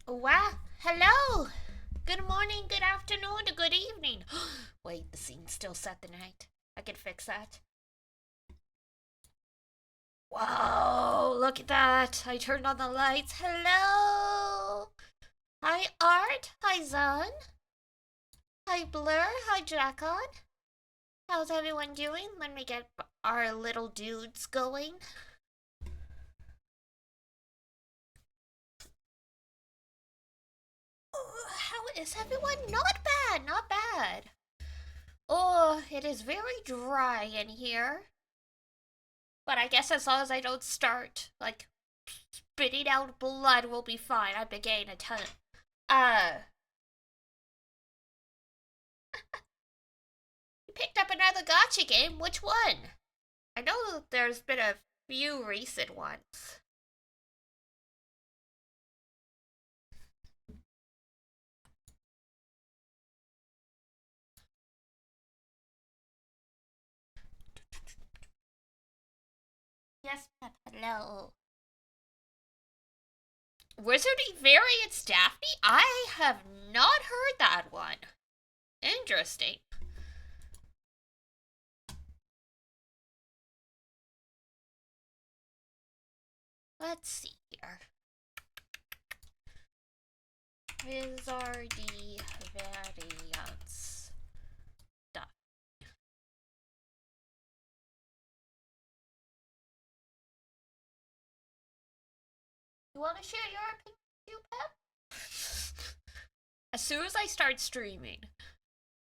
Wow. Hello. Good morning, good afternoon, or good evening. Wait, the scene's still set the night. I can fix that. Whoa, look at that. I turned on the lights. Hello. Hi, Art. Hi, Zun. Hi, Blur. Hi, Dragon. How's everyone doing? Let me get our little dudes going. Oh, how is everyone? Not bad, not bad. Oh, it is very dry in here. But I guess as long as I don't start, like, spitting out blood, we'll be fine. I've been getting a ton. Uh, you picked up another gotcha game. Which one? I know that there's been a few recent ones. Yes, Pep. Hello. Wizarding Variants Daphne? I have not heard that one. Interesting. Let's see here. Wizardy Variants. You want to share your opinion too, Pep? As soon as I start streaming,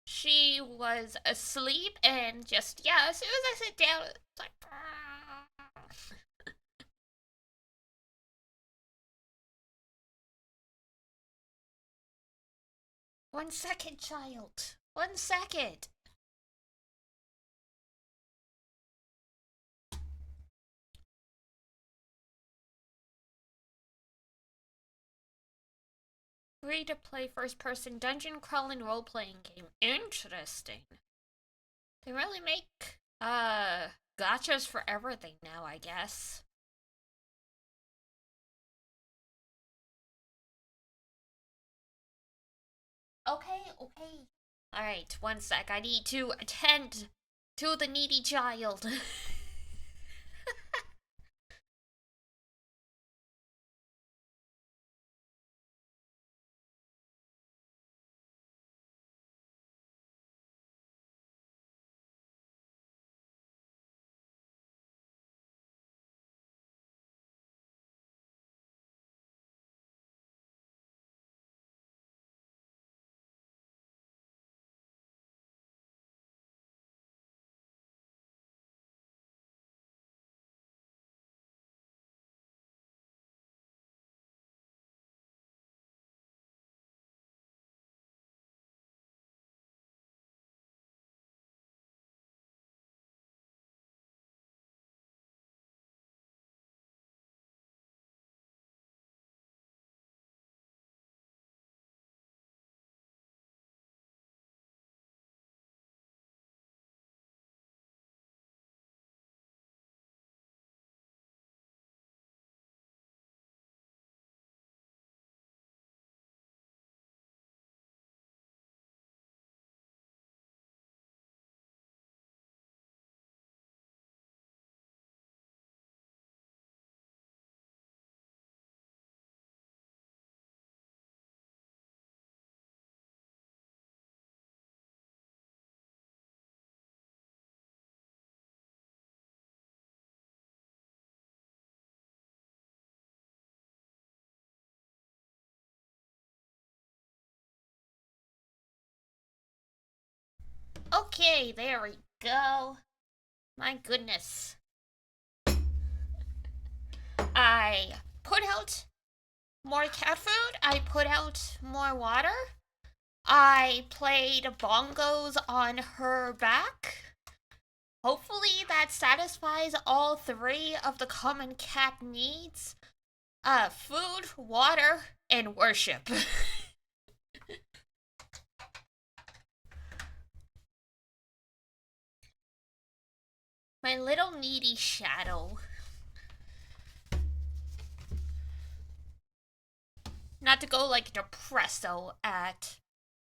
she was asleep and just, yeah, as soon as I sit down, it's like. 1 second, child. 1 second. Free to play first person dungeon crawling role playing game. Interesting. They really make gotchas for everything now, I guess. Okay, okay. Alright, 1 sec. I need to attend to the needy child. Okay, there we go. My goodness. I put out more cat food. I put out more water. I played bongos on her back. Hopefully, that satisfies all three of the common cat needs food, water, and worship. My little needy shadow. not to go like depresso at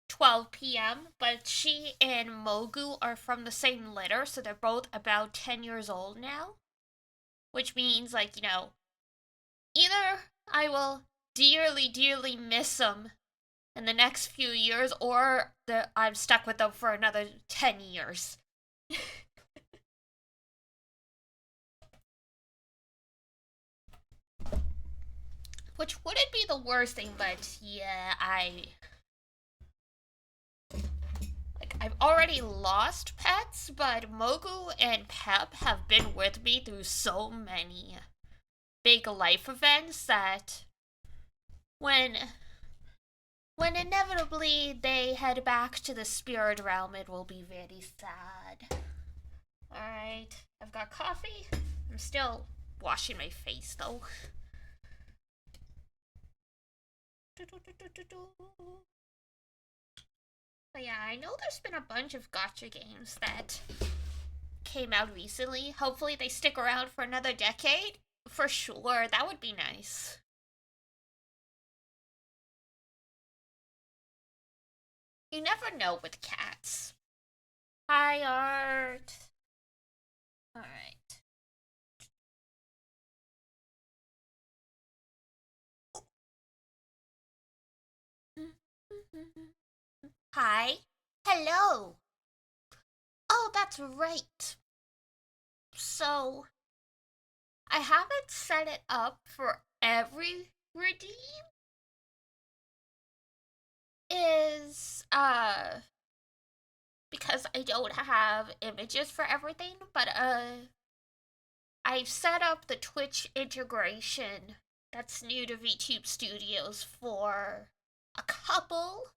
12 p.m., but she and Mogu are from the same litter, so they're both about 10 years old now. Which means, like, either I will dearly, dearly miss them in the next few years, or I'm stuck with them for another 10 years. Which wouldn't be the worst thing, but yeah, I've already lost pets, but Mogu and Pep have been with me through so many big life events that when when inevitably they head back to the spirit realm, it will be very sad. Alright, I've got coffee. I'm still washing my face though. But yeah, I know there's been a bunch of gacha games that came out recently. Hopefully they stick around for another decade. For sure, that would be nice. You never know with cats. Hi, Art. Alright. Hi. Hello. Oh, that's right. So, I haven't set it up for every redeem. Is, because I don't have images for everything, but, I've set up the Twitch integration that's new to VTube Studios for a couple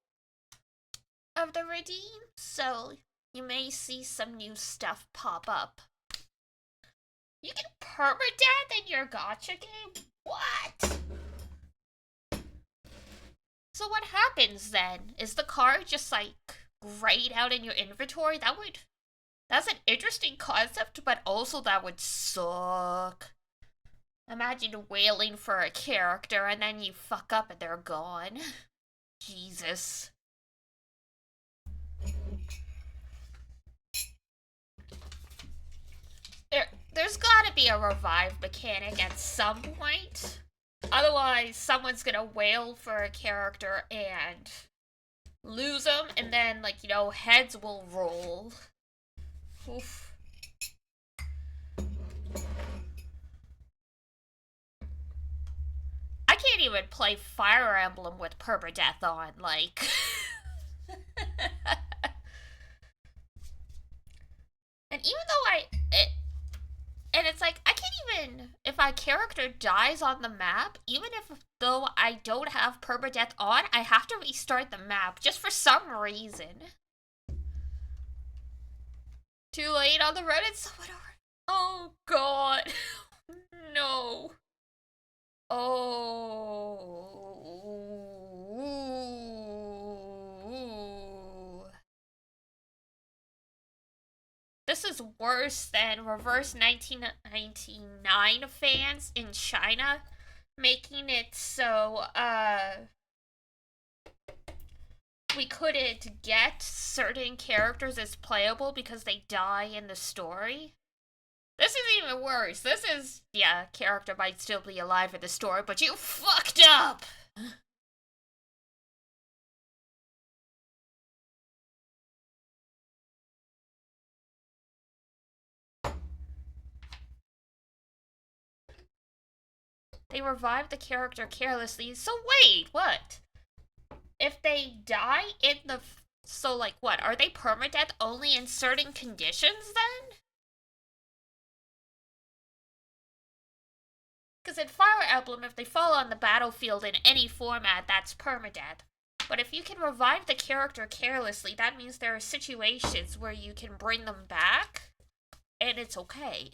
of the redeems, so you may see some new stuff pop up. You can permadeath in your gacha game? What? So what happens then? Is the card just like grayed out in your inventory? That's an interesting concept, but also that would suck. Imagine wailing for a character and then you fuck up and they're gone. Jesus. There's gotta be a revive mechanic at some point. Otherwise, someone's gonna wail for a character and lose them, and then, like, heads will roll. Oof. I can't even play Fire Emblem with permadeath on, like. And even though and it's like, I can't even, if a character dies on the map, even if though I don't have permadeath on, I have to restart the map just for some reason. Too late on the Reddit, someone over. Oh god. No. Oh. This is worse than reverse 1999 fans in China making it so we couldn't get certain characters as playable because they die in the story. This is even worse. This is, yeah, character might still be alive in the story, but you fucked up! They revived the character carelessly. So wait, what? If they die in the... So, like, what? Are they permadeath only in certain conditions, then? Because in Fire Emblem, if they fall on the battlefield in any format, that's permadeath. But if you can revive the character carelessly, that means there are situations where you can bring them back, and it's okay.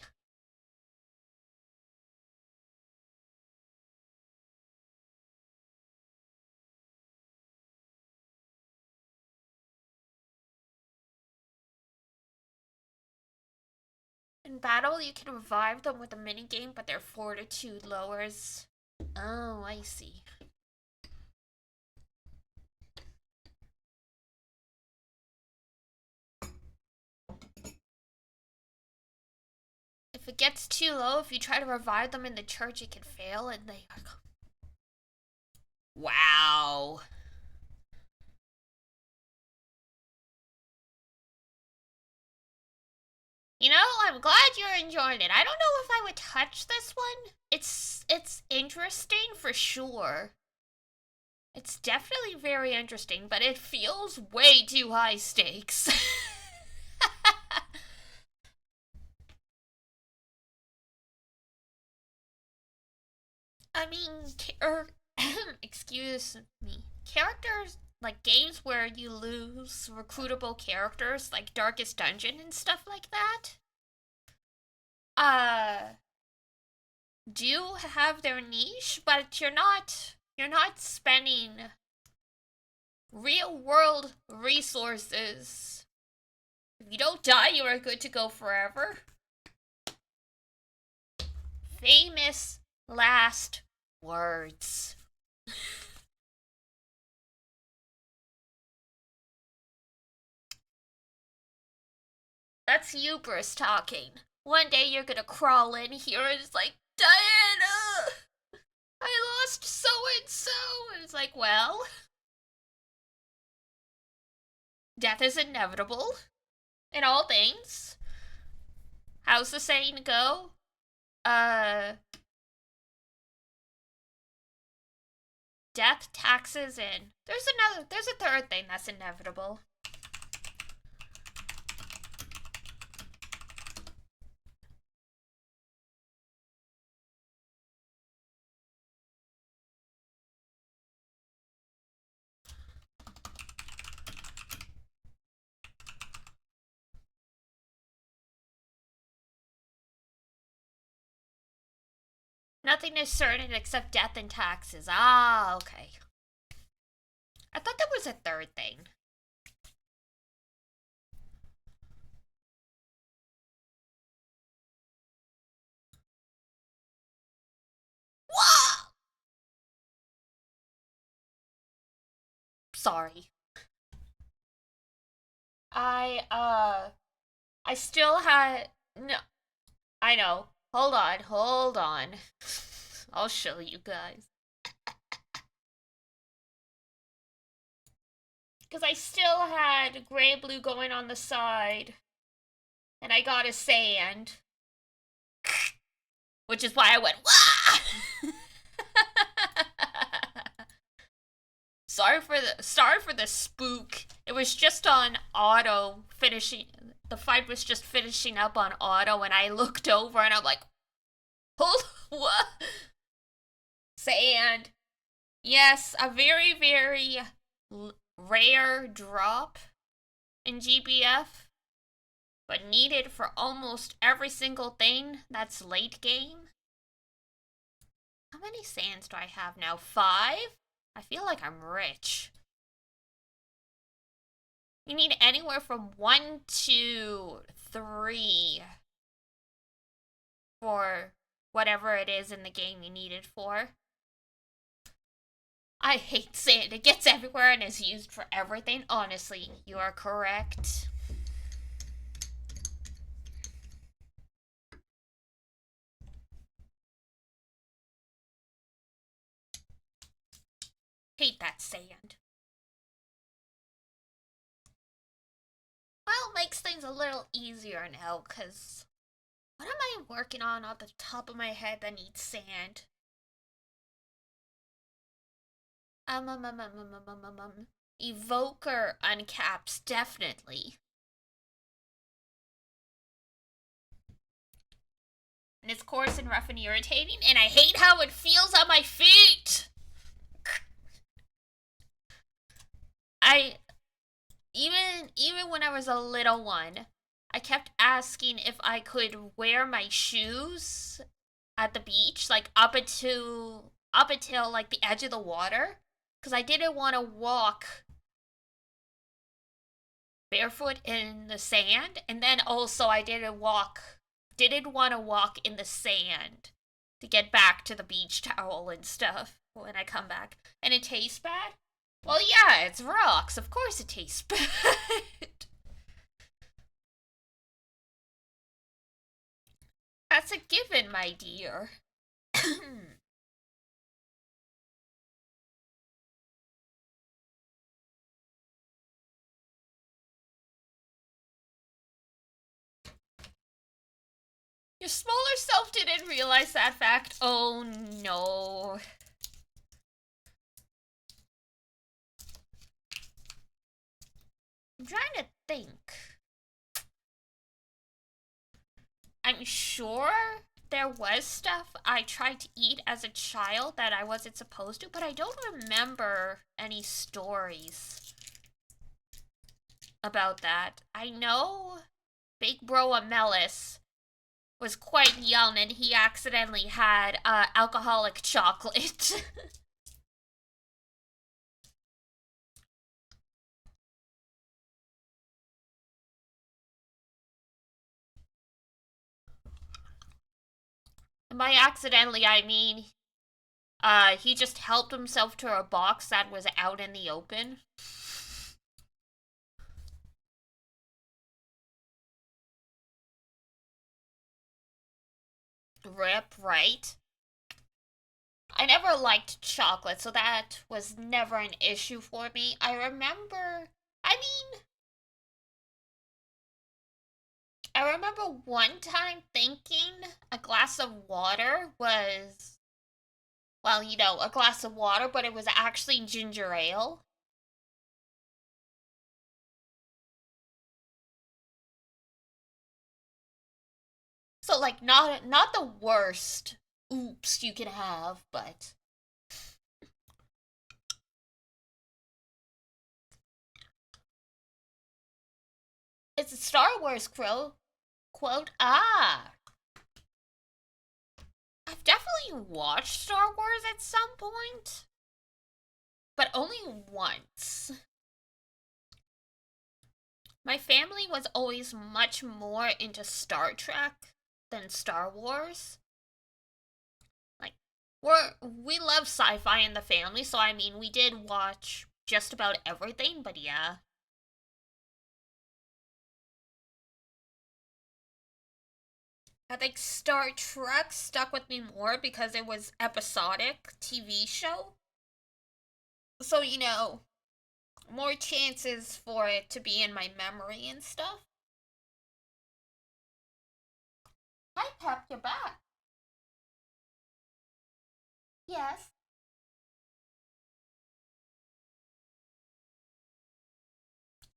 In battle, you can revive them with a minigame, but their fortitude lowers. Oh, I see. it gets too low, if you try to revive them in the church, it can fail, and they are... Wow. You know, I'm glad you're enjoying it. I don't know if I would touch this one. It's interesting for sure. It's definitely very interesting, but it feels way too high stakes. I mean, excuse me. Characters, like games where you lose recruitable characters, like Darkest Dungeon and stuff like that, uh, do have their niche, but you're not spending real world resources. If you don't die, you are good to go forever. Famous last words. That's hubris talking. One day you're gonna crawl in here and it's like, Diana! I lost so and so! And it's like, well, death is inevitable in all things. How's the saying go? Death, taxes, and there's a third thing that's inevitable. Nothing is certain except death and taxes. Ah, okay. I thought there was a third thing. Whoa! Sorry. I still had... No, I know. Hold on. I'll show you guys. Because I still had gray blue going on the side. And I got a sand. Which is why I went, wah! Sorry for the spook. It was just on auto finishing. The fight was just finishing up on auto, and I looked over and I'm like, hold, what? Sand. Yes, a very, very rare drop in GBF, but needed for almost every single thing that's late game. How many sands do I have now? 5? I feel like I'm rich. You need anywhere from 1 to 3 for whatever it is in the game you need it for. I hate sand. It gets everywhere and is used for everything. Honestly, you are correct. Hate that sand. Well, it makes things a little easier now, because what am I working on off the top of my head that needs sand? Evoker uncaps, definitely. And it's coarse and rough and irritating, and I hate how it feels on my feet! Even when I was a little one, I kept asking if I could wear my shoes at the beach, like up until like the edge of the water, because I didn't want to walk barefoot in the sand, and then also I didn't want to walk in the sand to get back to the beach towel and stuff when I come back. And it tastes bad? Well, yeah, it's rocks. Of course it tastes bad. That's a given, my dear. Your smaller self didn't realize that fact. Oh no. I'm trying to think. I'm sure there was stuff I tried to eat as a child that I wasn't supposed to, but I don't remember any stories about that. I know Big Bro Amelis was quite young and he accidentally had alcoholic chocolate. By accidentally, I mean he just helped himself to a box that was out in the open. Rip, right? I never liked chocolate, so that was never an issue for me. I remember one time thinking a glass of water was, well, a glass of water, but it was actually ginger ale. So like not the worst oops you can have, but it's a Star Wars quote. Ah, I've definitely watched Star Wars at some point, but only once. My family was always much more into Star Trek than Star Wars. Like we love sci-fi in the family, so I mean we did watch just about everything, but yeah. I think Star Trek stuck with me more because it was episodic TV show. So, more chances for it to be in my memory and stuff. Hi, Pep, you're back. Yes.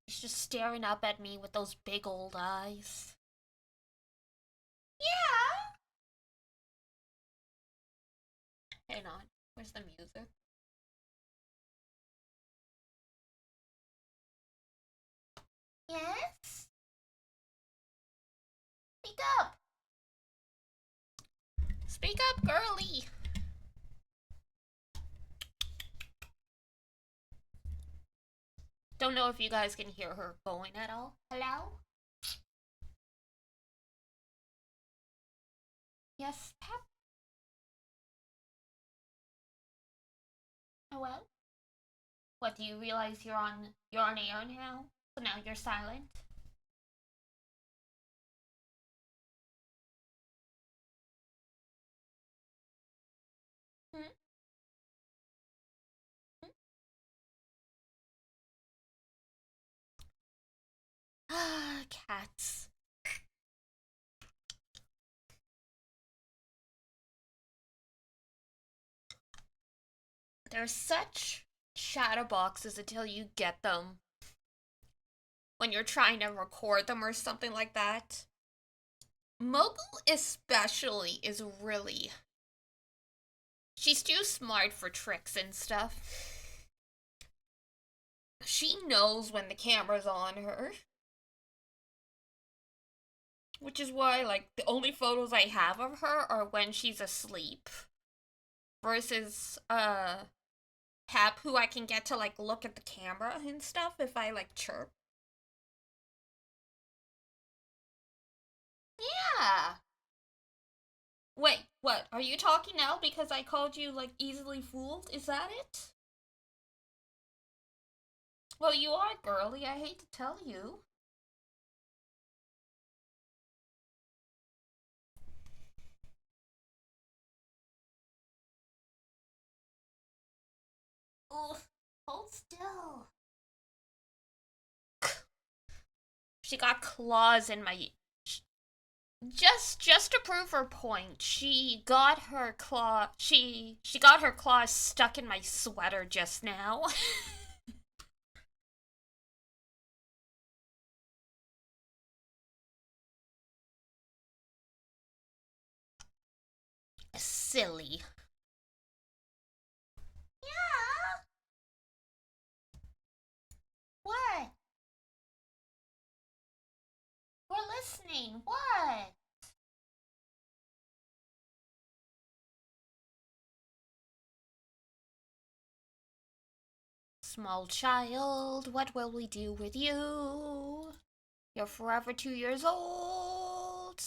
He's just staring up at me with those big old eyes. Yeah. Hang on. Where's the music? Yes. Speak up. Speak up, girly. Don't know if you guys can hear her going at all. Hello? Yes, Pep? Hello? What, do you realize you're on air now? So now you're silent? Hmm? Ah, cats. They're such chatterboxes until you get them when you're trying to record them or something like that. Mogul especially is really, she's too smart for tricks and stuff. She knows when the camera's on her. Which is why, like, the only photos I have of her are when she's asleep. Versus, Pep, who I can get to, like, look at the camera and stuff if I, like, chirp. Yeah. Wait, what? Are you talking now because I called you, like, easily fooled? Is that it? Well, you are girly, I hate to tell you. do? She got claws in my... Just to prove her point, she got her claw... She got her claws stuck in my sweater just now. Silly. Yeah? What? We're listening. What? Small child, what will we do with you? You're forever 2 years old.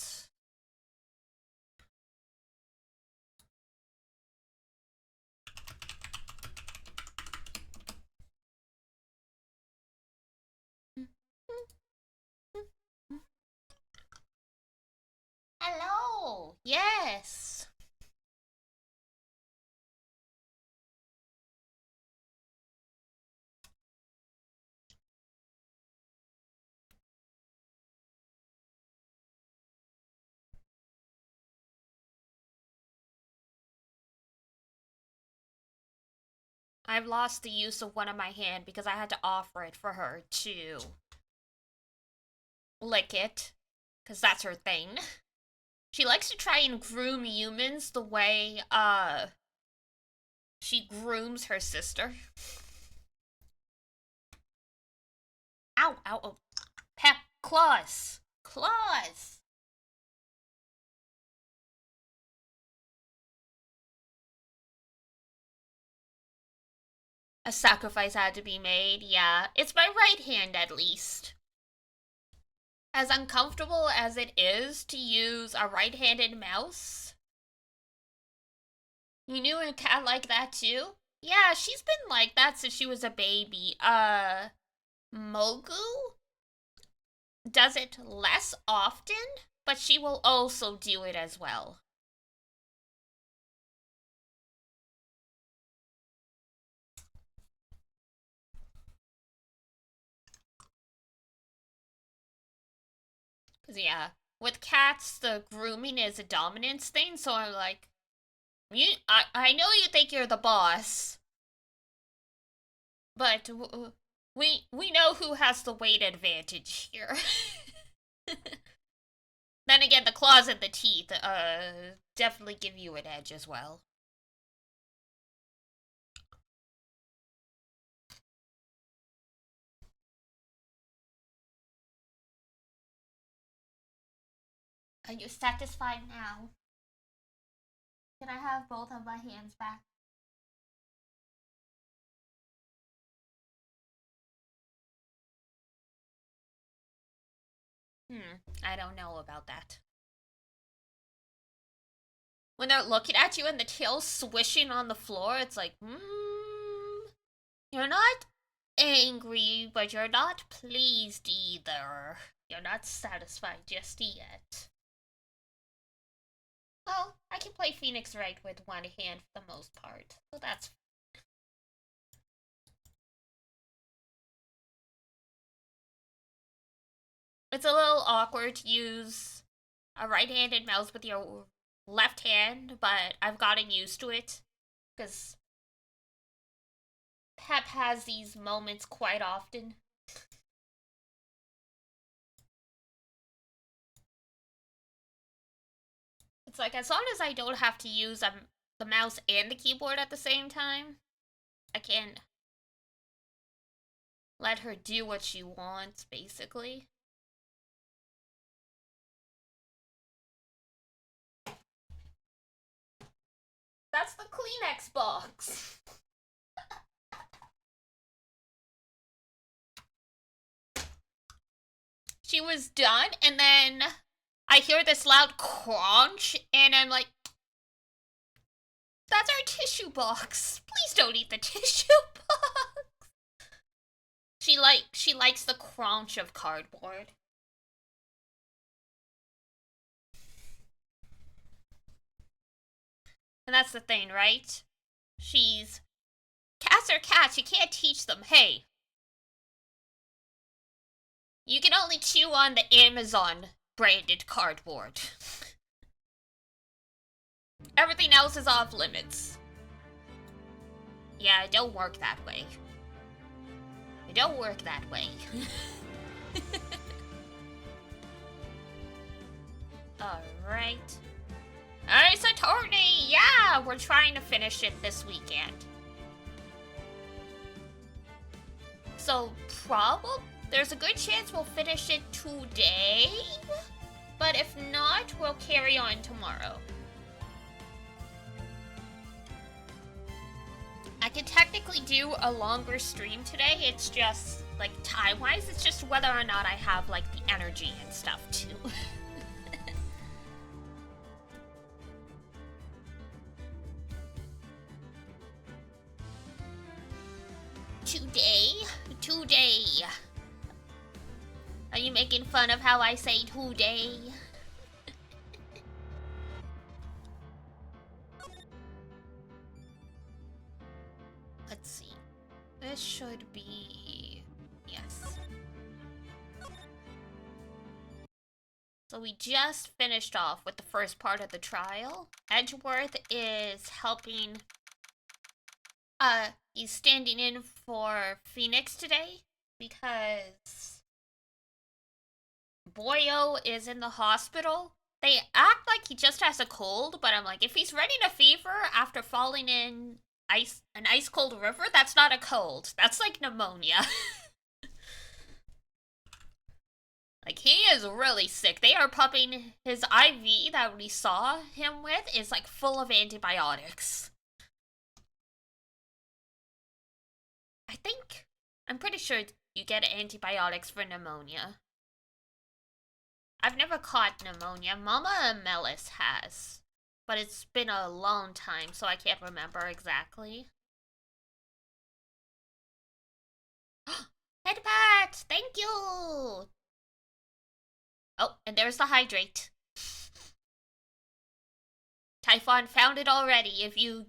Hello. Yes. I've lost the use of one of my hand because I had to offer it for her to lick it. Because that's her thing. She likes to try and groom humans the way, she grooms her sister. Ow, ow, ow. Pep, claws. Claws. A sacrifice had to be made, yeah. It's my right hand, at least. As uncomfortable as it is to use a right-handed mouse, you knew a cat like that too? Yeah, she's been like that since she was a baby. Mogu does it less often, but she will also do it as well. Cause yeah, with cats, the grooming is a dominance thing, so I'm like, I know you think you're the boss, but we know who has the weight advantage here. Then again, the claws and the teeth, definitely give you an edge as well. Are you satisfied now? Can I have both of my hands back? I don't know about that. When they're looking at you and the tail's swishing on the floor, it's like, you're not angry, but you're not pleased either. You're not satisfied just yet. Well, I can play Phoenix Wright with one hand for the most part, so that's... It's a little awkward to use a right-handed mouse with your left hand, but I've gotten used to it, because Pep has these moments quite often. It's like, as long as I don't have to use the mouse and the keyboard at the same time, I can let her do what she wants, basically. That's the Kleenex box. She was done, and then I hear this loud crunch, and I'm like, that's our tissue box. Please don't eat the tissue box. She likes the crunch of cardboard. And that's the thing, right? She's Cats are cats. You can't teach them. Hey, you can only chew on the Amazon branded cardboard. Everything else is off limits. Yeah, it don't work that way. It don't work that way. Alright. It's ATTORNEY! Yeah, we're trying to finish it this weekend. So, there's a good chance we'll finish it today. But if not, we'll carry on tomorrow. I could technically do a longer stream today. It's just, like, time-wise, it's just whether or not I have, like, the energy and stuff, too. Today. Are you making fun of how I say today? Let's see. This should be... yes. So we just finished off with the first part of the trial. Edgeworth is helping... he's standing in for Phoenix today because Boyo is in the hospital. They act like he just has a cold, but I'm like, if he's running a fever after falling in an ice cold river, that's not a cold. That's like pneumonia. Like, he is really sick. They are pumping his IV that we saw him with is like full of antibiotics. I'm pretty sure you get antibiotics for pneumonia. I've never caught pneumonia. Mama Melis has. But it's been a long time, so I can't remember exactly. Headpat! Thank you! Oh, and there's the hydrate. Typhon found it already. If you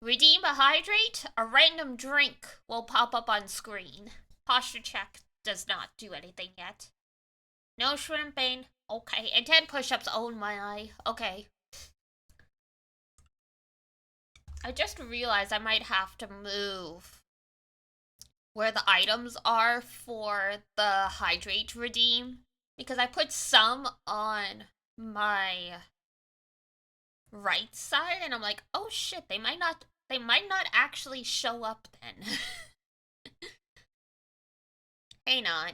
redeem a hydrate, a random drink will pop up on screen. Posture check does not do anything yet. No shrimping. Okay, and 10 push-ups. Oh my. Okay. I just realized I might have to move where the items are for the hydrate redeem, because I put some on my right side and I'm like, oh shit, they might not actually show up then. Hang on.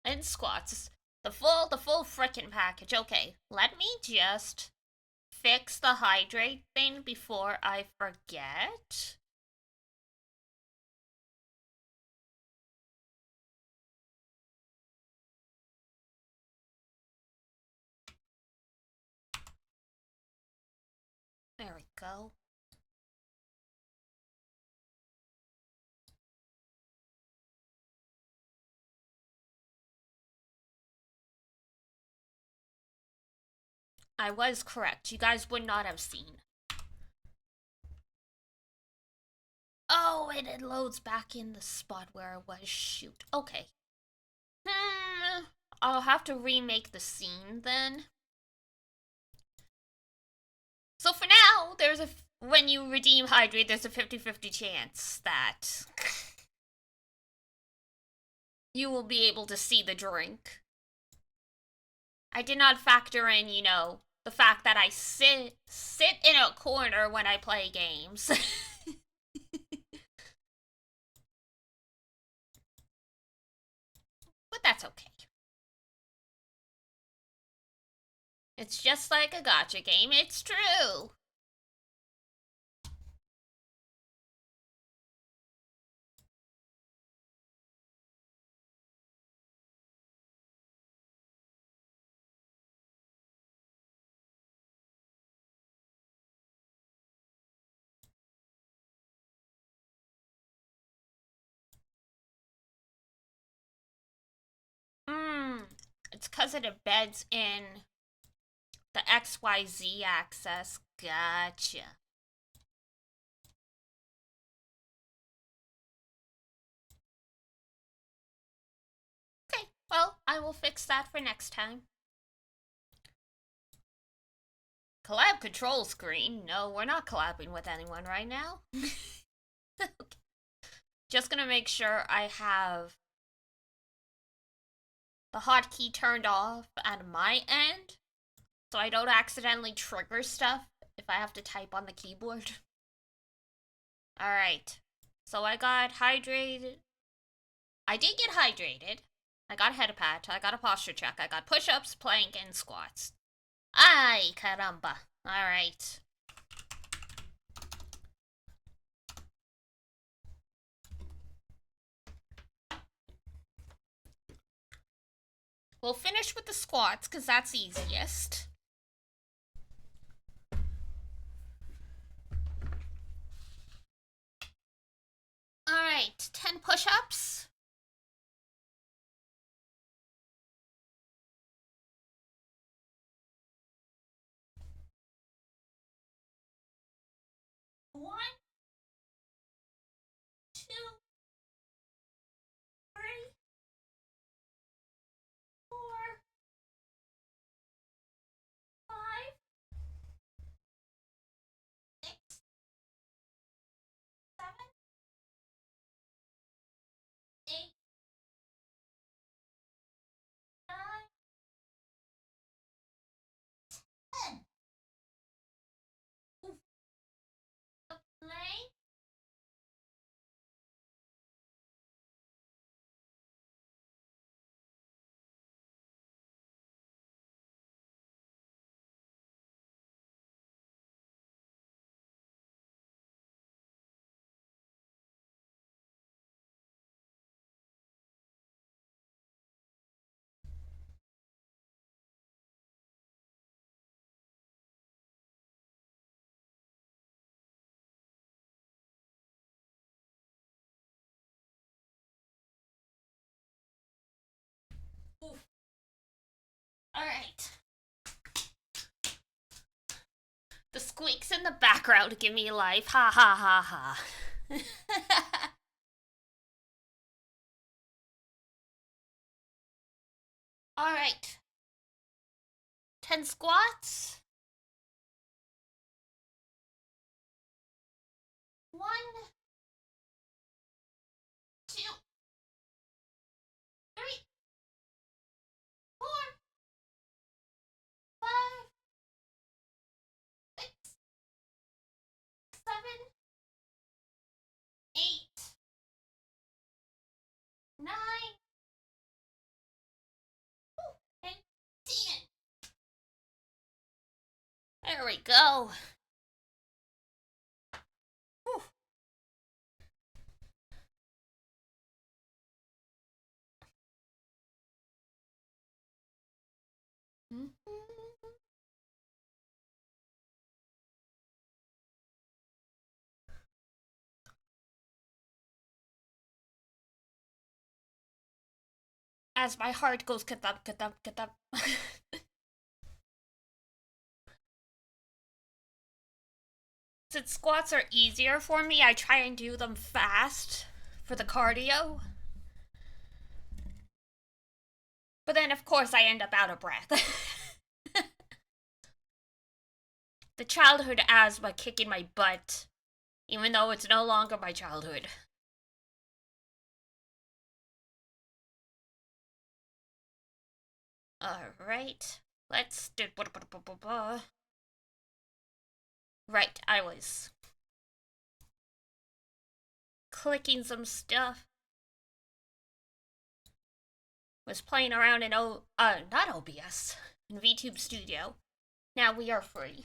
And squats. The full frickin' package. Okay, let me just fix the hydrate thing before I forget. There we go. I was correct. You guys would not have seen. Oh, and it loads back in the spot where it was. Shoot. Okay. I'll have to remake the scene then. So for now, when you redeem hydrate, there's a 50-50 chance that you will be able to see the drink. I did not factor in, the fact that I sit in a corner when I play games. But that's okay. It's just like a gacha game, it's true. It's because it embeds in the XYZ axis. Gotcha. Okay, well, I will fix that for next time. Collab control screen? No, we're not collabing with anyone right now. Okay. Just gonna make sure I have the hotkey turned off at my end so I don't accidentally trigger stuff if I have to type on the keyboard. Alright, so I got hydrated. I did get hydrated. I got a head pat, I got a posture check, I got push-ups, plank, and squats. Ay, caramba. Alright. We'll finish with the squats, because that's easiest. Alright, 10 push-ups. One, two, three, four, five, six, seven, eight, nine, 10. Oof. Play. Oof. Alright. The squeaks in the background give me life. Ha ha ha ha. Alright. 10 squats. 1, 2, 3, 4, 5, 6, 7, 8, 9, and 10. There we go. Whew. As my heart goes ka-thump, ka-thump, ka-thump. Since squats are easier for me, I try and do them fast for the cardio. But then, of course, I end up out of breath. The childhood asthma kicking my butt, even though it's no longer my childhood. Alright, let's do. Right, I was clicking some stuff. Was playing around in not OBS, in VTube Studio. Now we are free.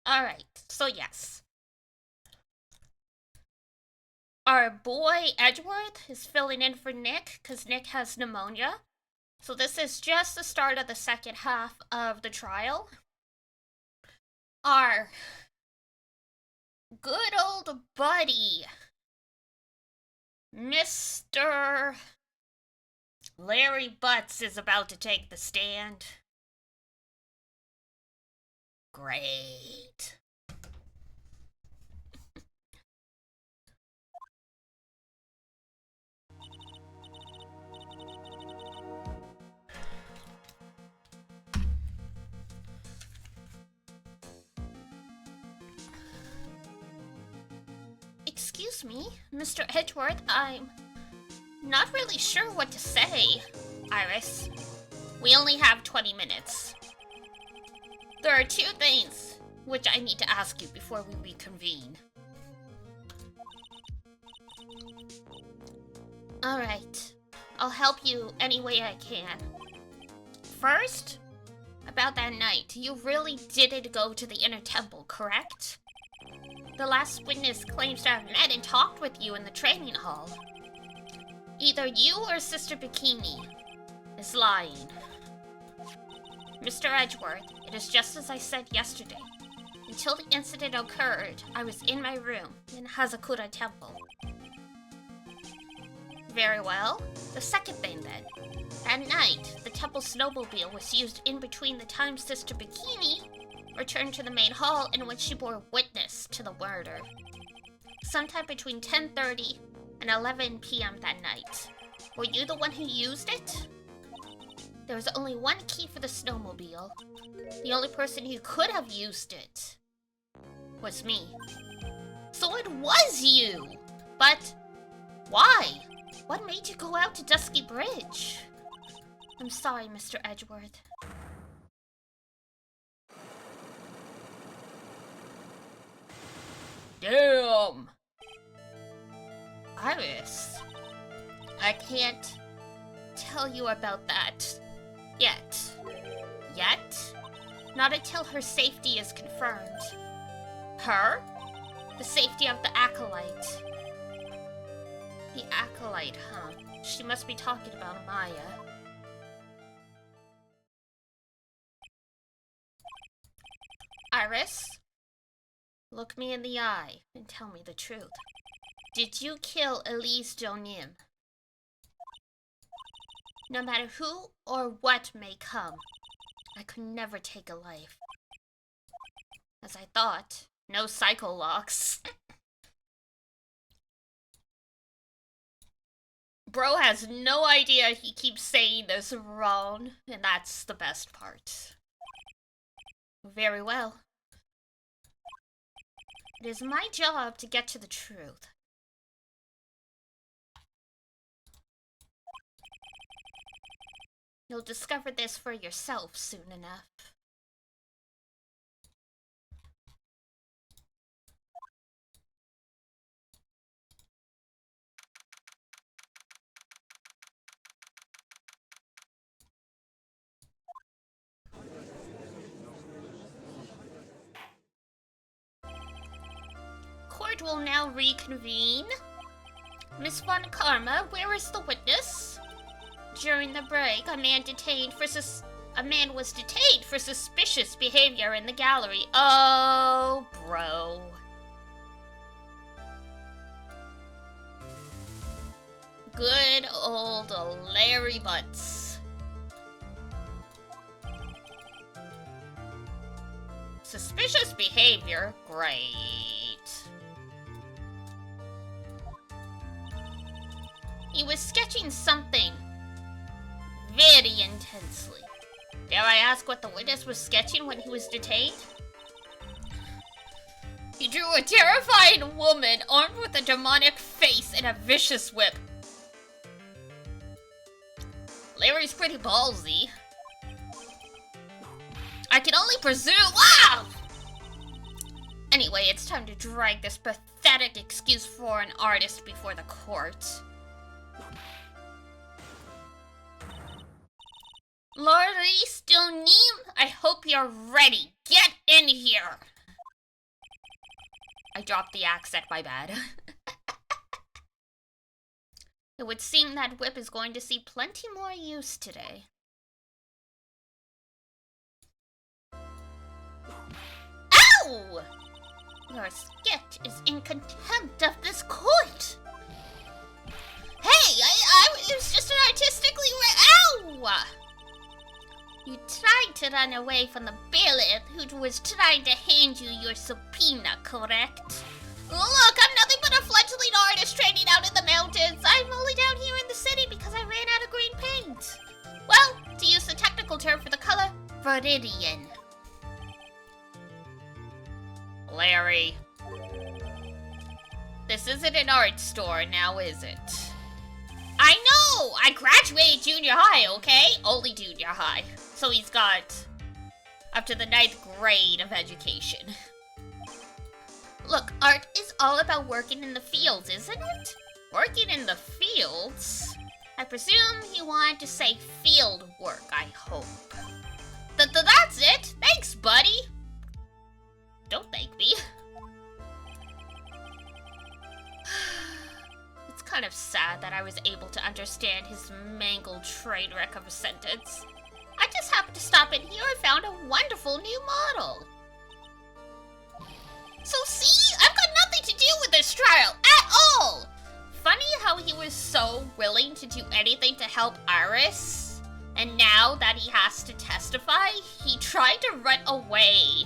Alright, so yes. Our boy Edgeworth is filling in for Nick, because Nick has pneumonia. So this is just the start of the second half of the trial. Our Good old buddy, Mr. Larry Butts is about to take the stand. Great. Excuse me, Mr. Edgeworth, I'm not really sure what to say, Iris. We only have 20 minutes. There are two things which I need to ask you before we reconvene. Alright, I'll help you any way I can. First, about that night, you really didn't go to the inner temple, correct? The last witness claims to have met and talked with you in the training hall. Either you or Sister Bikini is lying. Mr. Edgeworth, it is just as I said yesterday. Until the incident occurred, I was in my room in Hazakura Temple. Very well. The second thing then. At night, the temple snowmobile was used in between the time Sister Bikini returned to the main hall in which she bore witness to the murder. Sometime between 10:30 and 11 p.m. that night. Were you the one who used it? There was only one key for the snowmobile. The only person who could have used it was me. So it was you! But why? What made you go out to Dusky Bridge? I'm sorry, Mr. Edgeworth. Damn! Iris, I can't tell you about that yet. Yet? Not until her safety is confirmed. Her? The safety of the Acolyte. The Acolyte, huh? She must be talking about Maya. Iris? Look me in the eye and tell me the truth. Did you kill Elise Jonim? No matter who or what may come, I could never take a life. As I thought, no psycho locks. Bro has no idea he keeps saying this wrong, and that's the best part. Very well. It is my job to get to the truth. You'll discover this for yourself soon enough. Court will now reconvene. Miss Von Karma, where is the witness? During the break, a man was detained for suspicious behavior in the gallery. Oh, bro. Good old Larry Butts. Suspicious behavior? Great. He was sketching something very intensely. Dare I ask what the witness was sketching when he was detained? He drew a terrifying woman armed with a demonic face and a vicious whip. Larry's pretty ballsy. I can only presume— wow! Anyway, it's time to drag this pathetic excuse for an artist before the court. Laurie Stilneem, I hope you're ready. Get in here! I dropped the accent, my bad. It would seem that whip is going to see plenty more use today. Ow! Your sketch Art is in contempt of this court. Hey, I was just an artistically Ow! You tried to run away from the bailiff who was trying to hand you your subpoena, correct? Look, I'm nothing but a fledgling artist training out in the mountains. I'm only down here in the city because I ran out of green paint. Well, to use the technical term for the color, viridian. Larry. This isn't an art store now, is it? I know! I graduated junior high, okay? Only junior high. So he's got up to the 9th grade of education. Look, art is all about working in the fields, isn't it? Working in the fields? I presume he wanted to say field work, I hope. That's it! Thanks, buddy! Don't thank me. It's kind of sad that I was able to understand his mangled train wreck of a sentence. I just happened to stop in here and found a wonderful new model. So see, I've got nothing to do with this trial at all! Funny how he was so willing to do anything to help Iris, and now that he has to testify, he tried to run away.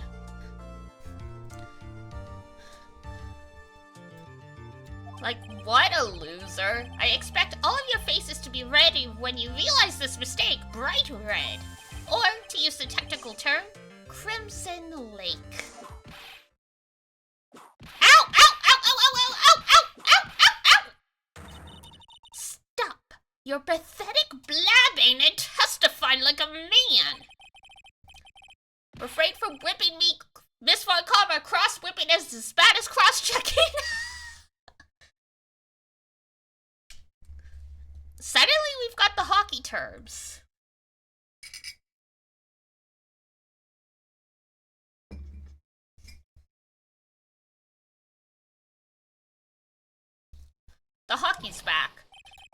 Like, what a loser. I expect all of your faces to be ready when you realize this mistake, bright red. Or, to use the technical term, Crimson Lake. Ow! Ow! Ow! Ow! Ow! Ow! Ow! Ow! Ow! Ow! Ow! Stop your pathetic blabbing and testify like a man. Refrain from whipping me. Miss Von Karma, cross-whipping is as bad as cross-checking. Suddenly, we've got the hockey terms. The hockey's back.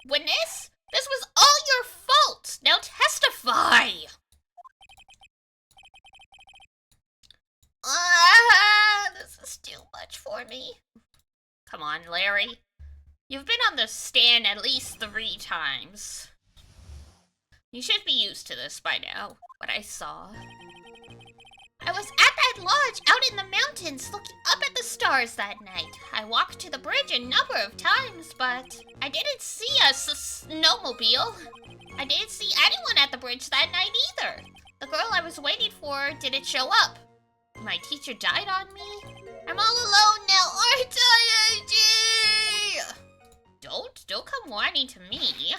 Witness, this was all your fault. Now testify. This is too much for me. Come on, Larry. You've been on the stand at least 3 times. You should be used to this by now, what I saw. I was at that lodge out in the mountains looking up at the stars that night. I walked to the bridge a number of times, but I didn't see a snowmobile. I didn't see anyone at the bridge that night either. The girl I was waiting for didn't show up. My teacher died on me. I'm all alone now, aren't I, AG? Don't come whining to me.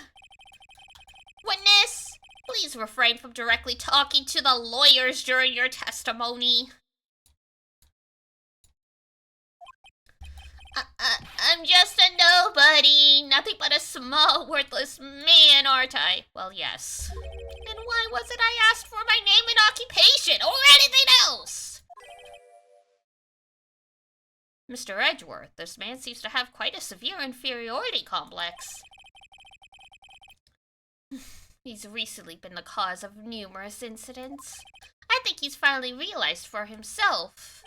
Witness, please refrain from directly talking to the lawyers during your testimony. I'm just a nobody, nothing but a small, worthless man, aren't I? Well, yes. And why wasn't I asked for my name and occupation, or anything else? Mr. Edgeworth, this man seems to have quite a severe inferiority complex. He's recently been the cause of numerous incidents. I think he's finally realized for himself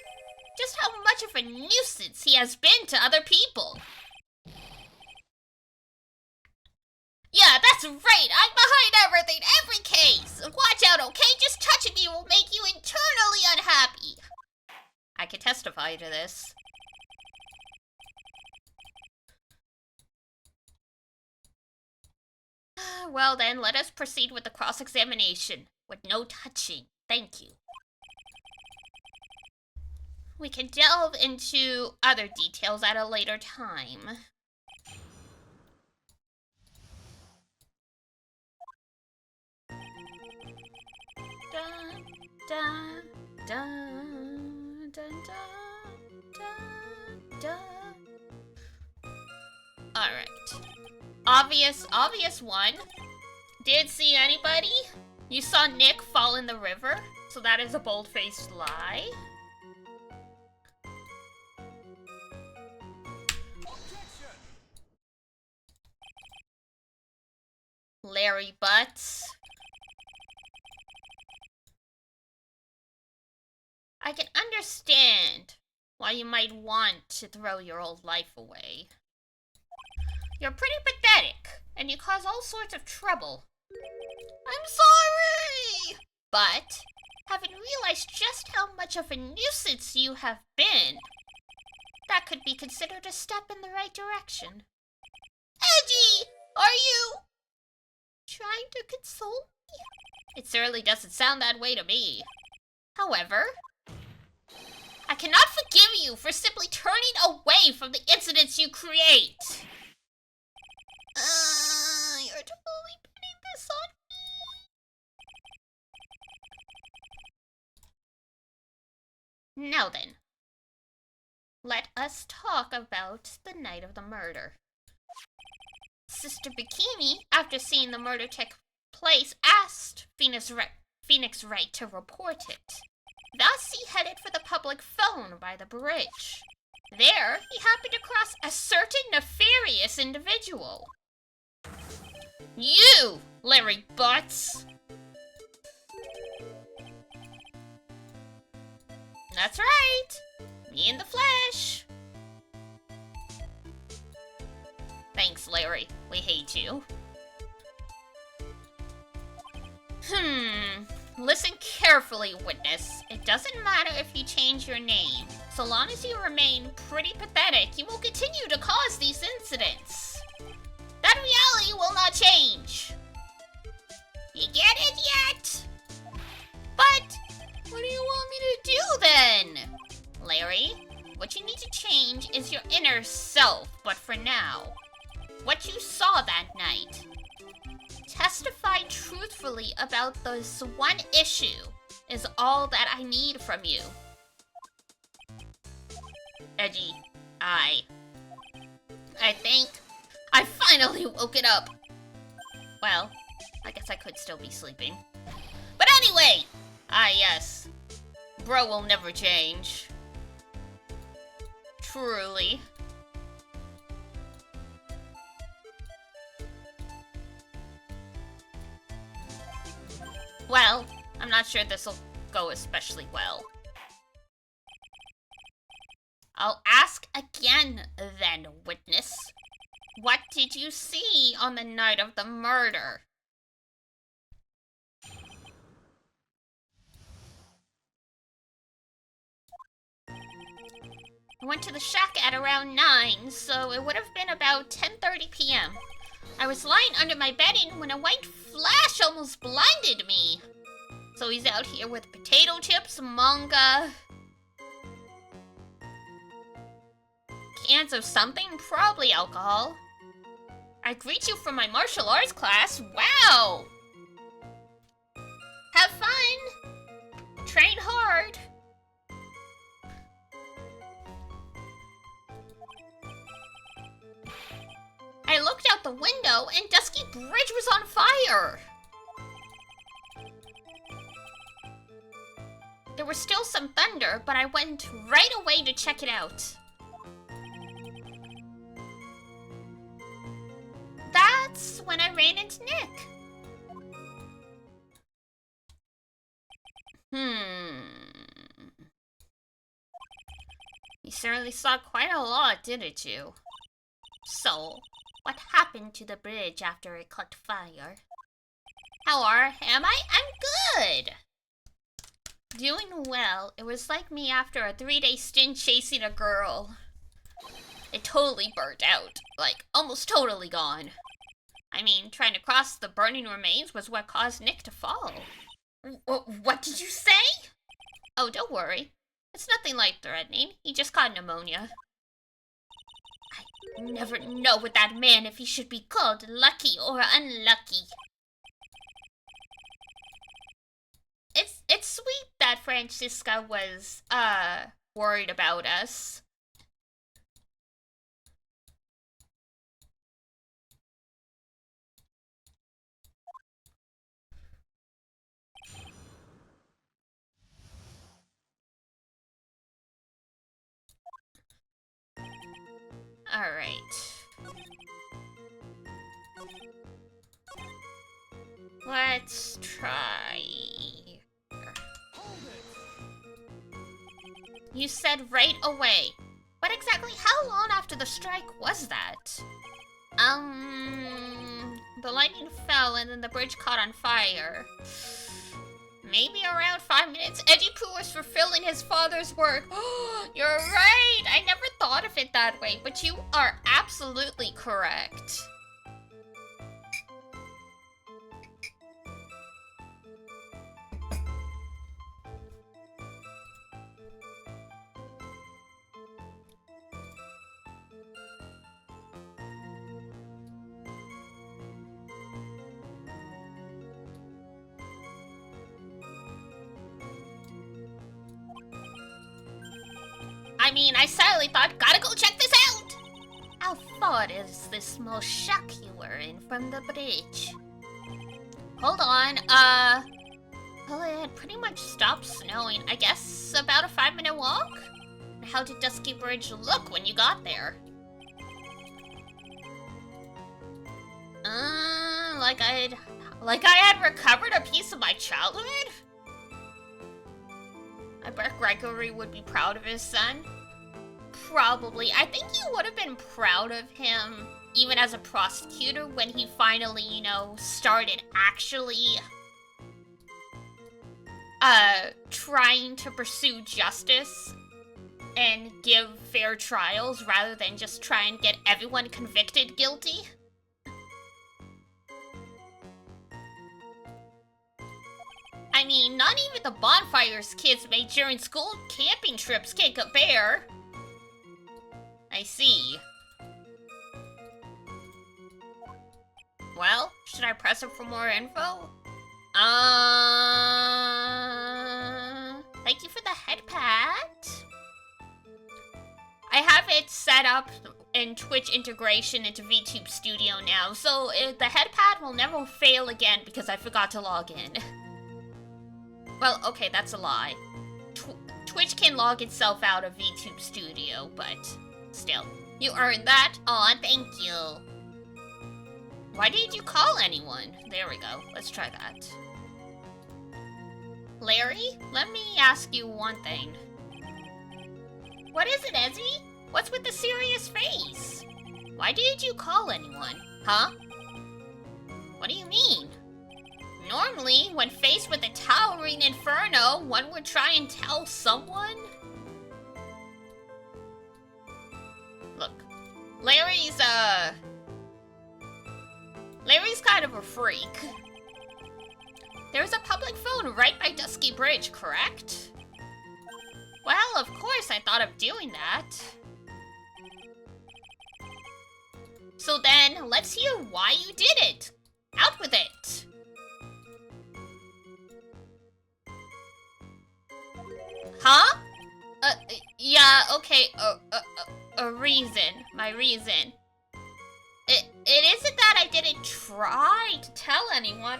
just how much of a nuisance he has been to other people. Yeah, that's right. I'm behind everything, every case. Watch out, okay? Just touching me will make you internally unhappy. I can testify to this. Well then, let us proceed with the cross-examination, with no touching. Thank you. We can delve into other details at a later time. Dun, dun, dun, dun, dun, dun. Alright. Obvious one. Did see anybody? You saw Nick fall in the river, so that is a bold-faced lie. Larry Butts. I can understand While you might want to throw your old life away. You're pretty pathetic, and you cause all sorts of trouble. I'm sorry! But, haven't realized just how much of a nuisance you have been. That could be considered a step in the right direction. Edgy! Are you trying to console me? It certainly doesn't sound that way to me. However, I cannot forgive you for simply turning away from the incidents you create. You're totally putting this on me. Now then, let us talk about the night of the murder. Sister Bikini, after seeing the murder take place, asked Phoenix Wright to report it. Thus, he headed for the public phone by the bridge. There, he happened across a certain nefarious individual. You, Larry Butts! That's right! Me in the flesh! Thanks, Larry. We hate you. Listen carefully, witness. It doesn't matter if you change your name. So long as you remain pretty pathetic, you will continue to cause these incidents. That reality will not change. You get it yet? But, what do you want me to do then? Larry, what you need to change is your inner self, but for now, what you saw that night. Testify truthfully about this one issue is all that I need from you. Edgy, I think I finally woke it up. Well, I guess I could still be sleeping. But anyway, yes, bro will never change. Truly. Well, I'm not sure this'll go especially well. I'll ask again then, witness. What did you see on the night of the murder? I went to the shack at around 9, so it would have been about 10:30 p.m. I was lying under my bedding when a white flash almost blinded me. So he's out here with potato chips, manga, cans of something, probably alcohol. I greet you from my martial arts class. Wow! Have fun! Train hard! I looked out the window and Dusky Bridge was on fire! There was still some thunder, but I went right away to check it out. That's when I ran into Nick. You certainly saw quite a lot, didn't you? So, what happened to the bridge after it caught fire? Am I? I'm good! Doing well. It was like me after a 3-day stint chasing a girl. It totally burnt out. Like, almost totally gone. I mean, trying to cross the burning remains was what caused Nick to fall. What did you say? Oh, don't worry. It's nothing life-threatening. He just caught pneumonia. I never know with that man if he should be called lucky or unlucky. It's sweet that Francisca was, worried about us. Alright. Let's try... You said right away. But exactly how long after the strike was that? The lightning fell and then the bridge caught on fire. Maybe around 5 minutes. Edgy Poo was fulfilling his father's work. You're right! I never thought of it that way, but you are absolutely correct. I mean, I sadly thought, gotta go check this out! How far is this small shack you were in from the bridge? Hold on, well, it had pretty much stopped snowing. I guess about a 5-minute walk? How did Dusky Bridge look when you got there? Like I had recovered a piece of my childhood? I bet Gregory would be proud of his son. Probably. I think you would have been proud of him, even as a prosecutor, when he finally, you know, started actually, trying to pursue justice and give fair trials rather than just try and get everyone convicted guilty. I mean, not even the bonfires kids made during school camping trips can compare. I see. Well, should I press it for more info? Thank you for the head pat. I have it set up in Twitch integration into VTube Studio now, so the head pad will never fail again because I forgot to log in. Well, okay, that's a lie. Twitch can log itself out of VTube Studio, but still. You earned that. Aw, thank you. Why didn't you call anyone? There we go. Let's try that. Larry, let me ask you one thing. What is it, Ezzy? What's with the serious face? Why didn't you call anyone? Huh? What do you mean? Normally, when faced with a towering inferno, one would try and tell someone. Look, Larry's kind of a freak. There's a public phone right by Dusky Bridge, correct? Well, of course I thought of doing that. So then, let's hear why you did it. Out with it. Huh? Yeah, okay, a reason. My reason. It isn't that I didn't try to tell anyone.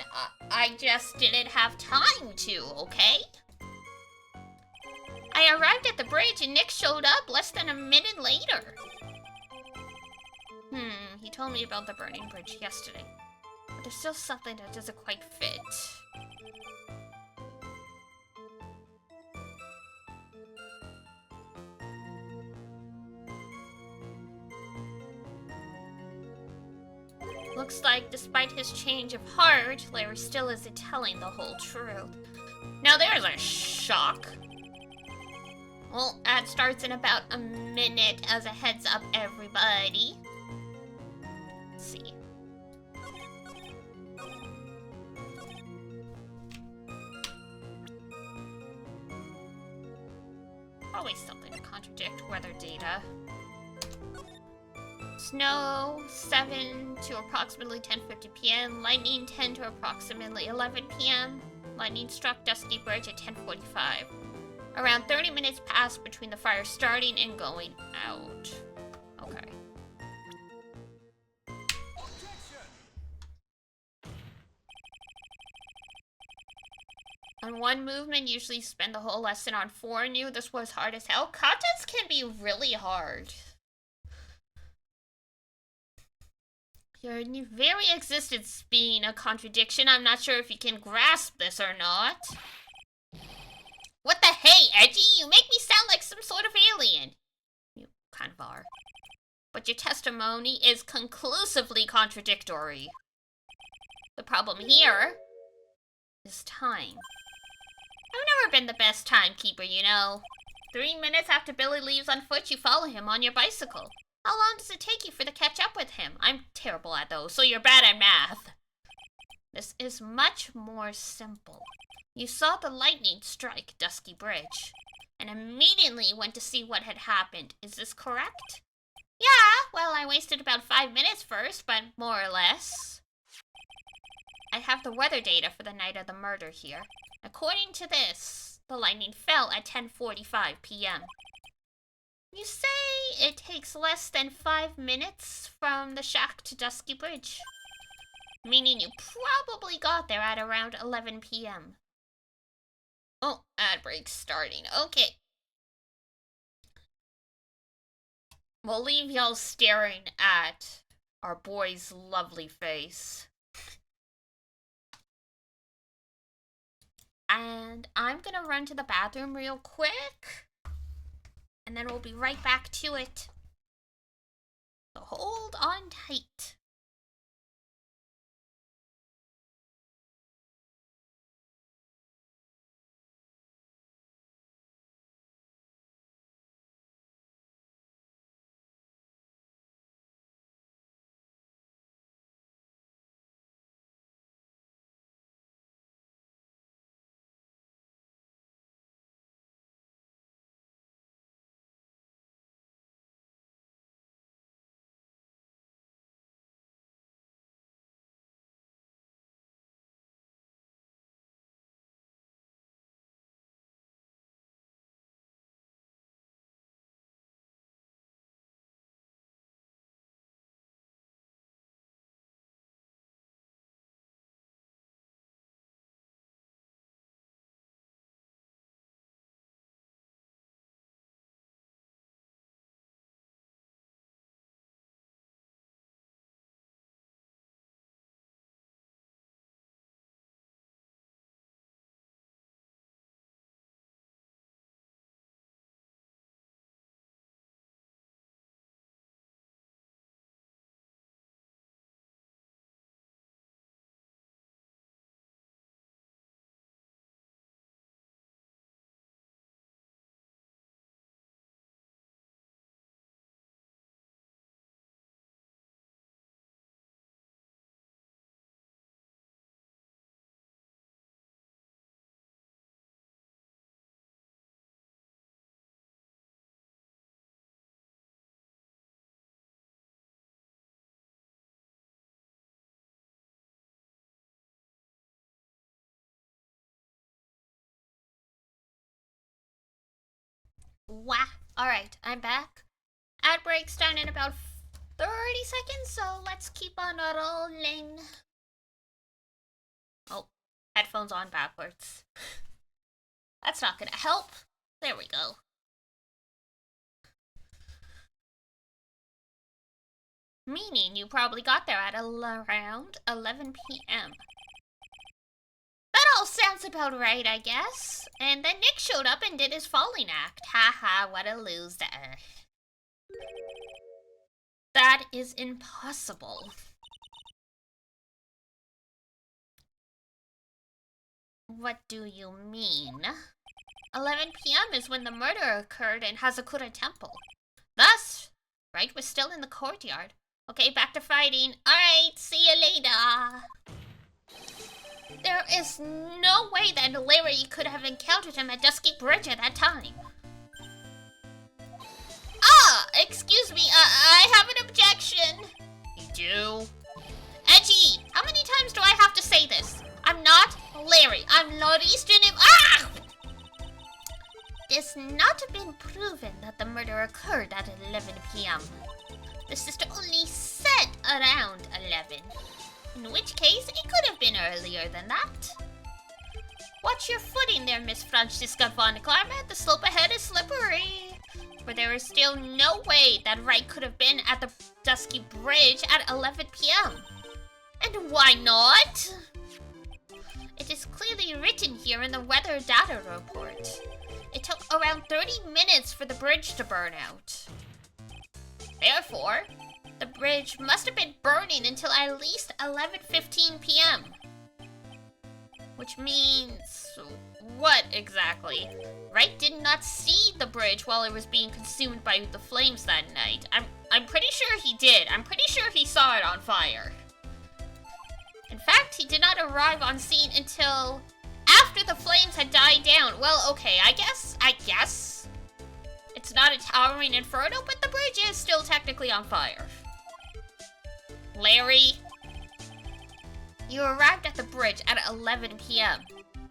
I just didn't have time to, okay? I arrived at the bridge and Nick showed up less than a minute later. He told me about the burning bridge yesterday. But there's still something that doesn't quite fit. Looks like, despite his change of heart, Larry still isn't telling the whole truth. Now there's a shock. Well, ad starts in about a minute as a heads up, everybody. Let's see. Always something to contradict weather data. Snow, 7 to approximately 10:50 p.m. Lightning, 10 to approximately 11 p.m. Lightning struck Dusky Bridge at 10:45. Around 30 minutes passed between the fire starting and going out. Okay. On one movement, usually spend the whole lesson on 4 new. This was hard as hell. Katas can be really hard. Your very existence being a contradiction. I'm not sure if you can grasp this or not. What the hey, Edgy? You make me sound like some sort but your testimony is conclusively contradictory. The problem here is time. I've never been the best timekeeper, you know. 3 minutes after Billy leaves on foot, you follow him on your bicycle. How long does it take you for to catch up with him? I'm terrible at those, so you're bad at math. This is much more simple. You saw the lightning strike Dusky Bridge, and immediately went to see what had happened. Is this correct? Yeah, well, I wasted about 5 minutes first, but more or less. I have the weather data for the night of the murder here. According to this, the lightning fell at 10:45 p.m. You say it takes less than 5 minutes from the shack to Dusky Bridge, meaning you probably got there at around 11 p.m. Oh, ad break's starting. Okay. We'll leave y'all staring at our boy's lovely face. And I'm gonna run to the bathroom real quick, and then we'll be right back to it. So hold on tight. Wow. Alright, I'm back. Ad break's done in about 30 seconds, so let's keep on rolling. Oh, headphones on backwards. That's not gonna help. There we go. Meaning you probably got there at around 11 p.m. That all sounds about right, I guess. And then Nick showed up and did his falling act. Haha, what a loser. That is impossible. What do you mean? 11 p.m. is when the murder occurred in Hazakura Temple. Thus, Wright was still in the courtyard. Okay, back to fighting. Alright, see you later. There is no way that Larry could have encountered him at Dusky Bridge at that time. Ah, excuse me, I have an objection. You do? Edgy, how many times do I have to say this? I'm not Larry, I'm Northeastern. Ah! It's not been proven that the murder occurred at 11 p.m. The sister only said around 11. In which case, it could have been earlier than that. Watch your footing there, Miss Francisca von Klarman. The slope ahead is slippery. For there is still no way that Wright could have been at the Dusky Bridge at 11 p.m. And why not? It is clearly written here in the weather data report. It took around 30 minutes for the bridge to burn out. Therefore, the bridge must have been burning until at least 11:15 p.m. Which means... what exactly? Wright did not see the bridge while it was being consumed by the flames that night. I'm pretty sure he did. I'm pretty sure he saw it on fire. In fact, he did not arrive on scene until after the flames had died down. Well, okay, I guess it's not a towering inferno, but the bridge is still technically on fire. Larry, you arrived at the bridge at 11 p.m.,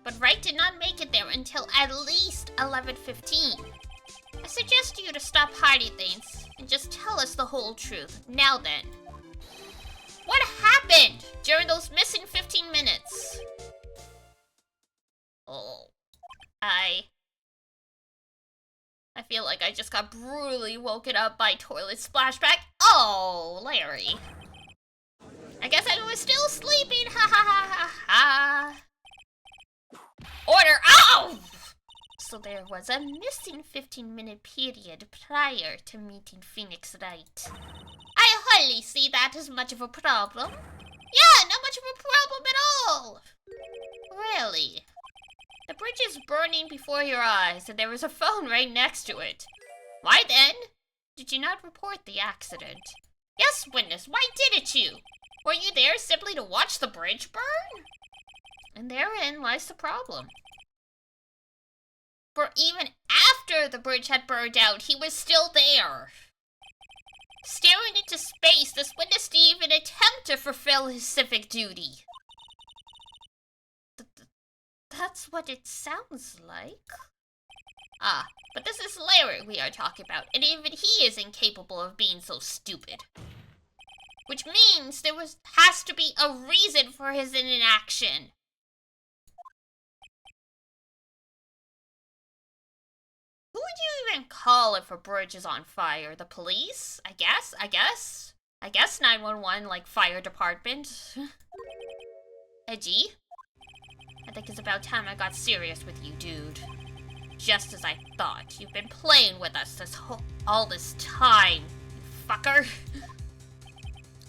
but Wright did not make it there until at least 11:15. I suggest you to stop hiding things and just tell us the whole truth. Now then, what happened during those missing 15 minutes? Oh, I feel like I just got brutally woken up by toilet splashback. Oh, Larry. I guess I was still sleeping. Ha ha ha ha ha. Order. Oh! So there was a missing 15-minute period prior to meeting Phoenix Wright. I hardly see that as much of a problem. Yeah, not much of a problem at all. Really? The bridge is burning before your eyes, and there was a phone right next to it. Why then did you not report the accident? Yes, witness, why didn't you? Were you there simply to watch the bridge burn? And therein lies the problem. For even after the bridge had burned out, he was still there. Staring into space, this witness didn't even attempt to fulfill his civic duty. That's what it sounds like. Ah, but this is Larry we are talking about, and even he is incapable of being so stupid. Which means there has to be a reason for his inaction. Who would you even call if a bridge is on fire? The police? I guess 911, like fire department. Edgy? I think it's about time I got serious with you, dude. Just as I thought. You've been playing with us all this time, you fucker.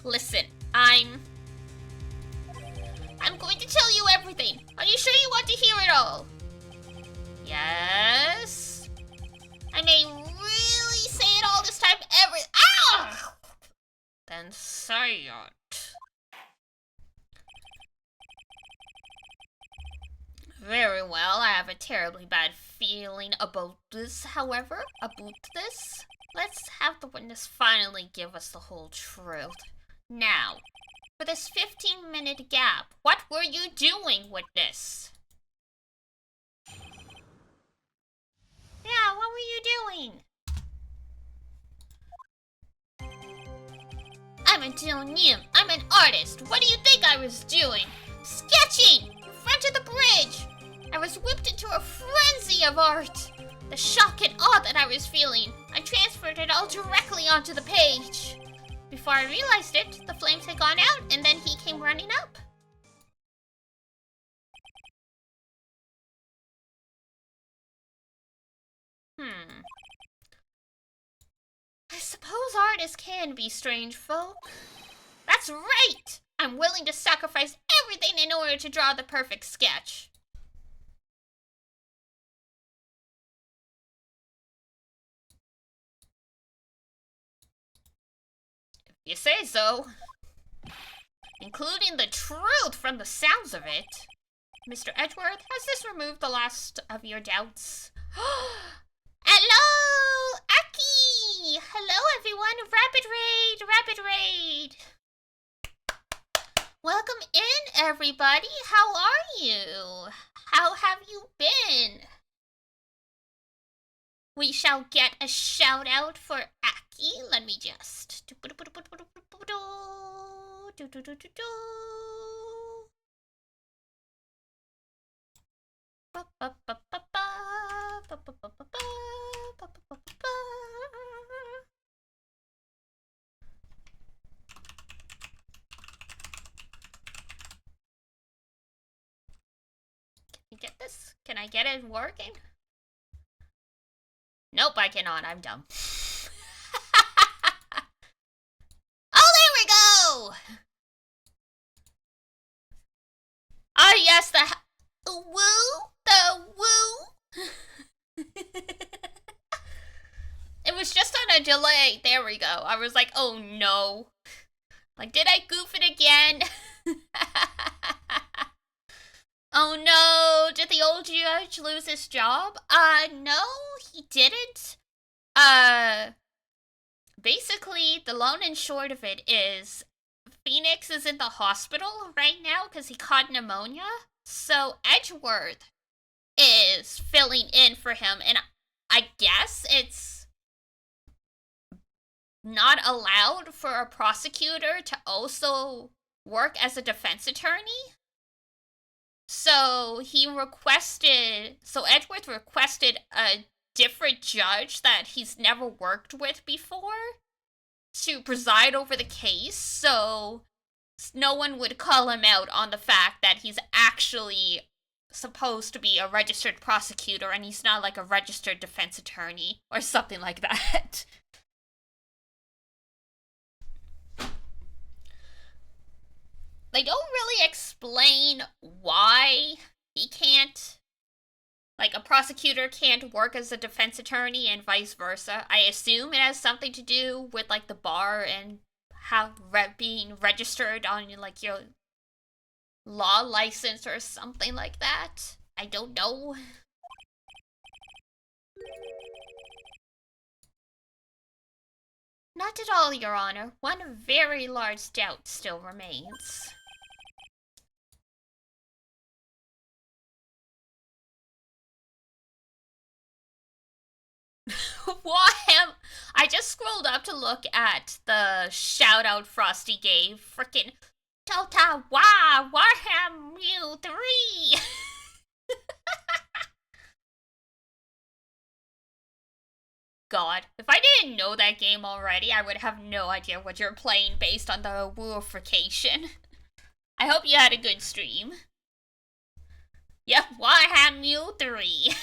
Listen, I'm going to tell you everything. Are you sure you want to hear it all? Yes? I may really say it all this time Ah! Then say it. Very well, I have a terribly bad feeling about this, however. Let's have the witness finally give us the whole truth. Now, for this 15-minute gap, what were you doing, witness? Yeah, what were you doing? I'm a nim. I'm an artist. What do you think I was doing? Sketching! In front of the bridge! I was whipped into a frenzy of art. The shock and awe that I was feeling, I transferred it all directly onto the page. Before I realized it, the flames had gone out, and then he came running up. I suppose artists can be strange folk. That's right! I'm willing to sacrifice everything in order to draw the perfect sketch. If you say so. Including the truth from the sounds of it. Mr. Edgeworth, has this removed the last of your doubts? Hello! Aki! Hello, everyone! Rapid raid! Welcome in, everybody! How are you? How have you been? We shall get a shout out for Aki. Let me just... Get this? Can I get it working? Nope, I cannot. I'm dumb. woo! Ah, yes, the woo! The woo! It was just on a delay. There we go. I was like, oh no. Like, did I goof it again? Oh no, did the old judge lose his job? No, he didn't. Basically, the long and short of it is Phoenix is in the hospital right now because he caught pneumonia. So Edgeworth is filling in for him, and I guess it's not allowed for a prosecutor to also work as a defense attorney. So Edgeworth requested a different judge that he's never worked with before to preside over the case, so no one would call him out on the fact that he's actually supposed to be a registered prosecutor and he's not like a registered defense attorney or something like that. They don't really explain why he can't, like, a prosecutor can't work as a defense attorney and vice versa. I assume it has something to do with, like, the bar and how being registered on, like, your law license or something like that. I don't know. Not at all, Your Honor. One very large doubt still remains. I just scrolled up to look at the shout out Frosty gave. Frickin' Tota Wah Warham Mew 3! God, if I didn't know that game already, I would have no idea what you're playing based on the wooification. I hope you had a good stream. Yep, Warham Mew 3.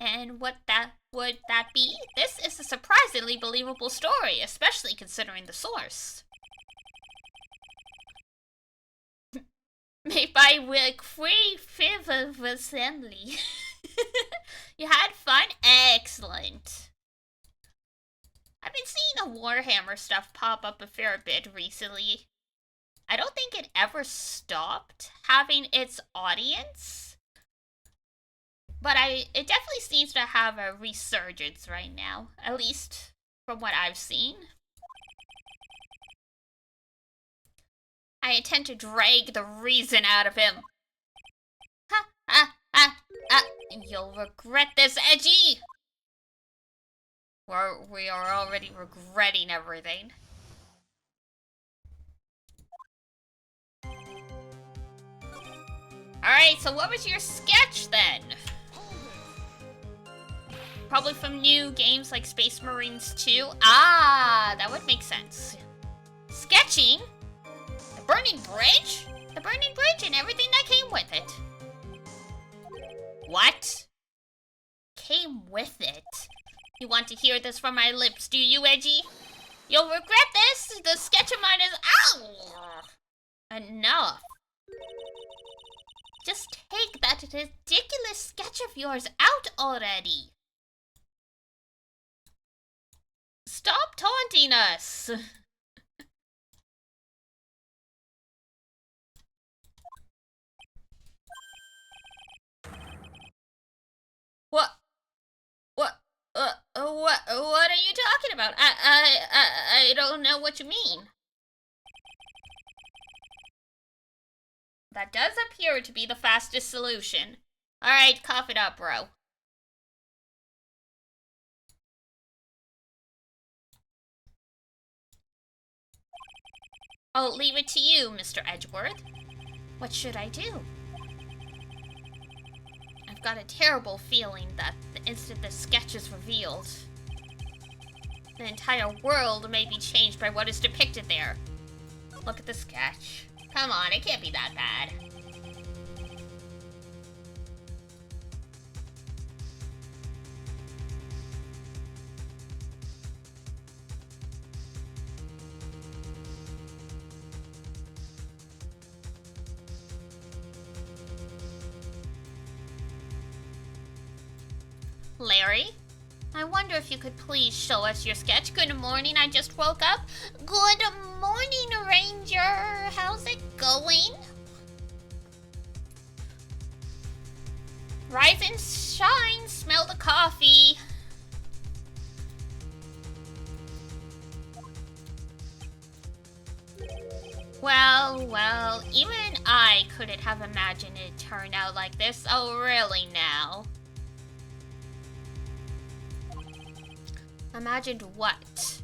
And what would that be? This is a surprisingly believable story, especially considering the source. Made by Wick Free Fifth of Assembly. You had fun? Excellent. I've been seeing the Warhammer stuff pop up a fair bit recently. I don't think it ever stopped having its audience. But it definitely seems to have a resurgence right now, at least from what I've seen. I intend to drag the reason out of him. Ha, ha, ha, ha. You'll regret this, Edgy! We are already regretting everything. Alright, so what was your sketch then? Probably from new games like Space Marines 2. Ah, that would make sense. Sketching? The Burning Bridge? The Burning Bridge and everything that came with it. What? Came with it? You want to hear this from my lips, do you, Edgy? You'll regret this! The sketch of mine is out! Enough. Just take that ridiculous sketch of yours out already. Stop taunting us! What are you talking about? I don't know what you mean. That does appear to be the fastest solution. Alright, cough it up, bro. I'll leave it to you, Mr. Edgeworth. What should I do? I've got a terrible feeling that the instant the sketch is revealed, the entire world may be changed by what is depicted there. Look at the sketch. Come on, it can't be that bad. Larry, I wonder if you could please show us your sketch. Good morning, I just woke up. Good morning, Ranger. How's it going? Rise and shine, smell the coffee. Well, even I couldn't have imagined it turned out like this. Oh, really now? Imagined what?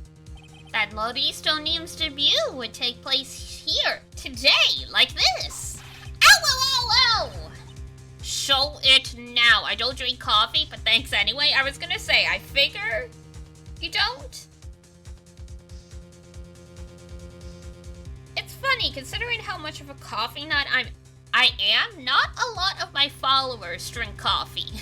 That Lodestonium's debut would take place here, today, like this. Ow, ow, ow, ow! Show it now. I don't drink coffee, but thanks anyway. I was gonna say, I figure you don't. It's funny, considering how much of a coffee nut I am, not a lot of my followers drink coffee.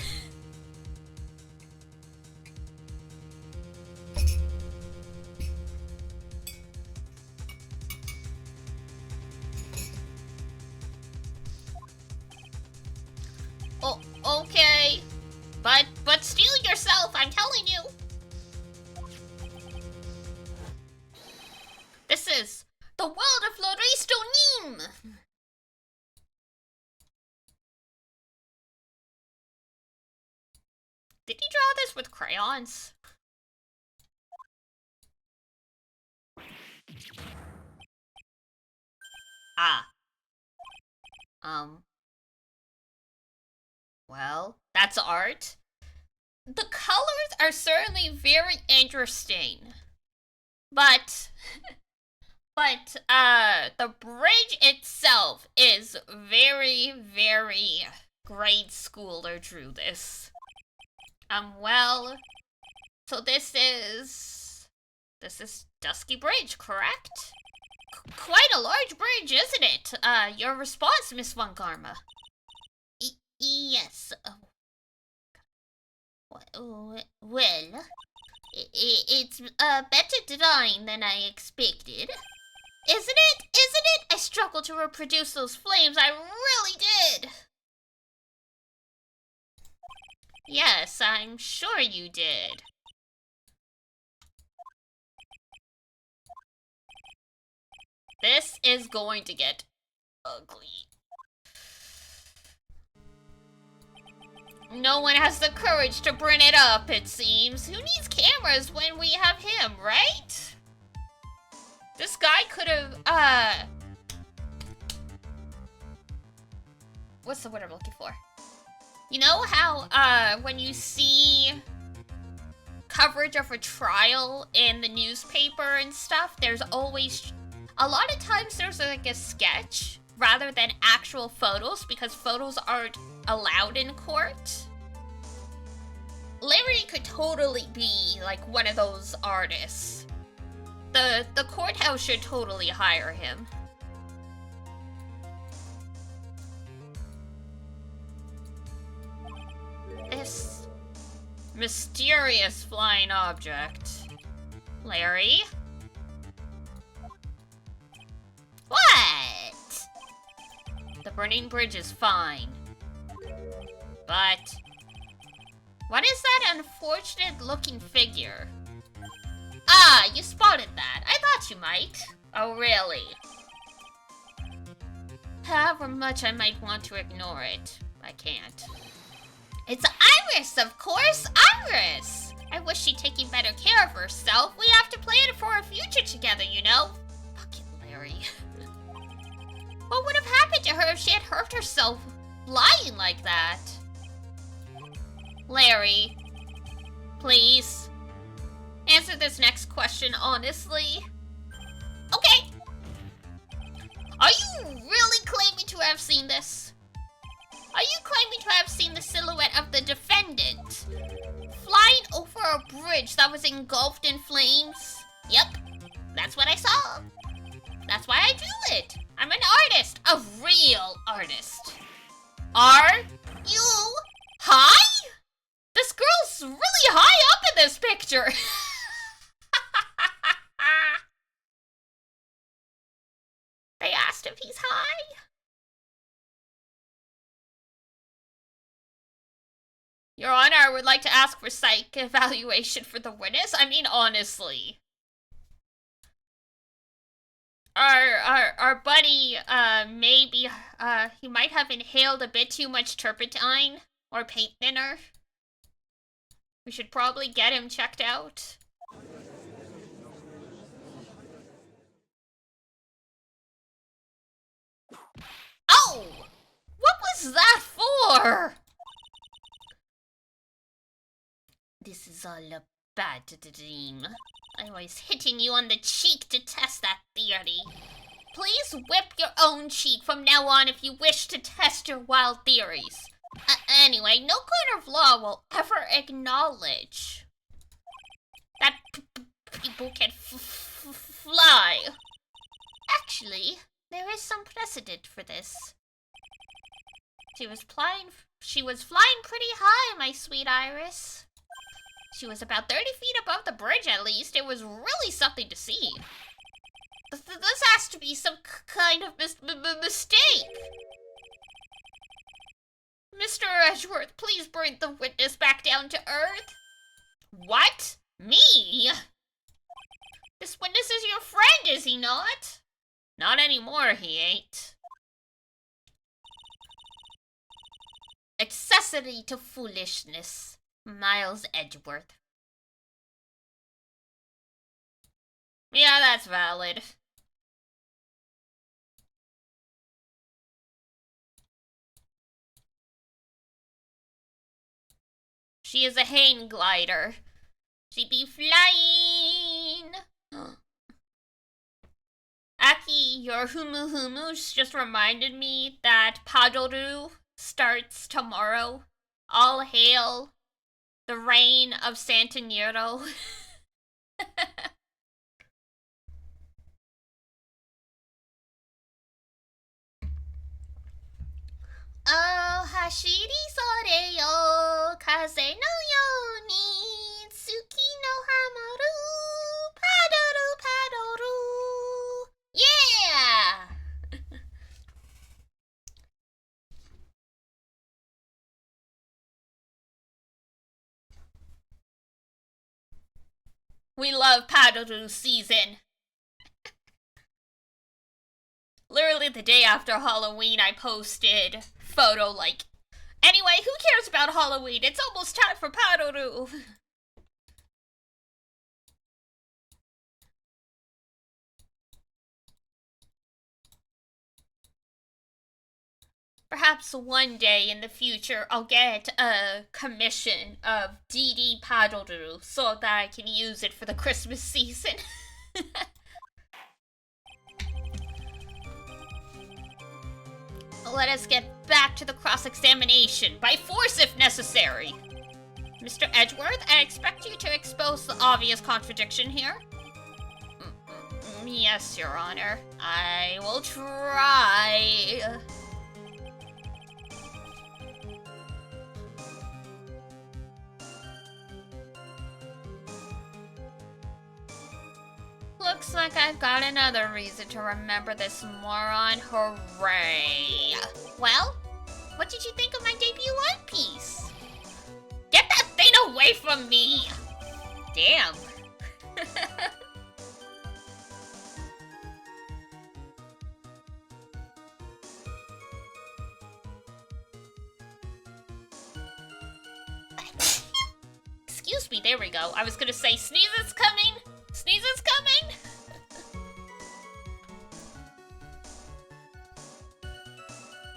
Oh, okay. But steal yourself, I'm telling you. This is the world of Lodestonium. Did he draw this with crayons? Ah. Well, that's art. The colors are certainly very interesting. But the bridge itself is very, very grade schooler drew this. Well, so this is Dusky Bridge, correct? Quite a large bridge, isn't it? Your response, Miss Von Garma. Yes. Well, it's a better design than I expected. Isn't it? Isn't it? I struggled to reproduce those flames. I really did. Yes, I'm sure you did. This is going to get ugly. No one has the courage to bring it up, it seems. Who needs cameras when we have him, right? This guy could have, what's the word I'm looking for? You know how, when you see coverage of a trial in the newspaper and stuff, there's always, a lot of times there's like a sketch rather than actual photos because photos aren't allowed in court. Larry could totally be like one of those artists. The courthouse should totally hire him. This mysterious flying object. Larry? What? The burning bridge is fine. But what is that unfortunate looking figure? Ah, you spotted that. I thought you might. Oh, really? However much I might want to ignore it, I can't. It's Iris, of course! Iris! I wish she'd taken better care of herself. We have to plan for our future together, you know? Fucking Larry. What would have happened to her if she had hurt herself lying like that? Larry, please, answer this next question honestly. Okay. Are you really claiming to have seen this? Are you claiming to have seen the silhouette of the defendant flying over a bridge that was engulfed in flames? Yep, that's what I saw. That's why I drew it. I'm an artist, a real artist. Are you high? This girl's really high up in this picture. They asked if he's high. Your Honor, I would like to ask for psych evaluation for the witness. I mean, honestly. Our buddy, maybe, he might have inhaled a bit too much turpentine or paint thinner. We should probably get him checked out. Oh! What was that for? This is all a bad dream. I was hitting you on the cheek to test that theory. Please whip your own cheek from now on if you wish to test your wild theories. Anyway, no court of law will ever acknowledge that people can fly. Actually, there is some precedent for this. She was flying pretty high, my sweet Iris. She was about 30 feet above the bridge, at least. It was really something to see. This has to be some kind of mistake. Mr. Edgeworth, please bring the witness back down to earth. What? Me? This witness is your friend, is he not? Not anymore, he ain't. Accessory to foolishness. Miles Edgeworth. Yeah, that's valid. She is a hang glider. She be flying. Aki, your humu humus just reminded me that Padoru starts tomorrow. All hail the reign of Santanero. Oh, hashiri sore yo, kaze no yo ni, tsuki no hamaru, padoru padoru. Yeah! We love padoru season. Literally the day after Halloween, I posted photo like, anyway, who cares about Halloween? It's almost time for Padoru. Perhaps one day in the future, I'll get a commission of DD Padoru so that I can use it for the Christmas season. Let us get back to the cross-examination, by force if necessary. Mr. Edgeworth, I expect you to expose the obvious contradiction here. Yes, Your Honor. I will try. Looks like I've got another reason to remember this moron. Hooray. Well, what did you think of my debut One Piece? Get that thing away from me! Damn. Excuse me, there we go. I was gonna say, sneezes coming! Sneezes coming!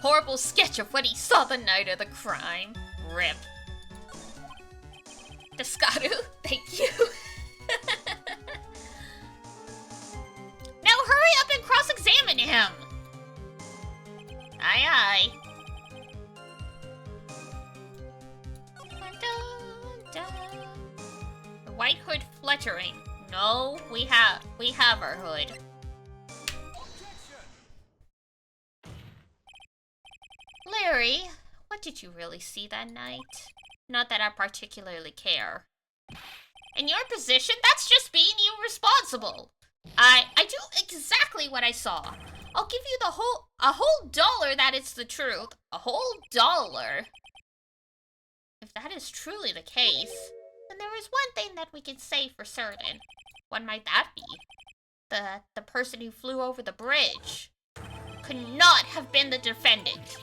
Horrible sketch of what he saw the night of the crime. Rip. Descaru, thank you. Now hurry up and cross-examine him! Aye aye. The White Hood fluttering. No, we have our hood. Larry, what did you really see that night? Not that I particularly care. In your position, that's just being irresponsible. I do exactly what I saw. I'll give you a whole $1 that it's the truth. A whole $1. If that is truly the case, then there is one thing that we can say for certain. What might that be? The person who flew over the bridge could not have been the defendant.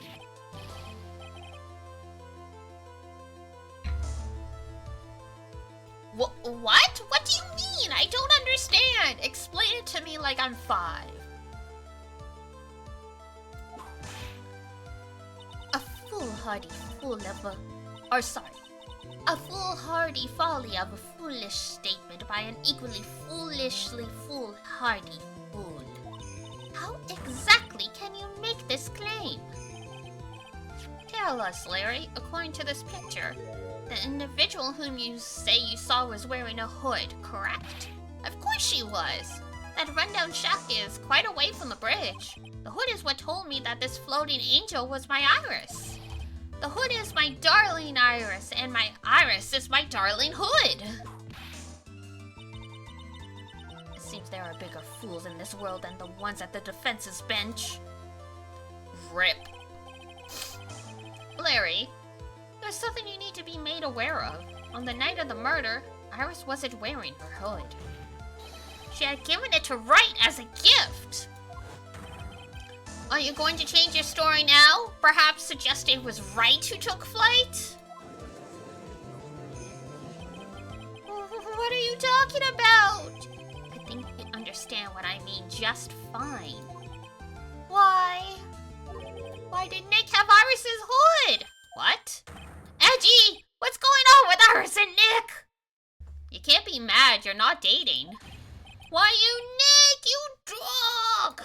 What? What do you mean? I don't understand. Explain it to me like I'm 5. A foolhardy folly of a foolish statement by an equally foolishly foolhardy fool. How exactly can you make this claim? Tell us, Larry. According to this picture, the individual whom you say you saw was wearing a hood, correct? Of course she was. That rundown shack is quite away from the bridge. The hood is what told me that this floating angel was my Iris. The hood is my darling Iris, and my Iris is my darling hood. It seems there are bigger fools in this world than the ones at the defense's bench. Rip. Larry, there's something you need to be made aware of. On the night of the murder, Iris wasn't wearing her hood. She had given it to Wright as a gift. Are you going to change your story now? Perhaps suggest it was Wright who took flight? What are you talking about? I think you understand what I mean just fine. Why did Nick have Iris's hood? What? Edgy! What's going on with Iris and Nick? You can't be mad, you're not dating. Why, you Nick, you dog!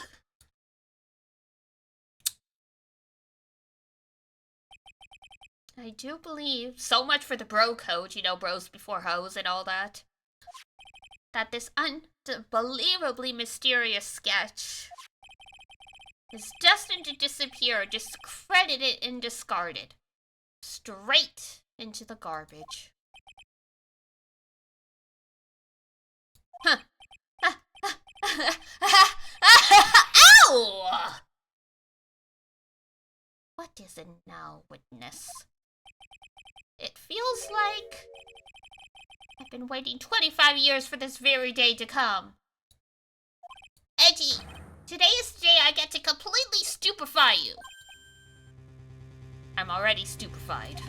I do believe, so much for the bro code, you know, bros before hoes and all that, that this unbelievably mysterious sketch is destined to disappear, discredited and discarded. Straight into the garbage. Huh. Ow! What is it now, witness? It feels like I've been waiting 25 years for this very day to come. Edgy, today is the day I get to completely stupefy you. I'm already stupefied.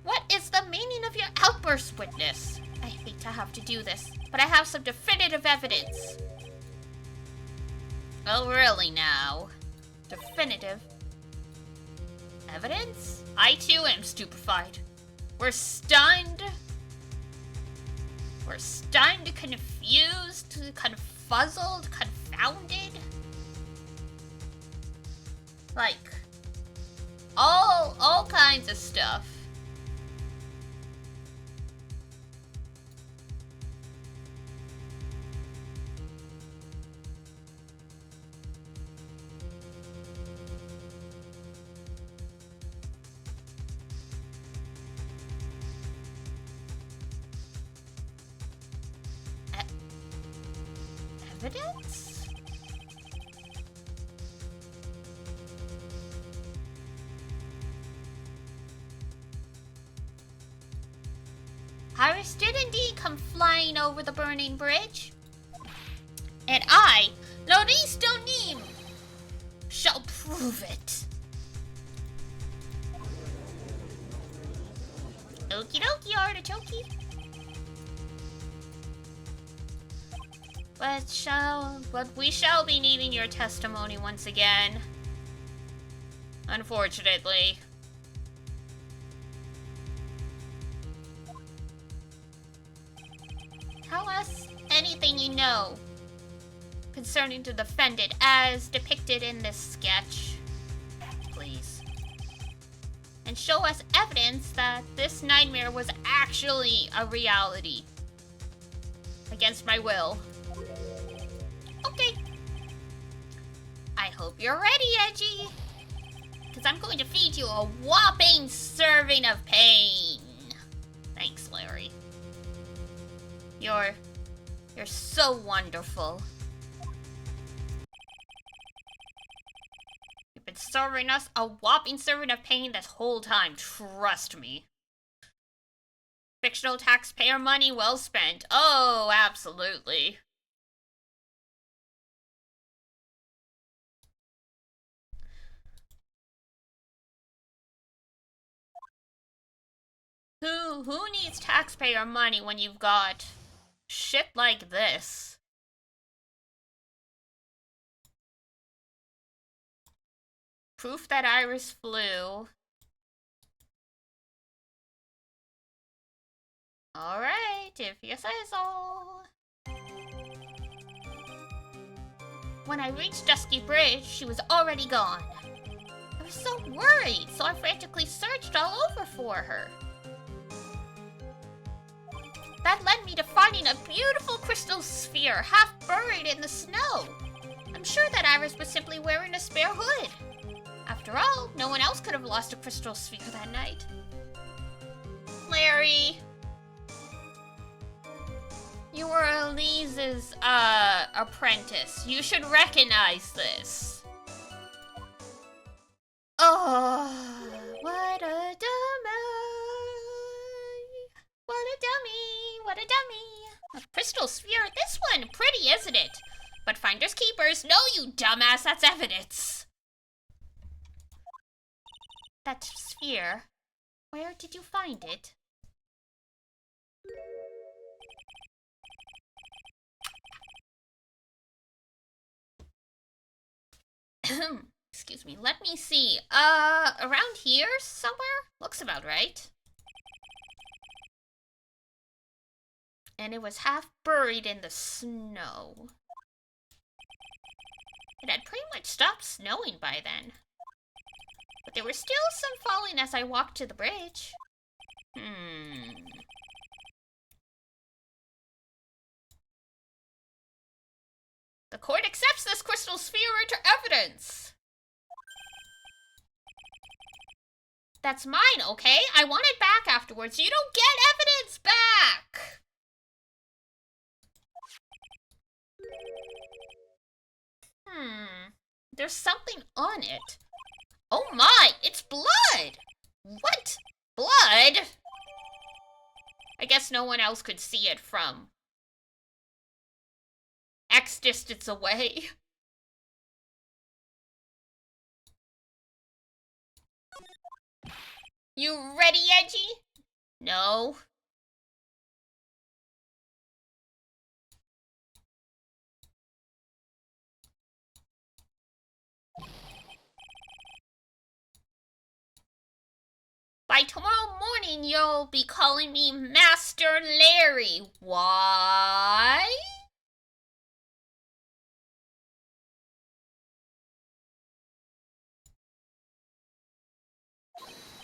What is the meaning of your outburst, witness? I hate to have to do this, but I have some definitive evidence. Oh, really now? Definitive evidence? I too am stupefied. We're stunned. We're stunned, confused, confuzzled, confounded. Like, all kinds of stuff. Evidence? Iris did indeed come flying over the burning bridge. And I, Loris Donim, shall prove it. Okie dokie, artichoke. But we shall be needing your testimony once again. Unfortunately. Tell us anything you know concerning the defendant as depicted in this sketch, please. And show us evidence that this nightmare was actually a reality. Against my will. Okay. I hope you're ready, Edgy. Because I'm going to feed you a whopping serving of pain. Thanks, Larry. You're so wonderful. You've been serving us a whopping serving of pain this whole time, trust me. Fictional taxpayer money well spent. Oh, absolutely. Who needs taxpayer money when you've got shit like this? Proof that Iris flew. Alright, if you say so. When I reached Dusky Bridge, she was already gone. I was so worried, so I frantically searched all over for her. That led me to finding a beautiful crystal sphere half buried in the snow. I'm sure that Iris was simply wearing a spare hood. After all, no one else could have lost a crystal sphere that night. Larry! You were Elise's, apprentice. You should recognize this. Oh, what a dummy. What a dummy. What a dummy. A crystal sphere. This one. Pretty, isn't it? But finders keepers. No, you dumbass. That's evidence. That sphere. Where did you find it? Excuse me, let me see. Around here somewhere? Looks about right. And it was half buried in the snow. It had pretty much stopped snowing by then. But there were still some falling as I walked to the bridge. The court accepts this crystal sphere into evidence. That's mine, okay? I want it back afterwards. You don't get evidence back! There's something on it. Oh my, it's blood! What? Blood? I guess no one else could see it from X distance away. You ready, Edgy? No. By tomorrow morning, you'll be calling me Master Larry. Why?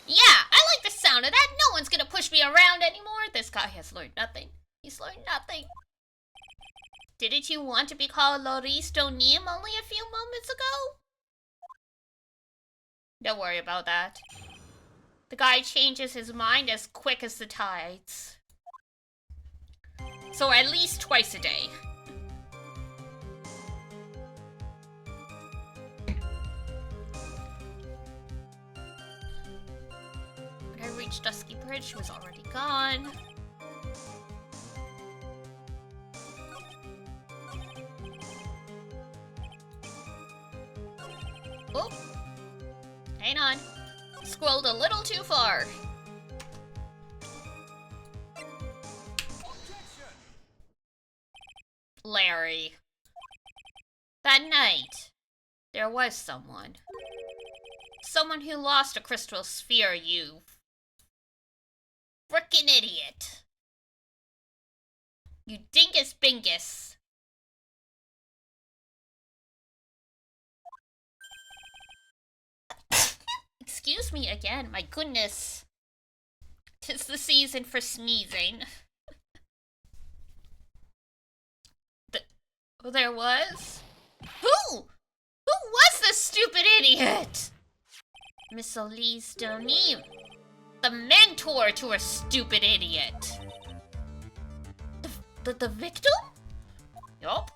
Yeah, I like the sound of that. No one's gonna push me around anymore. This guy has learned nothing. He's learned nothing. Didn't you want to be called Loris Donim only a few moments ago? Don't worry about that. The guy changes his mind as quick as the tides. So at least twice a day. When I reached Dusky Bridge, she was already gone. Oh! Hang on. Scrolled a little too far. Larry. That night, there was someone. Someone who lost a crystal sphere, you frickin' idiot. You dingus bingus. Excuse me again, my goodness. 'Tis the season for sneezing. There was? Who? Who was this stupid idiot? Miss Elise Donim. The mentor to a stupid idiot. The victim? Yup.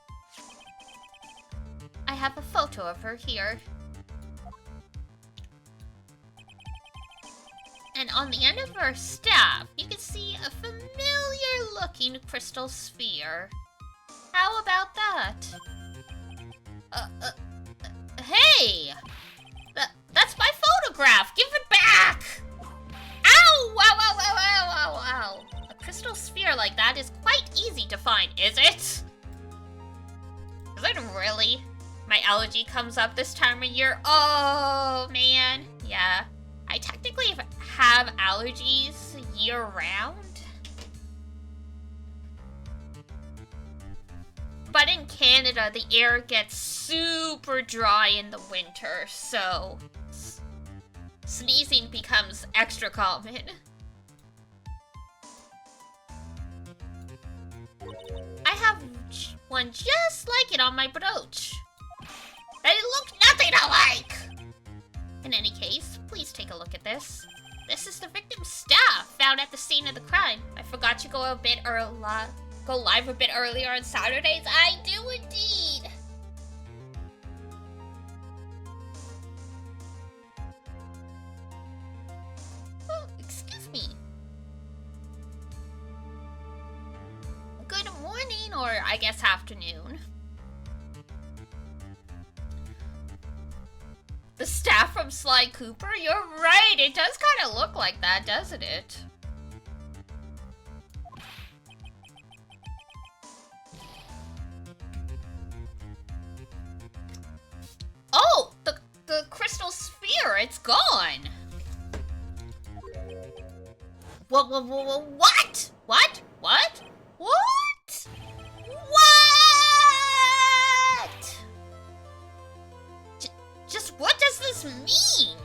I have a photo of her here. And on the end of her staff, you can see a familiar-looking crystal sphere. How about that? Hey! That's my photograph! Give it back! Ow! Ow, ow, ow, ow, ow, ow. A crystal sphere like that is quite easy to find, is it? Is it really? My allergy comes up this time of year. Oh, man. Yeah. I technically have allergies year-round. But in Canada, the air gets super dry in the winter, so sneezing becomes extra common. I have one just like it on my brooch. They look nothing alike! In any case, please take a look at this. This is the victim's staff found at the scene of the crime. I forgot to go live a bit earlier on Saturdays. I do indeed! Oh, excuse me. Good morning, or I guess afternoon. The staff from Sly Cooper? You're right, it does kind of look like that, doesn't it? Oh! The crystal sphere, it's gone! What? What? What? What? What? Just what does this mean?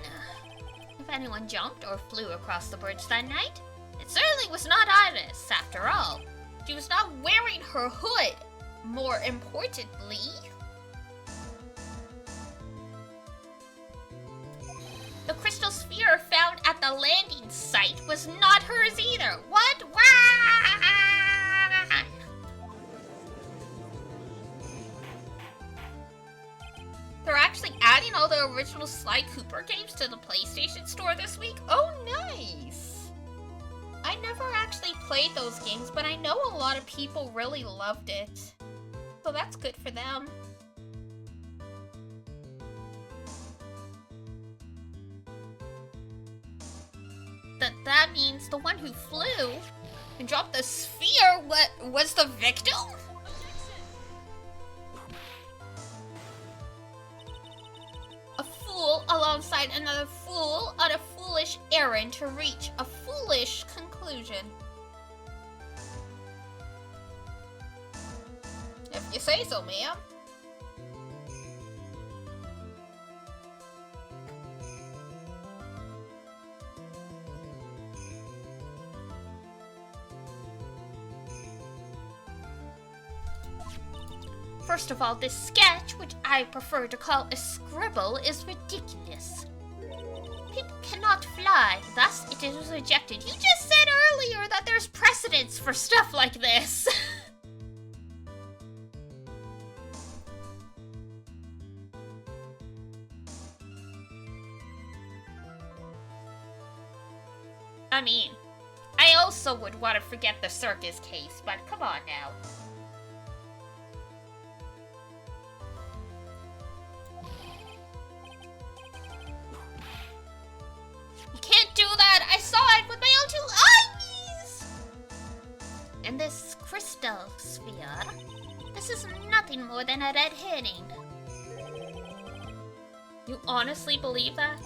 If anyone jumped or flew across the bridge that night, it certainly was not Iris, after all. She was not wearing her hood, more importantly. The crystal sphere found at the landing site was not hers either. What? Why? They're actually adding all the original Sly Cooper games to the PlayStation Store this week? Oh, nice! I never actually played those games, but I know a lot of people really loved it. So that's good for them. That means the one who flew and dropped the sphere was the victim? A fool alongside another fool on a foolish errand to reach a foolish conclusion. If you say so, ma'am. First of all, this sketch, which I prefer to call a scribble, is ridiculous. People cannot fly, thus it is rejected. You just said earlier that there's precedence for stuff like this. I mean, I also would want to forget the circus case, but come on now. Can't do that! I saw it with my own 2 eyes! And this crystal sphere, this is nothing more than a red herring. You honestly believe that?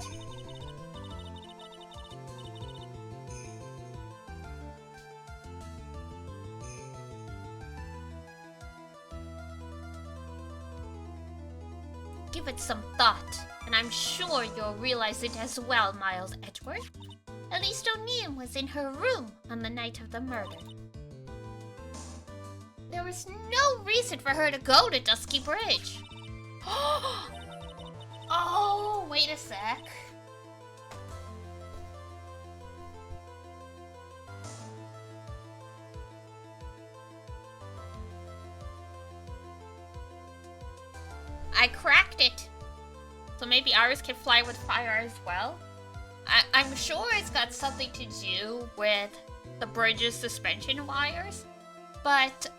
Give it some thought, and I'm sure you'll realize it as well, Miles Edgeworth. At least O'Neill was in her room on the night of the murder. There was no reason for her to go to Dusky Bridge. Oh, wait a sec. I cracked it. So maybe Iris can fly with fire as well? I'm sure it's got something to do with the bridge's suspension wires, but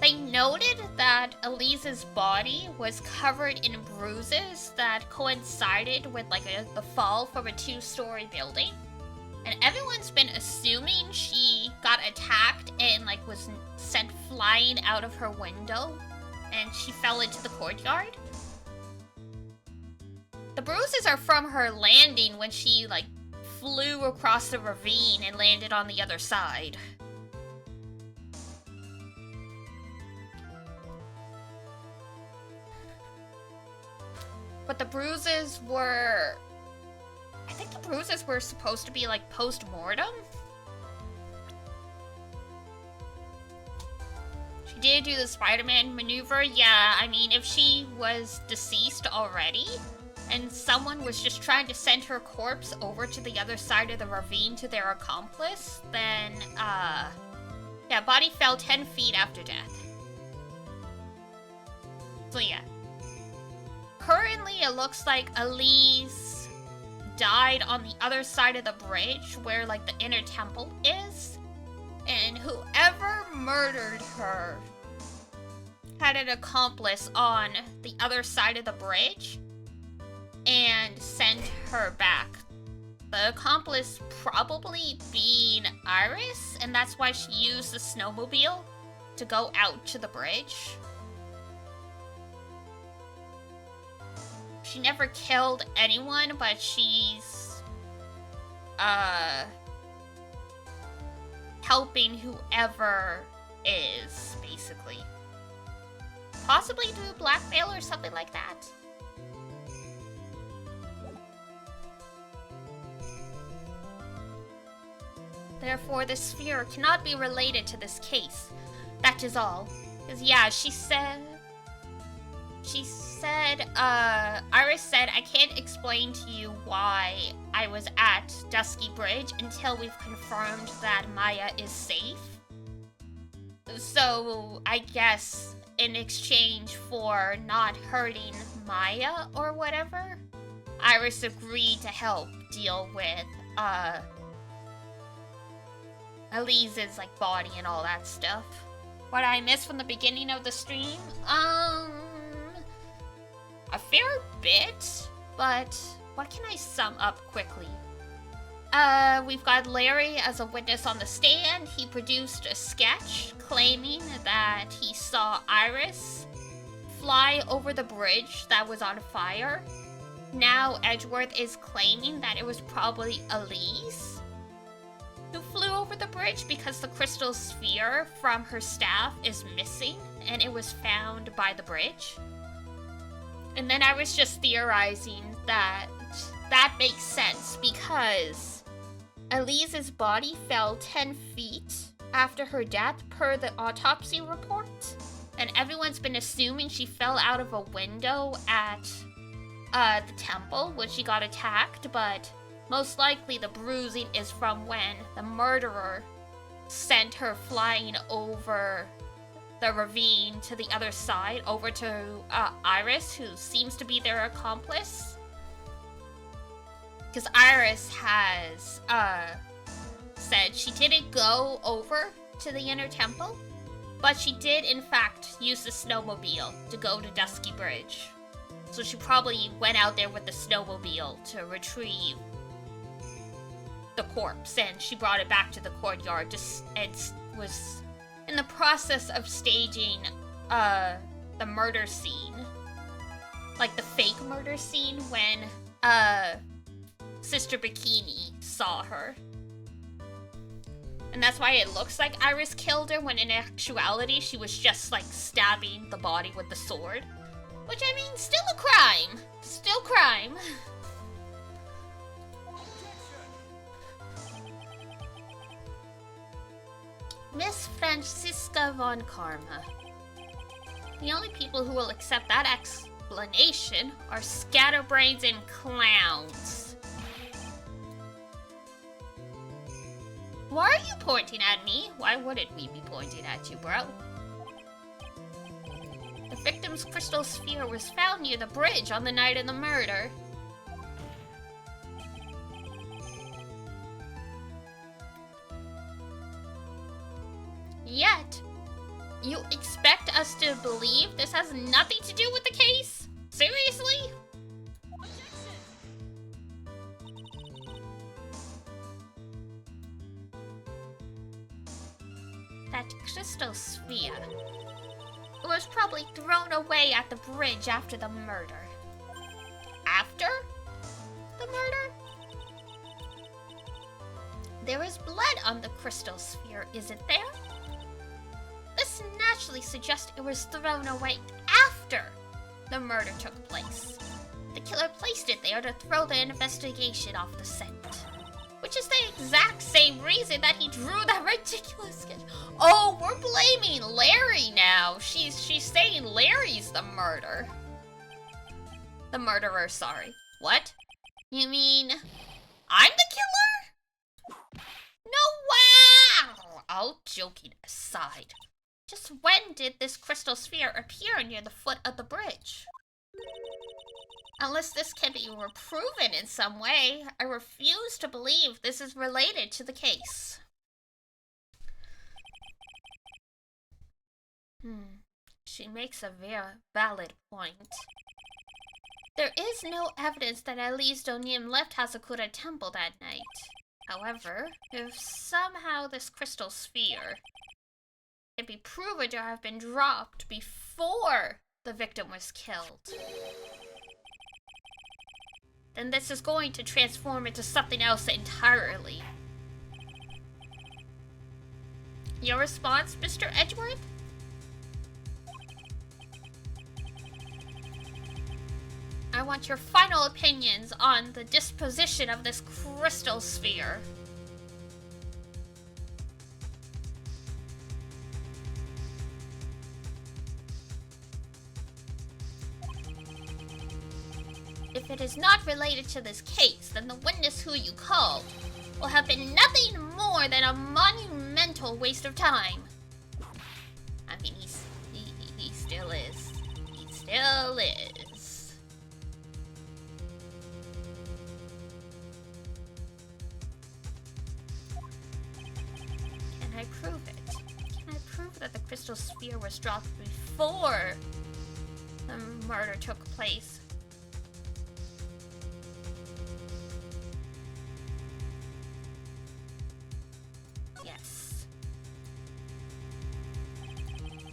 they noted that Elise's body was covered in bruises that coincided with like the fall from a 2-story building. And everyone's been assuming she got attacked and like was sent flying out of her window and she fell into the courtyard. The bruises are from her landing when she like flew across the ravine and landed on the other side. But the bruises were... I think the bruises were supposed to be like post-mortem. She did do the Spider-Man maneuver. Yeah, I mean, if she was deceased already and someone was just trying to send her corpse over to the other side of the ravine to their accomplice, then, yeah, body fell 10 feet after death. So yeah. Currently, it looks like Elise died on the other side of the bridge where, like, the inner temple is. And whoever murdered her had an accomplice on the other side of the bridge and sent her back. The accomplice probably being Iris, and that's why she used the snowmobile to go out to the bridge. She never killed anyone, but she's, helping whoever is, basically. Possibly through blackmail or something like that. Therefore, the sphere cannot be related to this case. That is all. Because, yeah, Iris said, I can't explain to you why I was at Dusky Bridge until we've confirmed that Maya is safe. So, I guess in exchange for not hurting Maya or whatever, Iris agreed to help deal with, Elise's, like, body and all that stuff. What I missed from the beginning of the stream? A fair bit, but what can I sum up quickly? We've got Larry as a witness on the stand. He produced a sketch claiming that he saw Iris fly over the bridge that was on fire. Now Edgeworth is claiming that it was probably Elise who flew over the bridge because the crystal sphere from her staff is missing and it was found by the bridge. And then I was just theorizing that that makes sense because Elise's body fell 10 feet after her death per the autopsy report. And everyone's been assuming she fell out of a window at the temple when she got attacked, but most likely the bruising is from when the murderer sent her flying over the ravine to the other side, over to Iris, who seems to be their accomplice. Because Iris has said she didn't go over to the inner temple, but she did in fact use the snowmobile to go to Dusky Bridge. So she probably went out there with the snowmobile to retrieve the corpse, and she brought it back to the courtyard and was in the process of staging the murder scene, like the fake murder scene when Sister Bikini saw her. And that's why it looks like Iris killed her when in actuality she was just like stabbing the body with the sword. Which, I mean, still a crime. Still crime. Miss Franziska von Karma. The only people who will accept that explanation are scatterbrains and clowns. Why are you pointing at me? Why wouldn't we be pointing at you, bro? The victim's crystal sphere was found near the bridge on the night of the murder. You expect us to believe this has nothing to do with the case? Seriously? That crystal sphere. It was probably thrown away at the bridge after the murder. After the murder? There is blood on the crystal sphere, isn't there? This naturally suggests it was thrown away after the murder took place. The killer placed it there to throw the investigation off the scent. Which is the exact same reason that he drew that ridiculous sketch. Oh, we're blaming Larry now. She's saying Larry's the murderer. The murderer, sorry. What? You mean I'm the killer? No, wow! All joking aside, just when did this crystal sphere appear near the foot of the bridge? Unless this can be proven in some way, I refuse to believe this is related to the case. She makes a very valid point. There is no evidence that Elise Donim left Hazakura Temple that night. However, if somehow this crystal sphere can be proven to have been dropped before the victim was killed, then this is going to transform into something else entirely. Your response, Mr. Edgeworth? I want your final opinions on the disposition of this crystal sphere. If it is not related to this case, then the witness who you called will have been nothing more than a monumental waste of time. I mean, he still is. He still is. Can I prove it? Can I prove that the crystal sphere was dropped before the murder took place? Yes.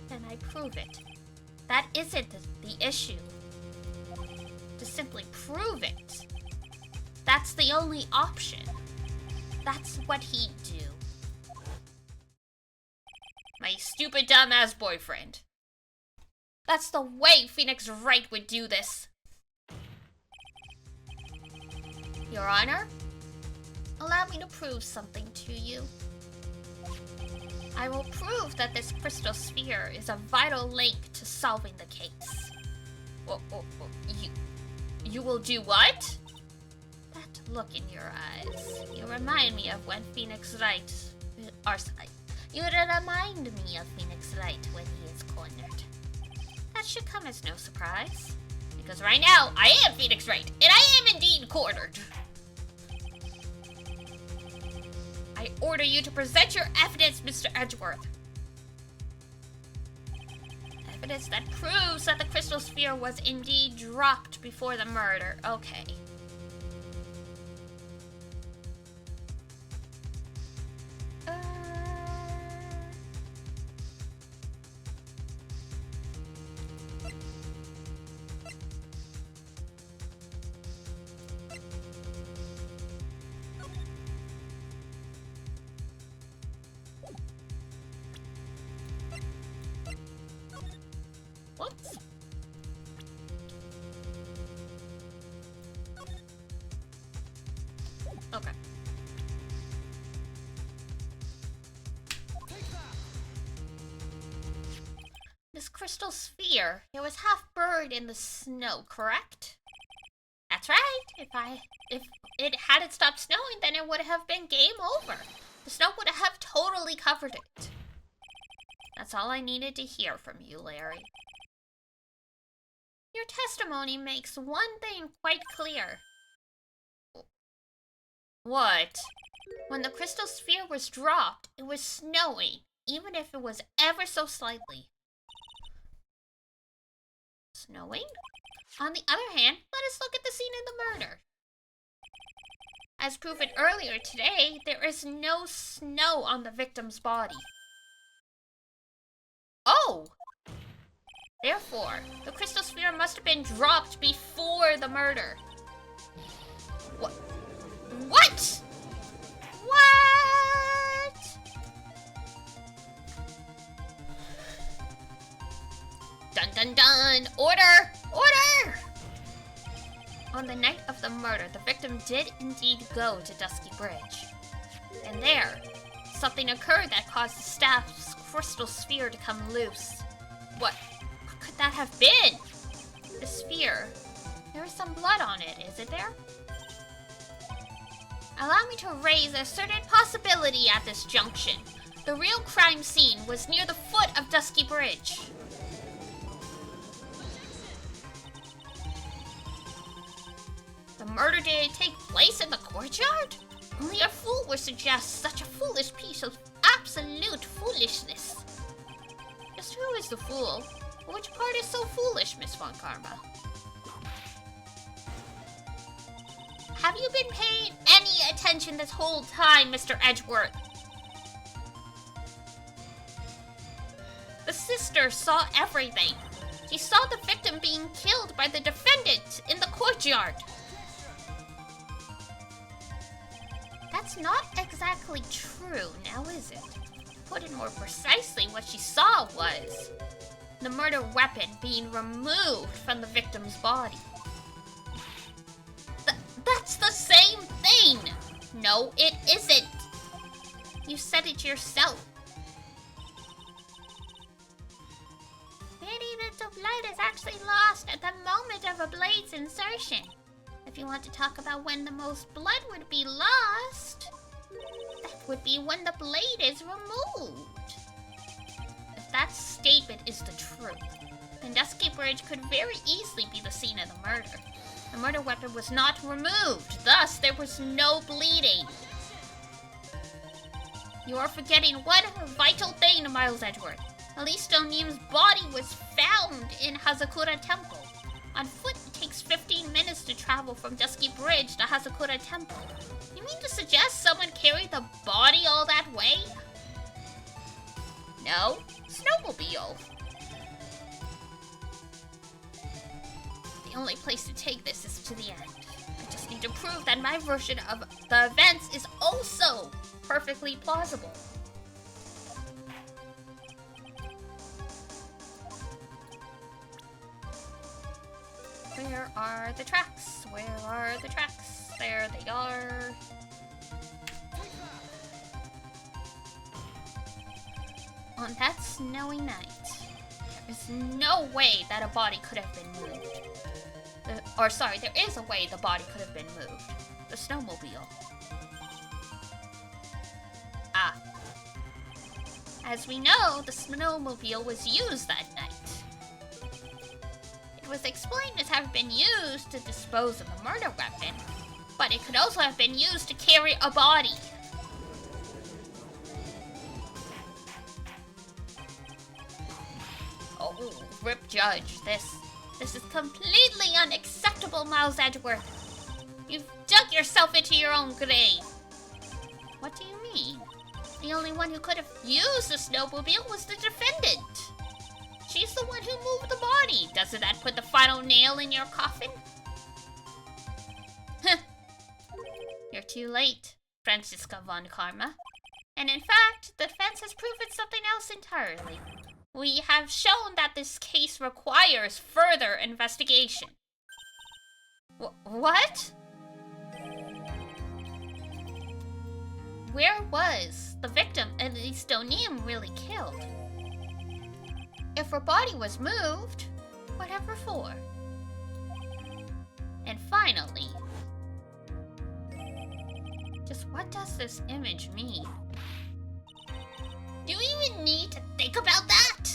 Can I prove it? That isn't the issue. To simply prove it. That's the only option. That's what he'd do. My stupid dumb-ass boyfriend. That's the way Phoenix Wright would do this. Your Honor, allow me to prove something to you. I will prove that this crystal sphere is a vital link to solving the case. You will do what? That look in your eyes. You remind me of when Phoenix Wright... You remind me of Phoenix Wright when he is cornered. That should come as no surprise. Because right now, I am Phoenix Wright, and I am indeed cornered. I order you to present your evidence, Mr. Edgeworth. Evidence that proves that the crystal sphere was indeed dropped before the murder. Okay. Whoops. Okay. This crystal sphere, it was half buried in the snow, correct? That's right. If it hadn't stopped snowing, then it would have been game over. The snow would have totally covered it. That's all I needed to hear from you, Larry. Your testimony makes one thing quite clear. What? When the crystal sphere was dropped, it was snowing. even if it was ever so slightly. Snowing? On the other hand, let us look at the scene of the murder. As proven earlier today, there is no snow on the victim's body. Oh! Therefore, the crystal sphere must have been dropped before the murder. What? What? What? Dun dun dun! Order! Order! On the night of the murder, the victim did indeed go to Dusky Bridge. And there, something occurred that caused the staff's crystal sphere to come loose. What could that have been? The sphere. There is some blood on it, isn't there? Allow me to raise a certain possibility at this junction. The real crime scene was near the foot of Dusky Bridge. The murder did take place in the courtyard? Only a fool would suggest such a foolish piece of absolute foolishness. Just who is the fool? Which part is so foolish, Miss Von Karma? Have you been paying any attention this whole time, Mr. Edgeworth? The sister saw everything. She saw the victim being killed by the defendant in the courtyard. That's not exactly true, now is it? Put it more precisely, what she saw was the murder weapon being removed from the victim's body. That's the same thing! No, it isn't! You said it yourself. Very little blood is actually lost at the moment of a blade's insertion. If you want to talk about when the most blood would be lost, that would be when the blade is removed. If that statement is the truth, then Dusky Bridge could very easily be the scene of the murder. The murder weapon was not removed, thus there was no bleeding. You are forgetting one vital thing, Miles Edgeworth. Elise O'Neill's body was found in Hazakura Temple. On foot, it takes 15 minutes to travel from Dusky Bridge to Hazakura Temple. You mean to suggest someone carried the body all that way? No, snowmobile. The only place to take this is to the end. I just need to prove that my version of the events is also perfectly plausible. Where are the tracks? Where are the tracks? There they are. On that snowy night, there is no way that a body could have been moved. There is a way the body could have been moved. The snowmobile. Ah. As we know, the snowmobile was used that night. It was explained as having been used to dispose of the murder weapon, but it could also have been used to carry a body. Oh, Rip Judge, this is completely unacceptable, Miles Edgeworth. You've dug yourself into your own grave. What do you mean? The only one who could have used the snowmobile was the defendant. She's the one who moved the body. Doesn't that put the final nail in your coffin? You're too late, Franziska von Karma. And in fact, the defense has proven something else entirely. We have shown that this case requires further investigation. What? Where was the victim Elise O'Neill really killed? If her body was moved, whatever for? And finally, just what does this image mean? Do you even need to think about that?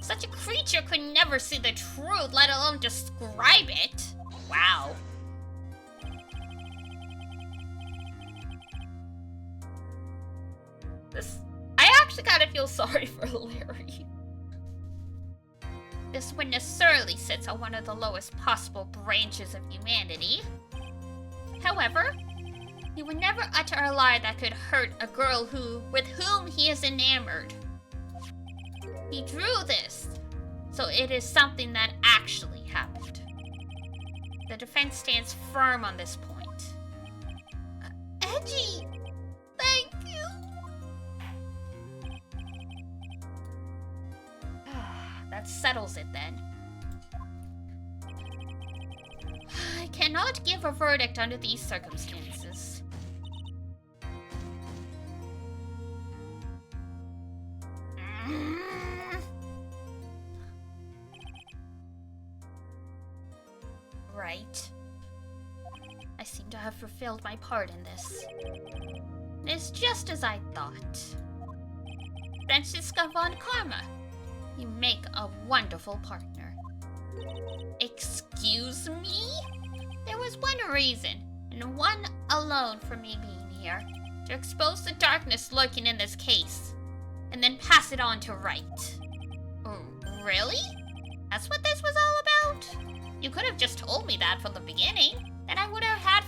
Such a creature could never see the truth, let alone describe it. Wow. I actually kind of feel sorry for Larry. This witness certainly sits on one of the lowest possible branches of humanity. However, he would never utter a lie that could hurt a girl with whom he is enamored. He drew this, so it is something that actually happened. The defense stands firm on this point. Edgy! Thank you! That settles it then. I cannot give a verdict under these circumstances. Right. I seem to have fulfilled my part in this. It's just as I thought. Franziska von Karma, you make a wonderful partner. Excuse me? There was one reason, and one alone for me being here. To expose the darkness lurking in this case, and then pass it on to Wright. Really? That's what this was all about? You could have just told me that from the beginning. Then I would have had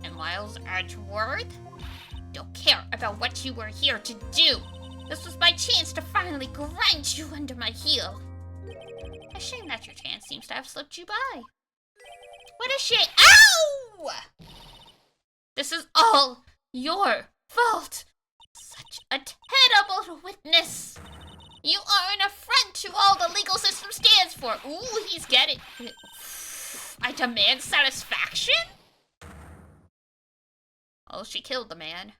and Miles Edgeworth? Don't care about what you were here to do. This was my chance to finally grind you under my heel. A shame that your chance seems to have slipped you by. What a shame. Ow! This is all your fault. Such a terrible witness. You are an affront to all the legal system stands for. Ooh, he's getting... I demand satisfaction? Oh, she killed the man.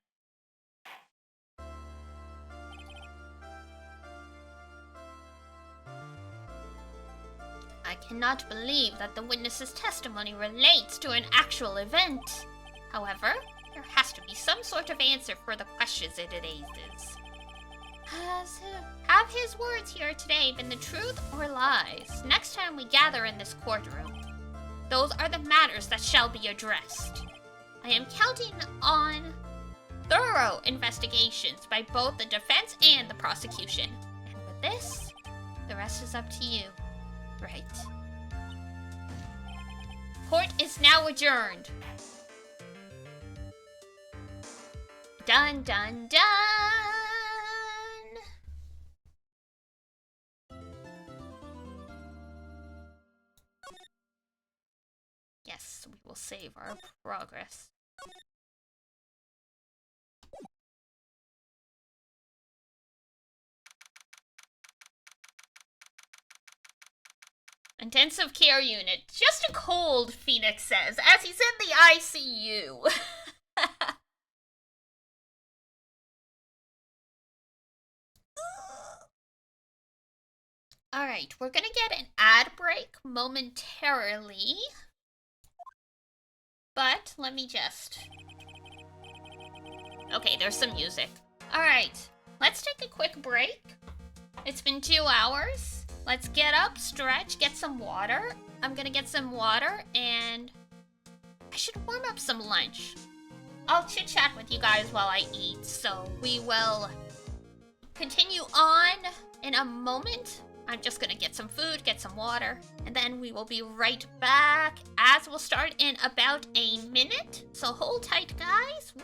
I cannot believe that the witness's testimony relates to an actual event. However, there has to be some sort of answer for the questions it raises. Have his words here today been the truth or lies? Next time we gather in this courtroom, those are the matters that shall be addressed. I am counting on thorough investigations by both the defense and the prosecution. And with this, the rest is up to you. Right. Court is now adjourned. Dun dun dun! Yes, we will save our progress. Intensive care unit. Just a cold, Phoenix says, as he's in the ICU. Alright, we're gonna get an ad break momentarily. But, let me just... Okay, there's some music. Alright, let's take a quick break. It's been 2 hours. Let's get up, stretch, get some water. I'm gonna get some water, and I should warm up some lunch. I'll chit-chat with you guys while I eat, so we will continue on in a moment. I'm just gonna get some food, get some water, and then we will be right back, as we'll start in about a minute. So hold tight, guys. Woo.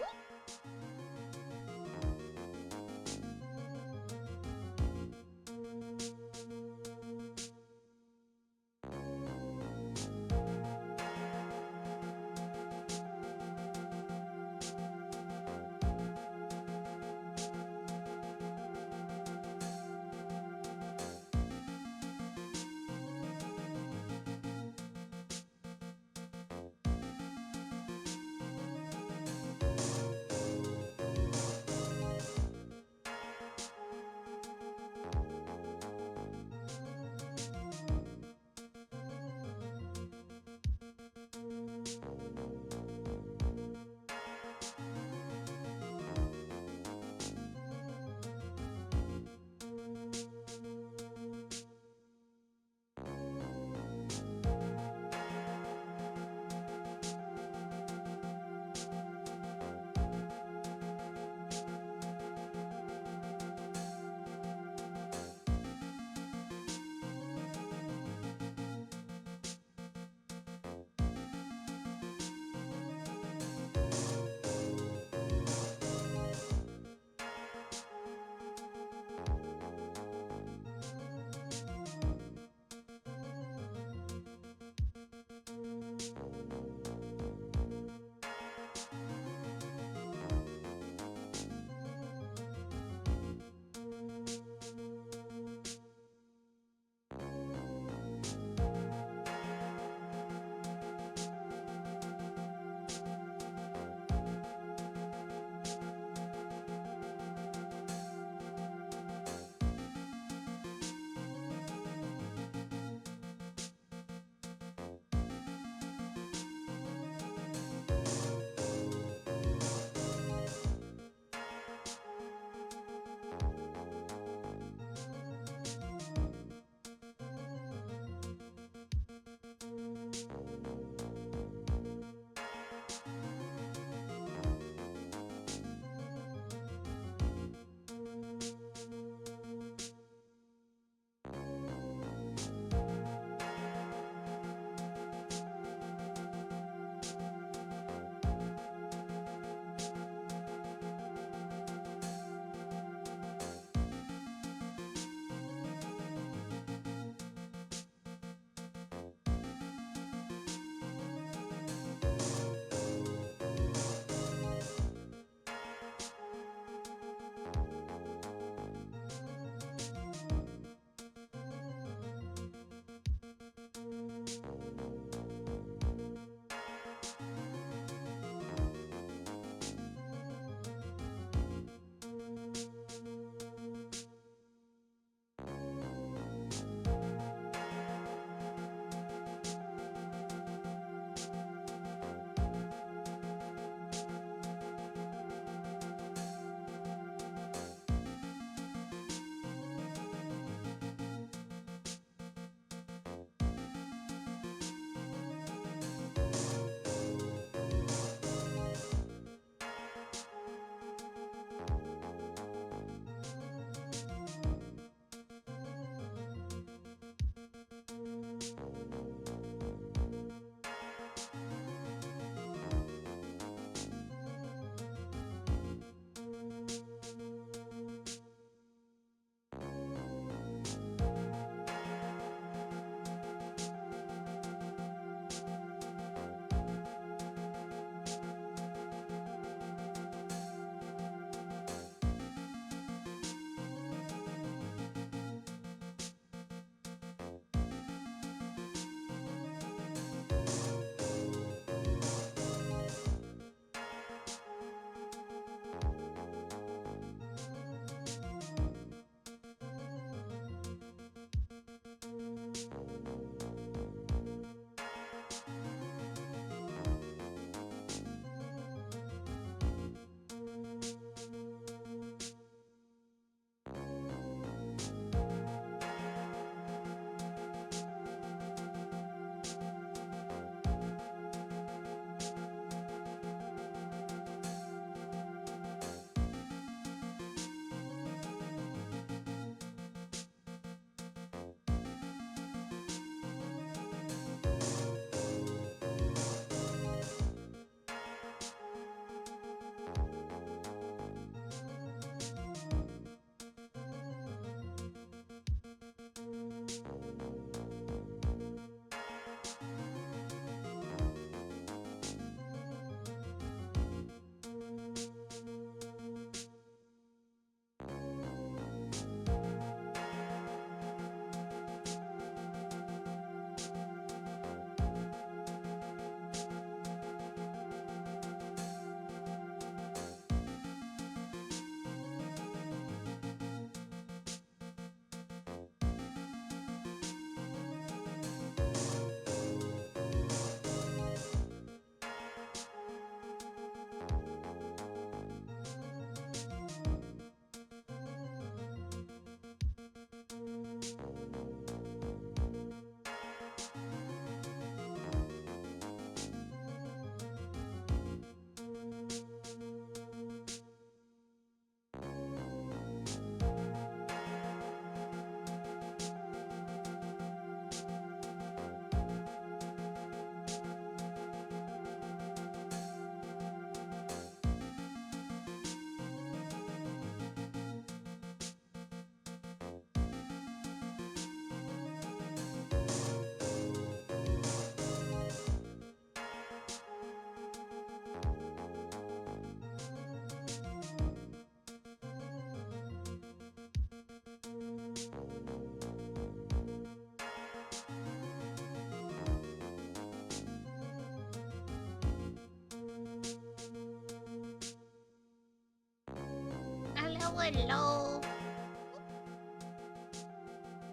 hello.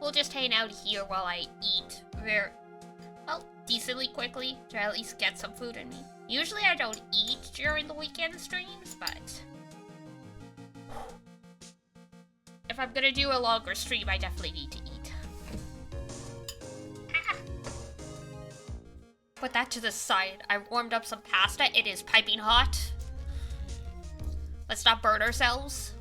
We'll just hang out here while I eat decently quickly to at least get some food in me. Usually I don't eat during the weekend streams, but if I'm gonna do a longer stream, I definitely need to eat. Put that to the side. I warmed up some pasta. It is piping hot. Let's not burn ourselves.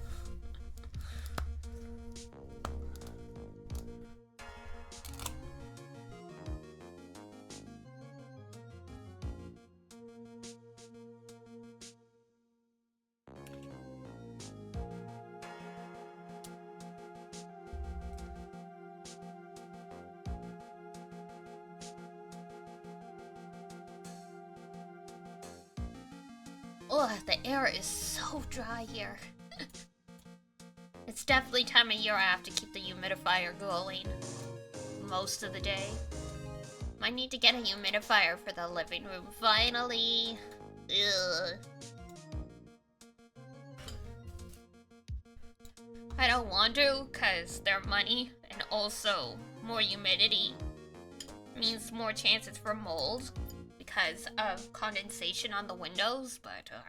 Ugh, the air is so dry here. It's definitely time of year I have to keep the humidifier going most of the day. Might need to get a humidifier for the living room, finally. Ugh. I don't want to, cause they're money, and also more humidity means more chances for mold because of condensation on the windows, but alright,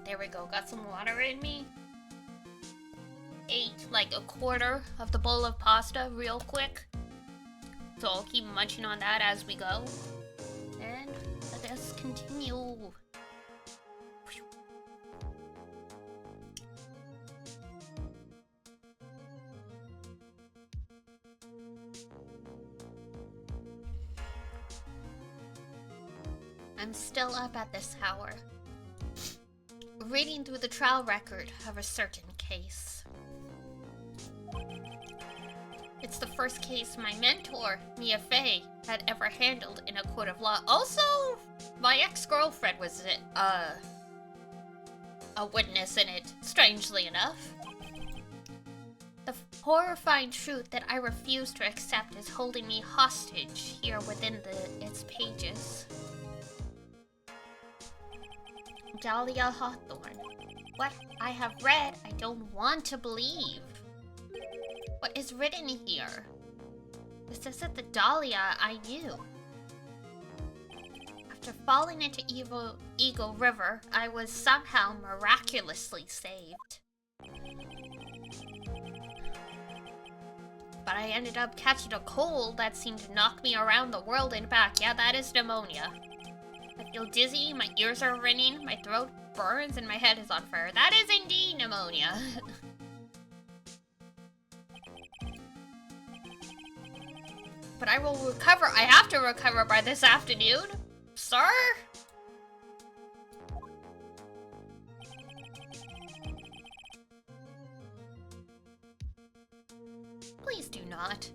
there we go. Got some water in me. Ate like a quarter of the bowl of pasta real quick. So I'll keep munching on that as we go. And let us continue. I'm still up at this hour, reading through the trial record of a certain case. It's the first case my mentor, Mia Fey, had ever handled in a court of law. Also, my ex-girlfriend was a witness in it, strangely enough. The horrifying truth that I refuse to accept is holding me hostage here within its pages. Dahlia Hawthorne. What I have read, I don't want to believe. What is written here? This isn't the Dahlia I knew. After falling into Eagle River, I was somehow miraculously saved. But I ended up catching a cold that seemed to knock me around the world and back. Yeah, that is pneumonia. I feel dizzy, my ears are ringing, my throat burns, and my head is on fire. That is indeed pneumonia. But I will recover. I have to recover by this afternoon. Sir? Please do not.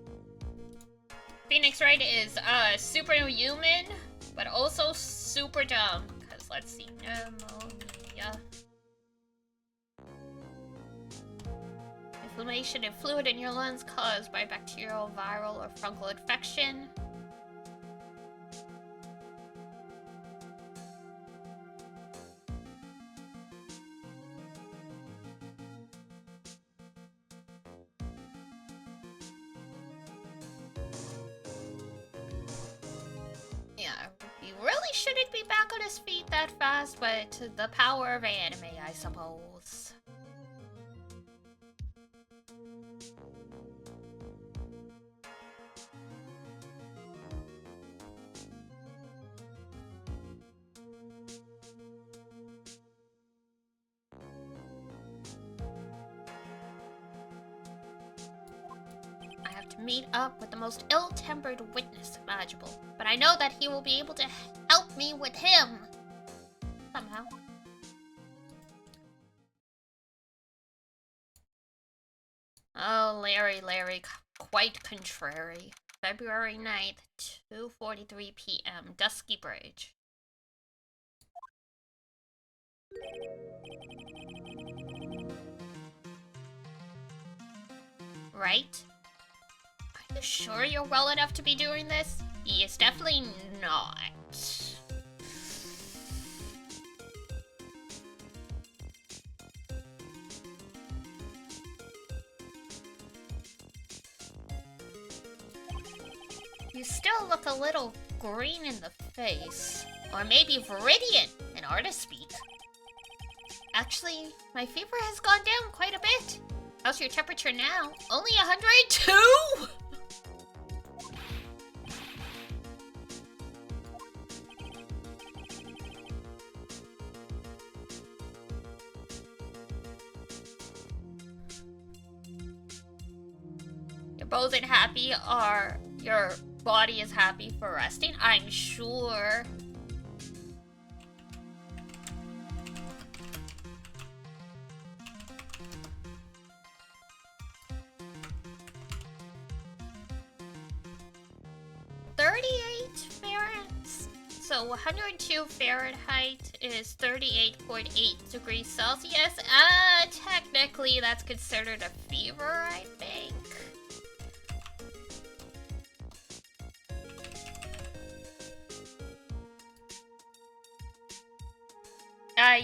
Phoenix Wright is superhuman, but also super dumb. Because let's see, pneumonia. Inflammation and fluid in your lungs caused by bacterial, viral, or fungal infection. Yeah, he really shouldn't be back on his feet that fast, but the power of anime, I suppose. meet up with the most ill-tempered witness imaginable, but I know that he will be able to help me with him. Somehow. Oh, Larry, quite contrary. February 9th, 2:43 p.m., Dusky Bridge. Right? Are you sure you're well enough to be doing this? He is definitely not. You still look a little green in the face. Or maybe Viridian, in artist speak. Actually, my fever has gone down quite a bit. How's your temperature now? Only 102? You're both unhappy, or your body is happy for resting? I'm sure. So 102 Fahrenheit is 38.8 degrees Celsius. Technically that's considered a fever, I think.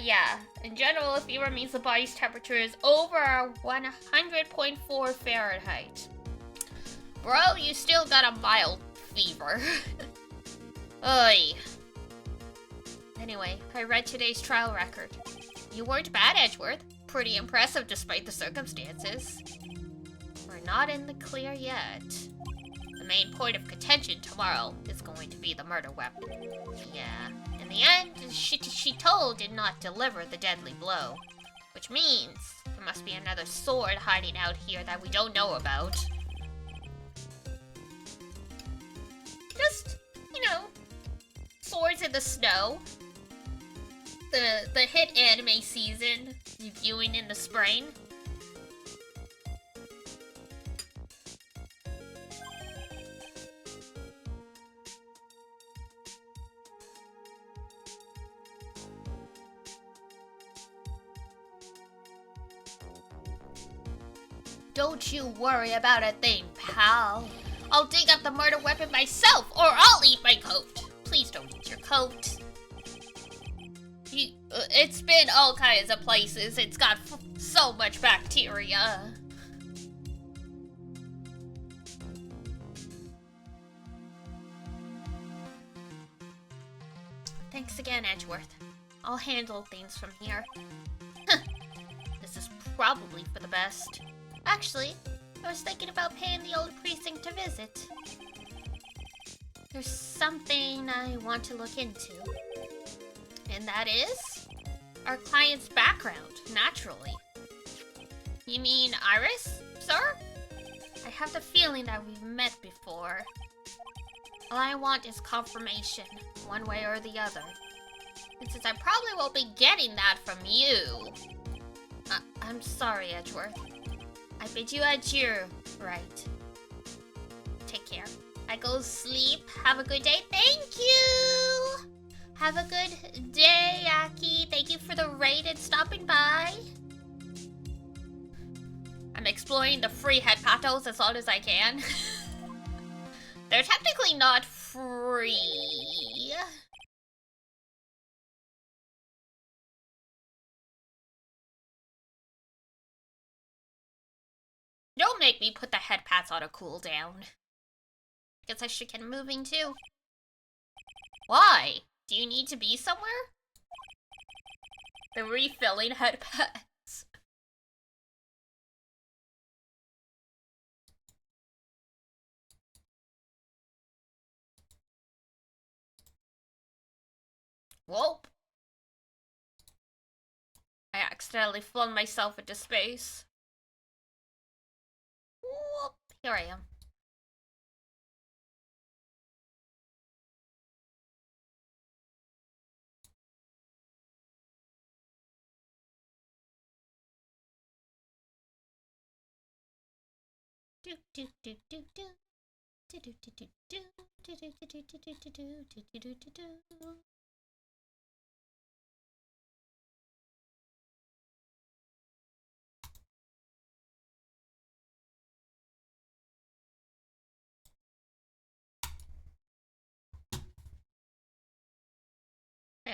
Yeah. In general, a fever means the body's temperature is over 100.4 Fahrenheit. Bro, you still got a mild fever. Oy. Anyway, I read today's trial record. You weren't bad, Edgeworth. Pretty impressive despite the circumstances. We're not in the clear yet. The main point of contention tomorrow is going to be the murder weapon. Yeah. In the end, she told did not deliver the deadly blow. Which means there must be another sword hiding out here that we don't know about. Just, you know, swords in the snow. The hit anime season, reviewing in the spring. Don't you worry about a thing, pal. I'll dig up the murder weapon myself, or I'll eat my coat. Please don't eat your coat. It's been all kinds of places. It's got so much bacteria. Thanks again, Edgeworth. I'll handle things from here. This is probably for the best. Actually, I was thinking about paying the old precinct a visit. There's something I want to look into. And that is our client's background, naturally. You mean Iris, sir? I have the feeling that we've met before. All I want is confirmation, one way or the other. And since I probably won't be getting that from you... I'm sorry, Edgeworth. I bid you adieu, right? Take care. I go sleep. Have a good day. Thank you! Have a good day, Aki. Thank you for the raid and stopping by. I'm exploring the free head patos as long as I can. They're technically not free. Don't make me put the head pats on a cooldown. Guess I should get moving too. Why? Do you need to be somewhere? The refilling head pats. Whoop. I accidentally flung myself into space. Whoop. Here I am.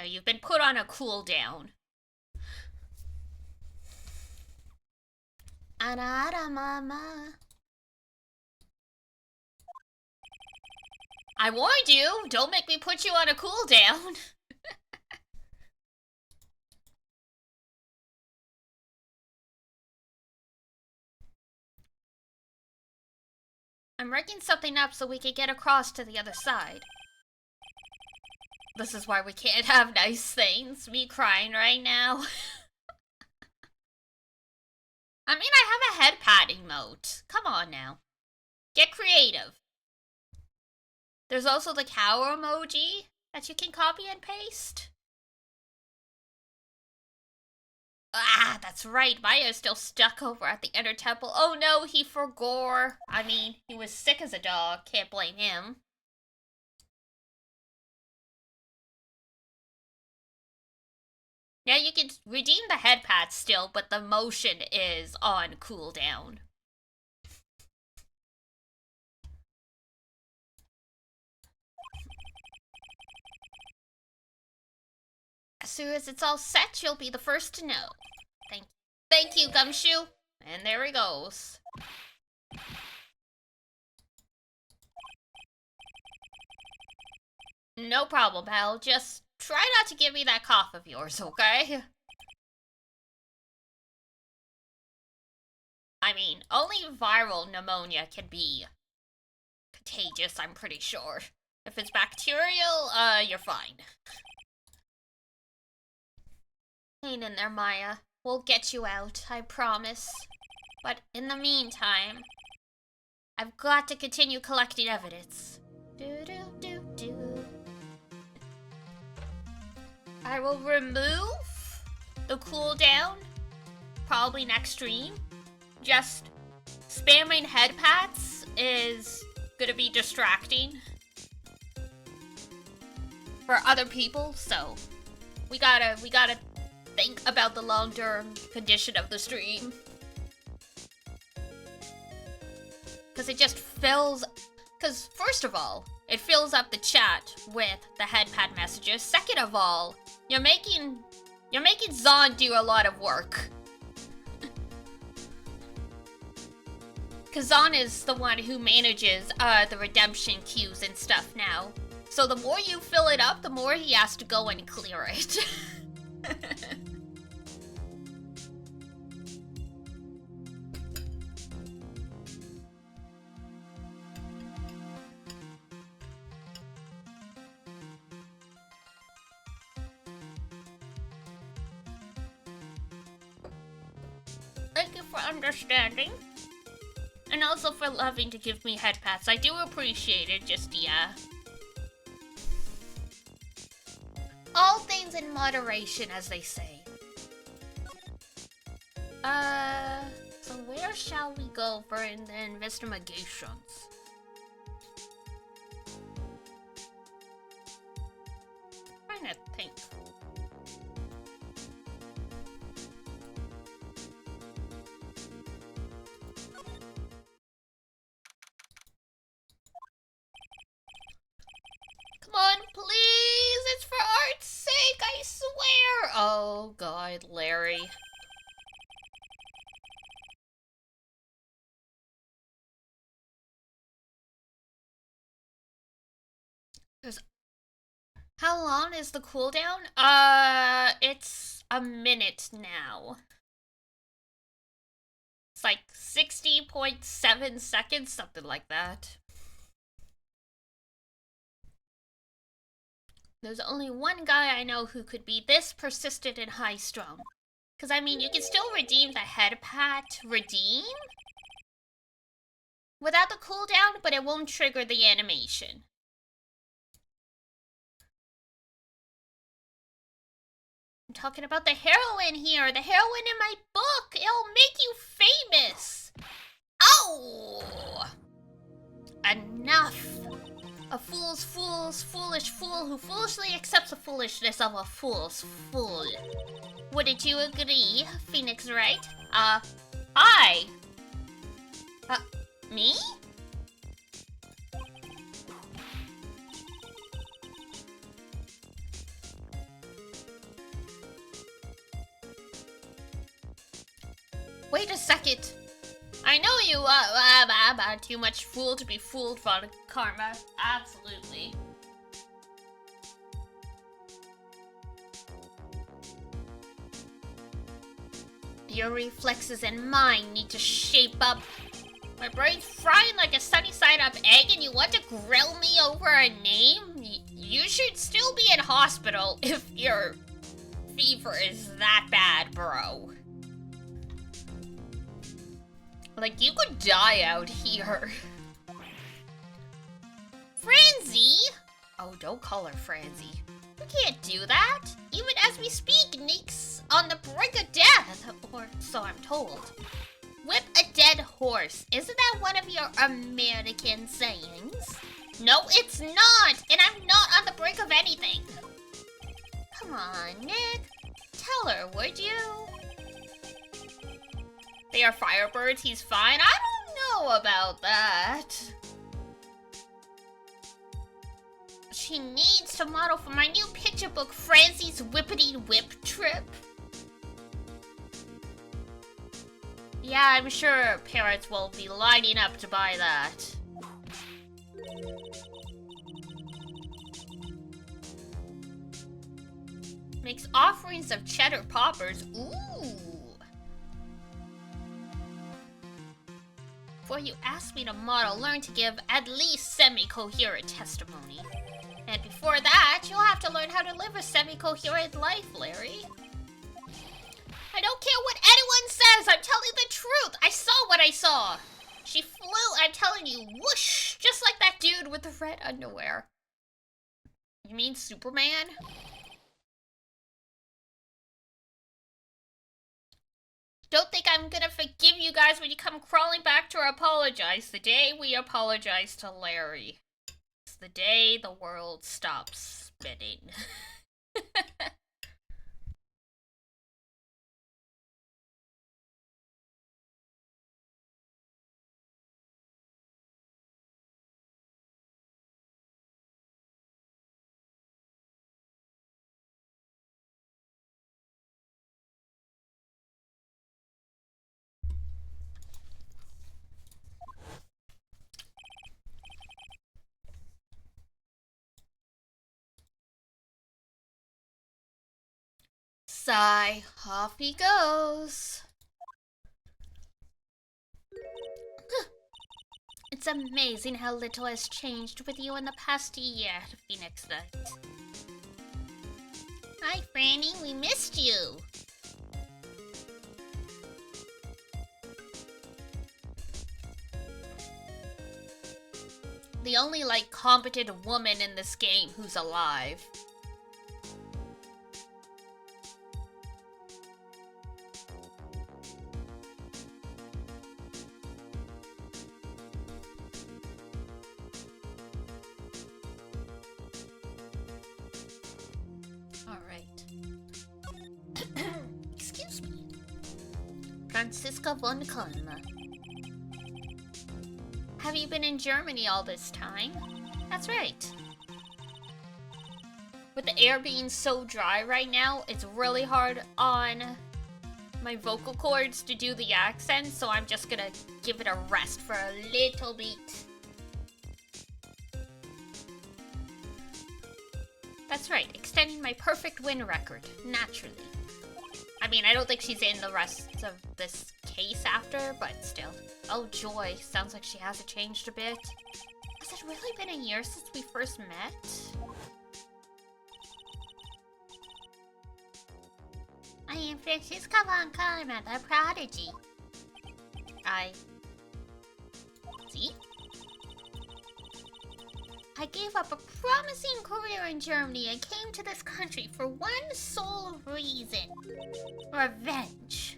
You've been put on a cooldown. Anara mama. I warned you! Don't make me put you on a cooldown! I'm rigging something up so we can get across to the other side. This is why we can't have nice things. Me crying right now. I mean, I have a head pat emote. Come on now. Get creative. There's also the cow emoji that you can copy and paste. Ah, that's right. Maya is still stuck over at the Inner Temple. Oh no, he forgore. I mean, he was sick as a dog. Can't blame him. Yeah, you can redeem the head pat still, but the motion is on cooldown. As soon as it's all set, you'll be the first to know. Thank you, Gumshoe. And there he goes. No problem, pal. Just try not to give me that cough of yours, okay? I mean, only viral pneumonia can be contagious, I'm pretty sure. If it's bacterial, you're fine. Hang in there, Maya. We'll get you out, I promise. But in the meantime, I've got to continue collecting evidence. I will remove the cooldown probably next stream. Just spamming head pats is gonna be distracting for other people, so we gotta think about the long-term condition of the stream. Because it just fills... Because, first of all, it fills up the chat with the headpad messages. Second of all, you're making Zon do a lot of work. Because Zon is the one who manages the redemption queues and stuff now. So the more you fill it up, the more he has to go and clear it. Thank you for understanding. And also for loving to give me head pats. I do appreciate it, just yeah. All things in moderation, as they say. So where shall we go for the investigations? Trying to think. Come on, please! It's for art's sake, I swear! Oh god, Larry. How long is the cooldown? It's a minute now. It's like 60.7 seconds, something like that. There's only one guy I know who could be this persistent and high-strung. Because, I mean, you can still redeem the head pat redeem without the cooldown, but it won't trigger the animation. I'm talking about the heroine here. The heroine in my book. It'll make you famous. Ow! Enough! A fool's foolish fool who foolishly accepts the foolishness of a fool's fool. Wouldn't you agree, Phoenix Wright? Hi! Me? Wait a second. I know you, too much fool to be fooled, Von Karma. Absolutely. Your reflexes and mine need to shape up. My brain's frying like a sunny side up egg and you want to grill me over a name? You should still be in hospital if your fever is that bad, bro. Like, you could die out here. Franzi? Oh, don't call her Franzi. You can't do that. Even as we speak, Nick's on the brink of death. Or so I'm told. Whip a dead horse. Isn't that one of your American sayings? No, it's not. And I'm not on the brink of anything. Come on, Nick. Tell her, would you? They are firebirds, he's fine. I don't know about that. She needs to model for my new picture book, Franzi's Whippity Whip Trip. Yeah, I'm sure parents will be lining up to buy that. Makes offerings of cheddar poppers. Ooh. Before you ask me to model, learn to give at least semi-coherent testimony. And before that, you'll have to learn how to live a semi-coherent life, Larry. I don't care what anyone says, I'm telling the truth! I saw what I saw! She flew, I'm telling you, whoosh! Just like that dude with the red underwear. You mean Superman? Don't think I'm gonna forgive you guys when you come crawling back to apologize. The day we apologize to Larry. It's the day the world stops spinning. Sigh, off he goes. It's amazing how little has changed with you in the past year, Phoenix Knight. Hi, Franny, we missed you. The only, like, competent woman in this game who's alive. Excuse me. Franziska von Kalma. Have you been in Germany all this time? That's right. With the air being so dry right now, it's really hard on my vocal cords to do the accent, so I'm just gonna give it a rest for a little bit. That's right, extending my perfect win record, naturally. I mean, I don't think she's in the rest of this case after, but still. Oh joy, sounds like she hasn't changed a bit. Has it really been a year since we first met? I am Franziska von Kalma, the prodigy. See? I gave up a promising career in Germany and came to this country for one sole reason. Revenge.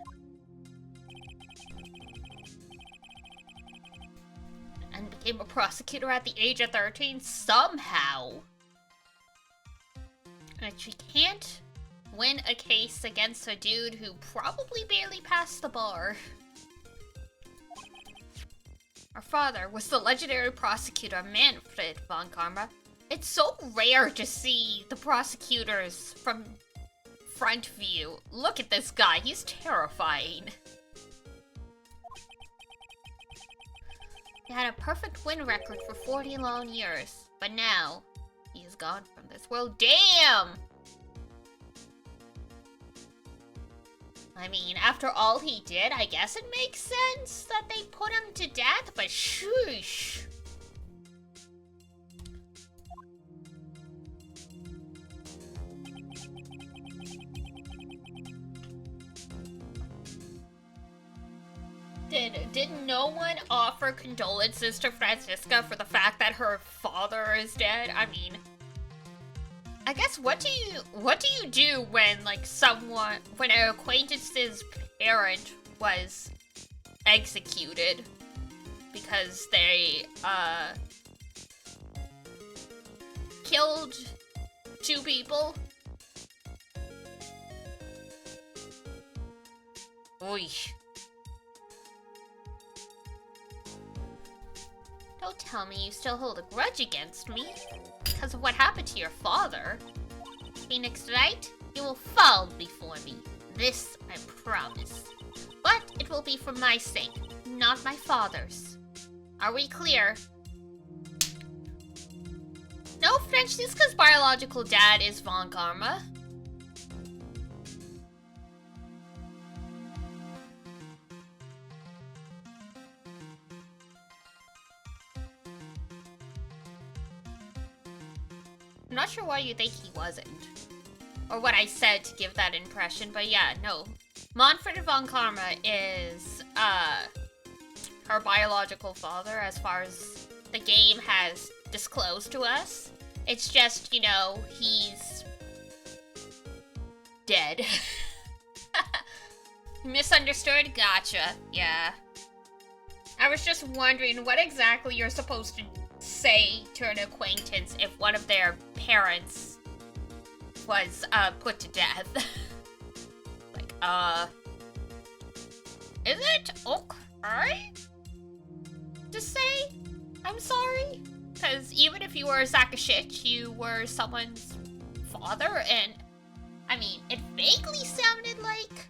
And became a prosecutor at the age of 13 somehow. And she can't win a case against a dude who probably barely passed the bar. Her father was the legendary prosecutor Manfred von Karma. It's so rare to see the prosecutors from front view. Look at this guy, he's terrifying. He had a perfect win record for 40 long years, but now he is gone from this world. Damn! I mean, after all he did, I guess it makes sense that they put him to death, but shoosh. Did no one offer condolences to Franziska for the fact that her father is dead? I mean, I guess what do you do when when an acquaintance's parent was executed because they killed 2 people? Oy. Don't tell me you still hold a grudge against me because of what happened to your father. Phoenix Knight, you will fall before me. This I promise. But it will be for my sake, not my father's. Are we clear? No, Franziska's biological dad is Von Karma. I'm not sure why you think he wasn't. Or what I said to give that impression, but yeah, no. Manfred von Karma is, her biological father as far as the game has disclosed to us. It's just, you know, he's dead. Misunderstood? Gotcha. Yeah. I was just wondering what exactly you're supposed to say to an acquaintance if one of their parents was put to death. Like, is it okay to say I'm sorry? Because even if you were a sack of shit, you were someone's father, and I mean, it vaguely sounded like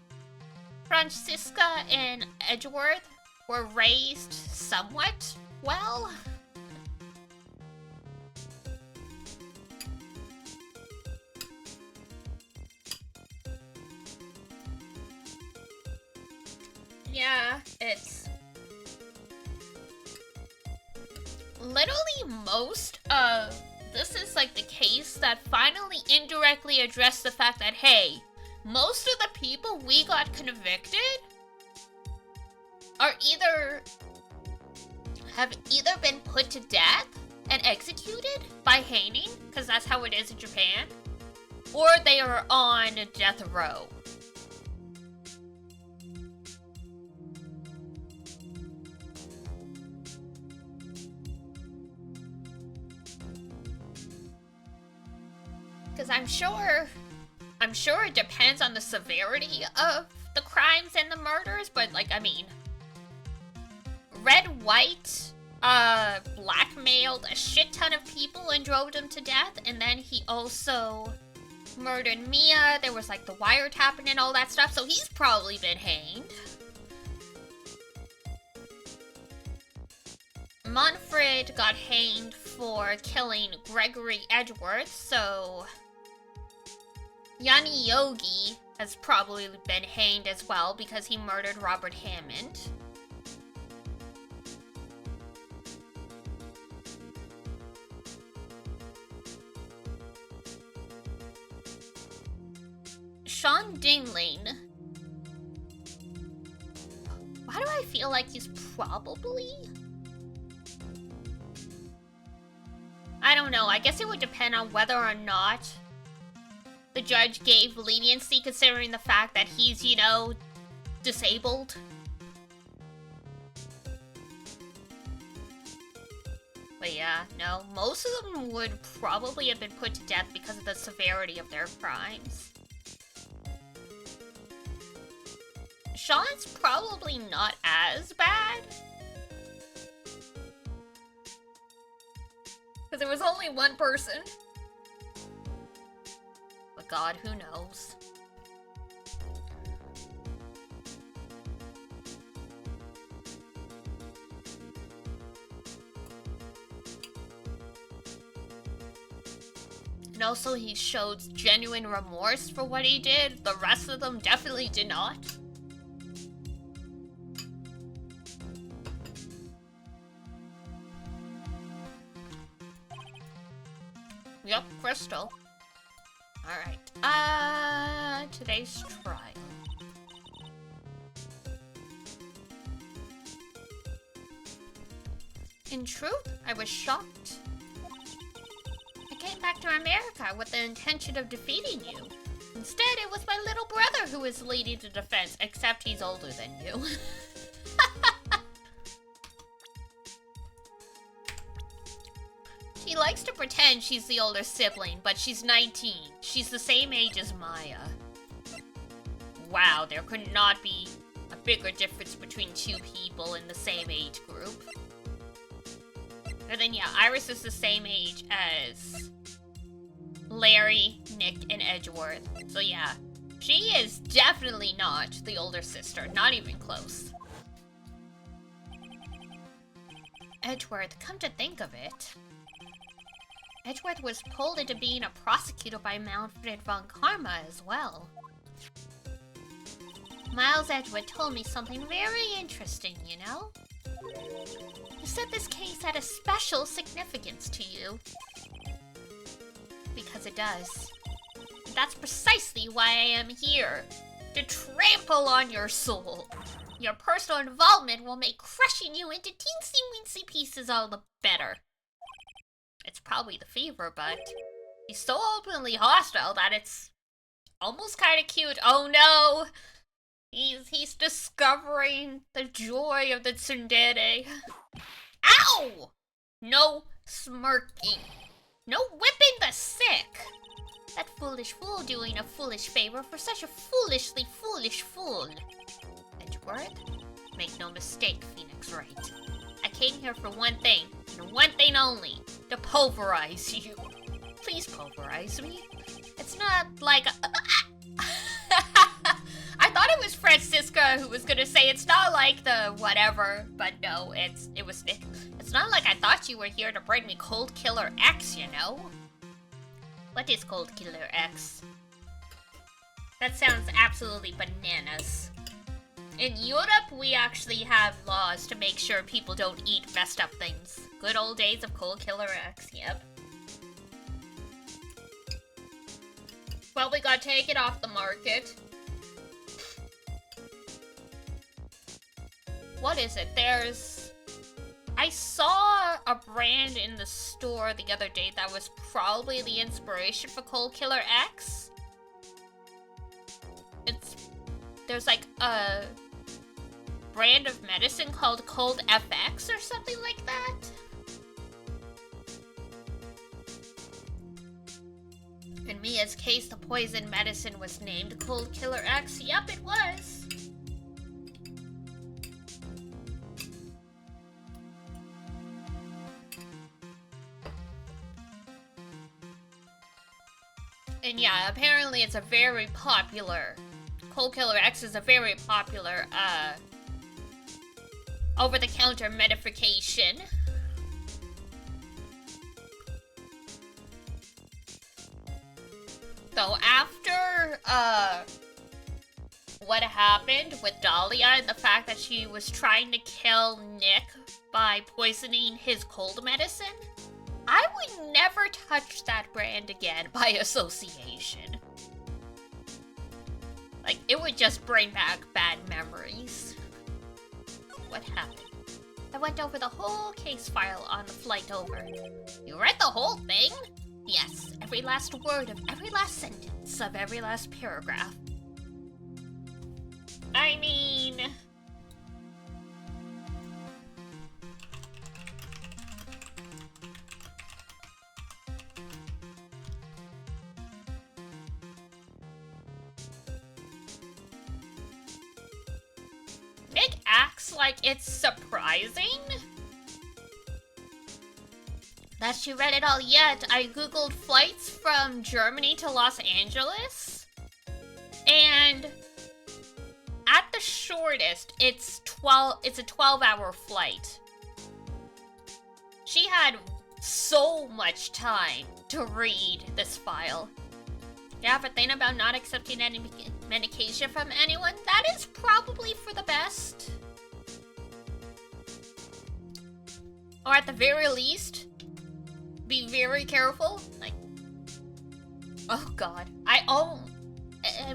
Franziska and Edgeworth were raised somewhat well. Yeah, it's literally most of this is like the case that finally indirectly addressed the fact that, hey, most of the people we got convicted are have either been put to death and executed by hanging, because that's how it is in Japan, or they are on death row. Because I'm sure it depends on the severity of the crimes and the murders, but like, I mean, Red White blackmailed a shit ton of people and drove them to death, and then he also murdered Mia. There was like the wiretapping and all that stuff, so he's probably been hanged. Manfred got hanged for killing Gregory Edgeworth, so Yanni Yogi has probably been hanged as well because he murdered Robert Hammond. Sean Dingling. Why do I feel like he's probably? I don't know. I guess it would depend on whether or not the judge gave leniency considering the fact that he's, you know, disabled. But yeah, no, most of them would probably have been put to death because of the severity of their crimes. Sean's probably not as bad. Because there was only one person. But God, who knows? And also he showed genuine remorse for what he did. The rest of them definitely did not. Yep, Crystal. Alright. Today's trial. In truth, I was shocked. I came back to America with the intention of defeating you. Instead, it was my little brother who was leading the defense, except he's older than you. She likes to pretend she's the older sibling, but she's 19. She's the same age as Maya. Wow, there could not be a bigger difference between two people in the same age group. And then yeah, Iris is the same age as Larry, Nick, and Edgeworth. So yeah, she is definitely not the older sister, not even close. Edgeworth, come to think of it, Edgeworth was pulled into being a prosecutor by Manfred von Karma as well. Miles Edgeworth told me something very interesting, you know? You said this case had a special significance to you. Because it does. And that's precisely why I am here. To trample on your soul. Your personal involvement will make crushing you into teensy-weensy pieces all the better. It's probably the fever, but he's so openly hostile that it's almost kind of cute. Oh no! He's discovering the joy of the tsundere. Ow! No smirking. No whipping the sick. That foolish fool doing a foolish favor for such a foolishly foolish fool. Edgeworth? Make no mistake, Phoenix Wright. I came here for one thing, and one thing only. To pulverize you. Please pulverize me. It's not like I thought it was Francisca who was gonna say it's not like the whatever, but no, it was Nick. It's not like I thought you were here to bring me Cold Killer X, you know? What is Cold Killer X? That sounds absolutely bananas. In Europe, we actually have laws to make sure people don't eat messed up things. Good old days of Cold Killer X, yep. Well, we gotta take it off the market. What is it? I saw a brand in the store the other day that was probably the inspiration for Cold Killer X. There's like a brand of medicine called Cold FX or something like that. In Mia's case, the poison medicine was named Cold Killer X. Yep, it was. And yeah, apparently it's a very popular... Cold Killer X is a very popular, over-the-counter medication. So after, what happened with Dahlia and the fact that she was trying to kill Nick by poisoning his cold medicine, I would never touch that brand again by association. Like, it would just bring back bad memories. What happened? I went over the whole case file on the flight over. You read the whole thing? Yes, every last word of every last sentence of every last paragraph. I mean... looks like it's surprising that she read it all yet. I googled flights from Germany to Los Angeles, and at the shortest, it's a 12-hour flight. She had so much time to read this file. You ever think about not accepting any medication from anyone? That is probably for the best. Or at the very least, be very careful. Like, oh god. I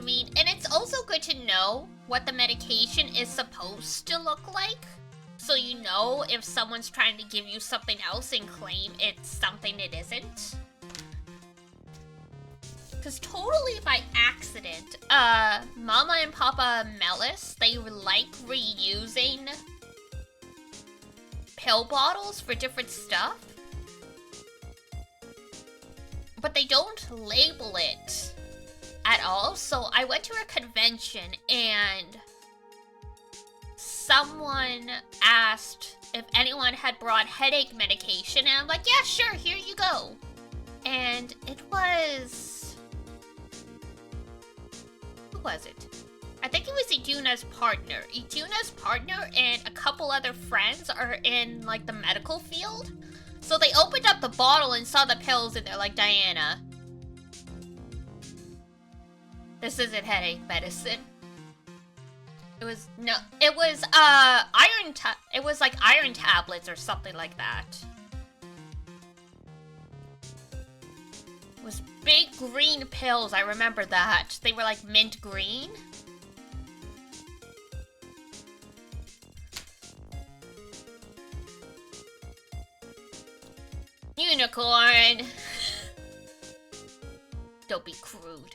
mean, and it's also good to know what the medication is supposed to look like. So you know if someone's trying to give you something else and claim it's something it isn't. Because totally by accident, Mama and Papa Melis, they like reusing pill bottles for different stuff. But they don't label it at all. So I went to a convention and someone asked if anyone had brought headache medication, and I'm like, yeah, sure, here you go. And it was... who was it? I think it was Iduna's partner. Iduna's partner and a couple other friends are in, like, the medical field. So they opened up the bottle and saw the pills, and they're like, Diana, this isn't headache medicine. It was like iron tablets or something like that. It was big green pills, I remember that. They were like mint green. Unicorn! Don't be crude.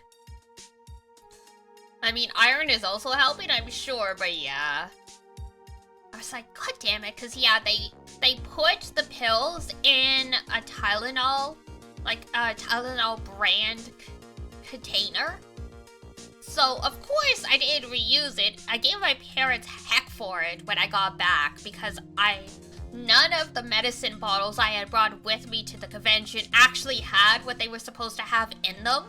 I mean, iron is also helping, I'm sure, but yeah. I was like, god damn it, because yeah, they put the pills in a Tylenol, like a Tylenol brand container. So, of course, I didn't reuse it. I gave my parents heck for it when I got back, because none of the medicine bottles I had brought with me to the convention actually had what they were supposed to have in them.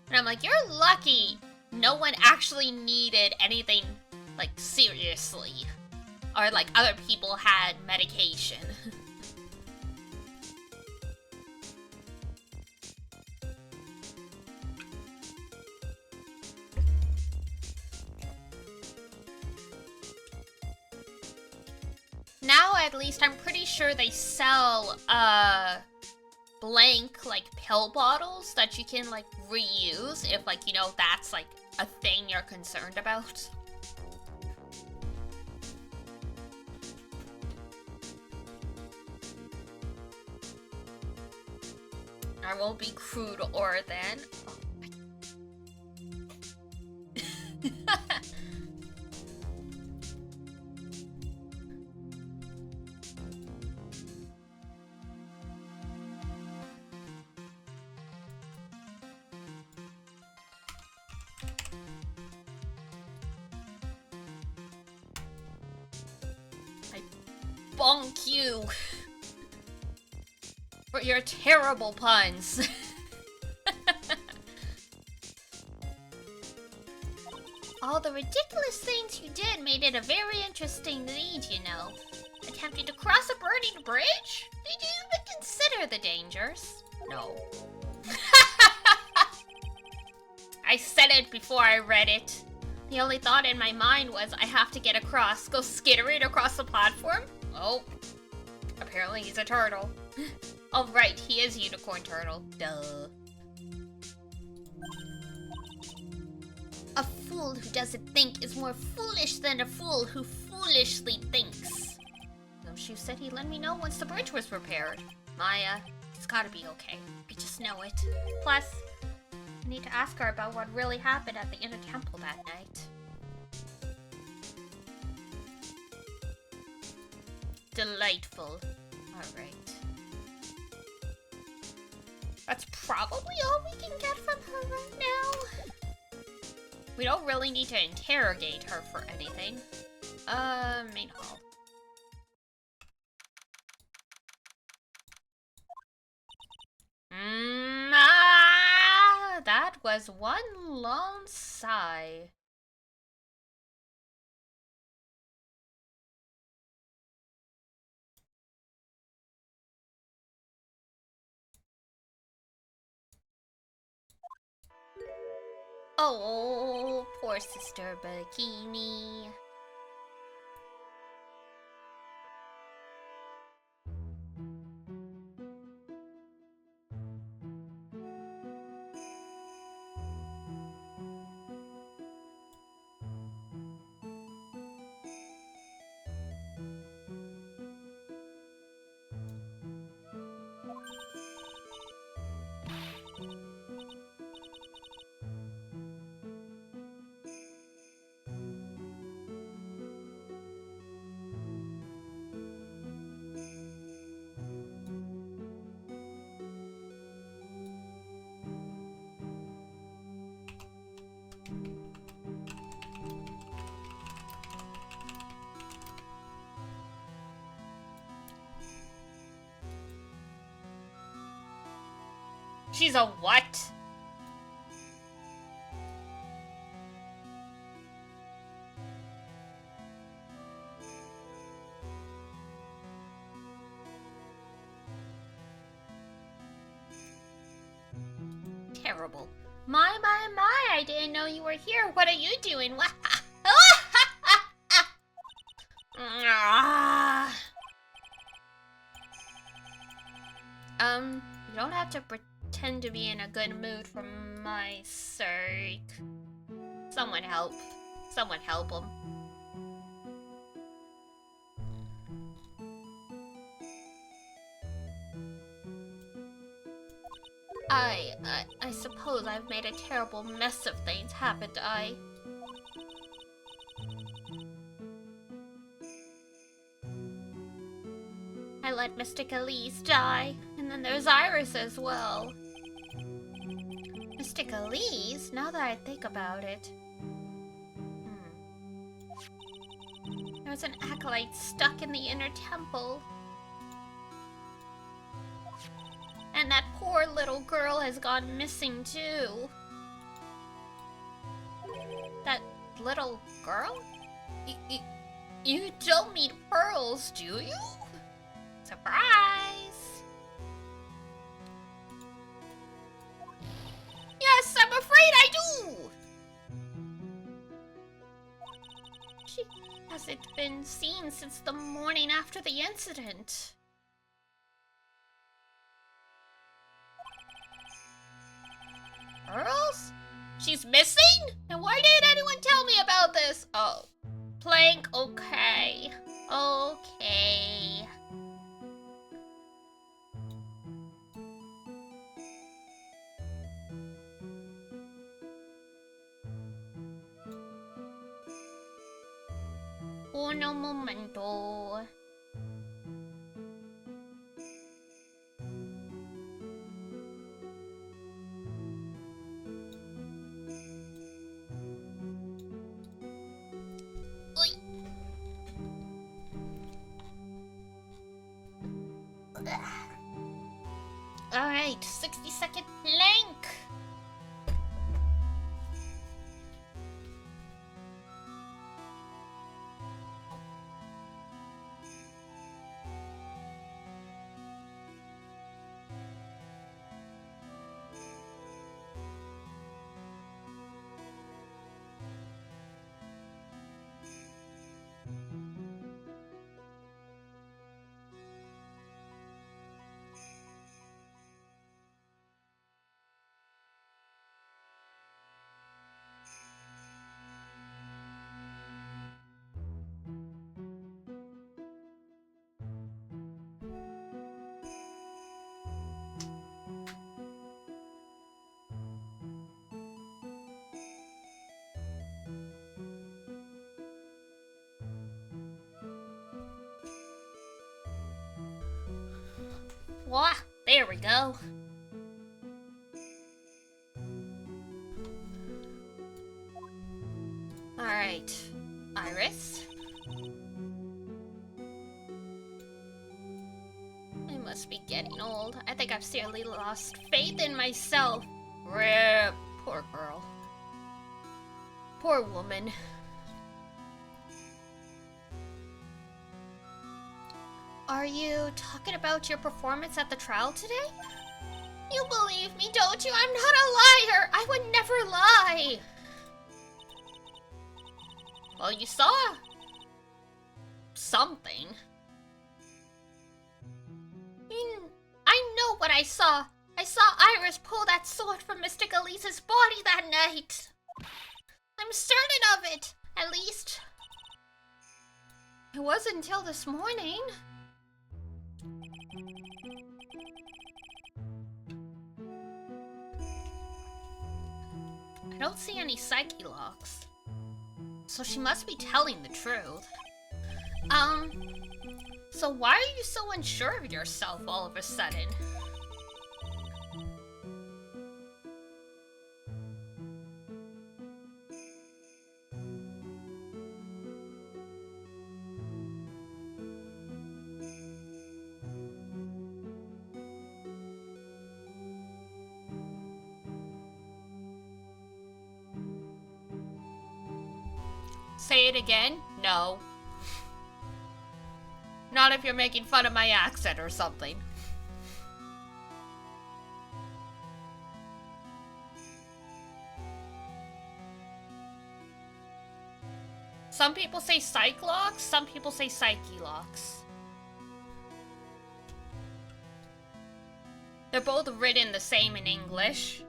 And I'm like, you're lucky no one actually needed anything, like, seriously. Or, like, other people had medication. Now, at least, I'm pretty sure they sell, blank, like, pill bottles that you can, like, reuse if, like, you know, that's, like, a thing you're concerned about. I won't be crude or then. Oh my... bonk you for your terrible puns. All the ridiculous things you did made it a very interesting lead, you know. Attempting to cross a burning bridge? Did you even consider the dangers? No. I said it before I read it. The only thought in my mind was, I have to get across. Go skittering across the platform? Oh. Apparently he's a turtle. Oh right, he is Unicorn Turtle. Duh. A fool who doesn't think is more foolish than a fool who foolishly thinks. Gumshoe said he'd let me know once the bridge was repaired. Maya, it's gotta be okay. I just know it. Plus, I need to ask her about what really happened at the Inner Temple that night. Delightful. Alright. That's probably all we can get from her right now. We don't really need to interrogate her for anything. Main hall. That was one long sigh. Oh, poor Sister Bikini. She's a what? Terrible. My, I didn't know you were here. What are you doing? What? You don't have to pretend to be in a good mood for my sake. Someone help. Someone help him. I suppose I've made a terrible mess of things, haven't I? I let Mystic Elise die, and then there's Iris as well. Mystic Elise? Now that I think about it. There's an acolyte stuck in the inner temple. And that poor little girl has gone missing too. That little girl? You don't mean pearls, do you? Surprise! Yes, I'm afraid I do! She hasn't been seen since the morning after the incident. Pearls? She's missing? And why didn't anyone tell me about this? Oh. Plank, okay. Okay. Uno momento. Alright, 60-second plank! Wah, there we go. Alright. Iris? must be getting old. I think I've seriously lost faith in myself. Rip. Poor girl. Poor woman. Are you talking about your performance at the trial today? You believe me, don't you? I'm not a liar! I would never lie! Well, you saw something. I know what I saw. I saw Iris pull that sword from Mystic Elise's body that night. I'm certain of it, at least. It wasn't until this morning. I don't see any psyche locks. So she must be telling the truth. So why are you so unsure of yourself all of a sudden? Say it again? No. Not if you're making fun of my accent or something. Some people say psych locks, some people say psyche locks. They're both written the same in English.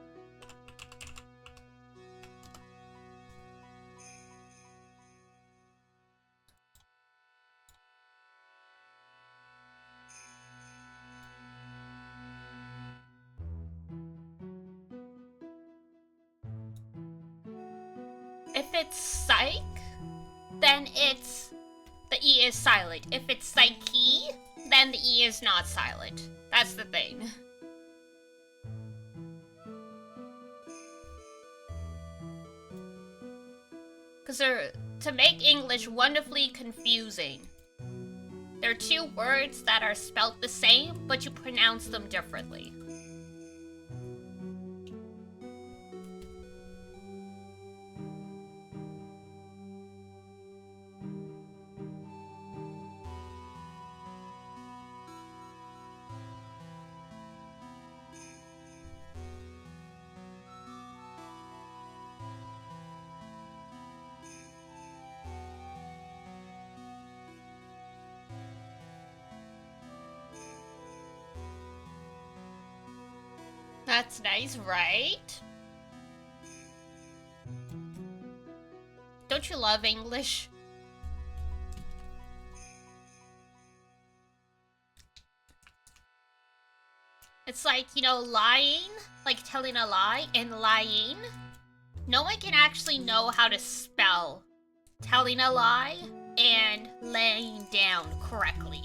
If it's psych, then the E is silent. If it's psyche, then the E is not silent. That's the thing. Because to make English wonderfully confusing. There are two words that are spelt the same, but you pronounce them differently. That's nice, right? Don't you love English? It's like, you know, lying, like telling a lie, and lying. No one can actually know how to spell telling a lie and laying down correctly.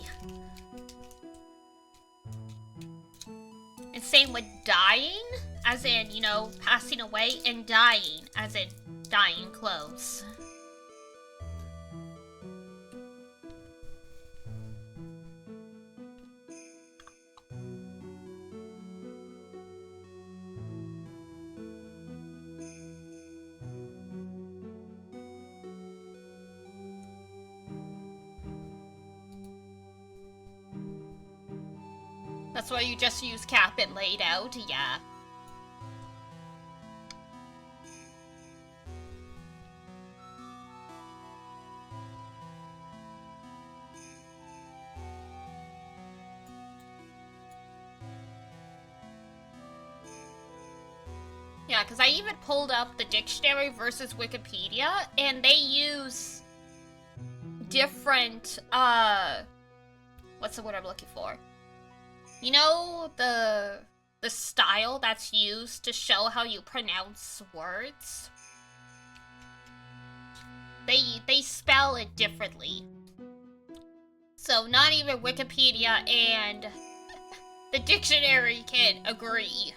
And same with dying, as in, you know, passing away, and dying, as in dying clothes. That's why you just use cap and laid out, yeah. Yeah, because I even pulled up the dictionary versus Wikipedia, and they use different, what's the word I'm looking for? You know, the style that's used to show how you pronounce words? They spell it differently. So not even Wikipedia and the dictionary can agree.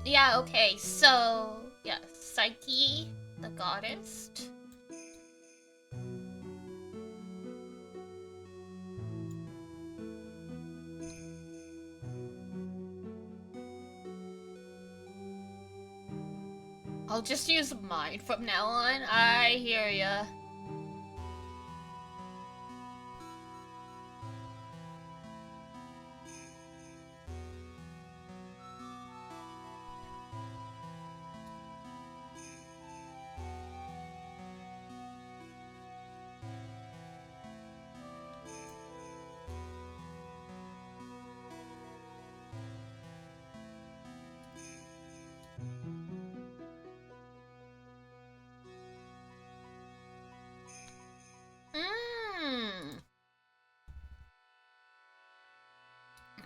Yeah, okay, so Yeah, Psyche, the goddess. I'll just use mine from now on. I hear ya.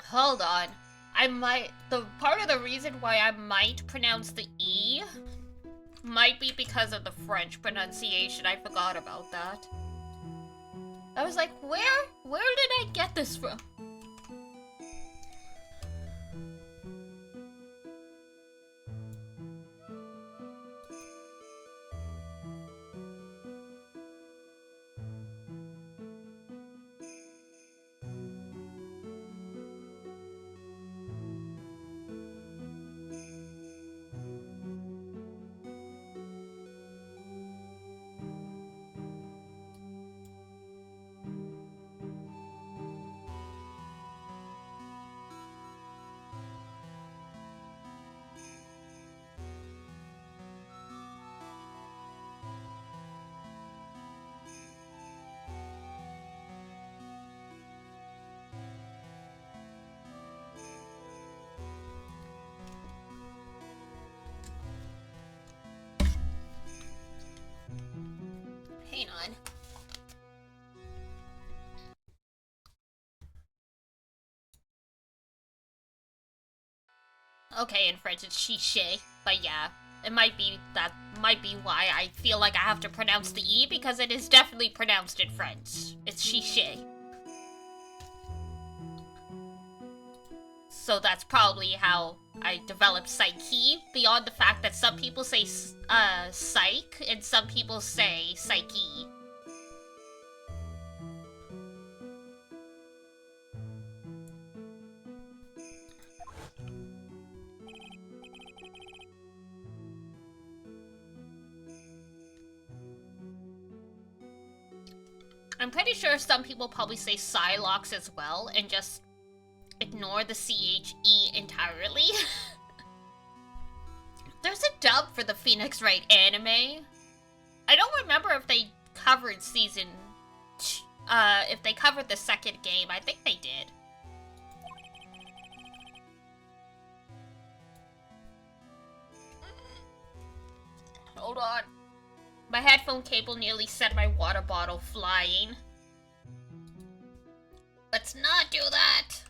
Hold on. The part of the reason why I might pronounce the E might be because of the French pronunciation. I forgot about that. I was like, where did I get this from? Hang on. Okay, in French it's chiche, but yeah, that might be why I feel like I have to pronounce the E, because it is definitely pronounced in French. It's chiche. So that's probably how I developed psyche, beyond the fact that some people say psych and some people say psyche. I'm pretty sure some people probably say Psylocke as well and just ignore the CHE entirely. There's a dub for the Phoenix Wright anime. I don't remember if they covered if they covered the second game. I think they did. Hold on. My headphone cable nearly set my water bottle flying. Let's not do that!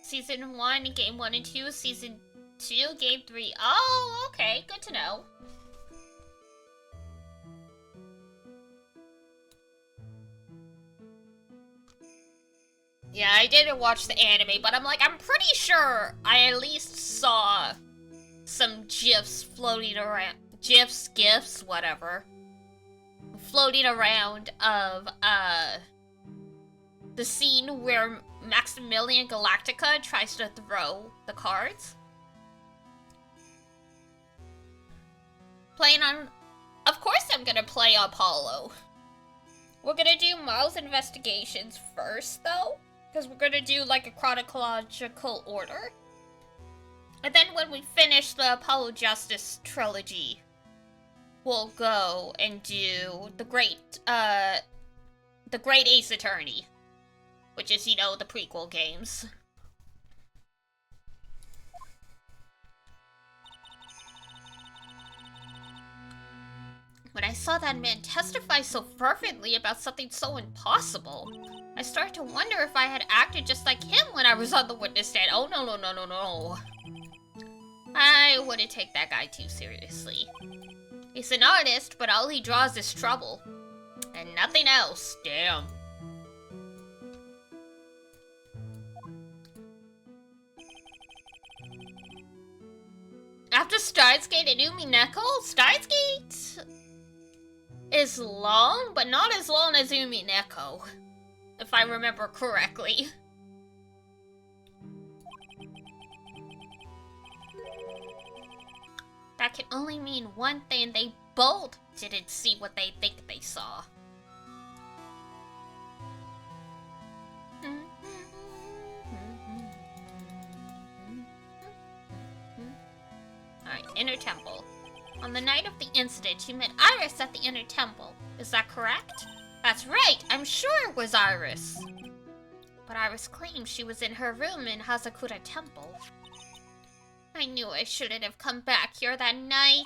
Season 1, Game 1 and 2, Season 2, Game 3. Oh, okay, good to know. Yeah, I didn't watch the anime, but I'm pretty sure I at least saw some GIFs floating around. GIFs, whatever. Floating around of, the scene where Maximilian Galactica tries to throw the cards. Of course I'm gonna play Apollo. We're gonna do Miles' investigations first, though, because we're gonna do, like, a chronological order. And then when we finish the Apollo Justice trilogy, we'll go and do the Great Ace Attorney, which is, you know, the prequel games. When I saw that man testify so fervently about something so impossible, I started to wonder if I had acted just like him when I was on the witness stand. Oh, no, no, no, no, no. I wouldn't take that guy too seriously. He's an artist, but all he draws is trouble. And nothing else. Damn. After Steins Gate and Umineko, Steins Gate is long, but not as long as Umineko, if I remember correctly. That can only mean one thing: they both didn't see what they think they saw. Alright, Inner Temple. On the night of the incident, you met Iris at the Inner Temple. Is that correct? That's right, I'm sure it was Iris. But Iris claims she was in her room in Hazakura Temple. I knew I shouldn't have come back here that night.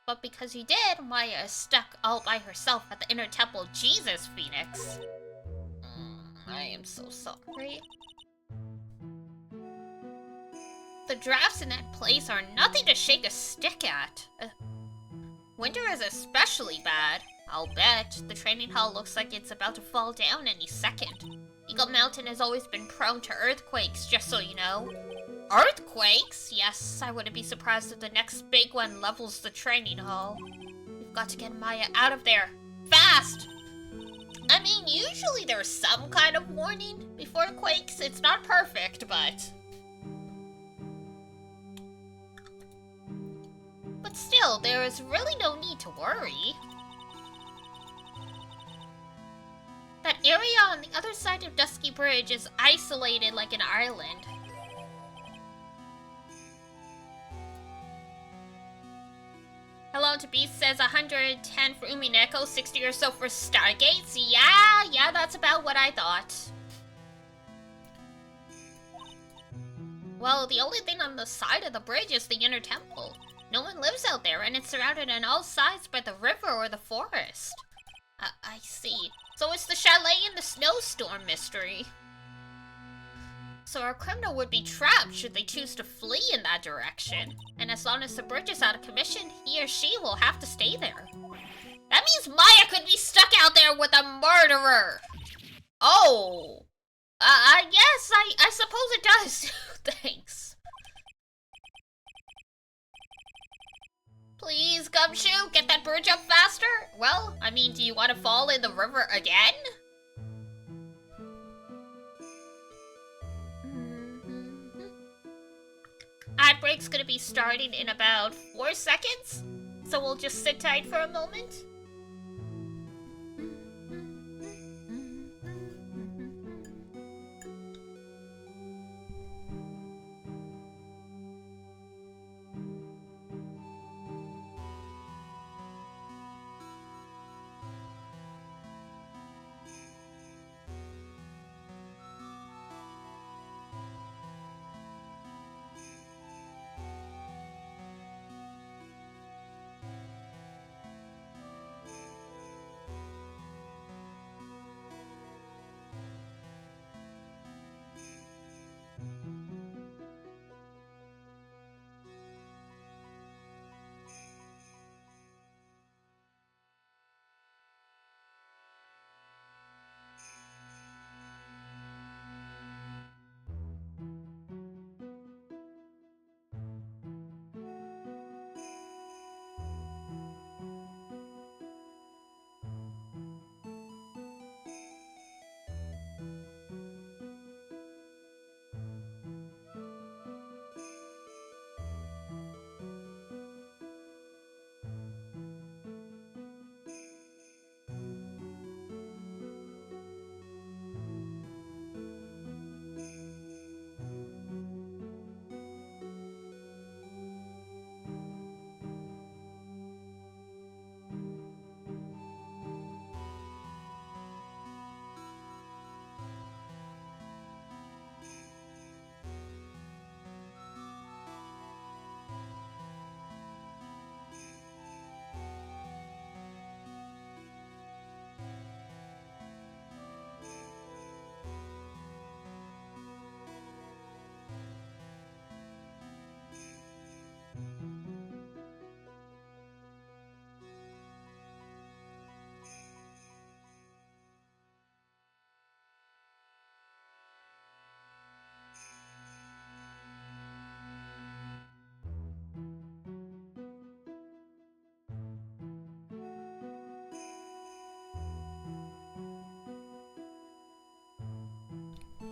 But because you did, Maya is stuck all by herself at the Inner Temple. Jesus, Phoenix. I am so sorry. The drafts in that place are nothing to shake a stick at. Winter is especially bad. I'll bet. The training hall looks like it's about to fall down any second. Eagle Mountain has always been prone to earthquakes, just so you know. Earthquakes? Yes, I wouldn't be surprised if the next big one levels the training hall. We've got to get Maya out of there. Fast! I mean, usually there's some kind of warning before quakes. It's not perfect, but... But still, there is really no need to worry. That area on the other side of Dusky Bridge is isolated like an island. Hello to Beast says 110 for Umineko, 60 or so for Stargates. Yeah, that's about what I thought. Well, the only thing on the side of the bridge is the Inner Temple. No one lives out there, and it's surrounded on all sides by the river or the forest. I see. So it's the chalet in the snowstorm mystery. So our criminal would be trapped should they choose to flee in that direction. And as long as the bridge is out of commission, he or she will have to stay there. That means Maya could be stuck out there with a murderer. Oh. Yes, I suppose it does. Thanks. Please, Gumshoe, get that bridge up faster. Well, I mean, do you want to fall in the river again? Ad break's gonna be starting in about 4 seconds, so we'll just sit tight for a moment.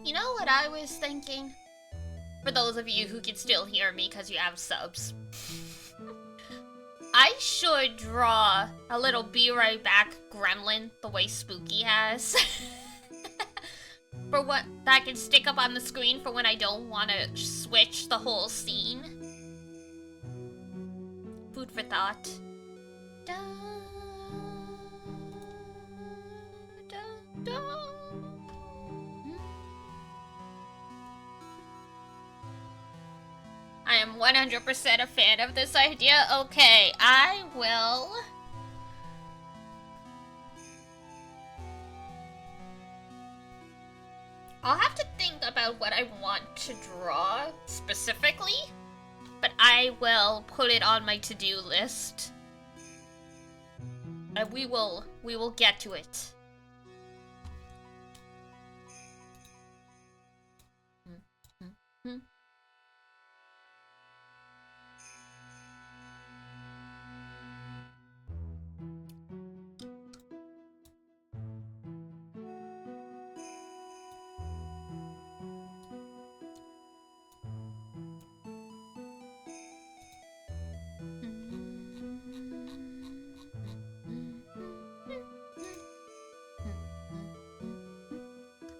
You know what I was thinking? For those of you who can still hear me because you have subs. I should draw a little be right back gremlin the way Spooky has. For what that can stick up on the screen for when I don't want to switch the whole scene. Food for thought. Da, da, da. I am 100% a fan of this idea. Okay, I will... I'll have to think about what I want to draw specifically, but I will put it on my to-do list. And we will get to it.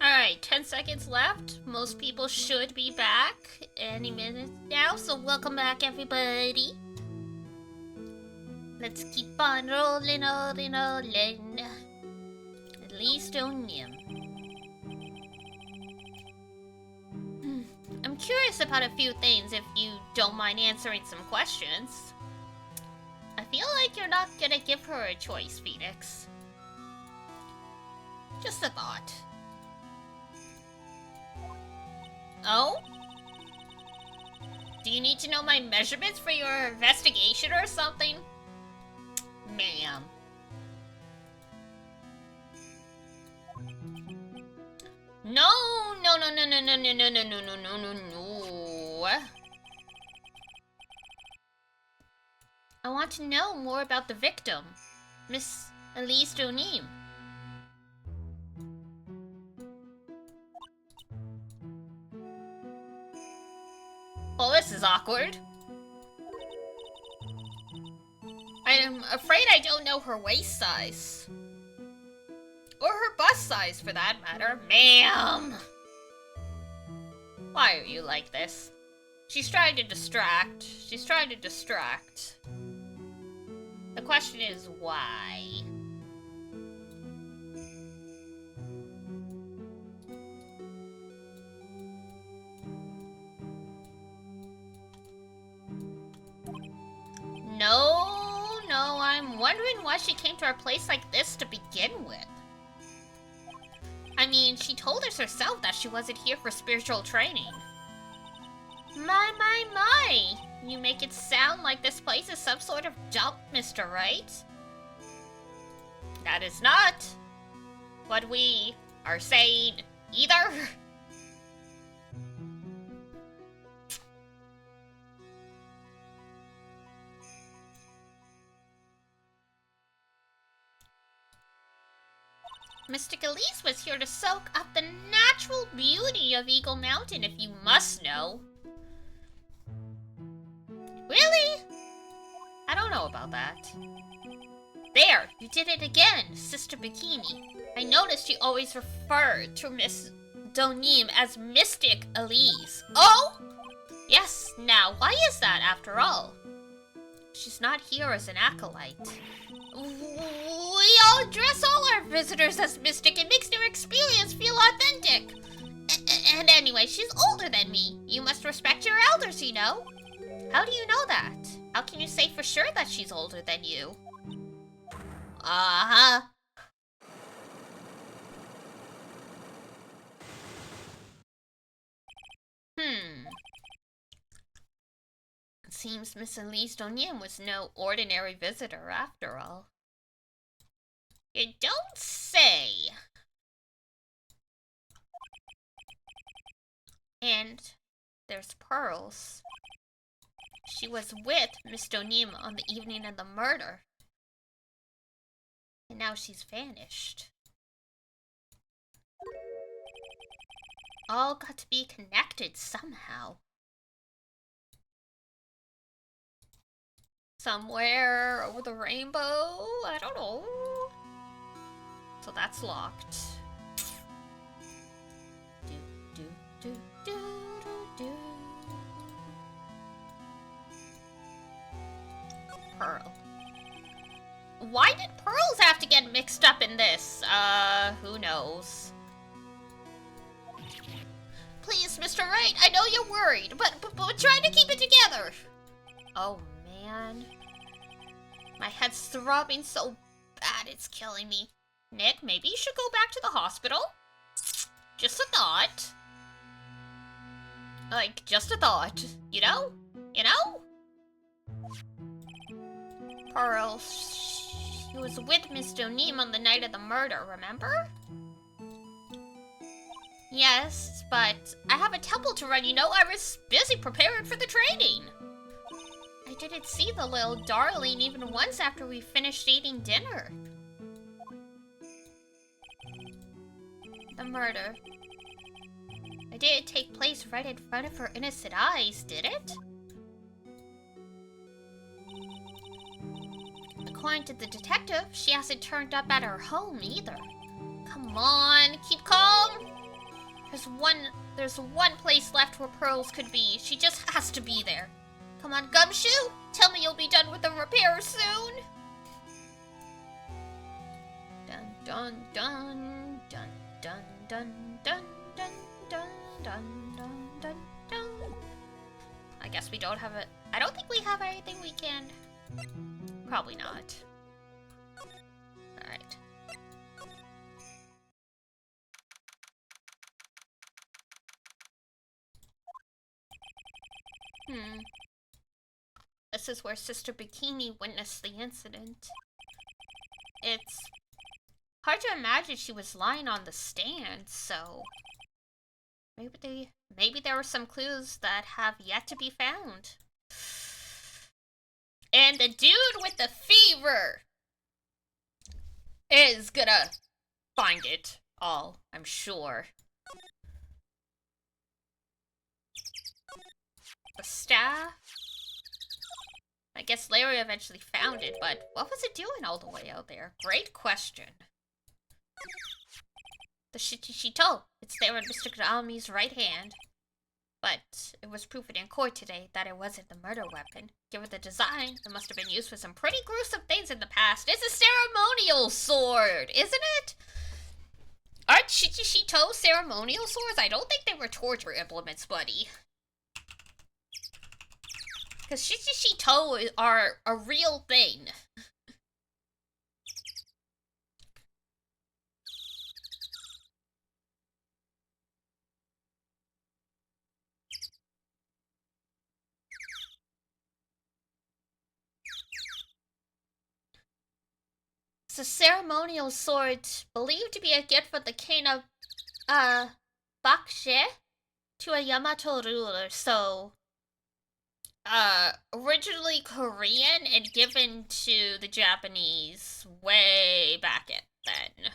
Alright, 10 seconds left. Most people should be back any minute now, so welcome back, everybody. Let's keep on rolling. At least on him. I'm curious about a few things if you don't mind answering some questions. I feel like you're not gonna give her a choice, Phoenix. Just a thought. Oh? Do you need to know my measurements for your investigation or something? Ma'am. No. I want to know more about the victim, Miss Elise Donim. Well, this is awkward. I'm afraid I don't know her waist size. Or her bust size, for that matter. Ma'am! Why are you like this? She's trying to distract. The question is, why? No, I'm wondering why she came to our place like this to begin with. I mean, she told us herself that she wasn't here for spiritual training. My. You make it sound like this place is some sort of dump, Mr. Right? That is not what we are saying either. Mystic Elise was here to soak up the natural beauty of Eagle Mountain, if you must know. Really? I don't know about that. There, you did it again, Sister Bikini. I noticed you always referred to Miss Donim as Mystic Elise. Oh? Yes, now, why is that after all? She's not here as an acolyte. We all address all our visitors as mystic. It makes their experience feel authentic. And anyway, she's older than me. You must respect your elders, you know. How do you know that? How can you say for sure that she's older than you? Uh-huh. It seems Miss Elise Donim was no ordinary visitor after all. You don't say. And there's Pearls. She was with Miss Donim on the evening of the murder. And now she's vanished. all got to be connected somehow. Somewhere over the rainbow? I don't know. So that's locked. Pearl. Why did pearls have to get mixed up in this? Who knows? Please, Mr. Wright, I know you're worried, but we're trying to keep it together. Oh, man. My head's throbbing so bad it's killing me. Nick, maybe you should go back to the hospital? Just a thought. Like, just a thought. You know? You know? Pearl, she was with Mr. O'Neem on the night of the murder, remember? Yes, but I have a temple to run, you know? I was busy preparing for the training. I didn't see the little darling even once after we finished eating dinner. The murder. It didn't take place right in front of her innocent eyes, did it? According to the detective, she hasn't turned up at her home either. Come on, keep calm. There's one place left where Pearls could be. She just has to be there. Come on, Gumshoe! Tell me you'll be done with the repair soon! Dun dun dun dun dun dun dun dun dun dun dun dun dun. I guess we don't have it. I don't think we have anything we can. Probably not. Alright. This is where Sister Bikini witnessed the incident. It's hard to imagine she was lying on the stand, so maybe there were some clues that have yet to be found. And the dude with the fever is gonna find it all, I'm sure. The staff? I guess Larry eventually found it, but what was it doing all the way out there? Great question. The Shito. It's there in Mr. Grammi's right hand. But it was proven in court today that it wasn't the murder weapon. Given the design, it must have been used for some pretty gruesome things in the past. It's a ceremonial sword, isn't it? Aren't Shito ceremonial swords? I don't think they were torture implements, buddy. Because Shito are a real thing. It's a ceremonial sword believed to be a gift from the king of, Bakshe to a Yamato ruler, so originally Korean and given to the Japanese way back then.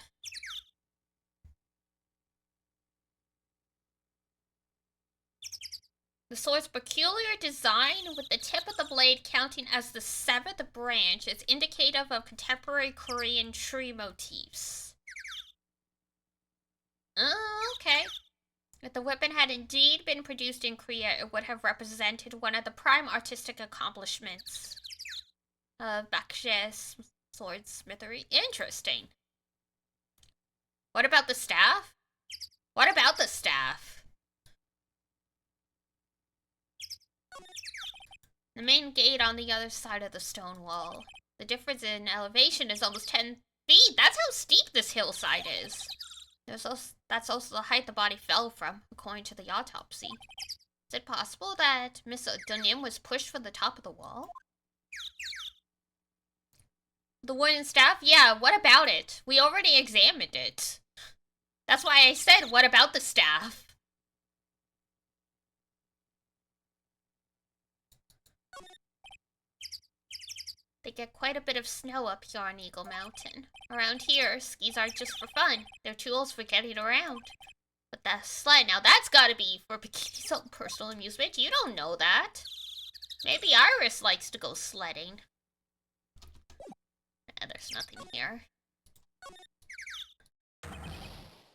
The sword's peculiar design, with the tip of the blade counting as the 7th branch, is indicative of contemporary Korean tree motifs. Oh, okay. If the weapon had indeed been produced in Korea, it would have represented one of the prime artistic accomplishments of Bakshe's swordsmithery. Interesting. What about the staff? What about the staff? The main gate on the other side of the stone wall. The difference in elevation is almost 10 feet. That's how steep this hillside is. That's also the height the body fell from, according to the autopsy. Is it possible that Miss O'Donnell was pushed from the top of the wall? The wooden staff? Yeah, what about it? We already examined it. That's why I said, what about the staff? They get quite a bit of snow up here on Eagle Mountain. Around here, skis aren't just for fun. They're tools for getting around. But that sled. Now that's gotta be for Bikini's own personal amusement. You don't know that. Maybe Iris likes to go sledding. There's nothing here.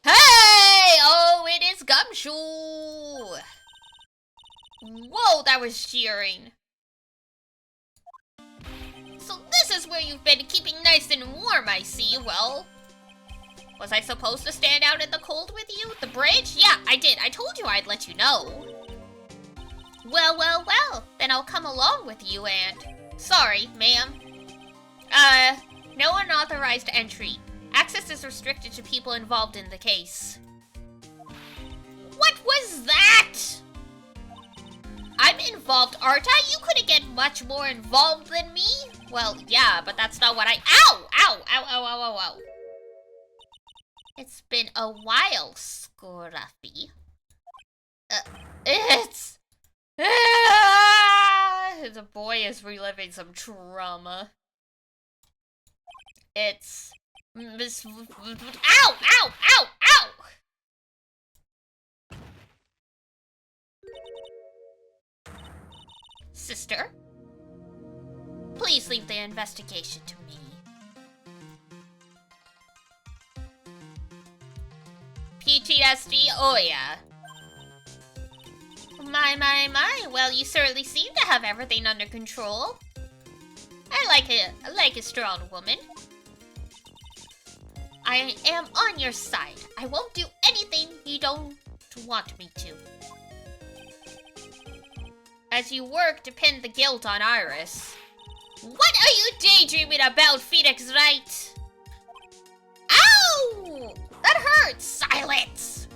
Hey! Oh, it is Gumshoe! Whoa, that was cheering. So this is where you've been keeping nice and warm, I see. Well, was I supposed to stand out in the cold with you? The bridge? Yeah, I did. I told you I'd let you know. Well, well, well. Then I'll come along with you and... Sorry, ma'am. No unauthorized entry. Access is restricted to people involved in the case. What was that? I'm involved, aren't I? You couldn't get much more involved than me? Well, yeah, but that's not what I... Ow! Ow! Ow, ow, ow, ow, ow. It's been a while, Scruffy. It's... The boy is reliving some trauma. It's... Miss... Ow! Ow! Ow! Ow! Sister? Please leave the investigation to me. PTSD? Oh yeah. My. Well, you certainly seem to have everything under control. I like a strong woman. I am on your side. I won't do anything you don't want me to. As you work to pin the guilt on Iris. What are you daydreaming about, Phoenix Wright? Ow! That hurts! Silence!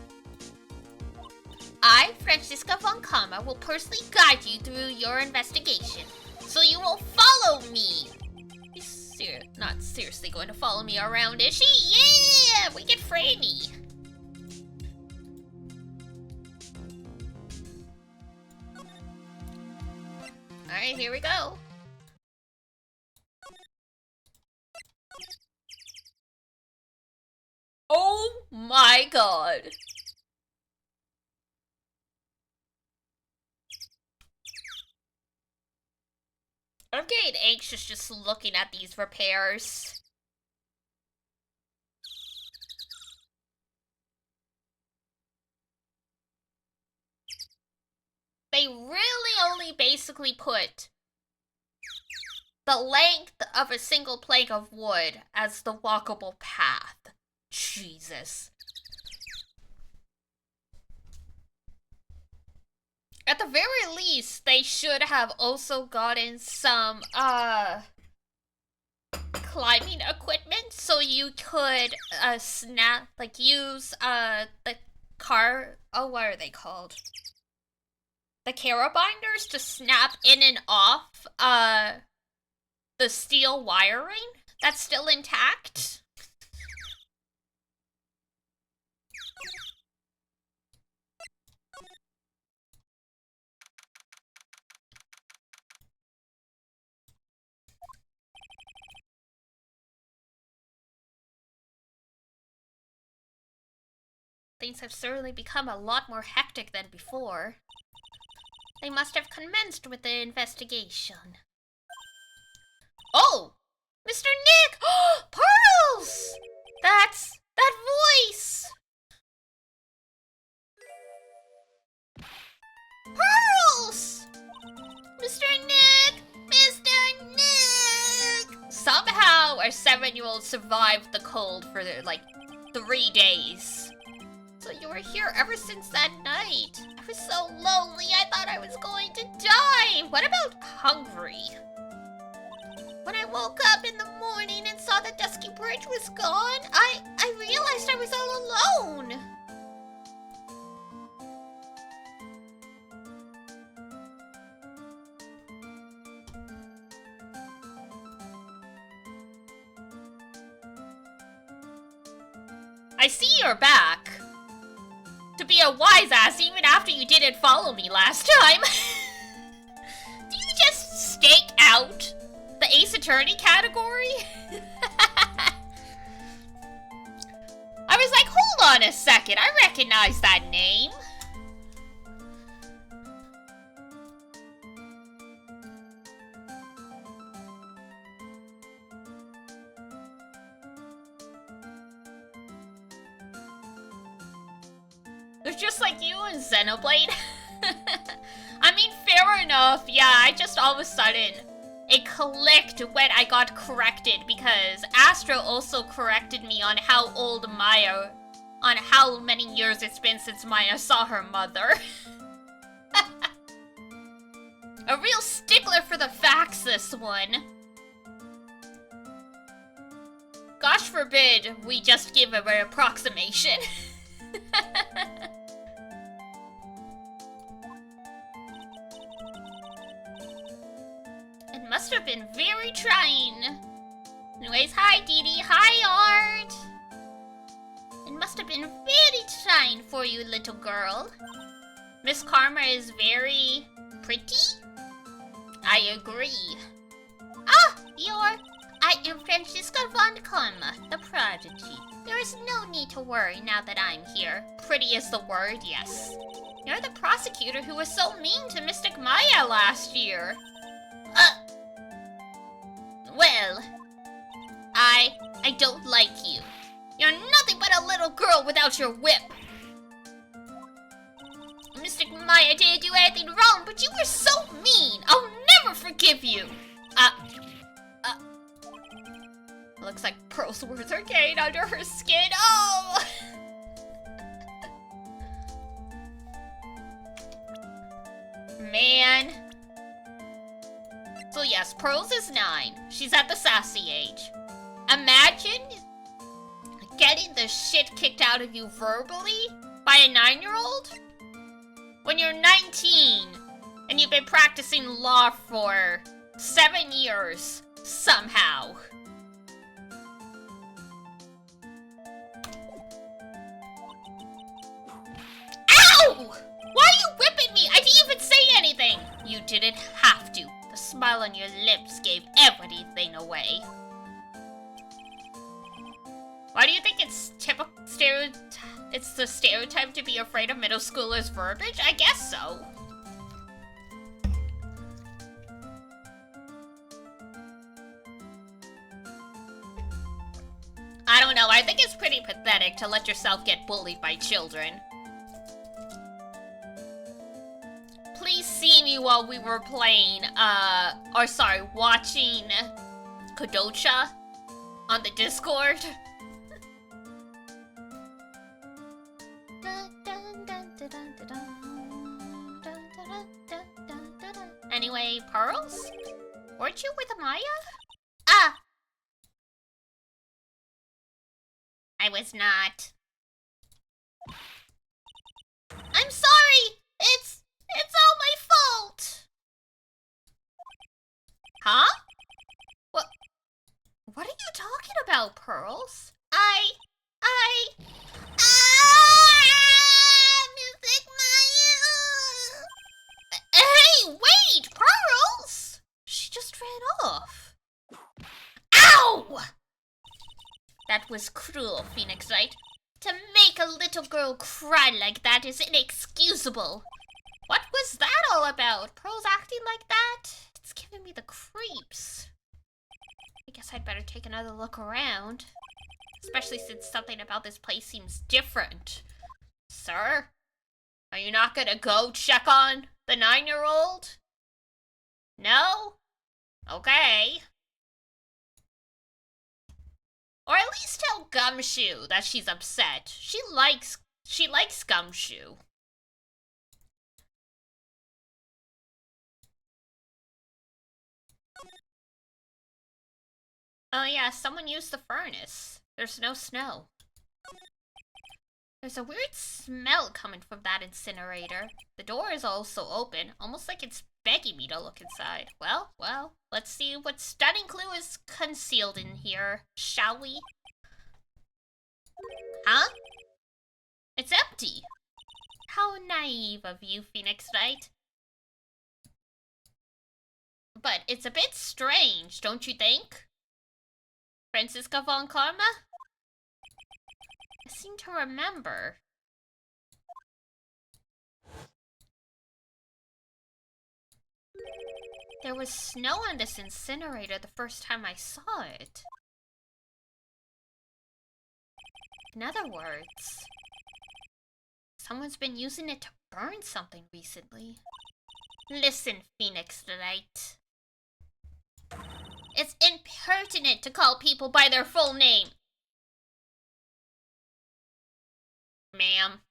I, Francisca von Kama, will personally guide you through your investigation, so you will follow me. She's not seriously going to follow me around, is she? Yeah! We get framey. Alright, here we go. Oh my god. I'm getting anxious just looking at these repairs. They really only basically put the length of a single plank of wood as the walkable path. Jesus. At the very least, they should have also gotten some, climbing equipment so you could, use, the what are they called? The carabinders to snap in and off, the steel wiring that's still intact. Things have certainly become a lot more hectic than before. They must have commenced with the investigation. Oh! Mr. Nick! Pearls! That voice! Pearls! Mr. Nick! Mr. Nick! Somehow, our 7-year-old survived the cold for, 3 days. So you were here ever since that night. I was so lonely, I thought I was going to die. What about hungry? When I woke up in the morning and saw the dusky bridge was gone, I realized I was all alone. I see you're back. To be a wise ass even after you didn't follow me last time. Do you just stake out the Ace Attorney category? I was like, hold on a second, I recognize that name. It was just like you and Xenoblade. I mean, fair enough. Yeah, I just all of a sudden, it clicked when I got corrected because Astro also corrected me on how old Maya, on how many years it's been since Maya saw her mother. A real stickler for the facts, this one. Gosh forbid we just give an approximation. It must have been very trying. Anyways, hi Dee Dee, hi Art. It must have been very trying for you, little girl. Miss Karma is very pretty? I agree. I am Francisca von Karma, the prodigy. There is no need to worry now that I'm here. Pretty is the word, yes. You're the prosecutor who was so mean to Mystic Maya last year. Well, I don't like you. You're nothing but a little girl without your whip. Mystic Maya didn't do anything wrong, but you were so mean. I'll never forgive you. Looks like Pearl's words are getting under her skin. Oh! Man. So yes, Pearls is 9. She's at the sassy age. Imagine getting the shit kicked out of you verbally by a 9-year-old when you're 19 and you've been practicing law for 7 years somehow. Ow! Why are you whipping me? I didn't even say anything. You didn't have to. The smile on your lips gave everything away. Why do you think it's it's the stereotype to be afraid of middle schoolers' verbiage? I guess so. I don't know, I think it's pretty pathetic to let yourself get bullied by children. Please see me while we were playing, watching Kodocha on the Discord. Anyway, Pearls? Weren't you with Amaya? I was not. I'm sorry! It's all my fault! Huh? What are you talking about, Pearls? Music Maya! Hey, wait, Pearls! She just ran off. Ow! That was cruel, Phoenix Wright. To make a little girl cry like that is inexcusable. What was that all about? Pearl's acting like that? It's giving me the creeps. I guess I'd better take another look around. Especially since something about this place seems different. Sir? Are you not gonna go check on the 9-year-old? No? Okay. Or at least tell Gumshoe that she's upset. She likes Gumshoe. Oh yeah, someone used the furnace. There's no snow. There's a weird smell coming from that incinerator. The door is also open, almost like it's begging me to look inside. Well, let's see what stunning clue is concealed in here, shall we? Huh? It's empty. How naive of you, Phoenix Wright. But it's a bit strange, don't you think? Francisca von Karma? I seem to remember. There was snow on this incinerator the first time I saw it. In other words, someone's been using it to burn something recently. Listen, Phoenix Light. It's impertinent to call people by their full name. Ma'am.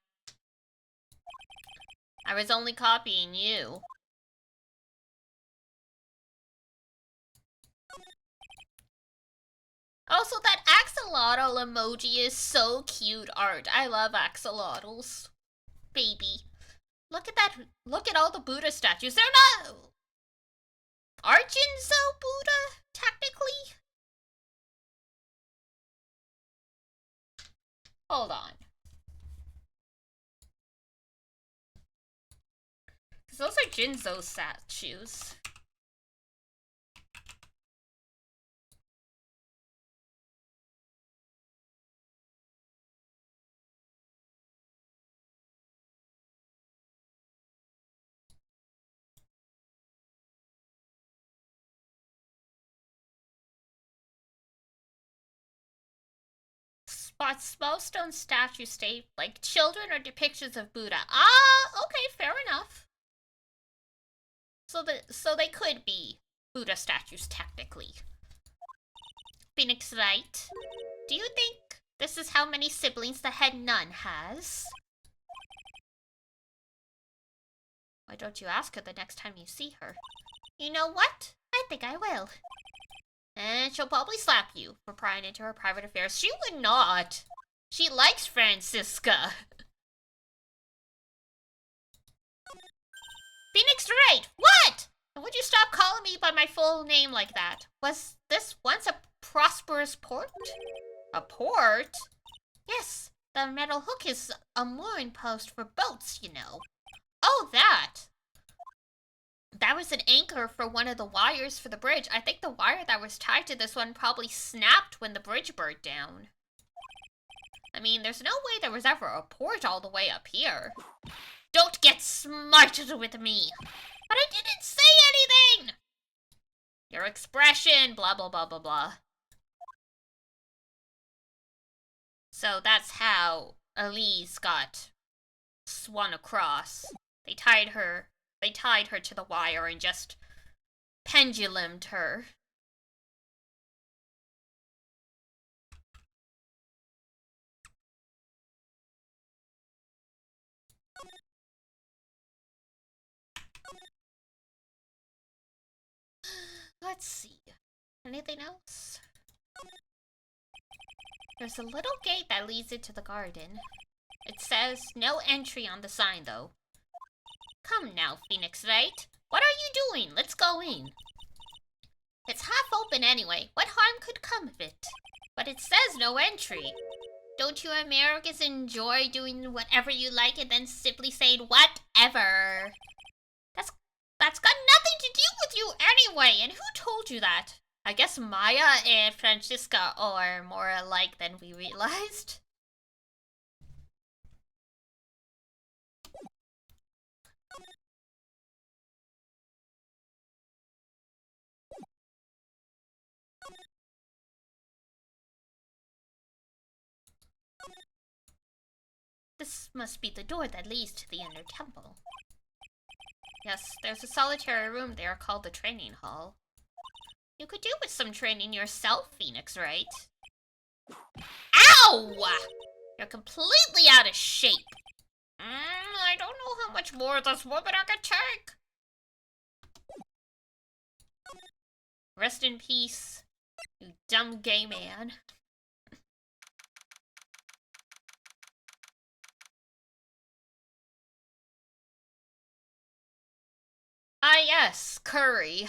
I was only copying you. Also, that axolotl emoji is so cute art. I love axolotls. Baby. Look at that. Look at all the Buddha statues. They're not... Are Jinzo Buddha, technically? Hold on. Because those are Jinzo statues. But small stone statues stay like children or depictions of Buddha. Ah, okay, fair enough. So they could be Buddha statues technically. Phoenix Light, do you think this is how many siblings the head nun has? Why don't you ask her the next time you see her? You know what? I think I will. And she'll probably slap you for prying into her private affairs. She would not. She likes Francisca. Phoenix Wright, what? And would you stop calling me by my full name like that? Was this once a prosperous port? A port? Yes, the metal hook is a mooring post for boats, you know. Oh, that. That was an anchor for one of the wires for the bridge. I think the wire that was tied to this one probably snapped when the bridge burnt down. I mean, there's no way there was ever a port all the way up here. Don't get smarted with me. But I didn't say anything! Your expression, blah, blah, blah, blah, blah. So that's how Elise got swung across. They tied her to the wire and just pendulumed her. Let's see. Anything else? There's a little gate that leads into the garden. It says no entry on the sign, though. Come now, Phoenix Light. What are you doing? Let's go in. It's half open anyway. What harm could come of it? But it says no entry. Don't you Americans enjoy doing whatever you like and then simply saying whatever? That's got nothing to do with you anyway, and who told you that? I guess Maya and Francisca are more alike than we realized. This must be the door that leads to the inner temple. Yes, there's a solitary room there called the training hall. You could do with some training yourself, Phoenix, right? Ow! You're completely out of shape. I don't know how much more of this woman I can take. Rest in peace, you dumb gay man. Ah yes, curry.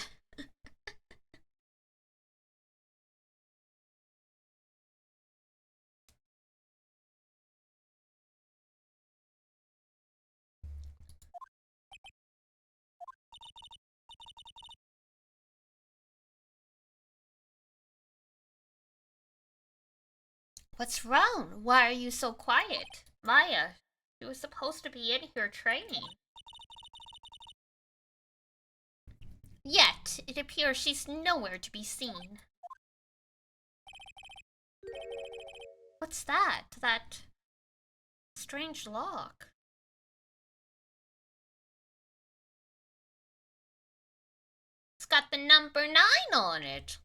What's wrong? Why are you so quiet? Maya, she was supposed to be in here training. Yet, it appears she's nowhere to be seen. What's that? That strange lock. It's got the number 9 on it.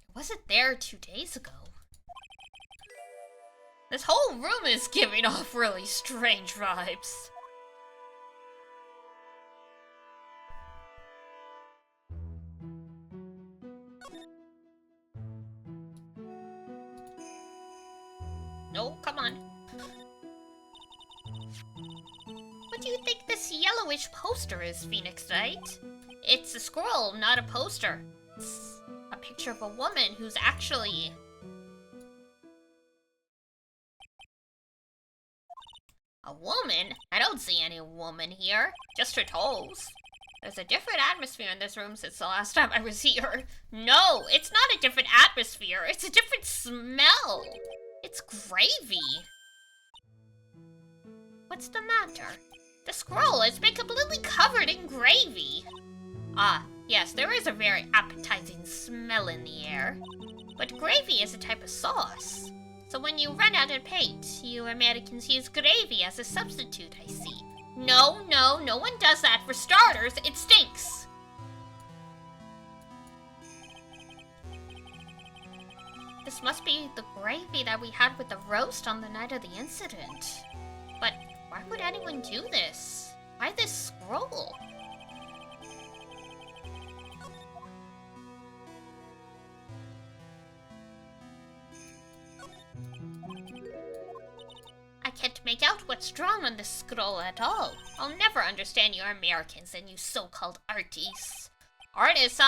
It wasn't there 2 days ago. This whole room is giving off really strange vibes. No, come on. What do you think this yellowish poster is, Phoenix Knight? It's a scroll, not a poster. It's a picture of a woman who's actually... A woman? I don't see any woman here. Just her toes. There's a different atmosphere in this room since the last time I was here. No, it's not a different atmosphere. It's a different smell. It's gravy. What's the matter? The scroll has been completely covered in gravy. Ah, yes, there is a very appetizing smell in the air. But gravy is a type of sauce. So when you run out of paint, you Americans use gravy as a substitute, I see. No one does that. For starters, it stinks. This must be the gravy that we had with the roast on the night of the incident. But why would anyone do this? Why this scroll? I can't make out what's drawn on this scroll at all. I'll never understand you Americans and you so-called artists. Artists,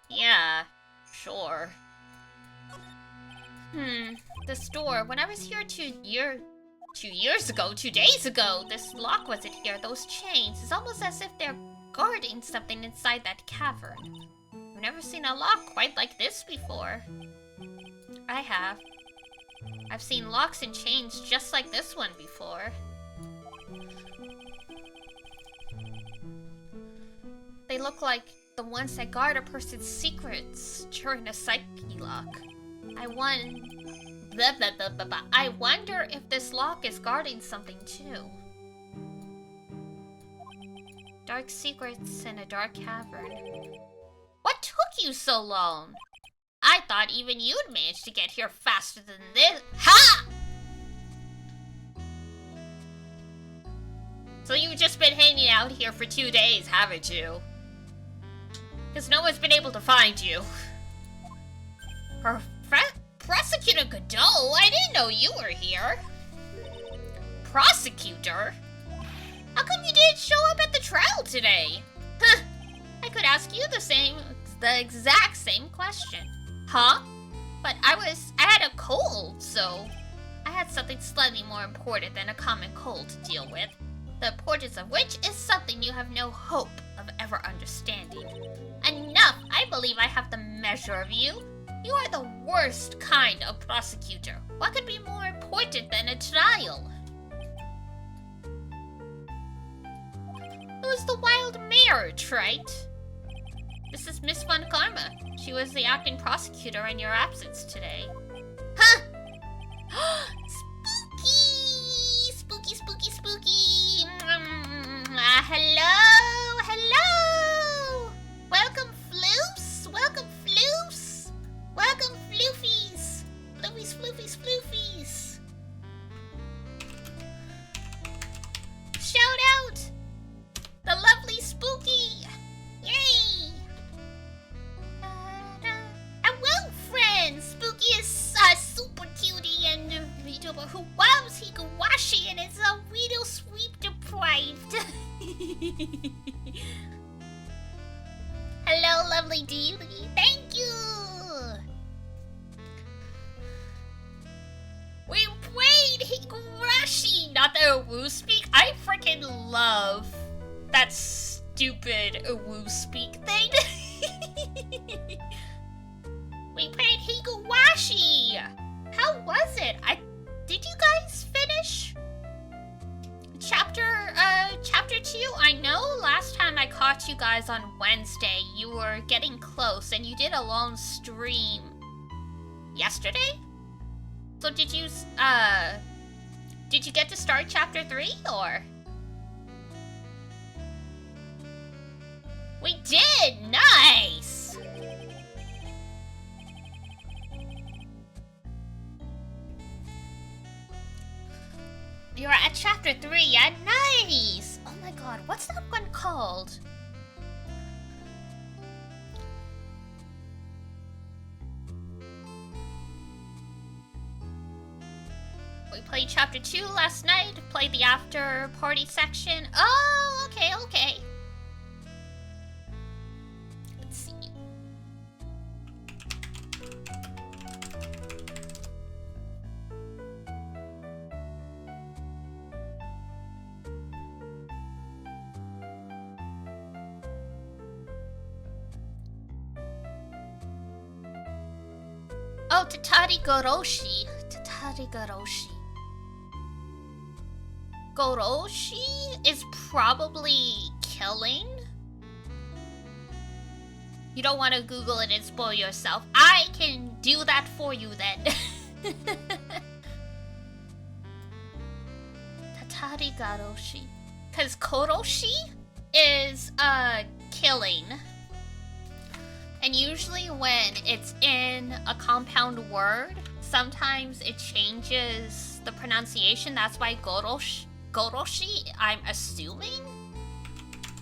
yeah, sure. The store. When I was here 2 days ago, this lock wasn't here. Those chains. It's almost as if they're guarding something inside that cavern. I've never seen a lock quite like this before. I have. I've seen locks and chains just like this one before. They look like the ones that guard a person's secrets during a psyche lock. I wonder if this lock is guarding something too. Dark secrets in a dark cavern. What took you so long? I thought even you'd manage to get here faster than this. Ha! So you've just been hanging out here for 2 days, haven't you? Because no one's been able to find you. Prosecutor Godot, I didn't know you were here. Prosecutor? How come you didn't show up at the trial today? Huh, I could ask you the exact same question. Huh? But I had a cold, so I had something slightly more important than a common cold to deal with. The importance of which is something you have no hope of ever understanding. Enough! I believe I have the measure of you. You are the worst kind of prosecutor. What could be more important than a trial? Who's the wild mare, Trite? This is Miss Von Karma. She was the acting prosecutor in your absence today. Huh! Spooky! Spooky, spooky, spooky! Hello! Welcome, floofs! Welcome, floofs! Welcome, floofies! Floofies, floofies, floofies! Shout out! The lovely Spooky! Yay! And well, friends, Spooky is super cutie and who loves Higuashi and is a little sweep deprived. Hello, lovely deity. Thank you! We played Higurashi, not the Woo Speak. I freaking love that stupid Woo Speak thing. We played Higuashi! How was it? Did you guys finish chapter 2? I know last time I caught you guys on Wednesday, you were getting close and you did a long stream yesterday? So did you get to start chapter 3 or? We did! Nice! You're at chapter 3, yeah? Nice! Oh my god, what's that one called? We played chapter 2 last night, played the after party section. Oh, okay, okay. Let's see. Oh, Tatari Goroshi. Tatari Goroshi. Goroshi is probably killing. You don't want to Google it and spoil yourself. I can do that for you then. Tatari Goroshi. Because Koroshi is killing. And usually when it's in a compound word, sometimes it changes the pronunciation. That's why Goroshi, I'm assuming,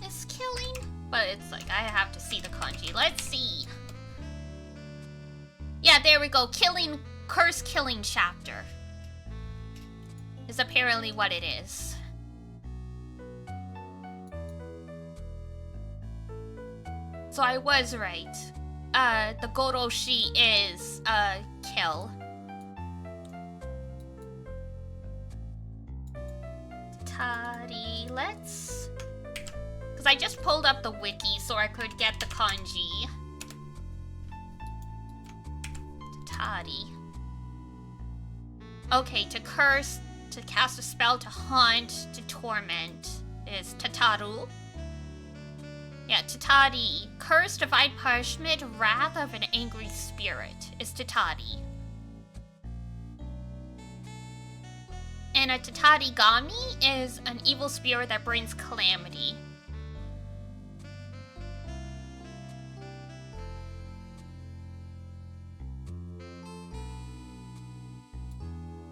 is killing. But it's like, I have to see the kanji. Let's see. Yeah, there we go. Killing, curse killing chapter is apparently what it is. So I was right. The Goroshi is kill. Tari, let's... Because I just pulled up the wiki so I could get the kanji. Tari. Okay, to curse, to cast a spell, to haunt, to torment is Tataru. Yeah, Tatari. Curse, divine punishment, wrath of an angry spirit is Tatari. And a Tatarigami is an evil spirit that brings calamity.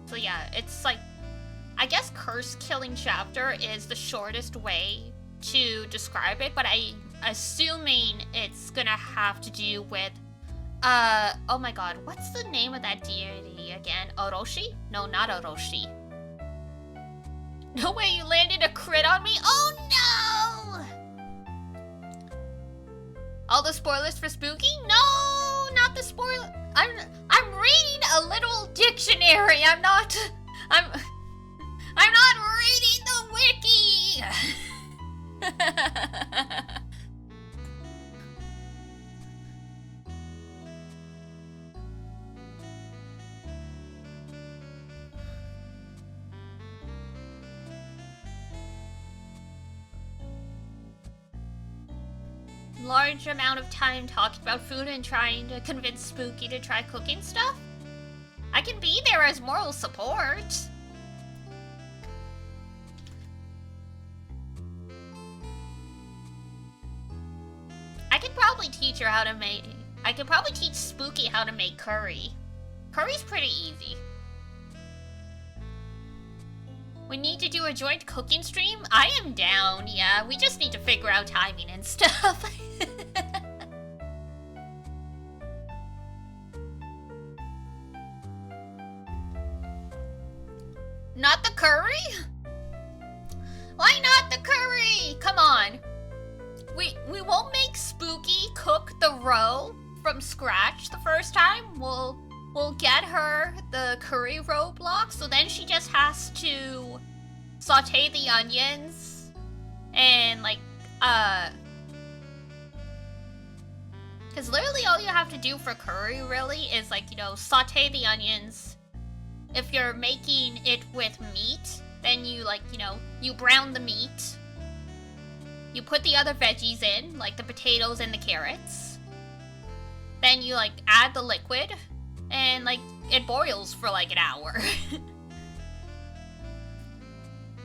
So yeah, it's like, I guess curse killing chapter is the shortest way to describe it, but I'm assuming it's gonna have to do with, oh my god, what's the name of that deity again? Orochi? No, not Orochi. No way, you landed a crit on me? Oh no! All the spoilers for Spooky? No, not the spoiler. I'm reading a little dictionary. I'm not reading the wiki. Large amount of time talking about food and trying to convince Spooky to try cooking stuff? I can be there as moral support. I could probably teach her how to make... I could probably teach Spooky how to make curry. Curry's pretty easy. We need to do a joint cooking stream? I am down, yeah. We just need to figure out timing and stuff. Not the curry? Why not the curry? Come on. We won't make Spooky cook the roe from scratch the first time. We'll get her the curry roe block, so then she just has to saute the onions and like Because literally all you have to do for curry really is like, you know, saute the onions. If you're making it with meat, then you like, you know, you brown the meat. You put the other veggies in, like the potatoes and the carrots. Then you like add the liquid and like it boils for like an hour.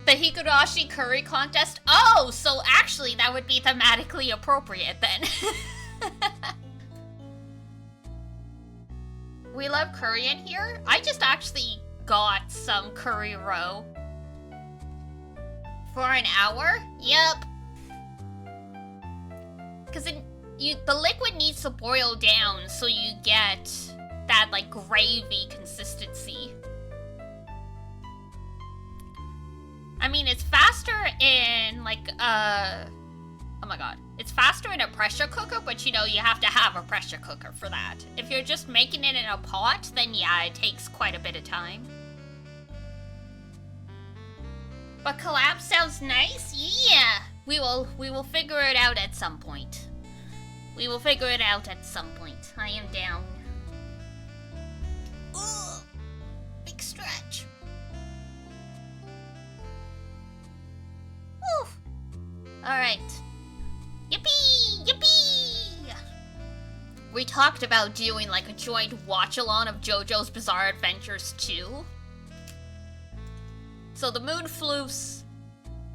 The Higurashi curry contest? Oh, so actually that would be thematically appropriate then. We love curry in here. I just actually got some curry roe. For an hour? Yep. Because the liquid needs to boil down so you get that like gravy consistency. I mean, it's faster in like oh my god. It's faster in a pressure cooker, but you know, you have to have a pressure cooker for that. If you're just making it in a pot, then yeah, it takes quite a bit of time. But collab sounds nice? Yeah! We will figure it out at some point. We will figure it out at some point. I am down. Ooh! Big stretch. Woo! Alright. Yippee! Yippee! We talked about doing like a joint watch-along of JoJo's Bizarre Adventures 2. So the moon floofs,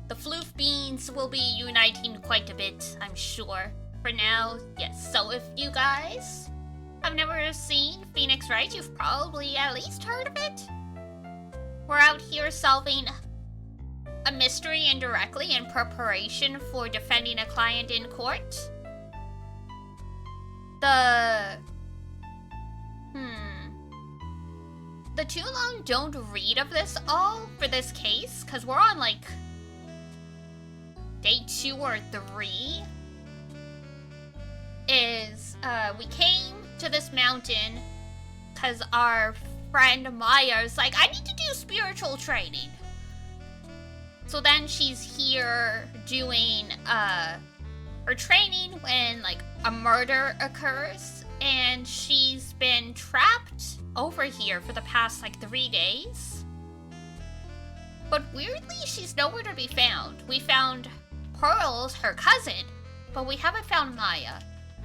the floof beans will be uniting quite a bit, I'm sure. For now, yes. So if you guys have never seen Phoenix Wright, you've probably at least heard of it. We're out here solving a mystery indirectly in preparation for defending a client in court. The too long don't read of this all for this case, because we're on like day 2 or 3. We came to this mountain because our friend Maya's like, I need to do spiritual training. So then she's here doing her training when like a murder occurs, and she's been trapped over here for the past like 3 days. But weirdly, she's nowhere to be found. We found Pearls, her cousin, but we haven't found Maya.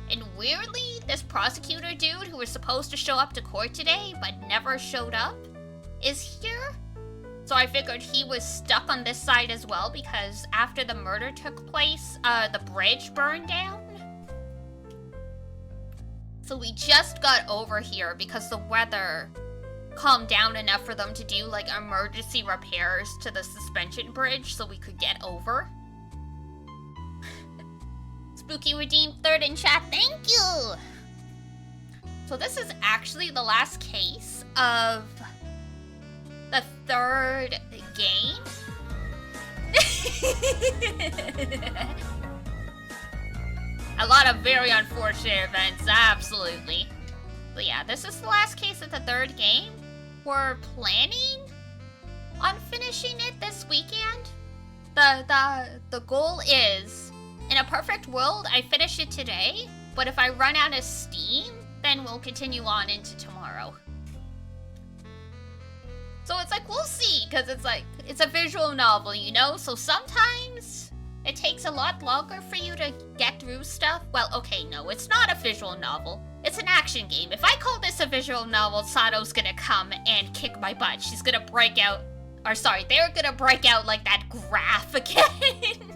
And weirdly, this prosecutor dude who was supposed to show up to court today but never showed up is here. So I figured he was stuck on this side as well, because after the murder took place, the bridge burned down. So we just got over here because the weather calmed down enough for them to do like emergency repairs to the suspension bridge so we could get over. Spooky Redeemed 3rd in chat, thank you! So this is actually the last case of the 3rd game. A lot of very unfortunate events, absolutely. But yeah, this is the last case of the 3rd game. We're planning on finishing it this weekend. The goal is, in a perfect world, I finish it today, but if I run out of steam, then we'll continue on into tomorrow. So it's like, we'll see, because it's like, it's a visual novel, you know? So sometimes it takes a lot longer for you to get through stuff. Well, okay, no, it's not a visual novel. It's an action game. If I call this a visual novel, Sato's gonna come and kick my butt. She's gonna break out, or sorry, they're gonna break out like that graph again.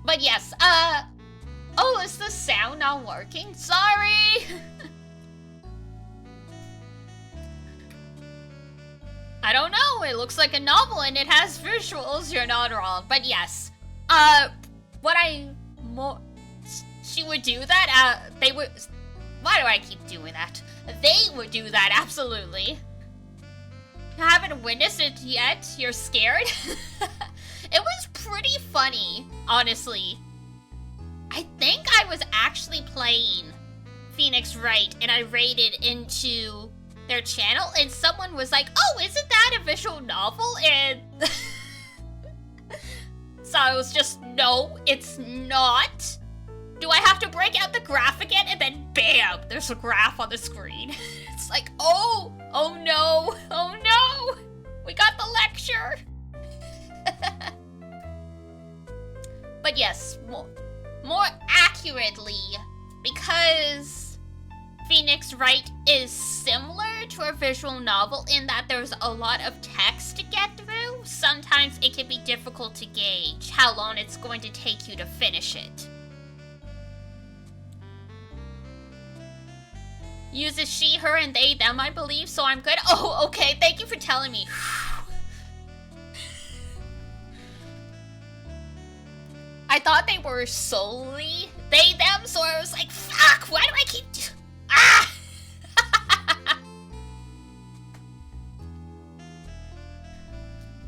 But yes, oh, is the sound not working? Sorry! I don't know, it looks like a novel and it has visuals, you're not wrong. But yes, she would do that, they would, why do I keep doing that? They would do that, absolutely. I haven't witnessed it yet, you're scared? It was pretty funny, honestly. I think I was actually playing Phoenix Wright and I raided into their channel, and someone was like, oh, isn't that a visual novel? And so I was just, no, it's not. Do I have to break out the graph again? And then bam, there's a graph on the screen. It's like, oh no, we got the lecture. But yes, more accurately, because Phoenix Wright is similar to a visual novel in that there's a lot of text to get through, sometimes it can be difficult to gauge how long it's going to take you to finish it. Uses she, her, and they, them, I believe, so I'm good. Oh, okay, thank you for telling me. I thought they were solely they, them, so I was like, fuck, why do I keep... Ah!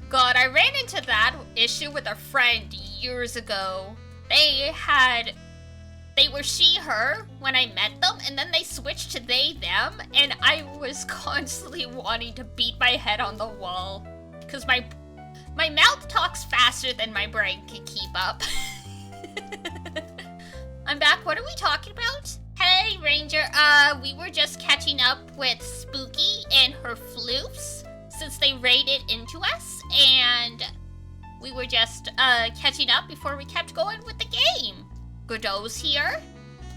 God, I ran into that issue with a friend years ago. They were she, her when I met them, and then they switched to they, them, and I was constantly wanting to beat my head on the wall. Because my mouth talks faster than my brain can keep up. I'm back. What are we talking about? Hey, Ranger. We were just catching up with Spooky and her floofs since they raided into us, and we were just catching up before we kept going with the game. Godot's here.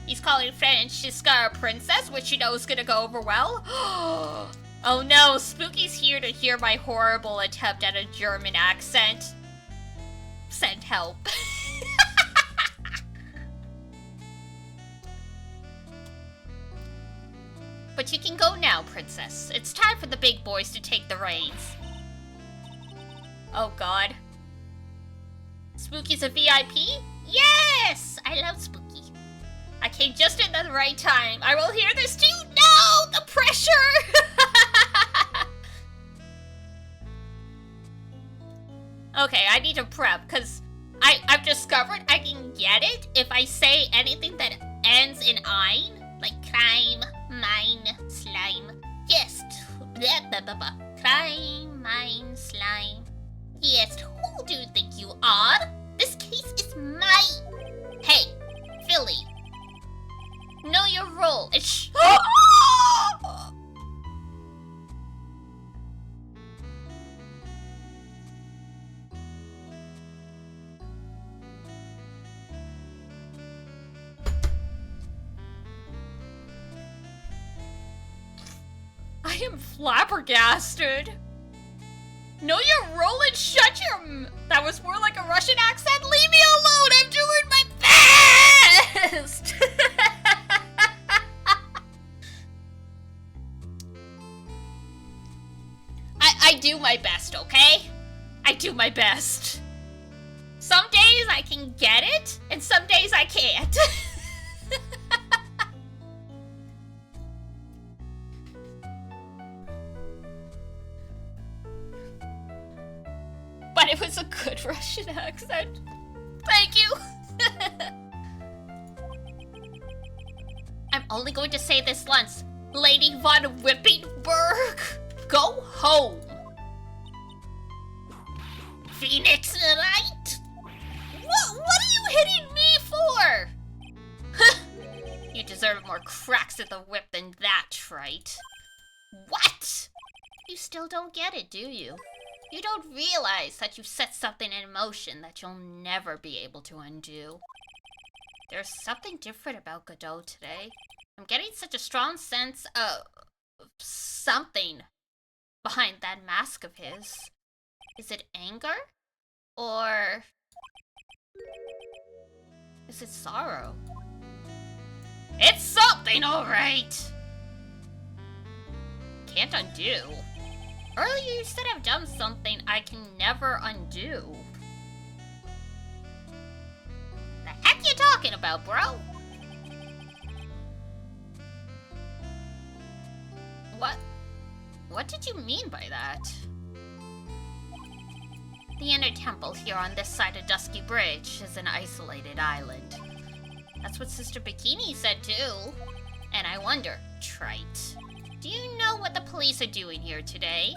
He's calling Francesca a princess, which you know is gonna go over well. Oh no, Spooky's here to hear my horrible attempt at a German accent. Send help. But you can go now, princess. It's time for the big boys to take the reins. Oh god. Spooky's a VIP? Yes! I love Spooky. I came just at the right time. I will hear this too. No! The pressure! Okay, I need to prep, because I've discovered I can get it if I say anything that ends in ein, like crime, mine, slime. Yes, blah, blah, blah, blah. Crime, mine, slime. Yes, who do you think you are? This case is mine. Hey, Philly. Know your role. It's I am flabbergasted. Know your role and shut your... That was more like a Russian accent. Leave me alone. I'm doing my best. I do my best, okay? I do my best. Some days I can get it, and some days I can't. But it was a good Russian accent. Thank you. I'm only going to say this once. Lady von Wippenberg, go home. Phoenix Wright? What are you hitting me for? You deserve more cracks at the whip than that, Trite. What? You still don't get it, do you? You don't realize that you've set something in motion that you'll never be able to undo. There's something different about Godot today. I'm getting such a strong sense of something behind that mask of his. Is it anger? Or is it sorrow? It's something, alright! Can't undo. Earlier you said I've done something I can never undo. The heck you talking about, bro? What did you mean by that? The inner temple here on this side of Dusky Bridge is an isolated island. That's what Sister Bikini said too. And I wonder, Trite, Do you know what the police are doing here today?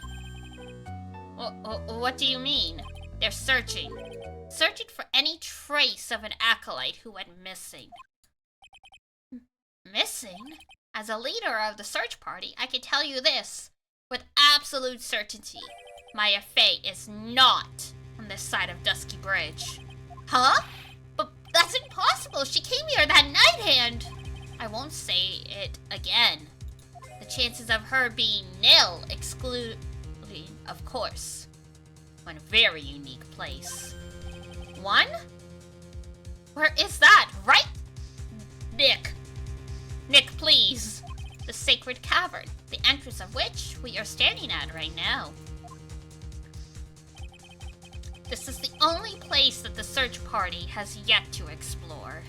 What do you mean? They're searching. Searching for any trace of an acolyte who went missing. Missing? As a leader of the search party, I can tell you this. With absolute certainty. Maya Fey is not on this side of Dusky Bridge. Huh? But that's impossible. She came here that night and... I won't say it again. The chances of her being nil, excluding, of course, one very unique place. One? Where is that? Right? Nick, please. The sacred cavern, the entrance of which we are standing at right now. This is the only place that the search party has yet to explore.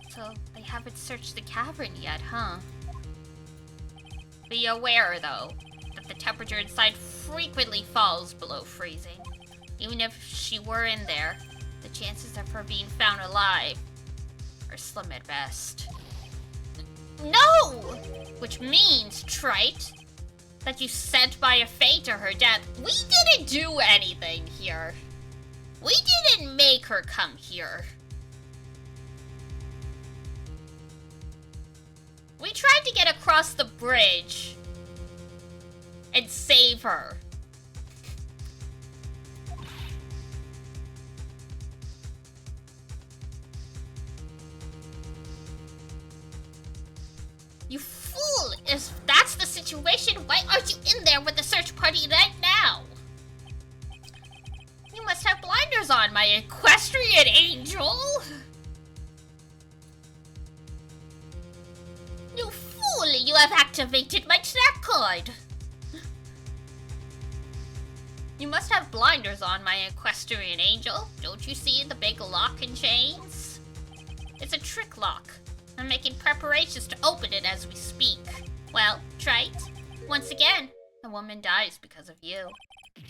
So, they haven't searched the cavern yet, huh? Be aware, though, that the temperature inside frequently falls below freezing. Even if she were in there, the chances of her being found alive are slim at best. No! Which means, Trite, that you sent Maya Fey to her death. We didn't do anything here. We didn't make her come here. We tried to get across the bridge and save her. You fool! If that's the situation, why aren't you in there with the search party right now? You must have blinders on, my equestrian angel! You fool! You have activated my track card! You must have blinders on, my equestrian angel. Don't you see the big lock and chains? It's a trick lock. I'm making preparations to open it as we speak. Well, Trite, once again, the woman dies because of you.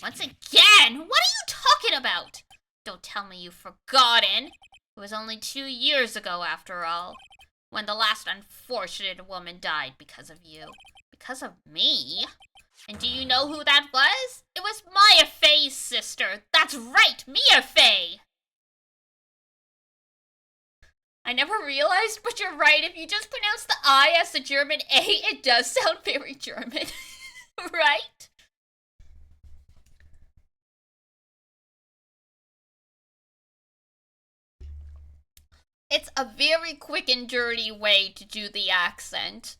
Once again? What are you talking about? Don't tell me you've forgotten. It was only 2 years ago, after all, when the last unfortunate woman died because of you. Because of me? And do you know who that was? It was Maya Fey's sister. That's right, Mia Fey! I never realized, but you're right. If you just pronounce the I as the German A, it does sound very German. Right? It's a very quick and dirty way to do the accent.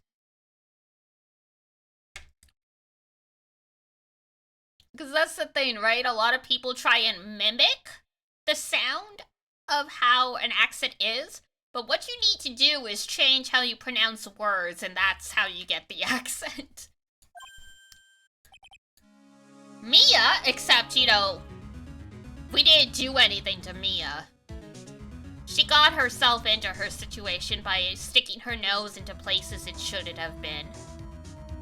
Because that's the thing, right? A lot of people try and mimic the sound of how an accent is. But what you need to do is change how you pronounce words, and that's how you get the accent. Mia, except, you know, we didn't do anything to Mia. She got herself into her situation by sticking her nose into places it shouldn't have been.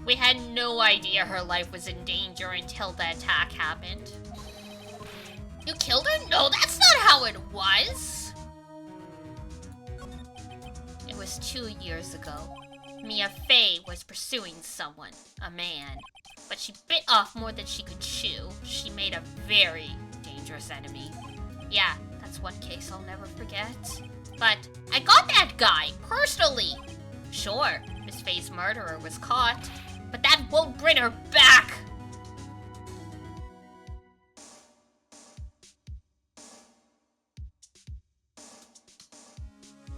We had no idea her life was in danger until the attack happened. You killed her? No, that's not how it was! It was 2 years ago. Mia Fey was pursuing someone, a man. But she bit off more than she could chew. She made a very dangerous enemy. Yeah, that's one case I'll never forget. But I got that guy, personally. Sure, Miss Fey's murderer was caught, but that won't bring her back.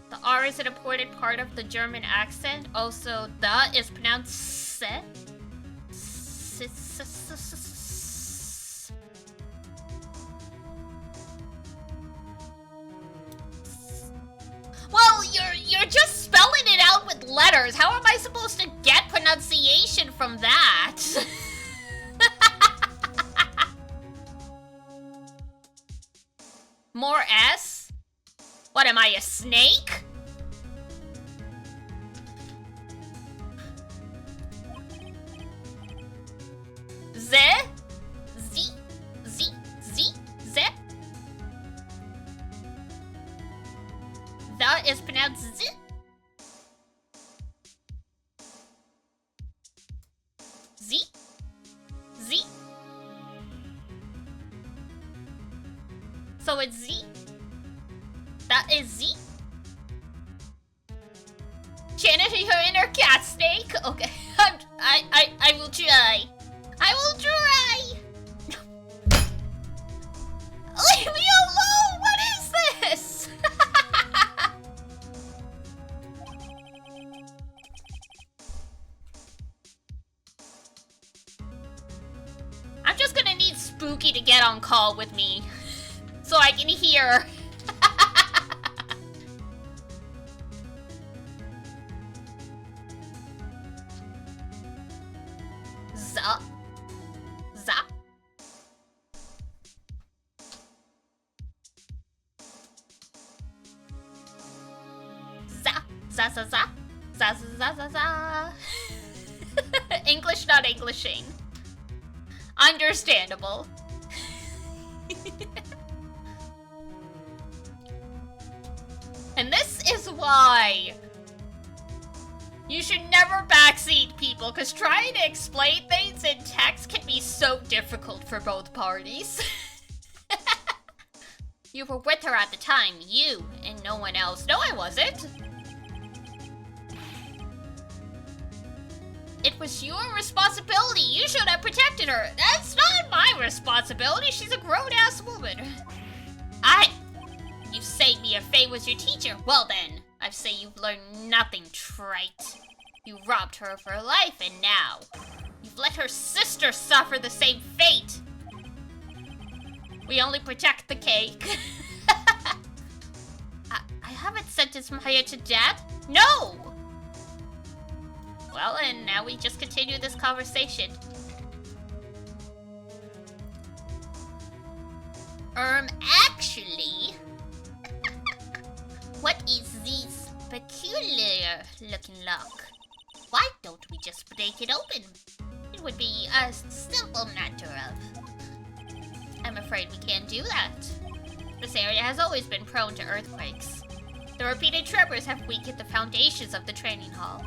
The R is an important part of the German accent. Also, the is pronounced se. Well, you're just spelling it out with letters. How am I supposed to get pronunciation from that? More S? What am I, a snake? Z? Z? Z? Z? Z? The is pronounced Z. So it's Z? That is Z? Janet, her inner cat snake? Okay, I will try. I will try! Leave me alone! What is this? I'm just gonna need Spooky to get on call with me so I can hear. Za. Za. Za. Za za za. Za za za za za. English not Englishing. Understandable. And this is why you should never backseat people, because trying to explain things in text can be so difficult for both parties. You were with her at the time, you and no one else. No, I wasn't. It was your responsibility. You should have protected her. That's not my responsibility. She's a grown-ass woman. You say Mia Fey was your teacher. Well then, I say you've learned nothing, trite. You robbed her of her life, and now you've let her sister suffer the same fate. We only protect the cake. I haven't sentenced Maya to death. No! Well, and now we just continue this conversation. Actually... What is this peculiar looking lock? Why don't we just break it open? It would be a simple matter of... I'm afraid we can't do that. This area has always been prone to earthquakes. The repeated tremors have weakened the foundations of the training hall.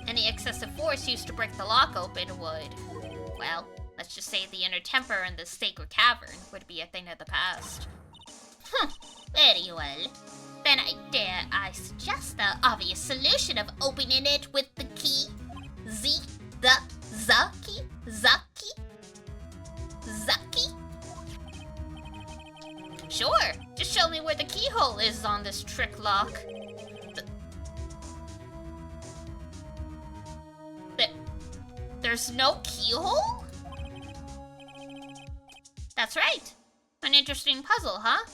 Any excessive force used to break the lock open would... Well, let's just say the inner temper in the sacred cavern would be a thing of the past. Very well. Then I suggest the obvious solution of opening it with the key. Zaki? Sure, just show me where the keyhole is on this trick lock. There's no keyhole? That's right. An interesting puzzle, huh?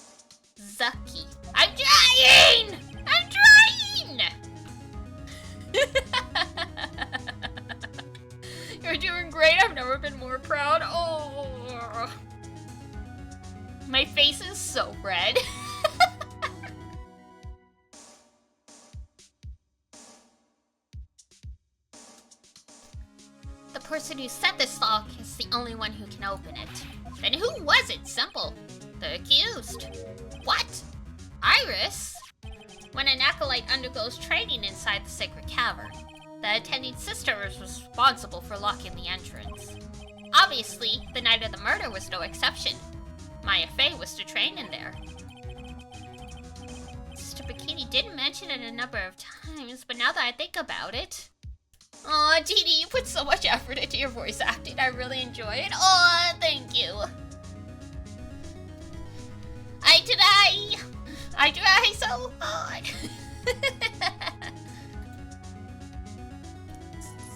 Zaki. I'm trying! I'm trying! You're doing great. I've never been more proud. Oh. My face is so red. The person who set this lock is the only one who can open it. Then who was it? Simple. The accused. What? Iris? When an acolyte undergoes training inside the sacred cavern, the attending sister is responsible for locking the entrance. Obviously, the night of the murder was no exception. Maya Fey was to train in there. Sister Bikini did mention it a number of times, but now that I think about it... Aw, Dee Dee, you put so much effort into your voice acting. I really enjoy it. Aw, thank you. I try so hard.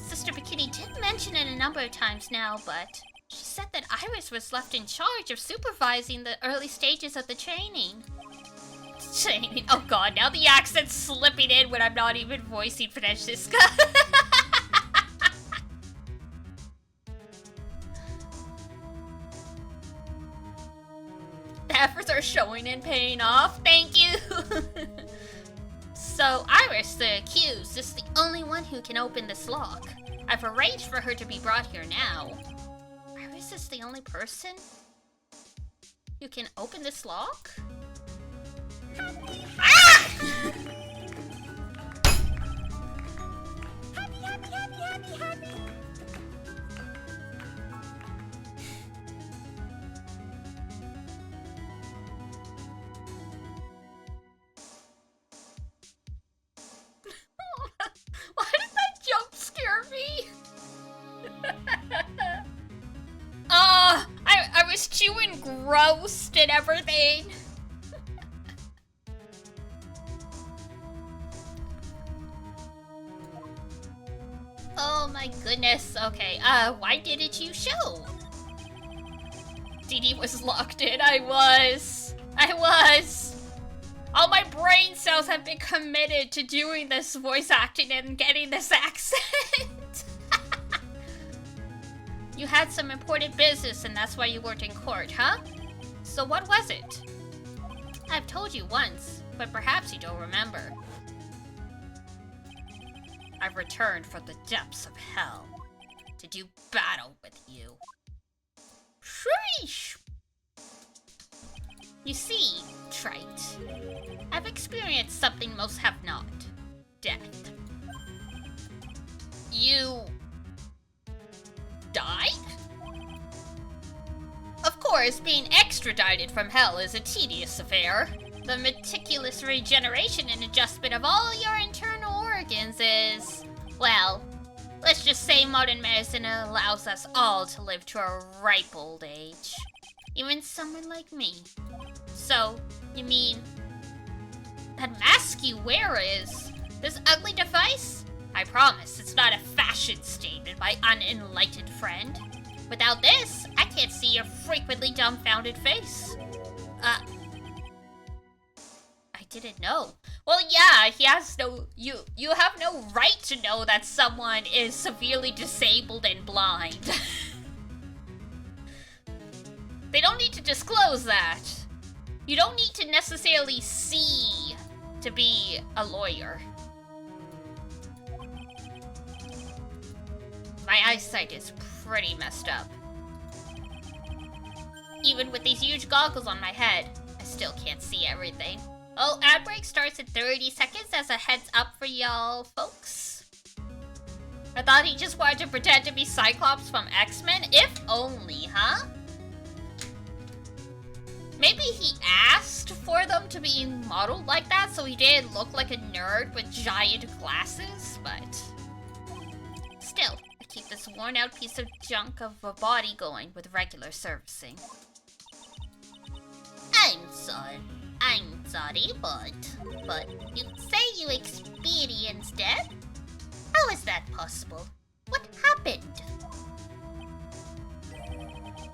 Sister Bikini did mention it a number of times now, but she said that Iris was left in charge of supervising the early stages of the training. Oh god, now the accent's slipping in when I'm not even voicing Francesca. The efforts are showing and paying off. Thank you. So Iris, the accused, is the only one who can open this lock. I've arranged for her to be brought here now. Iris is the only person who can open this lock? Ah! Happy. roast and everything. Oh my goodness. Okay, why didn't you show? DD was locked in. I was. All my brain cells have been committed to doing this voice acting and getting this accent. You had some important business and that's why you weren't in court, huh? So what was it? I've told you once, but perhaps you don't remember. I've returned from the depths of hell to do battle with you. Sheesh! You see, Trite, I've experienced something most have not. Death. You... died? Of course, being extradited from hell is a tedious affair. The meticulous regeneration and adjustment of all your internal organs is... well, let's just say modern medicine allows us all to live to a ripe old age. Even someone like me. So, you mean... that mask you wear is... this ugly device? I promise, it's not a fashion statement, my unenlightened friend. Without this, I can't see your frequently dumbfounded face. I didn't know. Well, yeah, he has no... You have no right to know that someone is severely disabled and blind. They don't need to disclose that. You don't need to necessarily see to be a lawyer. My eyesight is pretty messed up. Even with these huge goggles on my head, I still can't see everything. Oh, ad break starts in 30 seconds as a heads up for y'all folks. I thought he just wanted to pretend to be Cyclops from X-Men. If only, huh? Maybe he asked for them to be modeled like that so he didn't look like a nerd with giant glasses, but... still, I keep this worn out piece of junk of a body going with regular servicing. I'm sorry, but you say you experienced death? How is that possible? What happened?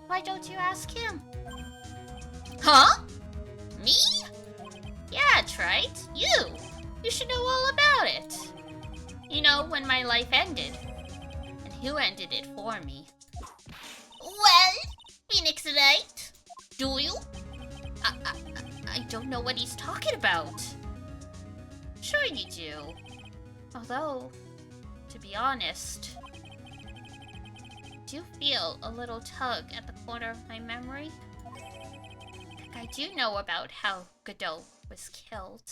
Why don't you ask him? Huh? Me? Yeah, Trite, you. You should know all about it. You know, when my life ended. And who ended it for me? Well, Phoenix Wright, do you? I don't know what he's talking about. Sure you do. Although, to be honest, I do feel a little tug at the corner of my memory. I do know about how Godot was killed.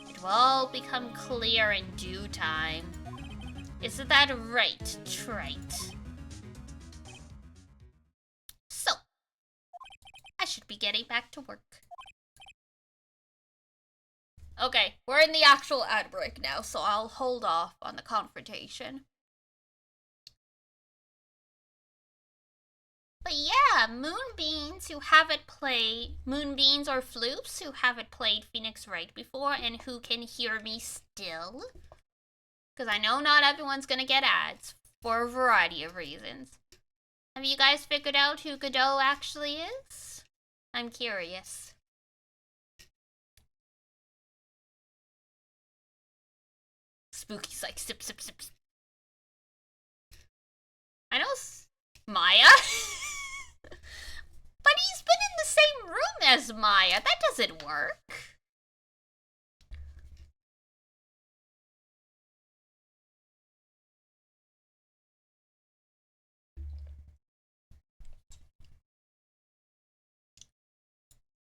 It will all become clear in due time. Isn't that right, Trite? So, I should be getting back to work. Okay, we're in the actual ad break now, so I'll hold off on the confrontation. But yeah, Moonbeans or Floops who haven't played Phoenix Wright before and who can hear me still. Because I know not everyone's gonna get ads for a variety of reasons. Have you guys figured out who Godot actually is? I'm curious. Spooky's like sip, sip, sip. I know Maya. But he's been in the same room as Maya. That doesn't work.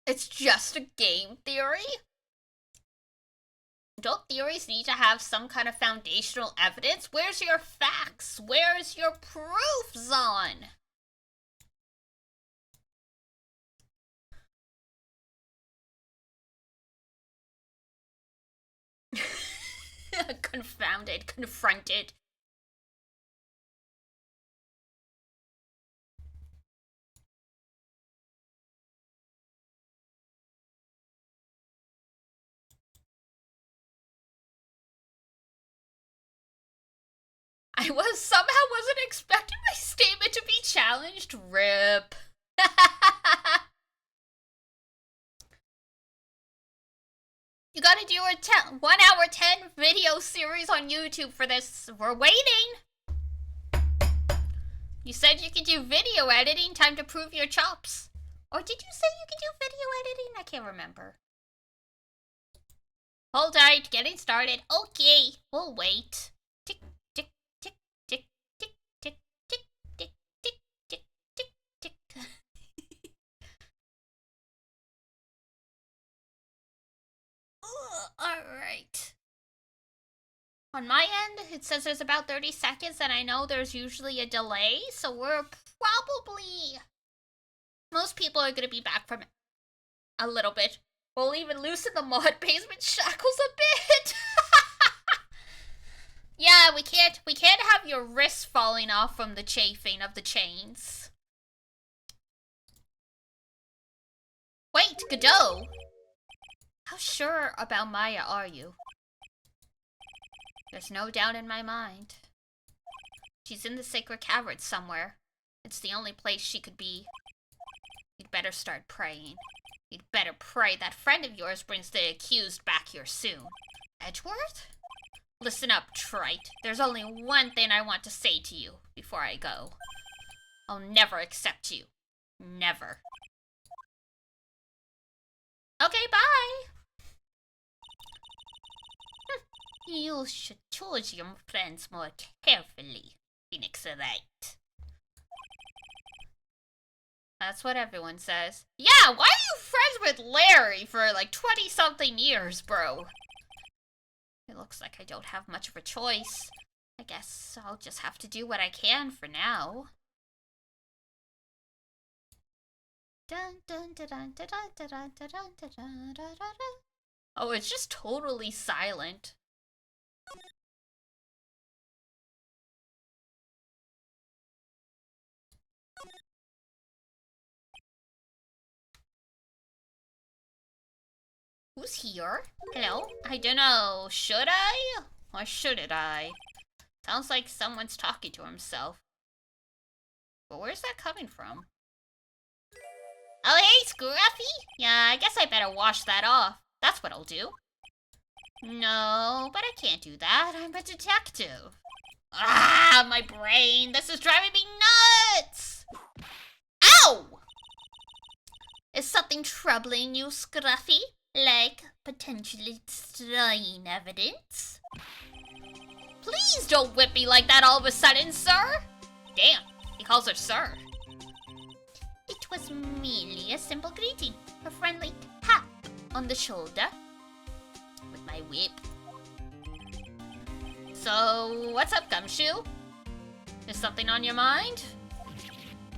It's just a game theory? Don't theories need to have some kind of foundational evidence? Where's your facts? Where's your proof, Zon? Confounded, confronted. somehow wasn't expecting my statement to be challenged. RIP. You gotta do a 1 hour 10 video series on YouTube for this. We're waiting. You said you could do video editing. Time to prove your chops. Or did you say you could do video editing? I can't remember. Hold tight. Getting started. Okay. We'll wait. Tick, tick, tick, tick, tick, tick, tick, tick, tick, tick, tick, tick. Alright. On my end, it says there's about 30 seconds, and I know there's usually a delay, so we're probably... Most people are going to be back from a little bit. We'll even loosen the mod basement shackles a bit. Yeah, we can't have your wrists falling off from the chafing of the chains. Wait, Godot! How sure about Maya are you? There's no doubt in my mind. She's in the sacred cavern somewhere. It's the only place she could be. You'd better start praying. You'd better pray that friend of yours brings the accused back here soon. Edgeworth? Listen up, trite. There's only one thing I want to say to you before I go. I'll never accept you. Never. Okay, bye! You should choose your friends more carefully, Phoenix Wright. That's what everyone says. Yeah, why are you friends with Larry for like 20-something years, bro? It looks like I don't have much of a choice. I guess I'll just have to do what I can for now. Dun, dun, dun, dun, dun, dun, dun, dun, dun, dun, dun, dun, dun. Oh, it's just totally silent. Who's here? Hello? I don't know. Should I? Or shouldn't I? Sounds like someone's talking to himself. But where's that coming from? Oh, hey, Scruffy! Yeah, I guess I better wash that off. That's what I'll do. No, but I can't do that. I'm a detective. Ah, my brain! This is driving me nuts! Ow! Is something troubling you, Scruffy? Like, potentially destroying evidence? Please don't whip me like that all of a sudden, sir! Damn, he calls her sir. It was merely a simple greeting. A friendly tap on the shoulder. With my whip. So, what's up, Gumshoe? Is something on your mind?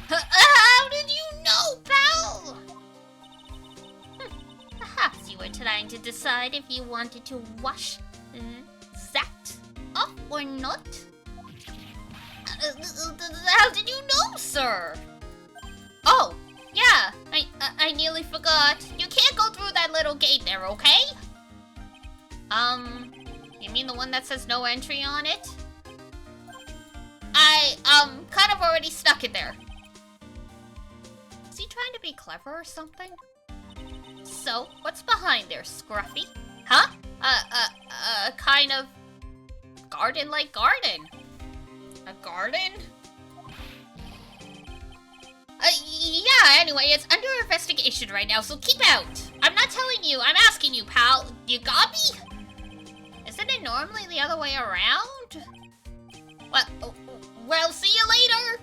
How did you know, pal? Perhaps you were trying to decide if you wanted to wash that off or not? How did you know, sir? Oh, yeah, I nearly forgot. You can't go through that little gate there, okay? You mean the one that says no entry on it? I, kind of already stuck it there. Is he trying to be clever or something? So, what's behind there, Scruffy? Huh? Kind of garden-like garden. A garden? Yeah, anyway, it's under investigation right now, so keep out. I'm not telling you, I'm asking you, pal. You got me? Isn't it normally the other way around? Well, see you later.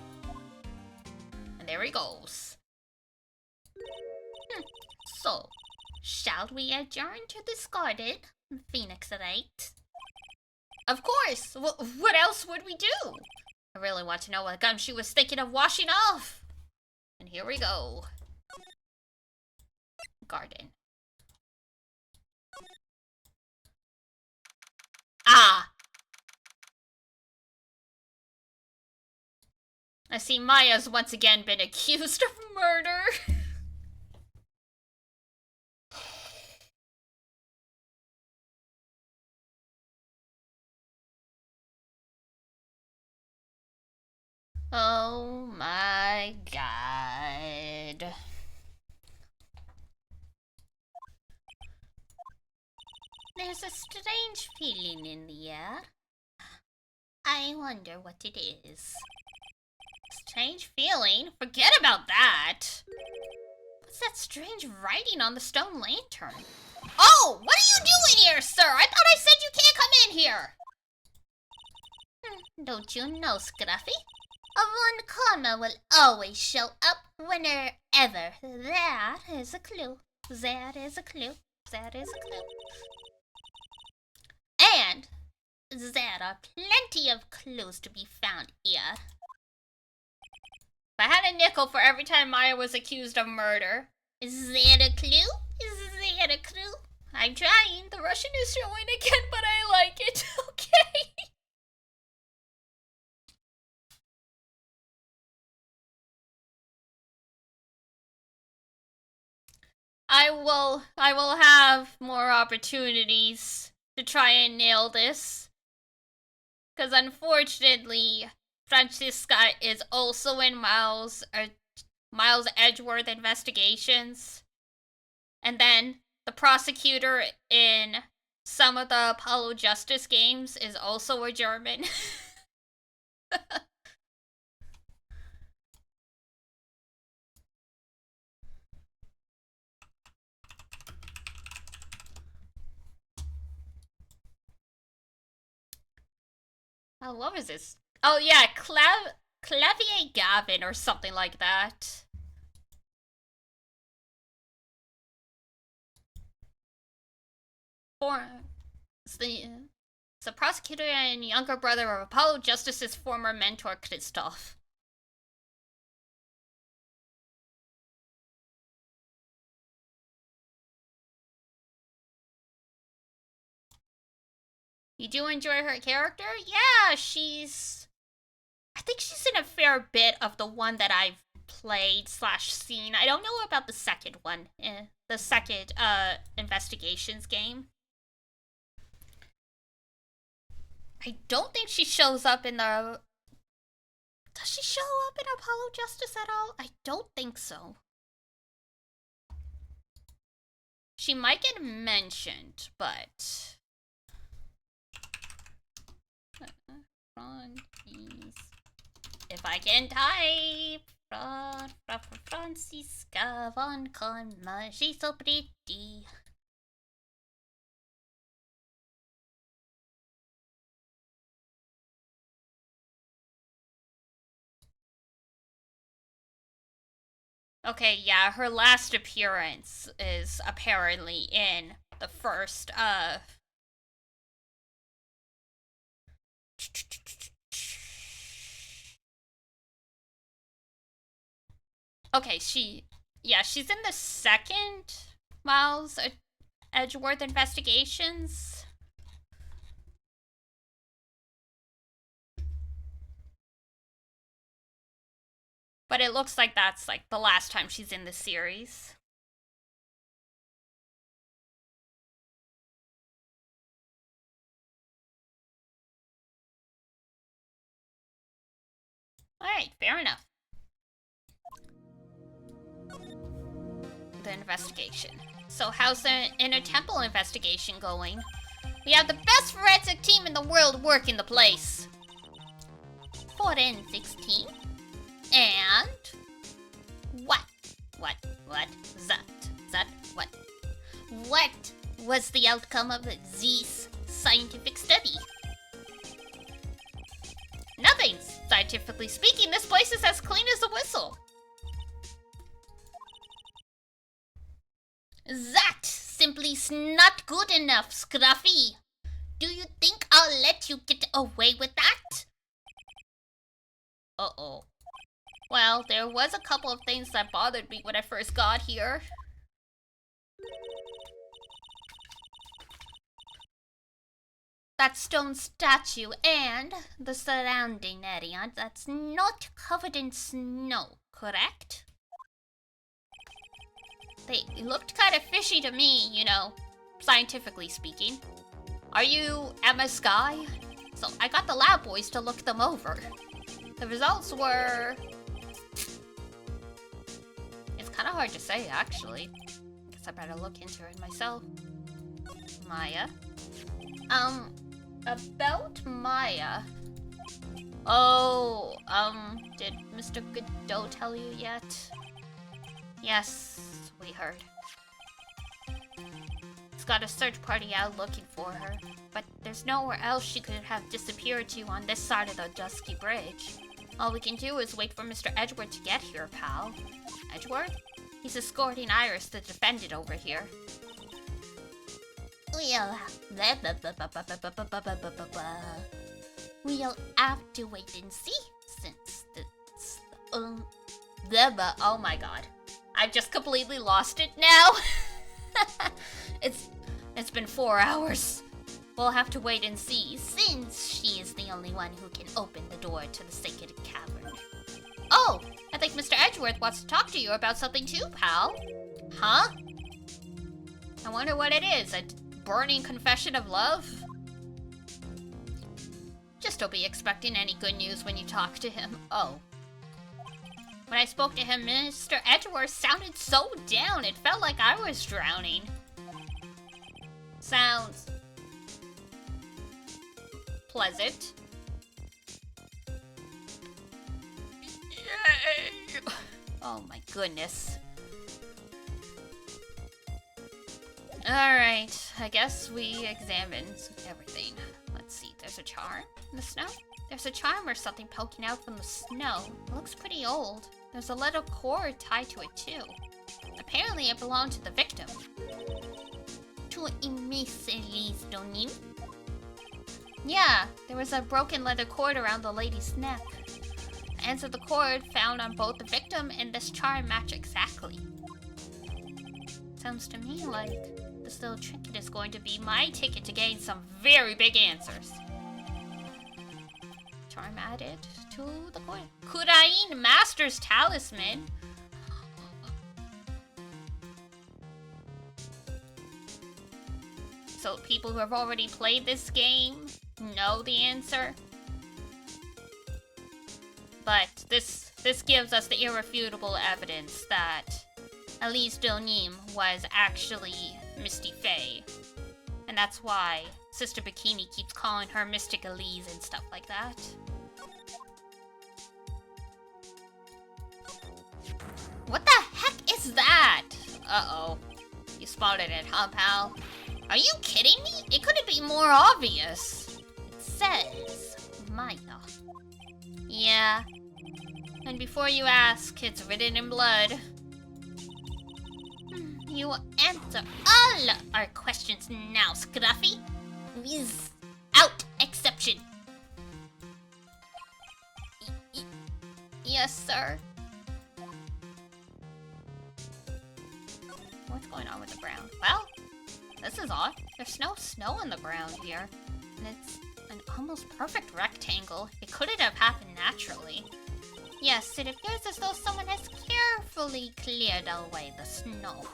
And there he goes. So, shall we adjourn to this garden, Phoenix Wright? Of course! What else would we do? I really want to know what Gumshoe was thinking of washing off. And here we go. Garden. Ah! I see Maya's once again been accused of murder. Oh my god. There's a strange feeling in the air. I wonder what it is. Strange feeling? Forget about that. What's that strange writing on the stone lantern? Oh, what are you doing here, sir? I thought I said you can't come in here. Don't you know, Scruffy? A one comma will always show up whenever. That is a clue. That is a clue. That is a clue. And there are plenty of clues to be found here. If I had a nickel for every time Maya was accused of murder. Is that a clue? Is that a clue? I'm trying. The Russian is showing again, but I like it. Okay. I will have more opportunities to try and nail this. Because unfortunately, Francisca is also in Miles Edgeworth Investigations. And then the prosecutor in some of the Apollo Justice games is also a German. Oh, what was this? Oh yeah, Clavier Gavin or something like that. It's the prosecutor and younger brother of Apollo Justice's former mentor, Christoph. You do enjoy her character? Yeah, I think she's in a fair bit of the one that I've played / seen. I don't know about the second one. The second, Investigations game. I don't think she shows up in the... Does she show up in Apollo Justice at all? I don't think so. She might get mentioned, but... If I can type... Francisca von Conma, she's so pretty. Okay, yeah, her last appearance is apparently in the first, Okay, she's in the second Miles Edgeworth Investigations. But it looks like that's, like, the last time she's in the series. Alright, fair enough. The investigation. So how's the Inner Temple investigation going? We have the best forensic team in the world working the place. Forensics team? And... What? What was the outcome of this scientific study? Nothing. Scientifically speaking, this place is as clean as a whistle. That simply's not good enough, Scruffy. Do you think I'll let you get away with that? Uh-oh. Well, there was a couple of things that bothered me when I first got here. That stone statue and the surrounding area that's not covered in snow, correct? They looked kind of fishy to me, you know, scientifically speaking. Are you Emma Sky? So I got the lab boys to look them over. The results were... It's kind of hard to say, actually. I guess I better look into it myself. Maya. About Maya. Oh, did Mr. Godot tell you yet? Yes, we heard. He's got a search party out looking for her, but there's nowhere else she could have disappeared to on this side of the Dusky Bridge. All we can do is wait for Mr. Edgeworth to get here, pal. Edgeworth? He's escorting Iris, the defendant, over here. We'll have to wait and see, since it's... oh my god. I've just completely lost it now. It's been 4 hours. We'll have to wait and see, since she is the only one who can open the door to the sacred cavern. Oh, I think Mr. Edgeworth wants to talk to you about something too, pal. Huh? I wonder what it is, a burning confession of love? Just don't be expecting any good news when you talk to him. Oh. When I spoke to him, Mr. Edgeworth sounded so down, it felt like I was drowning. Sounds... pleasant. Yay! Oh my goodness. Alright, I guess we examined everything. Let's see, there's a charm in the snow? There's a charm or something poking out from the snow. It looks pretty old. There's a little cord tied to it too. Apparently it belonged to the victim. To Miss Elise Donim? Yeah, there was a broken leather cord around the lady's neck. The ends of the cord found on both the victim and this charm match exactly. Sounds to me like this little trinket is going to be my ticket to gain some very big answers. Charm added to the coin. Kurain Master's Talisman. So people who have already played this game know the answer. But this gives us the irrefutable evidence that Elise Donim was actually Misty Faye. And that's why Sister Bikini keeps calling her Mystic Elise and stuff like that. What the heck is that? Uh-oh. You spotted it, huh, pal? Are you kidding me? It couldn't be more obvious. It says Maya. Yeah. And before you ask, it's written in blood. You will answer all our questions now, Scruffy. Without exception. Yes, sir. What's going on with the ground? Well, this is odd. There's no snow on the ground here. And it's an almost perfect rectangle. It couldn't have happened naturally. Yes, it appears as though someone has carefully cleared away the snow.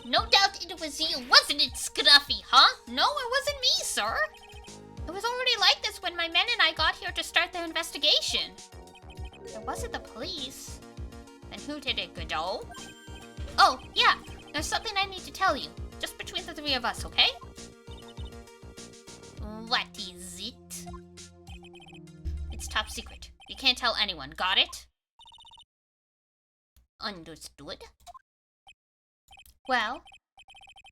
No doubt it was you, wasn't it, Scruffy, huh? No, it wasn't me, sir. It was already like this when my men and I got here to start the investigation. It wasn't the police. Then who did it, Godot? Oh, yeah, there's something I need to tell you. Just between the three of us, okay? What is it? It's top secret. You can't tell anyone, got it? Understood. Well,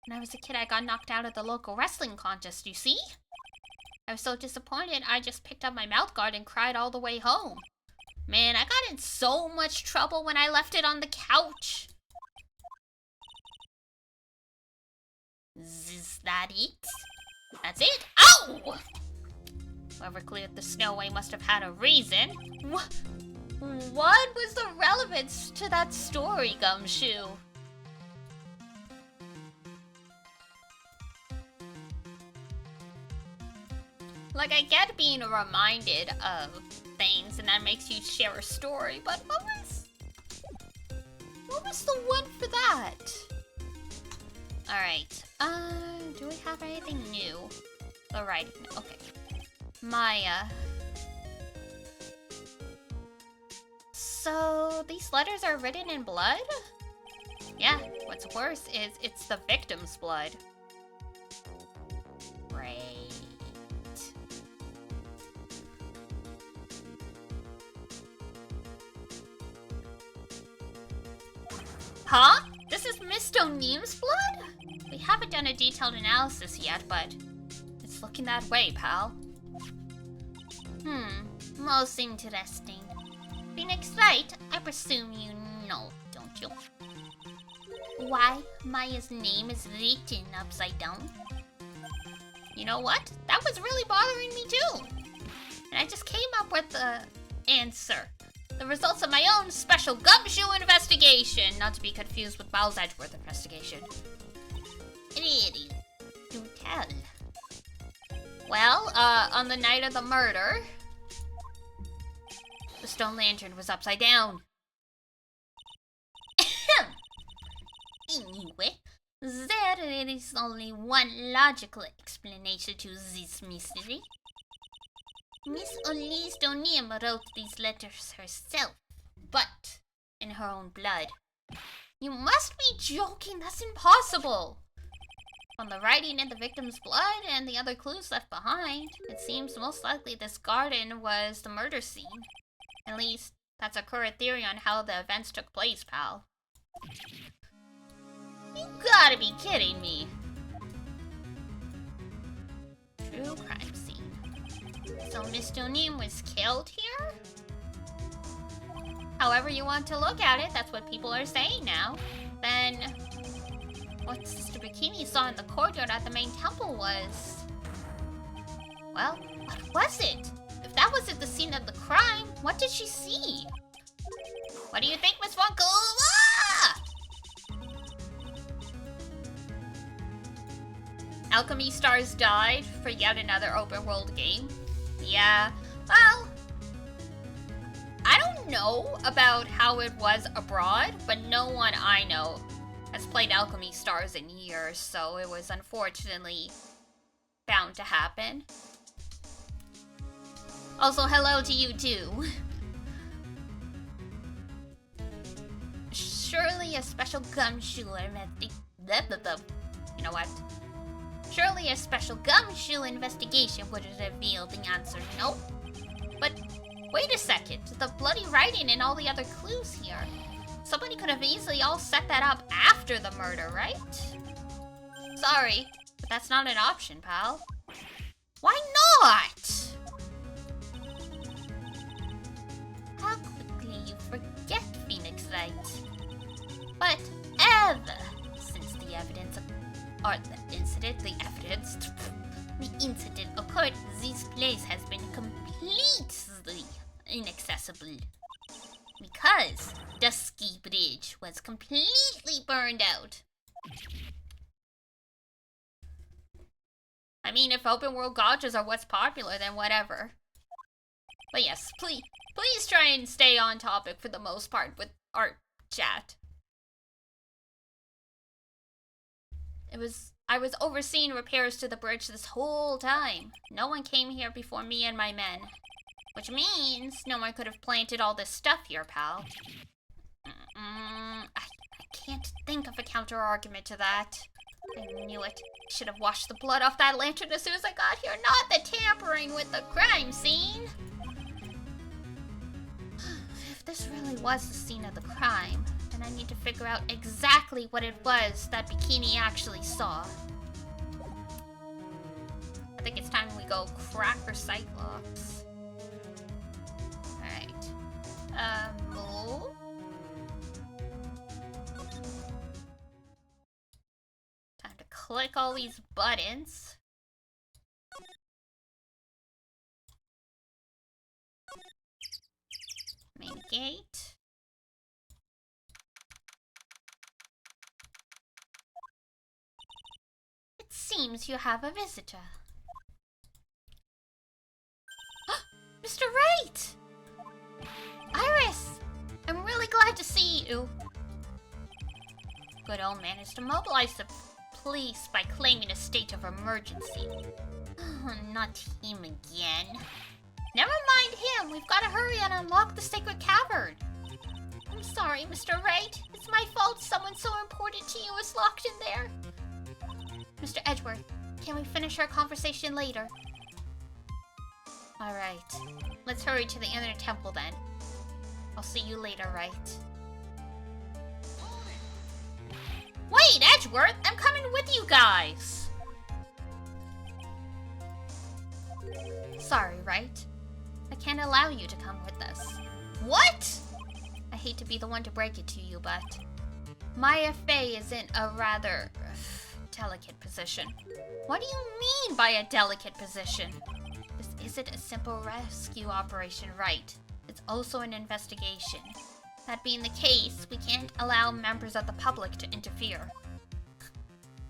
when I was a kid, I got knocked out of the local wrestling contest, you see? I was so disappointed, I just picked up my mouth guard and cried all the way home. Man, I got in so much trouble when I left it on the couch. Is that it? That's it? Ow! Whoever cleared the snow away must have had a reason. What was the relevance to that story, Gumshoe? Like, I get being reminded of things and that makes you share a story, but what was the one for that? Alright, do we have anything new? The writing, okay. Maya. So these letters are written in blood? Yeah, what's worse is it's the victim's blood. Great. Huh? This is Miss O'Neill's blood? We haven't done a detailed analysis yet, but it's looking that way, pal. Most interesting. Phoenix Wright, I presume you know, don't you? Why Maya's name is written upside down? You know what? That was really bothering me too. And I just came up with the answer. The results of my own special gumshoe investigation, not to be confused with Miles Edgeworth investigation. Really? Do tell. Well, on the night of the murder, the stone lantern was upside down. Anyway, there is only one logical explanation to this mystery. Miss Elise O'Neill wrote these letters herself, but in her own blood. You must be joking, that's impossible! From the writing in the victim's blood and the other clues left behind, it seems most likely this garden was the murder scene. At least, that's a current theory on how the events took place, pal. You gotta be kidding me! True crime scene. So Miss O'Neill was killed here? However you want to look at it, that's what people are saying now. Then, what Sister Bikini saw in the courtyard at the main temple was... Well, what was it? If that wasn't the scene of the crime, what did she see? What do you think, Miss Funko? Ah! Alchemy Stars died for yet another open world game. Yeah, well, I don't know about how it was abroad, but no one I know has played Alchemy Stars in years, so it was unfortunately bound to happen. Also, hello to you too. Surely a special gumshoe You know what? Surely a special gumshoe investigation would have revealed the answer no. But wait a second, the bloody writing and all the other clues here. Somebody could have easily all set that up after the murder, right? Sorry, but that's not an option, pal. Why not? How quickly you forget, Phoenix Wright. But ever since the evidence the incident occurred, this place has been completely inaccessible. Because Dusky Bridge was completely burned out. I mean, if open world gotchas are what's popular, then whatever. But yes, please try and stay on topic for the most part with our chat. I was overseeing repairs to the bridge this whole time. No one came here before me and my men. Which means no one could have planted all this stuff here, pal. I can't think of a counter-argument to that. I knew it. Should have washed the blood off that lantern as soon as I got here, not the tampering with the crime scene. If this really was the scene of the crime, then I need to figure out exactly what it was that Bikini actually saw. I think it's time we go crack her Cyclops. Alright. Move. Time to click all these buttons. Main gate. It seems you have a visitor. Mr. Wright! Iris! I'm really glad to see you. Good old managed to mobilize the police by claiming a state of emergency. Oh, not him again. Never mind him. We've got to hurry and unlock the sacred cavern. I'm sorry, Mr. Wright. It's my fault someone so important to you is locked in there. Mr. Edgeworth, can we finish our conversation later? Alright. Let's hurry to the inner temple then. I'll see you later, Wright. Wait, Edgeworth! I'm coming with you guys! Sorry, Wright. I can't allow you to come with us. What? I hate to be the one to break it to you, but Maya Fey is in a rather delicate position. What do you mean by a delicate position? This isn't a simple rescue operation, right? It's also an investigation. That being the case, we can't allow members of the public to interfere.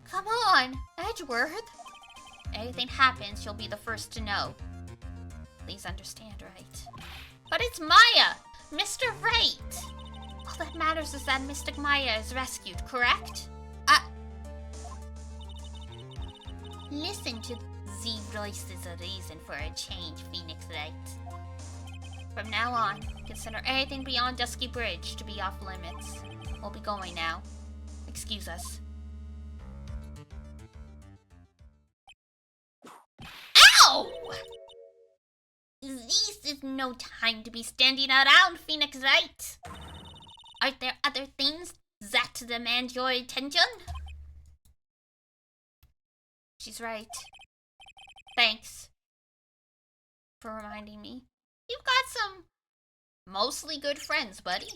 Come on, Edgeworth. If anything happens, you'll be the first to know. Please understand, right? But it's Maya! Mr. Wright! All that matters is that Mystic Maya is rescued, correct? Listen to the voices a reason for a change, Phoenix Wright. From now on, consider anything beyond Dusky Bridge to be off limits. We'll be going now. Excuse us. Ow! This is no time to be standing around, Phoenix Wright. Are there other things that demand your attention? She's right. Thanks for reminding me. You've got some mostly good friends, buddy.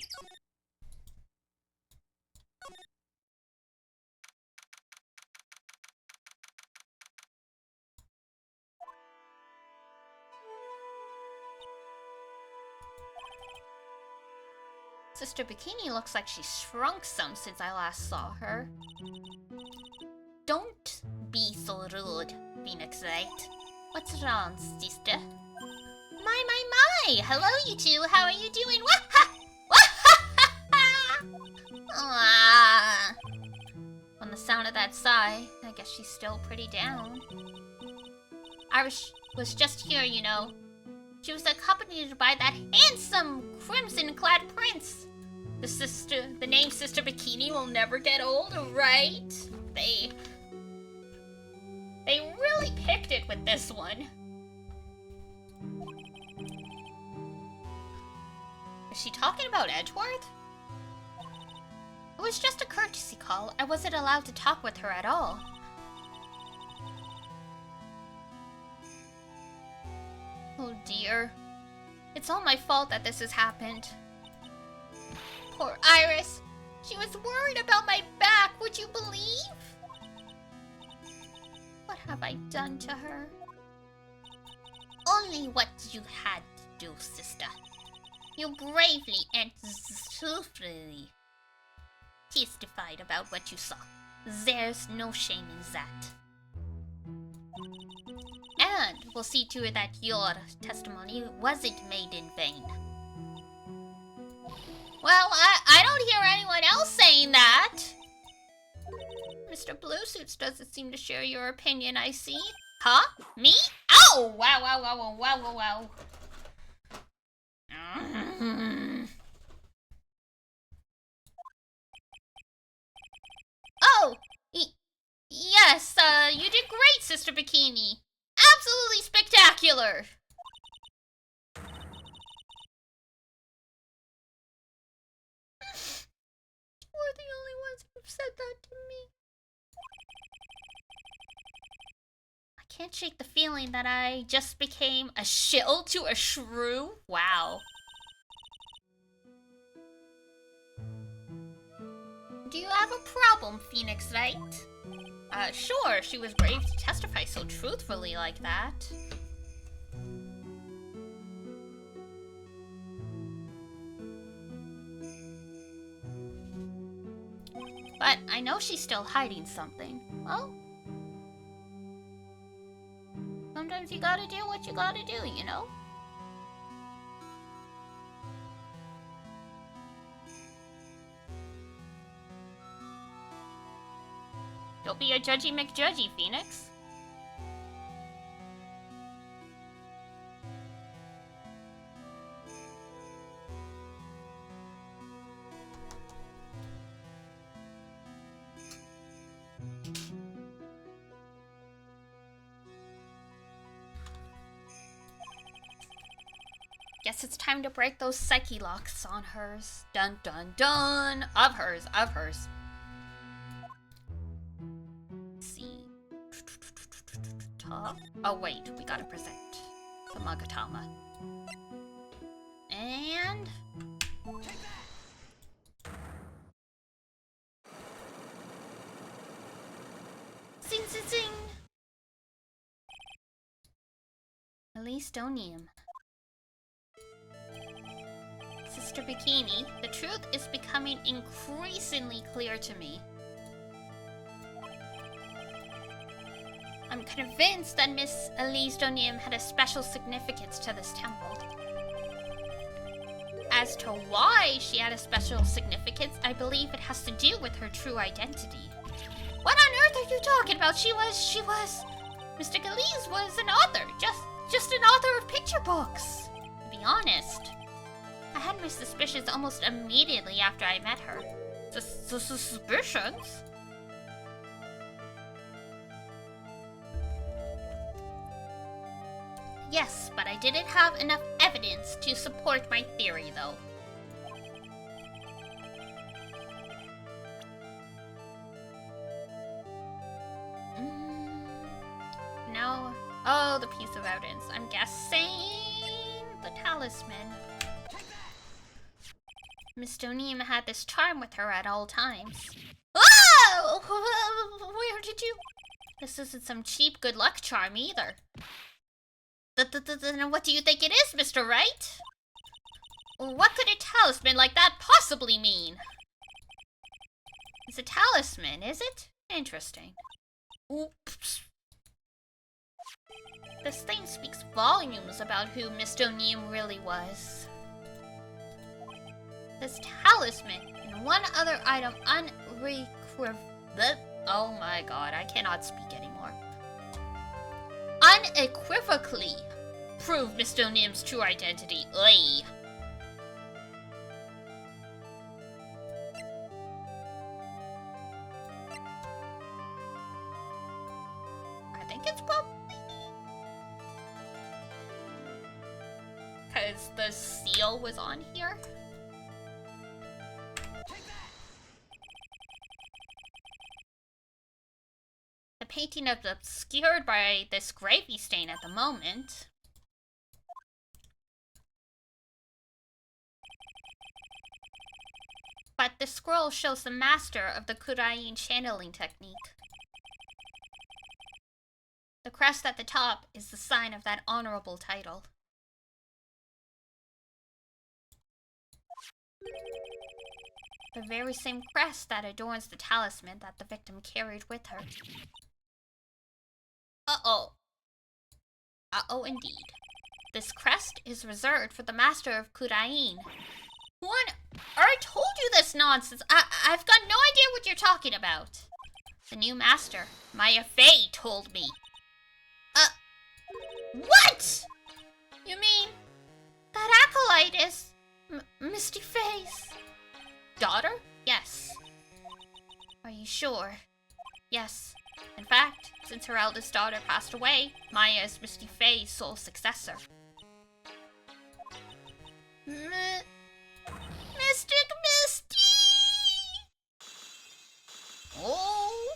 Sister Bikini looks like she shrunk some since I last saw her. Don't be so rude, Phoenix Wright. What's wrong, sister? My! Hello, you two. How are you doing? On the sound of that sigh, I guess she's still pretty down. I was just here, you know. She was accompanied by that handsome crimson-clad prince. The name Sister Bikini will never get old, right? They really picked it with this one. Is she talking about Edgeworth? It was just a courtesy call. I wasn't allowed to talk with her at all. Oh dear. It's all my fault that this has happened. Poor Iris. She was worried about my back, would you believe? What have I done to her? Only what you had to do, sister. You bravely and truthfully testified about what you saw. There's no shame in that. And we'll see to it that your testimony wasn't made in vain. Well, I don't hear anyone else saying that. Mr. Bluesuits doesn't seem to share your opinion, I see. Huh? Me? Oh! Wow. Oh! Yes, you did great, Sister Bikini. Absolutely spectacular! We're the only ones who've said that to me. I can't shake the feeling that I just became a shill to a shrew. Wow. Do you have a problem, Phoenix Wright? Sure, she was brave to testify so truthfully like that. But I know she's still hiding something. Well, sometimes you gotta do what you gotta do, you know? Don't be a judgy McJudgy, Phoenix. Guess it's time to break those psyche locks on hers. Dun dun dun! Of hers, of hers. Let's see. Top. Oh wait, we gotta present the Magatama. And... Zing zing zing! Elistonium. Sister Bikini, the truth is becoming increasingly clear to me. I'm convinced that Miss Elistonium had a special significance to this temple. As to why she had a special significance, I believe it has to do with her true identity. What on earth are you talking about? She was... Mr. Galees was an author, just an author of picture books. To be honest, I had my suspicions almost immediately after I met her. Suspicions? Yes, but I didn't have enough evidence to support my theory, though. No. Oh, the piece of evidence. I'm guessing the talisman. Miss Donium had this charm with her at all times. Oh! Where did you... This isn't some cheap good luck charm either. Then what do you think it is, Mr. Wright? What could a talisman like that possibly mean? It's a talisman, is it? Interesting. Oops. This thing speaks volumes about who Miss Donium really was. This talisman and one other item oh my god, I cannot speak anymore. Unequivocally prove Miss Donium's true identity. Oi. I think it's probably because the seal was on here. The painting is obscured by this gravy stain at the moment. But the scroll shows the master of the Kurain channeling technique. The crest at the top is the sign of that honorable title. The very same crest that adorns the talisman that the victim carried with her. Uh-oh. Uh-oh indeed. This crest is reserved for the master of Kurain. What? I told you this nonsense. I've got no idea what you're talking about. The new master, Maya Fey, told me. What? You mean that acolyte is Misty Fey's daughter? Yes. Are you sure? Yes. In fact, since her eldest daughter passed away, Maya is Misty Fey's sole successor. Mystic Misty! Oh,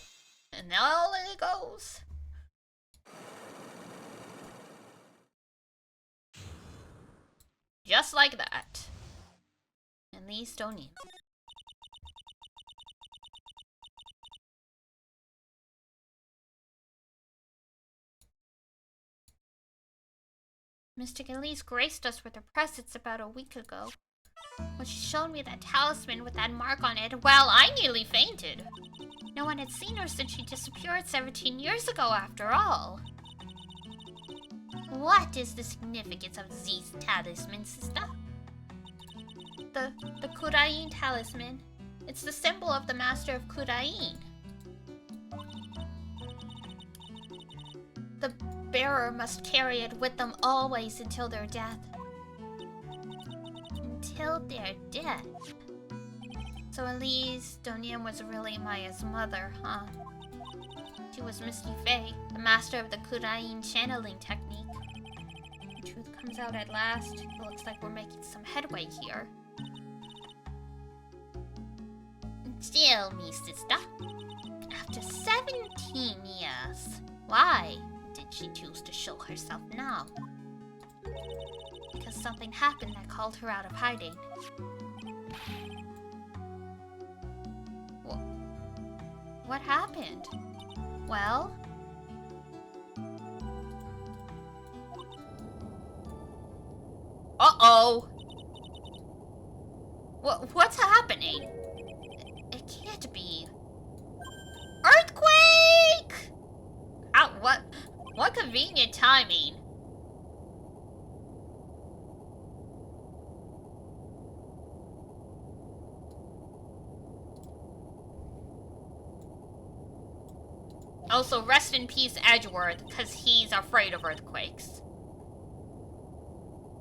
and all it goes. Just like that. And these don't need. Mr. Gillies graced us with her presence about a week ago. When she showed me that talisman with that mark on it, well, I nearly fainted. No one had seen her since she disappeared 17 years ago, after all. What is the significance of these talismans, sister? The Kurain talisman. It's the symbol of the master of Kurain. The bearer must carry it with them always until their death. Until their death? So Elise Donium was really Maya's mother, huh? She was Misty Fey, the master of the Kurain channeling technique. The truth comes out at last. It looks like we're making some headway here. Tell me, sister. After 17 years, why did she choose to show herself now? Because something happened that called her out of hiding. What happened? Well... Uh-oh! What's happening? It can't be... Earthquake! What convenient timing. Also, rest in peace, Edgeworth, because he's afraid of earthquakes.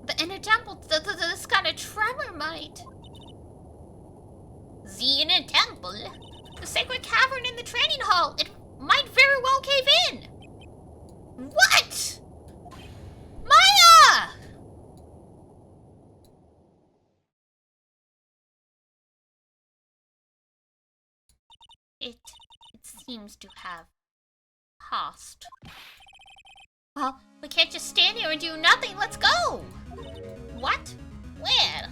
The inner temple, this kind of tremor might... The inner temple? The sacred cavern in the training hall. It might very well cave in. What? Maya! It seems to have passed. Well, we can't just stand here and do nothing. Let's go! What? Where?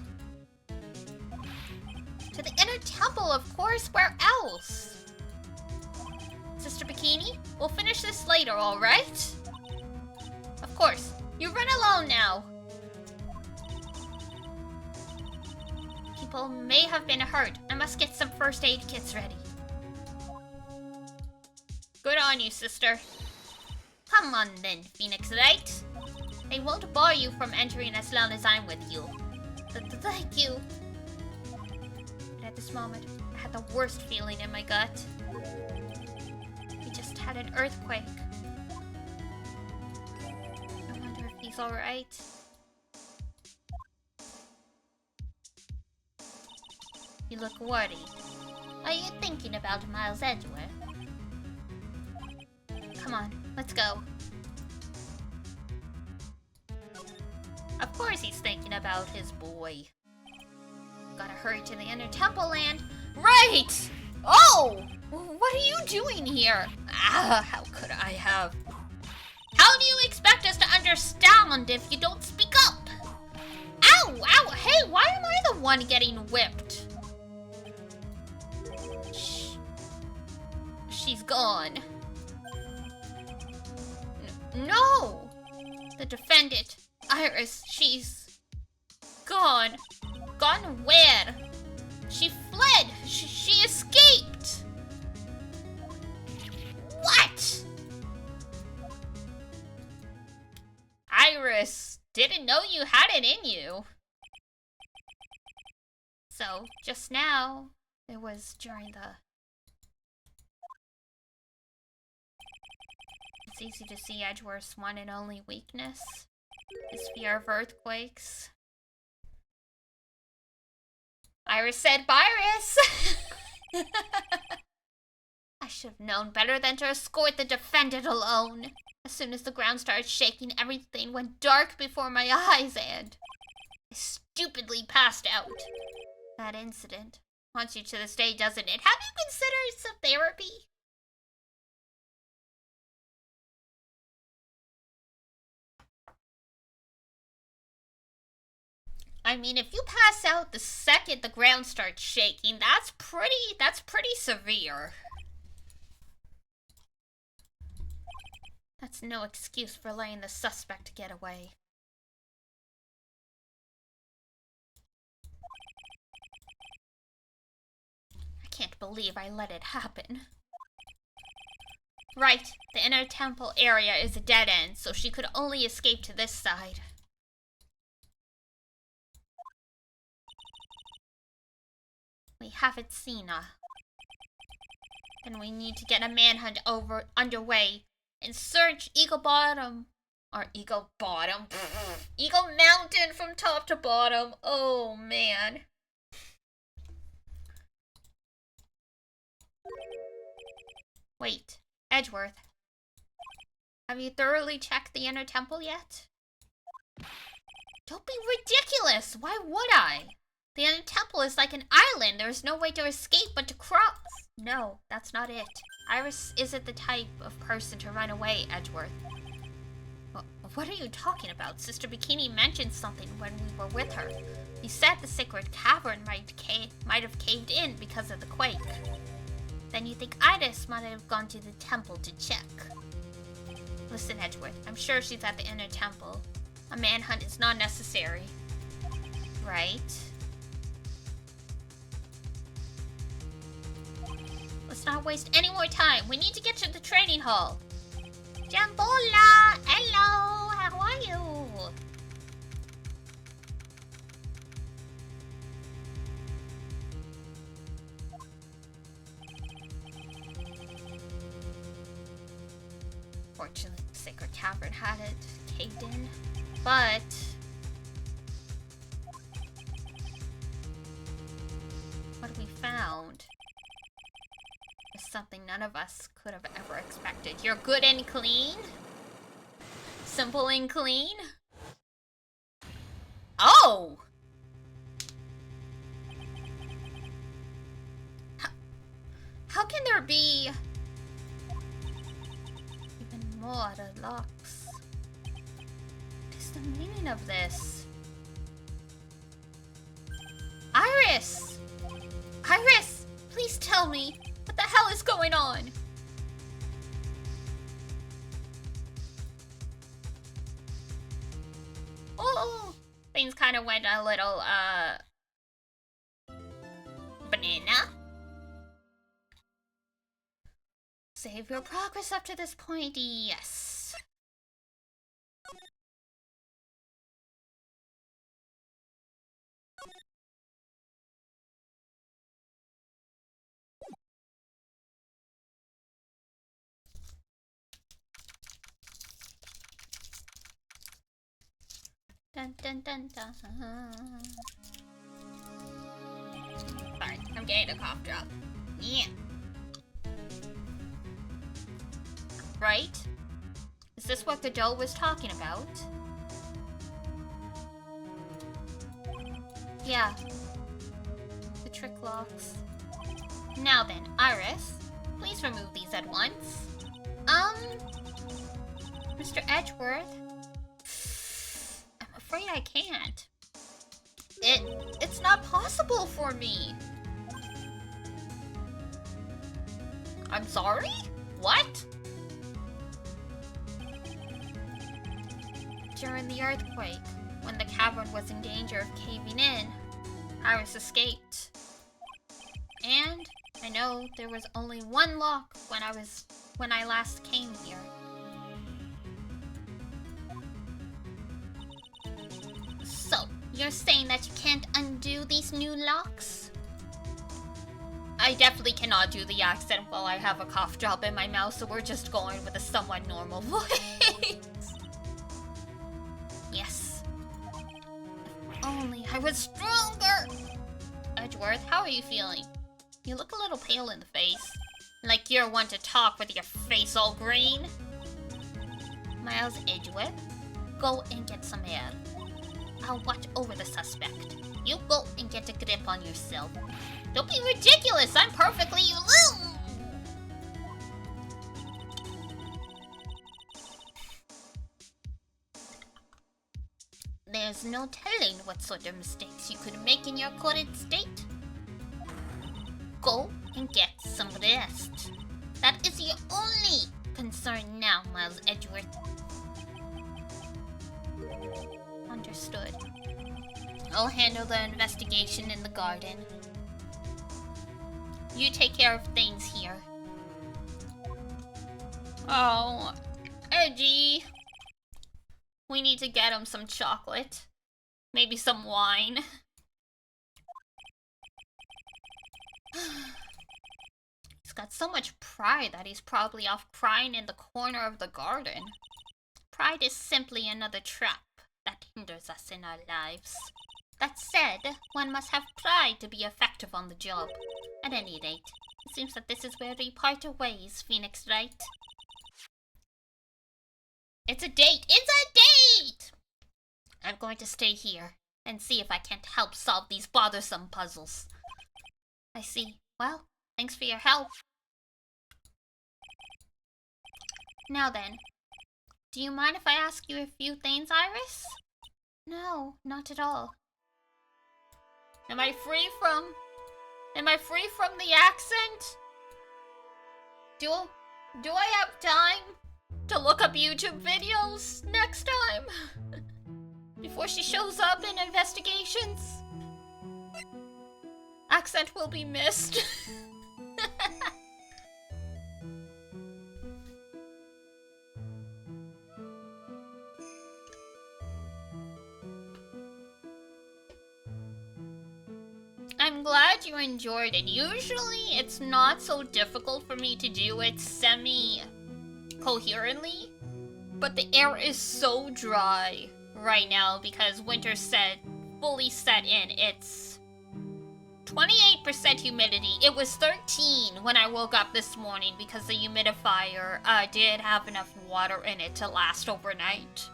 To the inner temple, of course. Where else? Sister Bikini, we'll finish this later, alright? Of course. You run alone now. People may have been hurt. I must get some first aid kits ready. Good on you, sister. Come on then, Phoenix Light. They won't bar you from entering as long as I'm with you. Thank you. But at this moment, I had the worst feeling in my gut. We just had an earthquake. I wonder if he's alright. You look worried. Are you thinking about Miles Edgeworth? Come on, let's go. Of course he's thinking about his boy. Gotta hurry to the inner temple land. Right! Oh! What are you doing here? How could I have? How do you expect us to understand if you don't speak up? Ow! Ow! Hey, why am I the one getting whipped? She's gone. No! The defendant, Iris, she's gone. Gone where? She fled. She escaped. What? Iris, didn't know you had it in you. So, just now, it was during the... It's easy to see Edgeworth's one and only weakness. His fear of earthquakes. Iris said, Virus! I should have known better than to escort the defendant alone. As soon as the ground started shaking, everything went dark before my eyes and I stupidly passed out. That incident haunts you to this day, doesn't it? Have you considered some therapy? I mean, if you pass out the second the ground starts shaking, that's pretty severe. That's no excuse for letting the suspect get away. I can't believe I let it happen. Right, the inner temple area is a dead end, so she could only escape to this side. We haven't seen her. Then we need to get a manhunt underway and search Eagle Bottom. Or Eagle Bottom. Eagle Mountain from top to bottom. Oh, man. Wait, Edgeworth. Have you thoroughly checked the inner temple yet? Don't be ridiculous! Why would I? The inner temple is like an island. There's no way to escape but to cross. No, that's not it. Iris isn't the type of person to run away, Edgeworth. What are you talking about? Sister Bikini mentioned something when we were with her. He said the sacred cavern might have caved in because of the quake. Then you think Iris might have gone to the temple to check. Listen, Edgeworth, I'm sure she's at the inner temple. A manhunt is not necessary. Right? Let's not waste any more time. We need to get to the training hall. Jambola! Hello! How are you? Fortunately, the sacred cavern had it caved in, but what we found is something none of us could have ever expected. You're good and clean? Simple and clean? Oh! How can there be even more locks? What is the meaning of this? Iris! Iris! Please tell me, what the hell is going on? Oh! Things kind of went a little, banana? Save your progress up to this point, yes. Dun dun dun dun. Sorry, I'm getting a cough drop. Yeah. Right? Is this what Godot was talking about? Yeah. The trick locks. Now then, Iris, please remove these at once. Mr. Edgeworth? I'm afraid I can't. It's not possible for me. I'm sorry? What? During the earthquake, when the cavern was in danger of caving in, Iris escaped. And I know there was only one lock when I last came here. So, you're saying that you can't undo these new locks? I definitely cannot do the accent while I have a cough drop in my mouth, so we're just going with a somewhat normal voice. Yes. If only I was stronger! Edgeworth, how are you feeling? You look a little pale in the face. Like you're one to talk with your face all green. Miles Edgeworth, go and get some air. I'll watch over the suspect. You go and get a grip on yourself. Don't be ridiculous! I'm perfectly... There's no telling what sort of mistakes you could make in your current state. Go and get some rest. That is your only concern now, Miles Edgeworth. Understood. I'll handle the investigation in the garden. You take care of things here. Oh, Edgy. We need to get him some chocolate. Maybe some wine. He's got so much pride that he's probably off crying in the corner of the garden. Pride is simply another trap that hinders us in our lives. That said, one must have pride to be effective on the job. At any rate, it seems that this is where we part our ways, Phoenix, right? It's a date! It's a date! I'm going going to stay here and see if I can't help solve these bothersome puzzles. I see. Well, thanks for your help. Now then, do you mind if I ask you a few things, Iris? No, not at all. Am I free from the accent? Do I have time to look up YouTube videos next time? Before she shows up in investigations? Accent will be missed. I'm glad you enjoyed it. Usually, it's not so difficult for me to do it semi-coherently, but the air is so dry right now because winter fully set in. It's 28% humidity. It was 13 when I woke up this morning because the humidifier did have enough water in it to last overnight.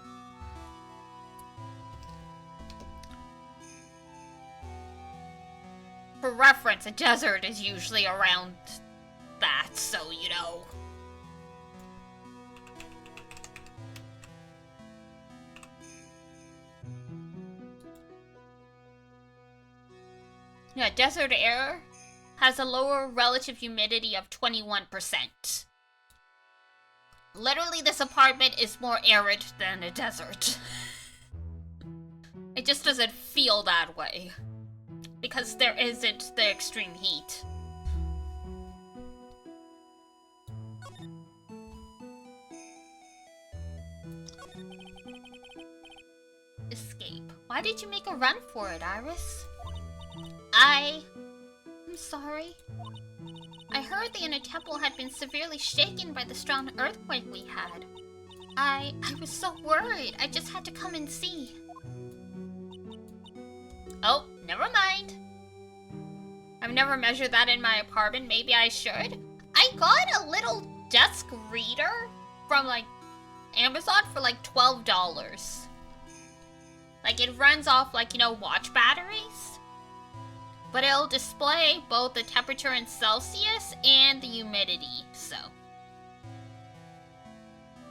For reference, a desert is usually around that, so you know. Yeah, desert air has a lower relative humidity of 21%. Literally, this apartment is more arid than a desert. It just doesn't feel that way. Because there isn't the extreme heat. Escape. Why did you make a run for it, Iris? I'm sorry. I heard the inner temple had been severely shaken by the strong earthquake we had. I was so worried. I just had to come and see. Oh, never mind. I've never measured that in my apartment. Maybe I should. I got a little desk reader from, like, Amazon for, like, $12. Like, it runs off, like, you know, watch batteries. But it'll display both the temperature in Celsius and the humidity, so.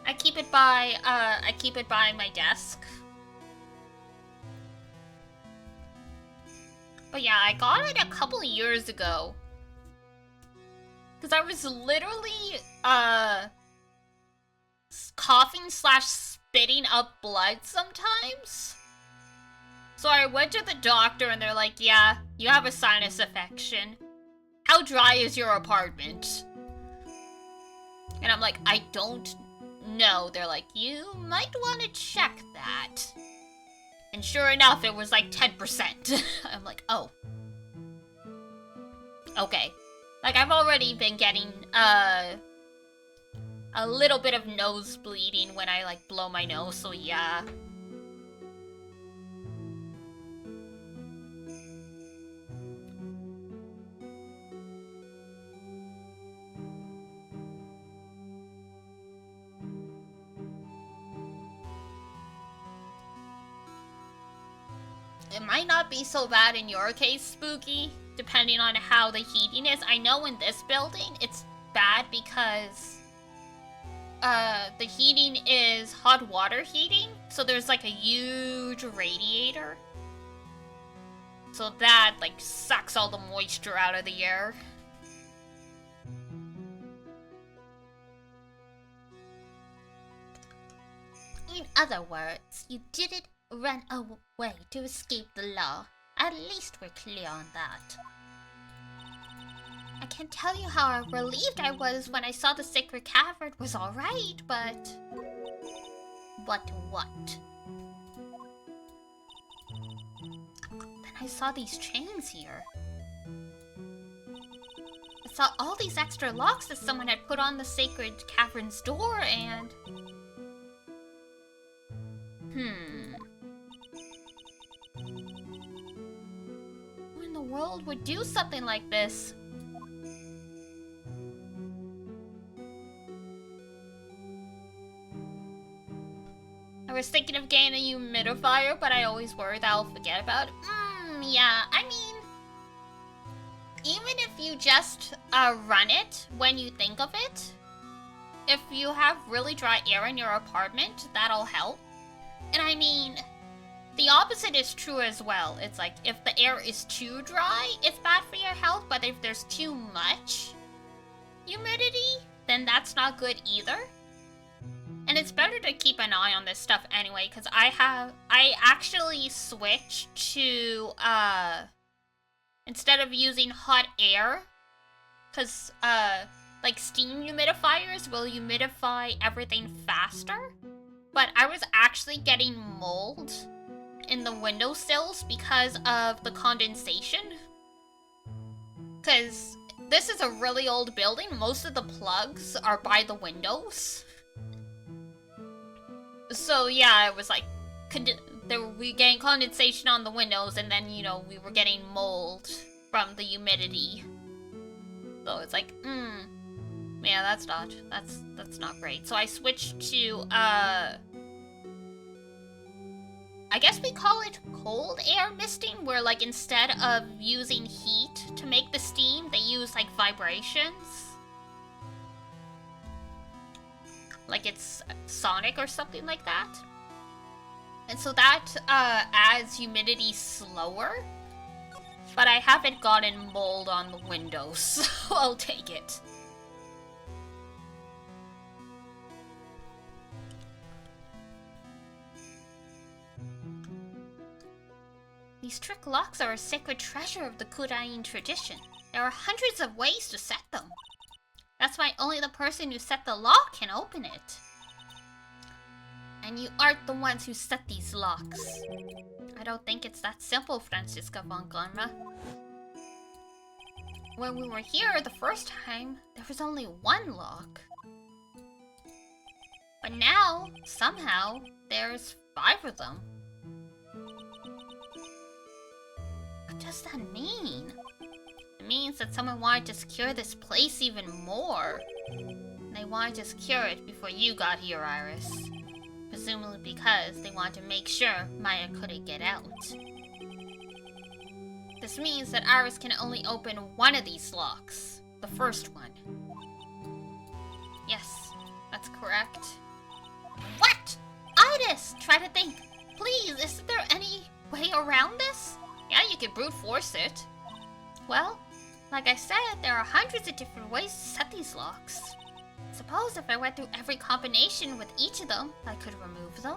I keep it by my desk. But yeah, I got it a couple of years ago. Because I was literally, coughing/spitting up blood sometimes. So I went to the doctor and they're like, yeah, you have a sinus infection. How dry is your apartment? And I'm like, I don't know. They're like, you might want to check that. And sure enough, it was like 10%. I'm like, oh. Okay. Like, I've already been getting, a little bit of nose bleeding when I, like, blow my nose, so yeah. It might not be so bad in your case, Spooky, depending on how the heating is. I know in this building, it's bad because the heating is hot water heating, so there's like a huge radiator. So that, like, sucks all the moisture out of the air. In other words, you didn't run away to escape the law. At least we're clear on that. I can't tell you how relieved I was when I saw the sacred cavern was alright, but... What? Then I saw these chains here. I saw all these extra locks that someone had put on the sacred cavern's door, and... Who in the world would do something like this? I was thinking of getting a humidifier, but I always worry that I'll forget about it. Yeah, I mean, even if you just run it when you think of it, if you have really dry air in your apartment, that'll help. And I mean, the opposite is true as well. It's like, if the air is too dry, it's bad for your health, but if there's too much humidity, then that's not good either. And it's better to keep an eye on this stuff anyway, because I actually switched to, instead of using hot air, because, like, steam humidifiers will humidify everything faster, but I was actually getting mold in the windowsills because of the condensation. Because this is a really old building, most of the plugs are by the windows. So yeah, it was like, we were getting condensation on the windows, and then, you know, we were getting mold from the humidity. So it's like, yeah, that's not great. So I switched to, I guess we call it cold air misting, where, like, instead of using heat to make the steam, they use, like, vibrations. Like it's sonic or something like that. And so that adds humidity slower. But I haven't gotten mold on the windows, so I'll take it. These trick locks are a sacred treasure of the Korean tradition. There are hundreds of ways to set them. That's why only the person who set the lock can open it. And you aren't the ones who set these locks. I don't think it's that simple, Franziska von Glomra. When we were here the first time, there was only one lock. But now, somehow, there's 5 of them. What does that mean? It means that someone wanted to secure this place even more. And they wanted to secure it before you got here, Iris. Presumably because they wanted to make sure Maya couldn't get out. This means that Iris can only open one of these locks. The first one. Yes, that's correct. What? Iris! Try to think. Please, isn't there any way around this? Yeah, you could brute force it. Well, like I said, there are hundreds of different ways to set these locks. Suppose if I went through every combination with each of them, I could remove them.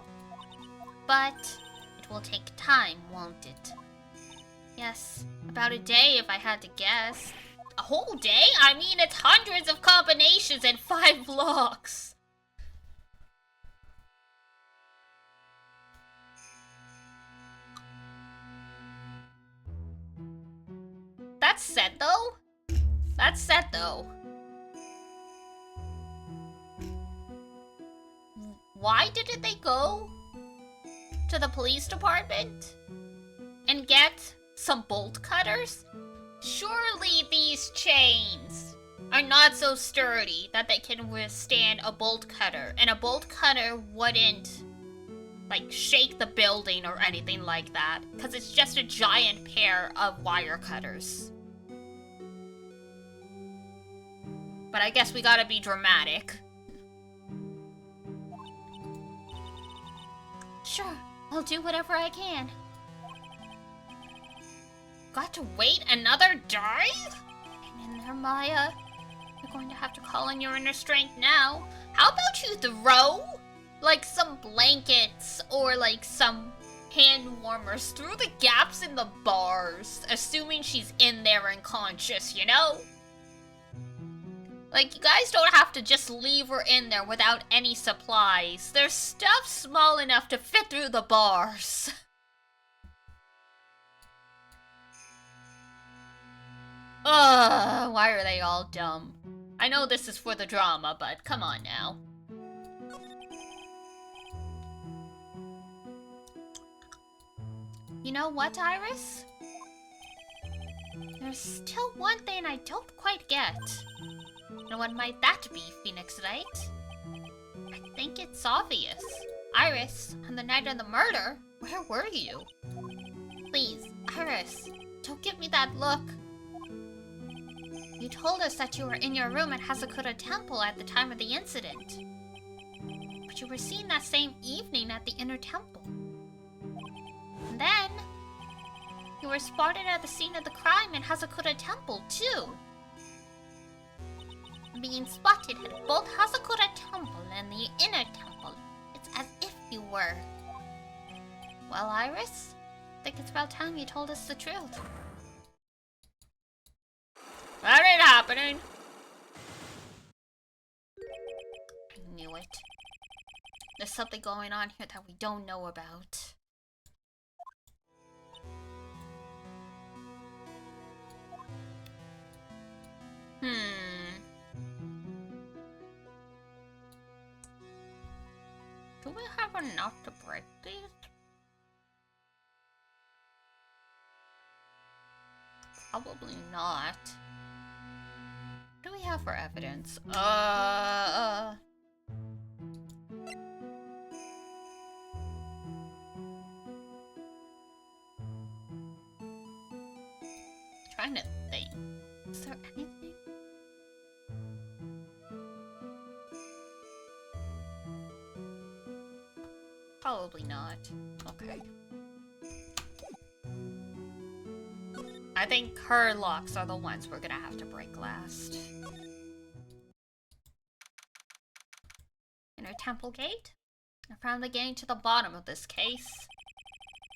But it will take time, won't it? Yes, about a day if I had to guess. A whole day? I mean, it's hundreds of combinations and 5 locks. That's said though. That's said though. Why didn't they go to the police department and get some bolt cutters? Surely these chains are not so sturdy that they can withstand a bolt cutter, and a bolt cutter wouldn't, like, shake the building or anything like that, because it's just a giant pair of wire cutters. But I guess we gotta be dramatic. Sure, I'll do whatever I can. Got to wait another day? Hang in there, Maya. You're going to have to call on your inner strength now. How about you throw, like, some blankets or, like, some hand warmers through the gaps in the bars, assuming she's in there and conscious, you know? Like, you guys don't have to just leave her in there without any supplies. There's stuff small enough to fit through the bars. Ugh, why are they all dumb? I know this is for the drama, but come on now. You know what, Iris? There's still one thing I don't quite get. And what might that be, Phoenix Knight? I think it's obvious. Iris, on the night of the murder? Where were you? Please, Iris, don't give me that look. You told us that you were in your room at Hazakura Temple at the time of the incident. But you were seen that same evening at the inner temple. And then, you were spotted at the scene of the crime in Hazakura Temple, too. Being spotted at both Hazakura Temple and the inner temple. It's as if you were. Well, Iris, I think it's about time you told us the truth. That ain't happening. I knew it. There's something going on here that we don't know about. Do we have enough to break these? Probably not. What do we have for evidence? Trying to think. Is there anything? Probably not. Okay. I think her locks are the ones we're gonna have to break last. Inner temple gate? I found the getting to the bottom of this case.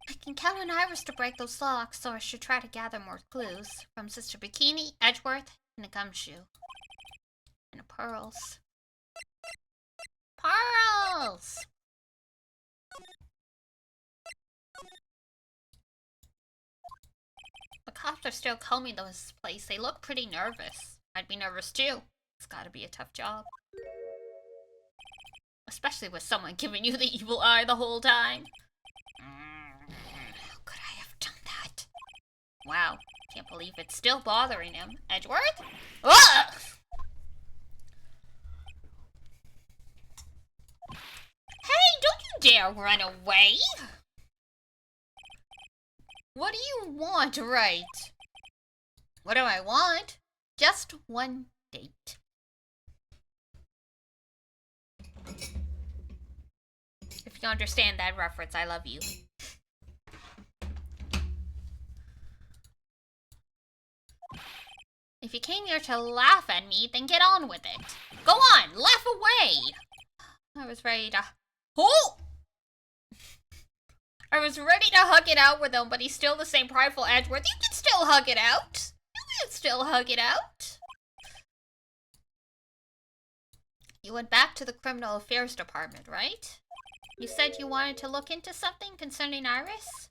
I can count on Iris to break those locks, so I should try to gather more clues from Sister Bikini, Edgeworth, and a gumshoe. And pearls. Pearls! The cops are still combing this place. They look pretty nervous. I'd be nervous too. It's gotta be a tough job. Especially with someone giving you the evil eye the whole time. How could I have done that? Wow, can't believe it's still bothering him. Edgeworth? Ugh! Hey, don't you dare run away! What do you want, right? What do I want? Just one date. If you understand that reference, I love you. If you came here to laugh at me, then get on with it. Go on, laugh away! I was ready to... Oh! I was ready to hug it out with him, but he's still the same prideful Edgeworth. You can still hug it out. You can still hug it out. You went back to the Criminal Affairs Department, right? You said you wanted to look into something concerning Iris?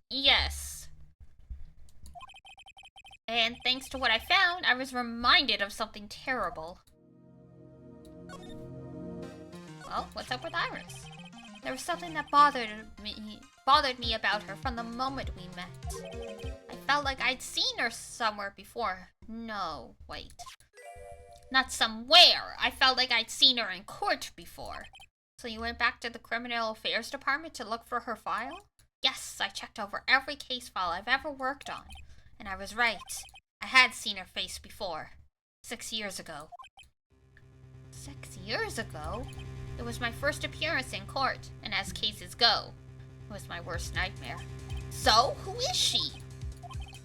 Yes. And thanks to what I found, I was reminded of something terrible. Well, what's up with Iris? There was something that bothered me about her from the moment we met. I felt like I'd seen her somewhere before. No, wait. Not somewhere. I felt like I'd seen her in court before. So you went back to the Criminal Affairs Department to look for her file? Yes, I checked over every case file I've ever worked on. And I was right. I had seen her face before. 6 years ago. 6 years ago? It was my first appearance in court, and as cases go, it was my worst nightmare. So, who is she?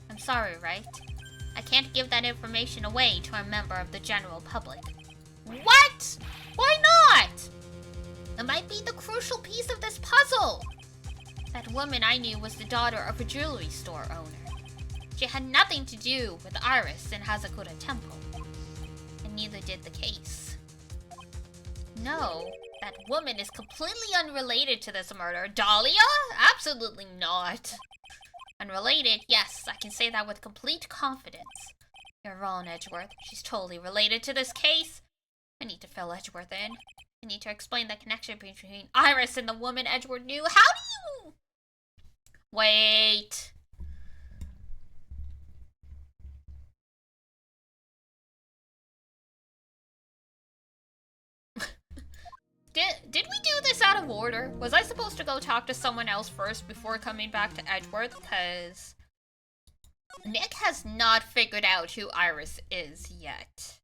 I'm sorry, right? I can't give that information away to a member of the general public. What? Why not? It might be the crucial piece of this puzzle. That woman I knew was the daughter of a jewelry store owner. She had nothing to do with Iris and Hazakura Temple, and neither did the case. No, that woman is completely unrelated to this murder. Dahlia? Absolutely not. Unrelated? Yes, I can say that with complete confidence. You're wrong, Edgeworth. She's totally related to this case. I need to fill Edgeworth in. I need to explain the connection between Iris and the woman Edgeworth knew. How do you... Wait. Did we do this out of order? Was I supposed to go talk to someone else first before coming back to Edgeworth? Because Nick has not figured out who Iris is yet.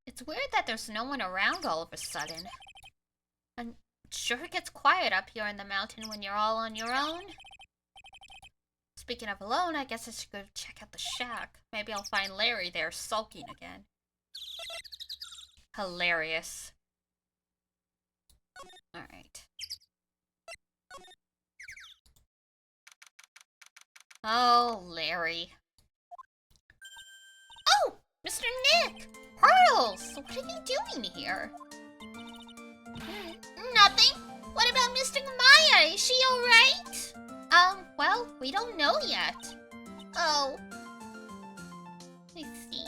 It's weird that there's no one around all of a sudden. And sure it gets quiet up here in the mountain when you're all on your own. Speaking of alone, I guess I should go check out the shack. Maybe I'll find Larry there sulking again. Hilarious. Alright. Oh, Larry. Oh! Mr. Nick! Pearls! What are you doing here? Nothing. What about Mr. Maya? Is she alright? Well, we don't know yet. Oh. I see.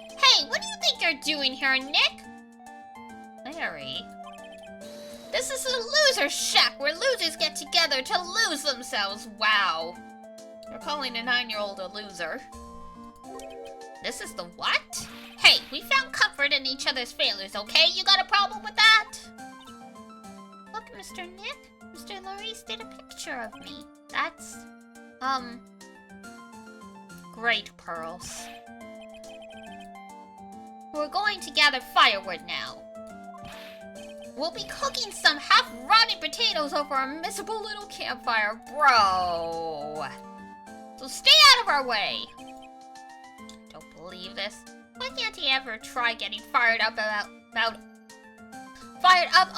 Hey, what do you think you're doing here, Nick? Larry. This is a loser shack where losers get together to lose themselves. Wow. You're calling a 9-year-old a loser. This is the what? Hey, we found comfort in each other's failures, okay? You got a problem with that? Look, Mr. Nick. Mr. Larice did a picture of me. That's, great, Pearls. We're going to gather firewood now. We'll be cooking some half-rotted potatoes over a miserable little campfire, bro. So stay out of our way. Don't believe this. Why can't he ever try getting fired up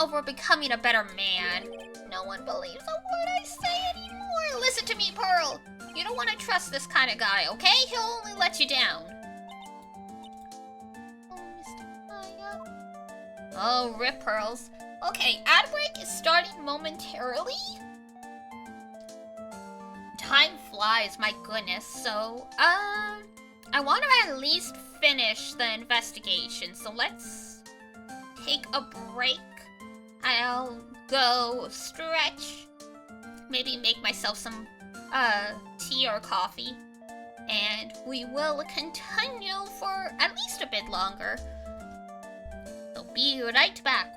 over becoming a better man? No one believes a word I say anymore. Listen to me, Pearl. You don't want to trust this kind of guy, okay? He'll only let you down. Oh, Mr. Maya. Oh, rip, Pearls. Okay, ad break is starting momentarily. Time flies, my goodness. So, I want to at least finish the investigation. So let's take a break. I'll go stretch. Maybe make myself some tea or coffee. And we will continue for at least a bit longer. So be right back.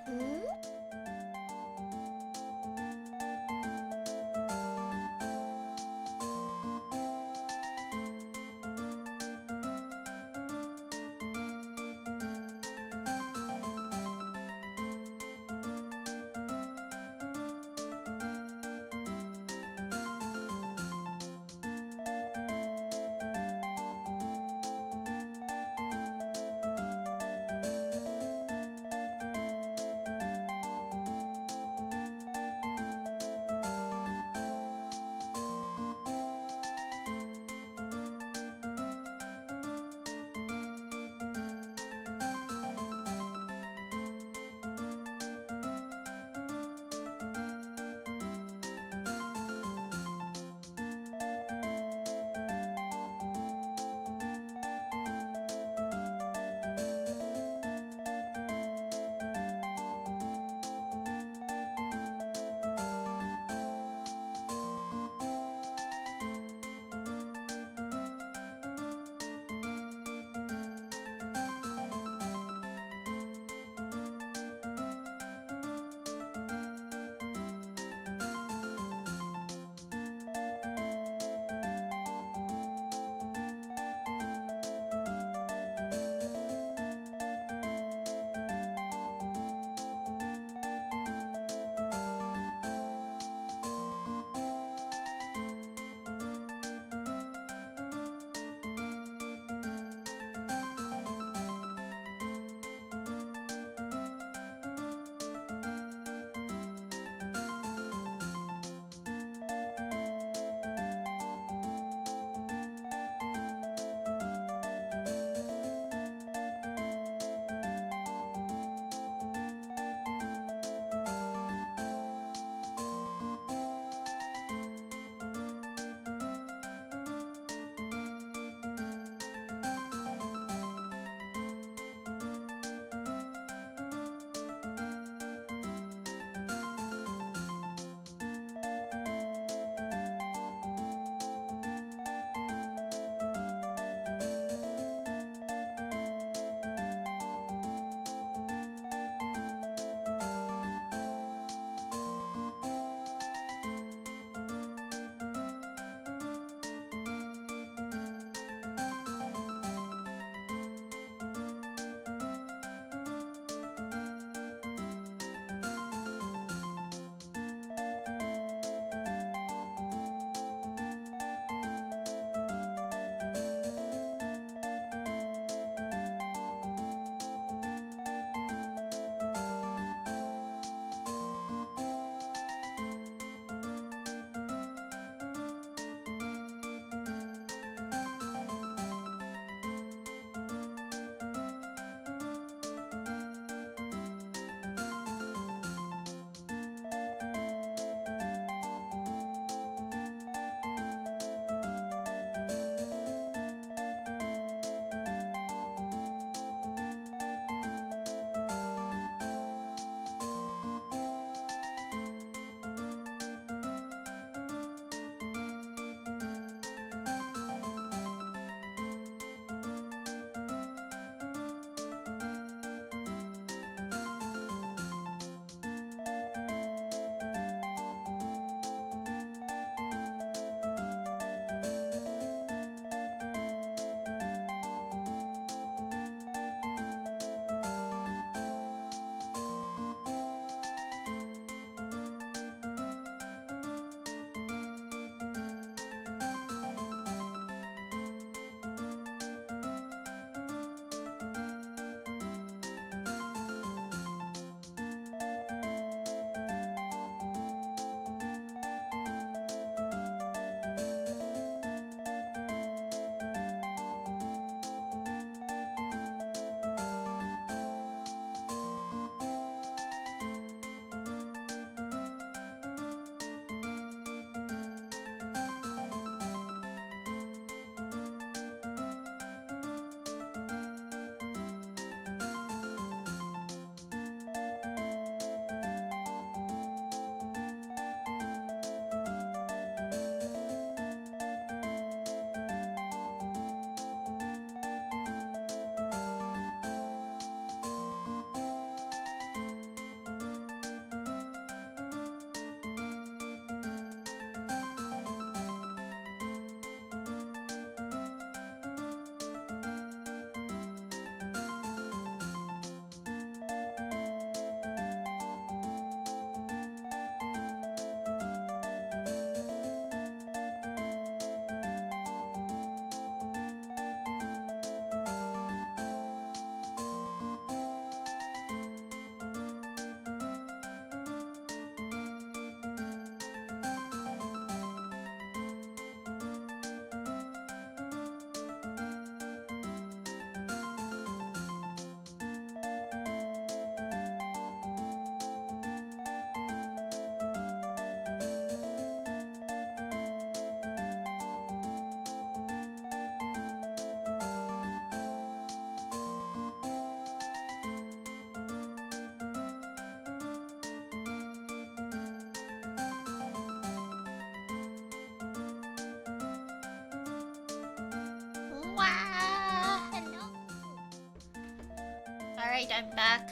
Alright, I'm back.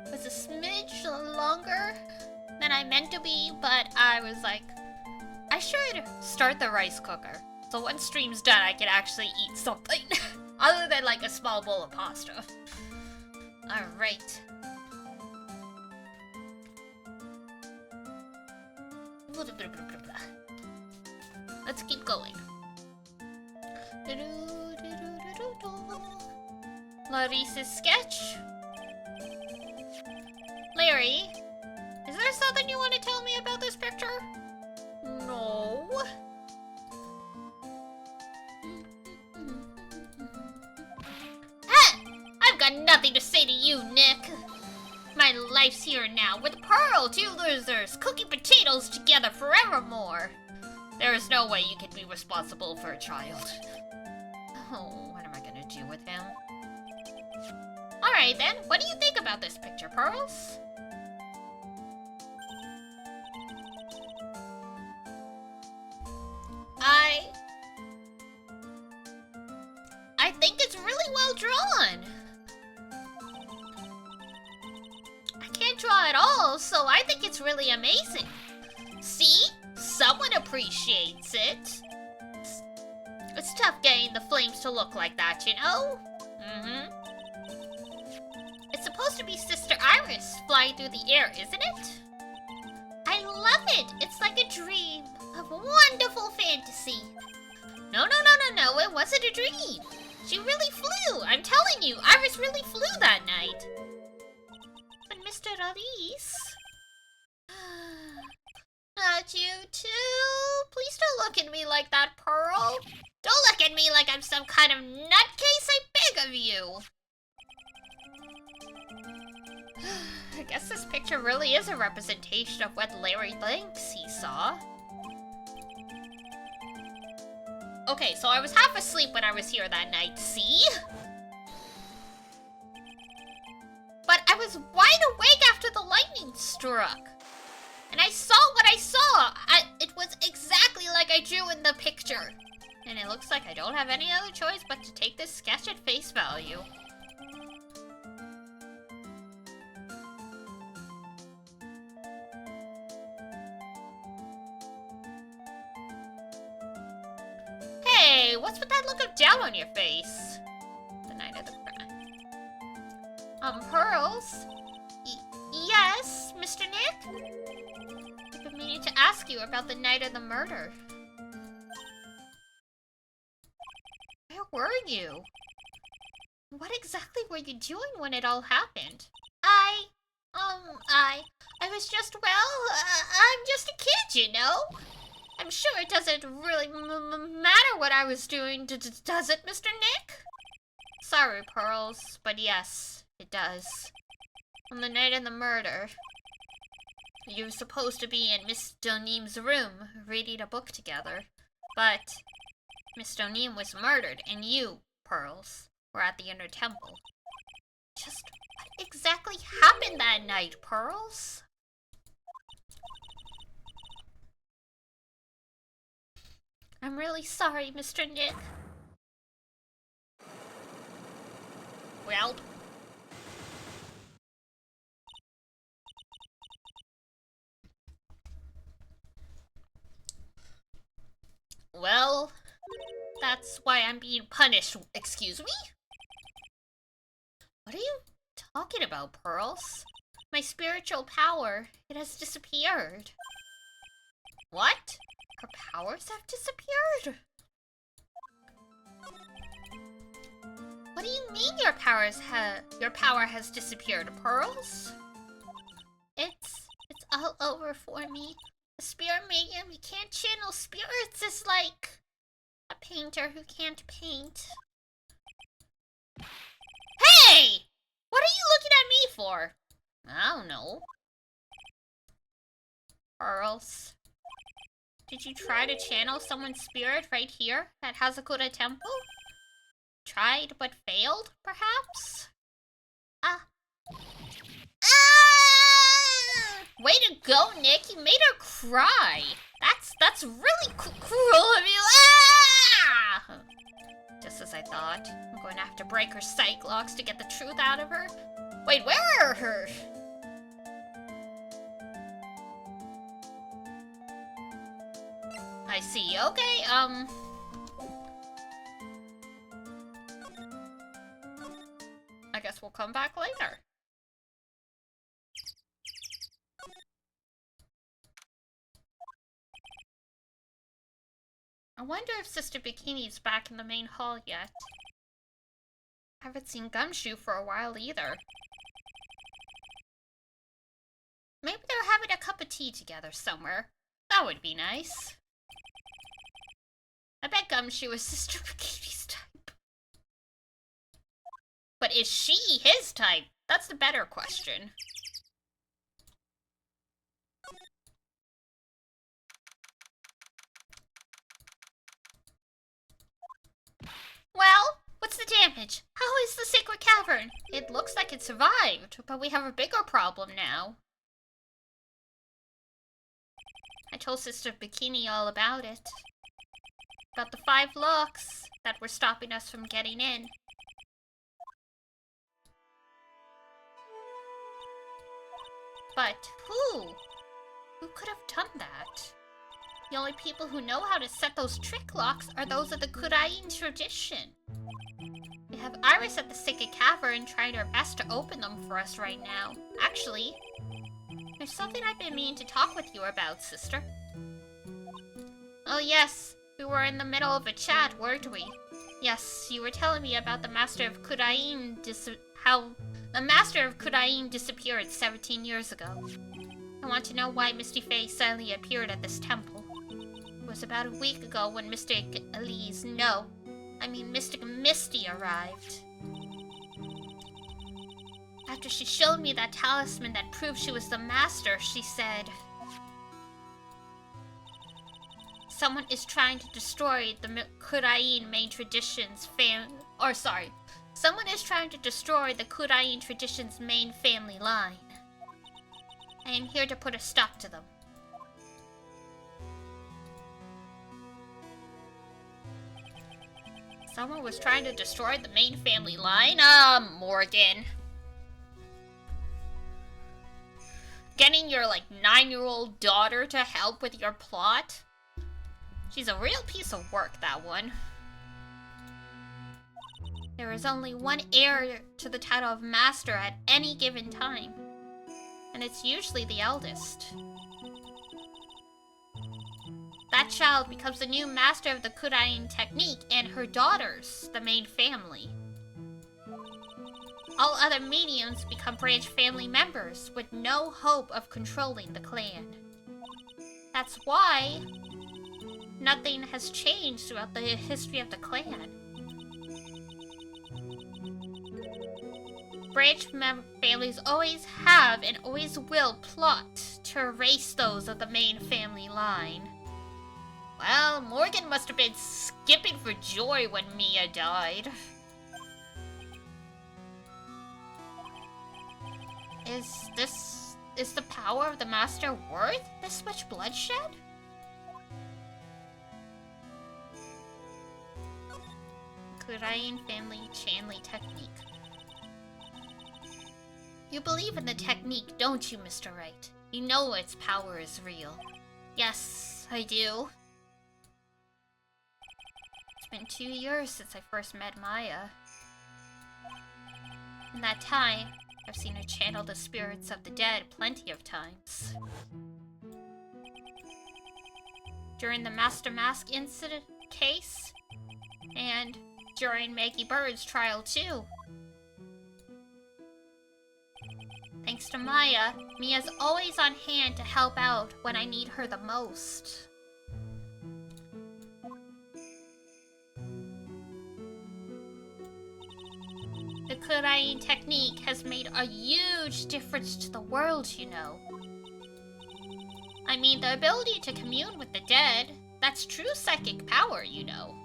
It was a smidge longer than I meant to be, but I was like, I should start the rice cooker. So once stream's done, I can actually eat something. Other than like a small bowl of pasta. Alright. Let's keep going. Larissa's sketch. Larry, is there something you want to tell me about this picture? No. Ah! I've got nothing to say to you, Nick. My life's here now, with Pearl, two losers, cooking potatoes together forevermore. There is no way you can be responsible for a child. Oh, what am I gonna do with him? Alright then, what do you think about this picture, Pearls? I think it's really well drawn. I can't draw at all, so I think it's really amazing. See? Someone appreciates it. It's tough getting the flames to look like that, you know? Mm-hmm. It's supposed to be Sister Iris flying through the air, isn't it? I love it! It's like a dream of wonderful fantasy. No, it wasn't a dream. She really flew, I'm telling you. Iris really flew that night. But Mr. Aris... Not you too. Please don't look at me like that, Pearl. Don't look at me like I'm some kind of nutcase, I beg of you. I guess this picture really is a representation of what Larry thinks he saw. Okay, so I was half asleep when I was here that night, see? But I was wide awake after the lightning struck. And I saw what I saw! It was exactly like I drew in the picture. And it looks like I don't have any other choice but to take this sketch at face value. Hey, what's with that look of doubt on your face? The night of the crime. Pearls? Yes, Mr. Nick? I've been meaning to ask you about the night of the murder. Where were you? What exactly were you doing when it all happened? I was just, well, I'm just a kid, you know? I'm sure it doesn't really matter what I was doing, does it, Mr. Nick? Sorry, Pearls, but yes, it does. On the night of the murder, you were supposed to be in Miss Doneem's room, reading a book together. But Miss Doneem was murdered, and you, Pearls, were at the Inner Temple. Just what exactly happened that night, Pearls? I'm really sorry, Mr. Nick. Well... Well, that's why I'm being punished. Excuse me? What are you talking about, Pearls? My spiritual power, it has disappeared. What? Her powers have disappeared? What do you mean your power has disappeared, Pearls? It's all over for me. A spirit medium who can't channel spirits is like a painter who can't paint. Hey! What are you looking at me for? I don't know. Pearls. Did you try to channel someone's spirit right here at Hazakura Temple? Tried but failed, perhaps? Way to go, Nick! You made her cry! That's really cruel of you! Ah! just as I thought. I'm going to have to break her psych locks to get the truth out of her. Wait, where are her? I see. Okay, I guess we'll come back later. I wonder if Sister Bikini's back in the main hall yet. Haven't seen Gumshoe for a while either. Maybe they're having a cup of tea together somewhere. That would be nice. I bet Gumshoe is Sister Bikini's type. But is she his type? That's the better question. Well, what's the damage? How is the sacred cavern? It looks like it survived, but we have a bigger problem now. I told Sister Bikini all about it. About the 5 locks that were stopping us from getting in. But who? Who could have done that? The only people who know how to set those trick locks are those of the Kurain tradition. We have Iris at the Sacred Cavern trying her best to open them for us right now. Actually, there's something I've been meaning to talk with you about, sister. Oh yes, we were in the middle of a chat, weren't we? Yes, you were telling me about the Master of Kurain how the Master of Kurain disappeared 17 years ago. I want to know why Misty Faye suddenly appeared at this temple. It was about a week ago when Mystic Misty arrived. After she showed me that talisman that proved she was the Master, she said, someone is trying to destroy the Kurain main tradition's someone is trying to destroy the Kurain tradition's main family line. I am here to put a stop to them. Someone was trying to destroy the main family line? Morgan. Getting your, 9-year-old daughter to help with your plot? She's a real piece of work, that one. There is only one heir to the title of Master at any given time. And it's usually the eldest. That child becomes the new master of the Kurain technique, and her daughters, the main family. All other mediums become branch family members, with no hope of controlling the clan. That's why nothing has changed throughout the history of the clan. Branch families always have and always will plot to erase those of the main family line. Well, Morgan must have been skipping for joy when Mia died. Is the power of the Master worth this much bloodshed? Kurain family Chanley technique. You believe in the technique, don't you, Mr. Wright? You know its power is real. Yes, I do. It's been 2 years since I first met Maya. In that time, I've seen her channel the spirits of the dead plenty of times. During the Master Mask incident case, and during Maggie Bird's trial too. Thanks to Maya, Mia's always on hand to help out when I need her the most. The Kurain technique has made a huge difference to the world, you know. I mean, the ability to commune with the dead, that's true psychic power, you know.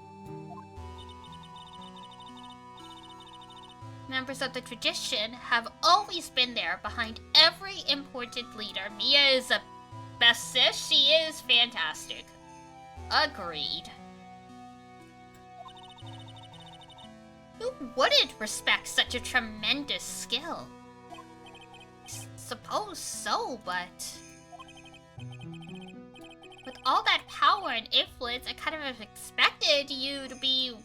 Members of the tradition have always been there behind every important leader. Mia is a best sis. She is fantastic. Agreed. Who wouldn't respect such a tremendous skill? Suppose so, but with all that power and influence, I kind of have expected you to be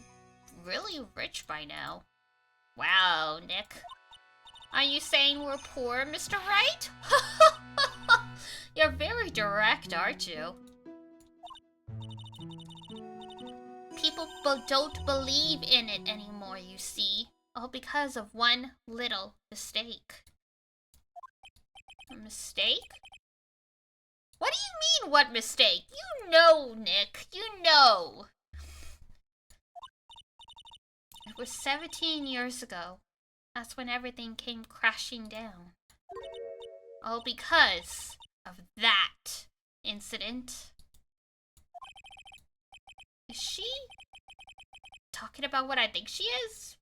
really rich by now. Wow, Nick. Are you saying we're poor, Mr. Wright? You're very direct, aren't you? People don't believe in it anymore, you see. All because of one little mistake. A mistake? What do you mean, what mistake? You know, Nick. You know. It was 17 years ago. That's when everything came crashing down. All because of that incident. Is she talking about what I think she is?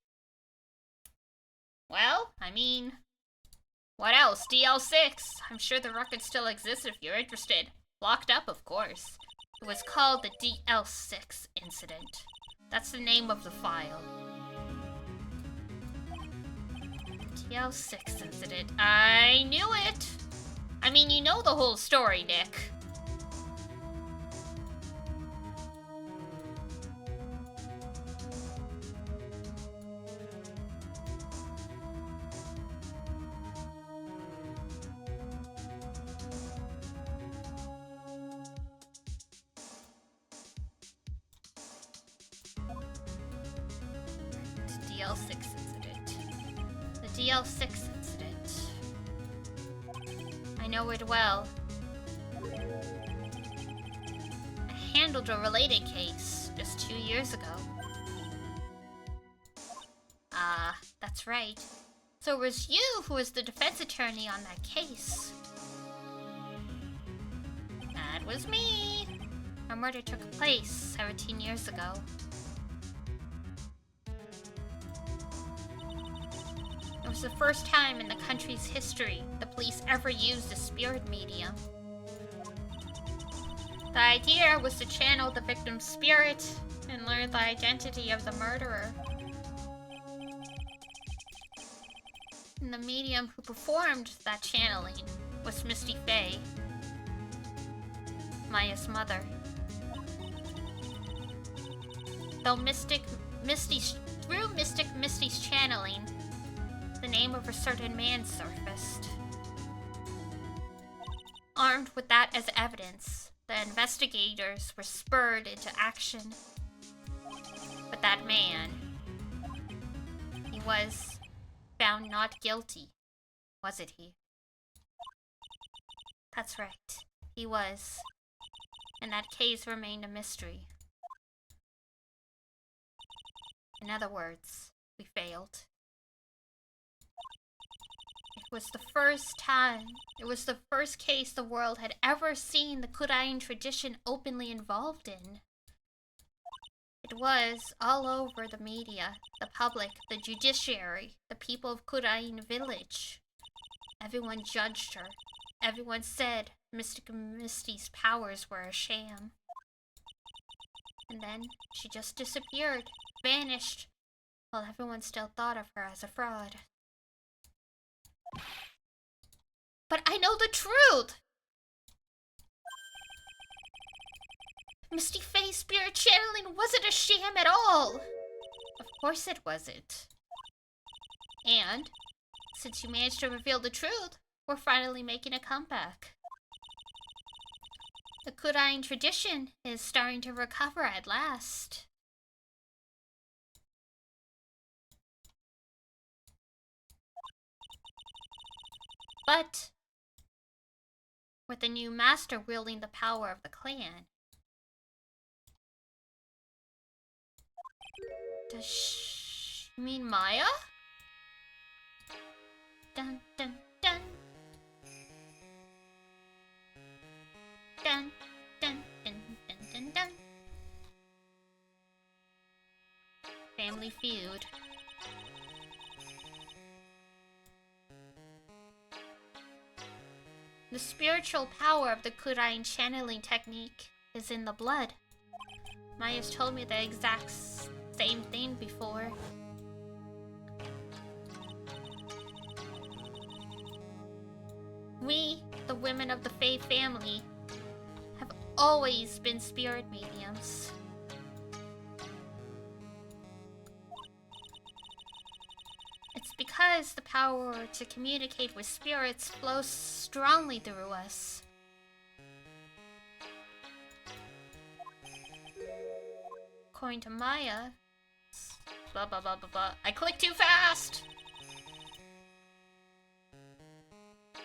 Well, I mean, what else? DL6. I'm sure the record still exists if you're interested. Locked up, of course. It was called the DL6 incident. That's the name of the file. DL6 incident. I knew it! I mean, you know the whole story, Nick. DL6 incident. The DL6 incident. I know it well. I handled a related case just 2 years ago. That's right. So it was you who was the defense attorney on that case. That was me. Our murder took place 17 years ago. It was the first time in the country's history the police ever used a spirit medium. The idea was to channel the victim's spirit and learn the identity of the murderer. And the medium who performed that channeling was Misty Faye, Maya's mother. Though through Misty's channeling, the name of a certain man surfaced. Armed with that as evidence, the investigators were spurred into action. But that man, he was found not guilty, wasn't he? That's right, he was. And that case remained a mystery. In other words, we failed. It was the first case the world had ever seen the Kurain tradition openly involved in. It was all over the media, the public, the judiciary, the people of Kurain village. Everyone judged her. Everyone said Misty's powers were a sham. And then she just disappeared, vanished, while everyone still thought of her as a fraud. But I know the truth! Misty Faye's spirit channeling wasn't a sham at all! Of course it wasn't. And, since you managed to reveal the truth, we're finally making a comeback. The Kurain tradition is starting to recover at last. But, with the new master wielding the power of the clan, does she mean Maya? Dun dun dun. Dun dun dun dun dun dun. Family feud. The spiritual power of the Kurain channeling technique is in the blood. Maya's told me the exact same thing before. women of the Fae family have always been spirit mediums. It's because the power to communicate with spirits flows strongly through us. According to Maya, blah blah blah blah blah. I clicked too fast!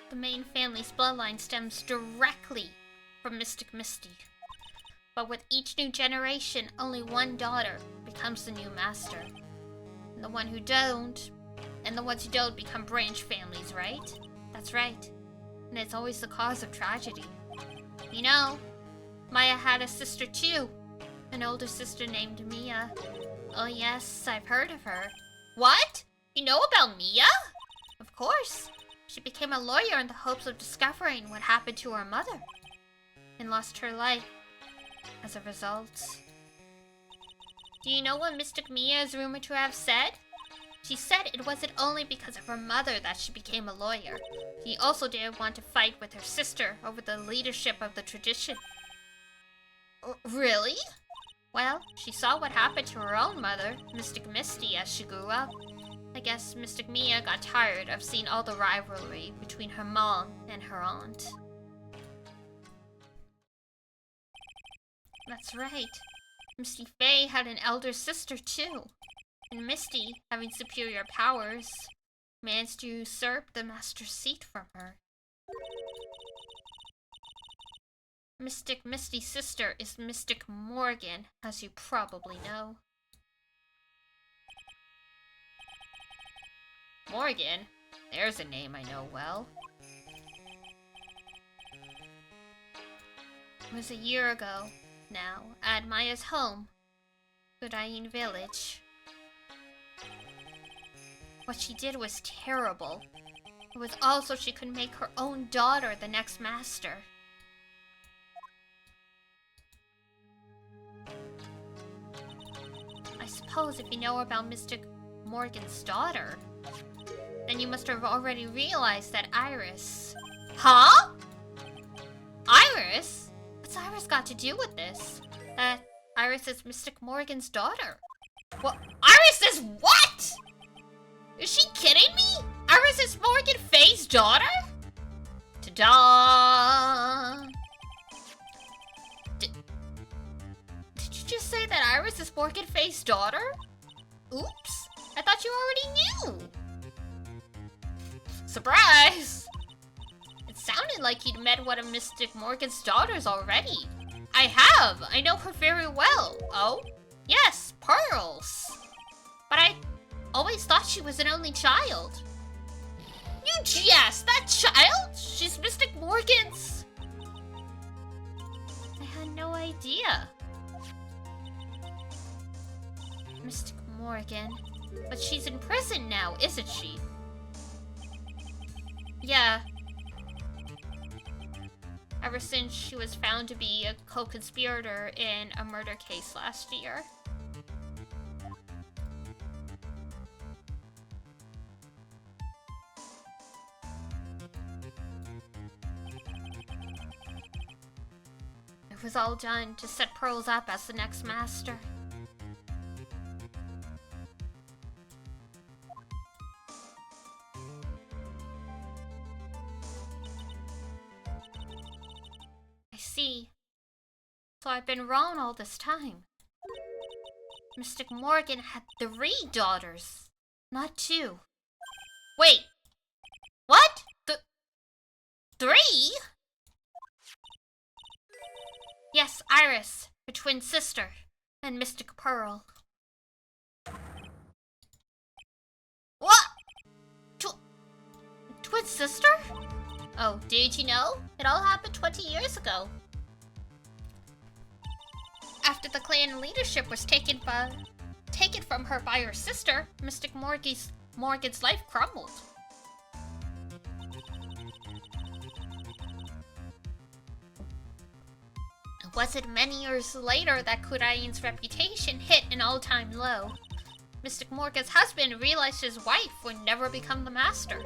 The main family's bloodline stems directly from Mystic Misty. But with each new generation, only one daughter becomes the new master. And the ones who don't become branch families, right? That's right. And it's always the cause of tragedy. You know, Maya had a sister too. An older sister named Mia. Oh yes, I've heard of her. What? You know about Mia? Of course. She became a lawyer in the hopes of discovering what happened to her mother. And lost her life as a result. Do you know what Mystic Mia is rumored to have said? She said it wasn't only because of her mother that she became a lawyer. She also didn't want to fight with her sister over the leadership of the tradition. Really? Well, she saw what happened to her own mother, Mystic Misty, as she grew up. I guess Mystic Mia got tired of seeing all the rivalry between her mom and her aunt. That's right. Misty Faye had an elder sister too. And Misty, having superior powers, managed to usurp the master's seat from her. Mystic Misty's sister is Mystic Morgan, as you probably know. Morgan? There's a name I know well. It was a year ago, now, at Maya's home, Gudayin Village. What she did was terrible. It was all so she could make her own daughter the next master. I suppose if you know about Mystic Morgan's daughter, then you must have already realized that Iris... Huh? Iris? What's Iris got to do with this? That Iris is Mystic Morgan's daughter. What? Iris is what? Is she kidding me? Iris is Morgan Faye's daughter? Ta-da! Did you just say that Iris is Morgan Faye's daughter? Oops. I thought you already knew. Surprise! It sounded like you'd met one of Mystic Morgan's daughters already. I have! I know her very well. Oh? Yes, Pearls. But I always thought she was an only child. You jest! That child? She's Mystic Morgan's... I had no idea. Mystic Morgan. But she's in prison now, isn't she? Yeah. Ever since she was found to be a co-conspirator in a murder case last year. It was all done to set Pearls up as the next master. See. So I've been wrong all this time. Mystic Morgan had 3 daughters, not 2. Wait. What? 3? Yes, Iris, her twin sister, and Mystic Pearl. What? Twin sister? Oh, did you know? It all happened 20 years ago. After the clan leadership was taken from her by her sister, Mystic Morgan's life crumbled. It wasn't many years later that Kudayin's reputation hit an all-time low. Mystic Morgan's husband realized his wife would never become the master.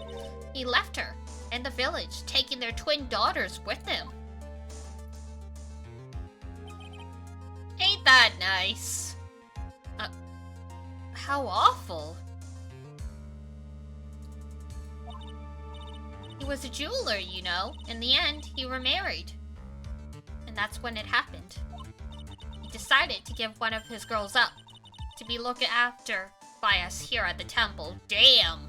He left her, in the village, taking their twin daughters with them. Ain't that nice? How awful. He was a jeweler, you know. In the end, he remarried. And that's when it happened. He decided to give one of his girls up to be looked after by us here at the temple. Damn!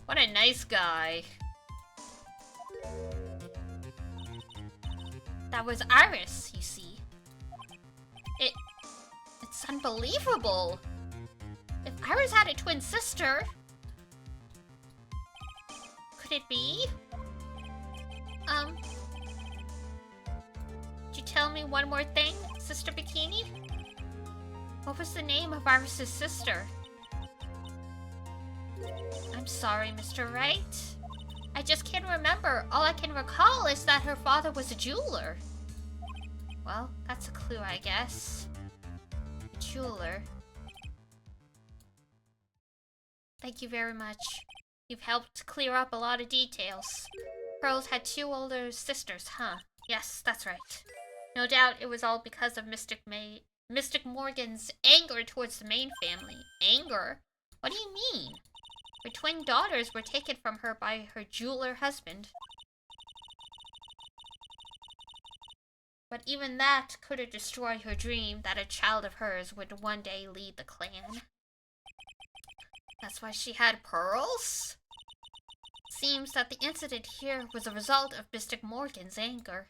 What a nice guy. That was Iris, you see. It's unbelievable. If Iris had a twin sister, could it be? Could you tell me one more thing, Sister Bikini? What was the name of Iris's sister? I'm sorry, Mr. Wright. I just can't remember. All I can recall is that her father was a jeweler. Well, that's a clue, I guess. A jeweler. Thank you very much. You've helped clear up a lot of details. Pearls had 2 older sisters, huh? Yes, that's right. No doubt it was all because of Mystic Morgan's anger towards the main family. Anger? What do you mean? Her twin daughters were taken from her by her jeweler husband. But even that couldn't destroy her dream that a child of hers would one day lead the clan. That's why she had pearls? Seems that the incident here was a result of Mystic Morgan's anger.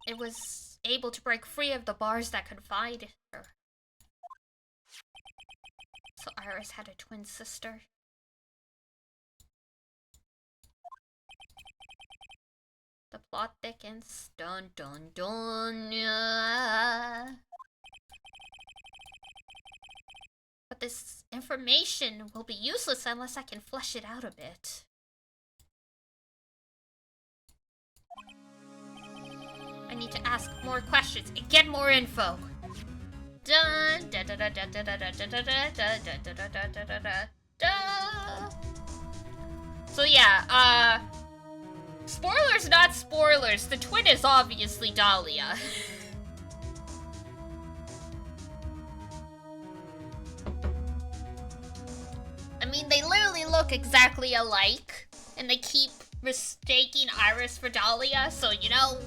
It was able to break free of the bars that confined her. So Iris had a twin sister. The plot thickens. Dun dun dun. Yeah. But this information will be useless unless I can flesh it out a bit. I need to ask more questions and get more info. Dun da da da da da da da da da da da da da da da. So yeah, spoilers not spoilers. The twin is obviously Dahlia. I mean, they literally look exactly alike, and they keep mistaking Iris for Dahlia, so you know.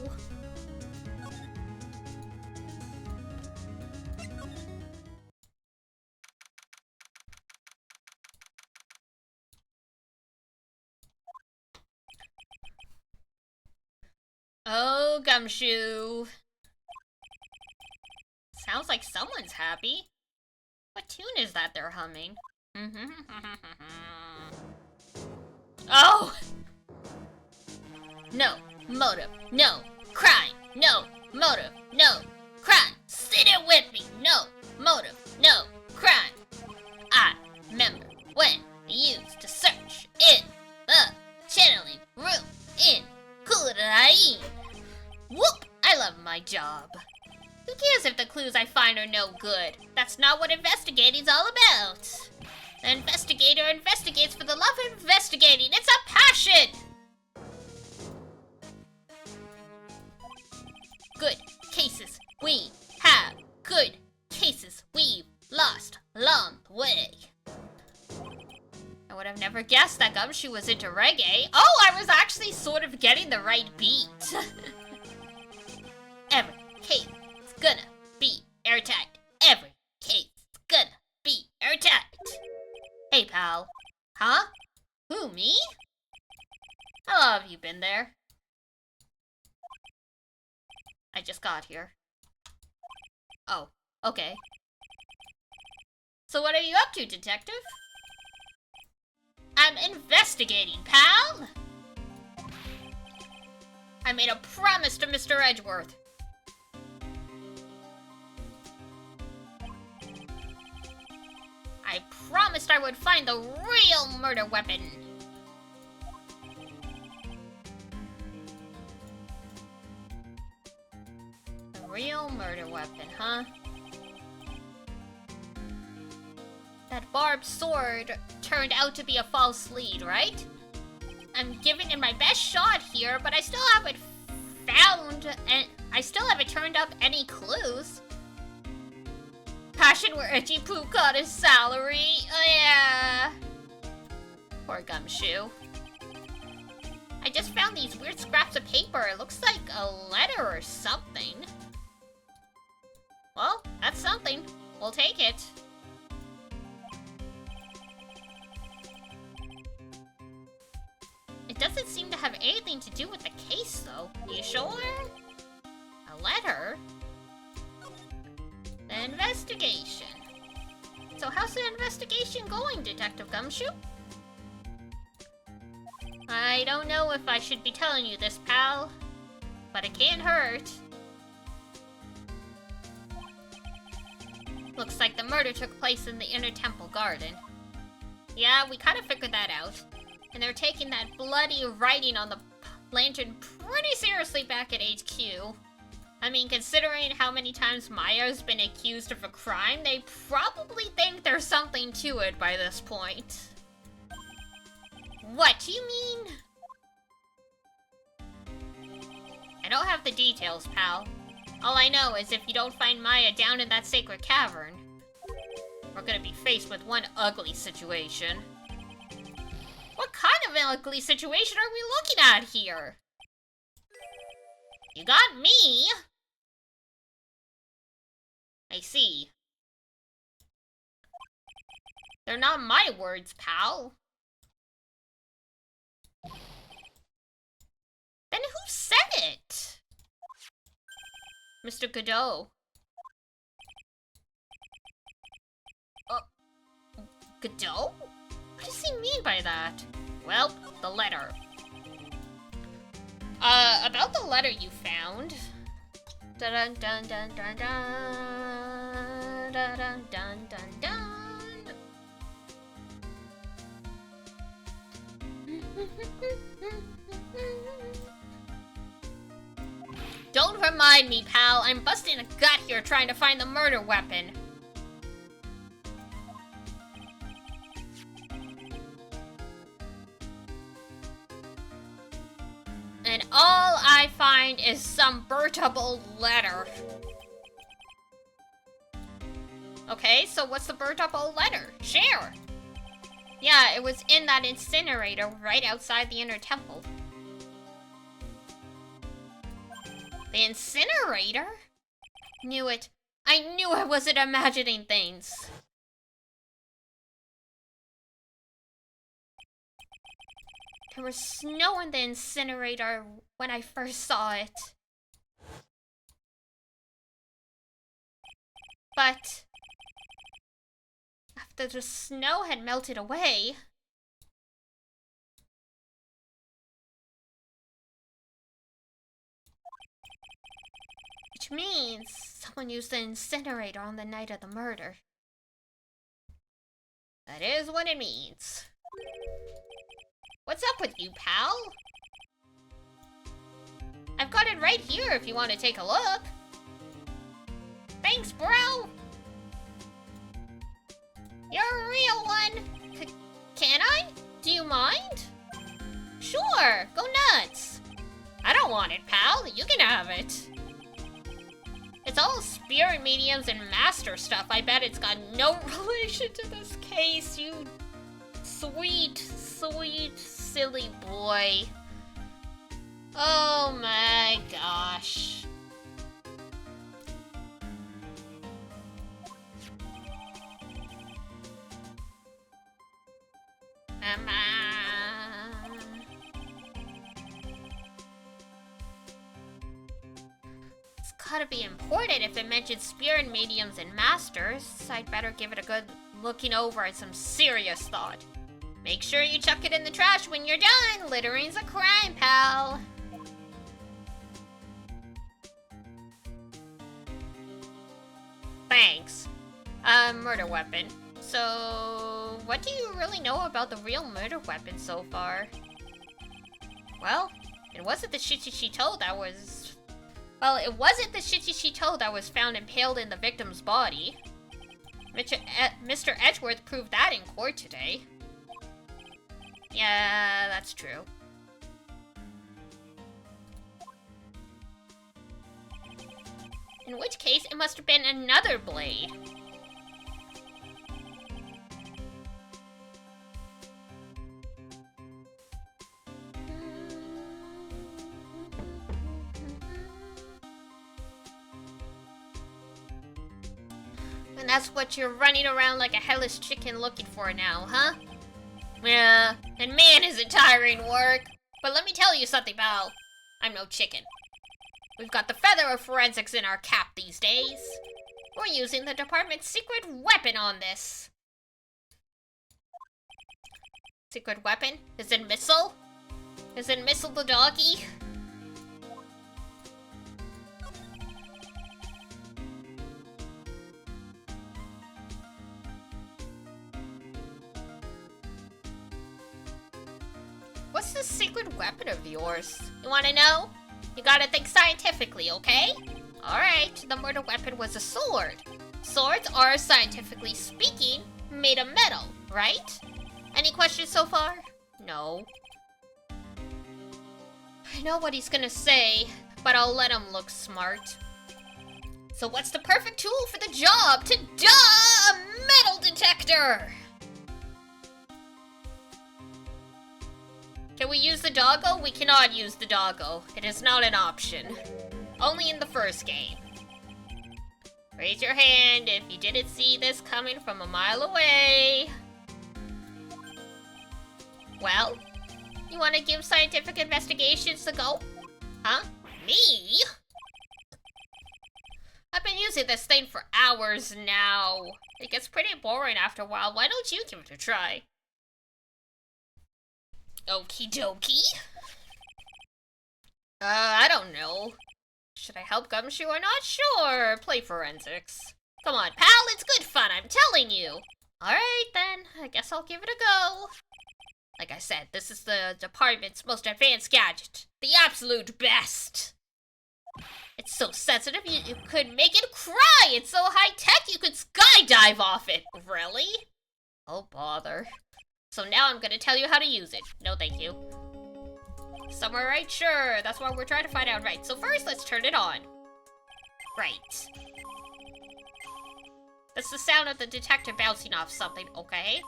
Oh, Gumshoe. Sounds like someone's happy. What tune is that they're humming? Oh! No motive, no crime, no motive, no crime. Sit it with me, no motive, no crime. I remember when we used to search in the channeling room in Kurain. Whoop! I love my job. Who cares if the clues I find are no good? That's not what investigating's all about. The investigator investigates for the love of investigating. It's a passion! Good cases we have. Good cases we've lost along the way. I would have never guessed that Gumshoe was into reggae. Oh, I was actually sort of getting the right beat. Every case is gonna be airtight. Every case is gonna be airtight. Hey, pal. Huh? Who, me? How long have you been there? I just got here. Oh, okay. So what are you up to, detective? I'm investigating, pal! I made a promise to Mr. Edgeworth. I promised I would find the real murder weapon. The real murder weapon, huh? that barbed sword turned out to be a false lead, right? I'm giving it my best shot here, but I still haven't turned up any clues. Passion where Edgy Poo got his salary. Oh, yeah. Poor Gumshoe. I just found these weird scraps of paper. It looks like a letter or something. Well, that's something. We'll take it. It doesn't seem to have anything to do with the case, though. You sure? A letter? The investigation. So how's the investigation going, Detective Gumshoe? I don't know if I should be telling you this, pal, but it can't hurt. Looks like the murder took place in the Inner Temple Garden. Yeah, we kind of figured that out. And they're taking that bloody writing on the lantern pretty seriously back at HQ. I mean, considering how many times Maya's been accused of a crime, they probably think there's something to it by this point. What do you mean? I don't have the details, pal. All I know is if you don't find Maya down in that sacred cavern, we're gonna be faced with one ugly situation. What kind of an ugly situation are we looking at here? You got me! I see. They're not my words, pal. Then who said it? Mr. Godot. Godot? What does he mean by that? Well, the letter. About the letter you found. Dun dun dun dun dun dun dun dun dun dun. Don't remind me, pal. I'm busting a gut here trying to find the murder weapon. And all I find is some burnt-up letter. Okay, so what's the burnt-up letter? Share! Yeah, it was in that incinerator right outside the Inner Temple. The incinerator? Knew it. I knew I wasn't imagining things. There was snow in the incinerator when I first saw it. But after the snow had melted away, which means someone used the incinerator on the night of the murder. That is what it means. What's up with you, pal? I've got it right here if you want to take a look. Thanks, bro. You're a real one. Can I? Do you mind? Sure, go nuts. I don't want it, pal. You can have it. It's all spirit mediums and master stuff. I bet it's got no relation to this case, you sweet, sweet, silly boy. Oh my gosh. It's gotta be important if it mentions spirit mediums and masters. I'd better give it a good looking over and some serious thought. Make sure you chuck it in the trash when you're done. Littering's a crime, pal. Thanks. Murder weapon. So, what do you really know about the real murder weapon so far? Well, it wasn't the Shichi-Shito that was... Well, it wasn't the Shichi-Shito that was found impaled in the victim's body. Mr. Edgeworth proved that in court today. Yeah, that's true. In which case, it must have been another blade. And that's what you're running around like a headless chicken looking for now, huh? Yeah, and man, is it tiring work. But let me tell you something, pal. I'm no chicken. We've got the feather of forensics in our cap these days. We're using the department's secret weapon on this. Secret weapon? Is it missile? Is it missile the doggy? What's this secret weapon of yours? You wanna know? You gotta think scientifically, okay? Alright, the murder weapon was a sword. Swords are, scientifically speaking, made of metal, right? Any questions so far? No. I know what he's gonna say, but I'll let him look smart. So what's the perfect tool for the job? Ta-da! A metal detector! Can we use the doggo? We cannot use the doggo. It is not an option. Only in the first game. Raise your hand if you didn't see this coming from a mile away. Well, you want to give scientific investigations a go? Huh? Me? I've been using this thing for hours now. It gets pretty boring after a while. Why don't you give it a try? Okie dokie. I don't know. Should I help Gumshoe or not? Sure, play forensics. Come on, pal, it's good fun, I'm telling you. Alright then, I guess I'll give it a go. Like I said, this is the department's most advanced gadget. The absolute best. It's so sensitive, you could make it cry. It's so high-tech, you could skydive off it. Really? Oh, bother. So now I'm gonna tell you how to use it. No, thank you. Somewhere right? Sure. That's what we're trying to find out, right? So first, let's turn it on. Right. That's the sound of the detector bouncing off something, okay?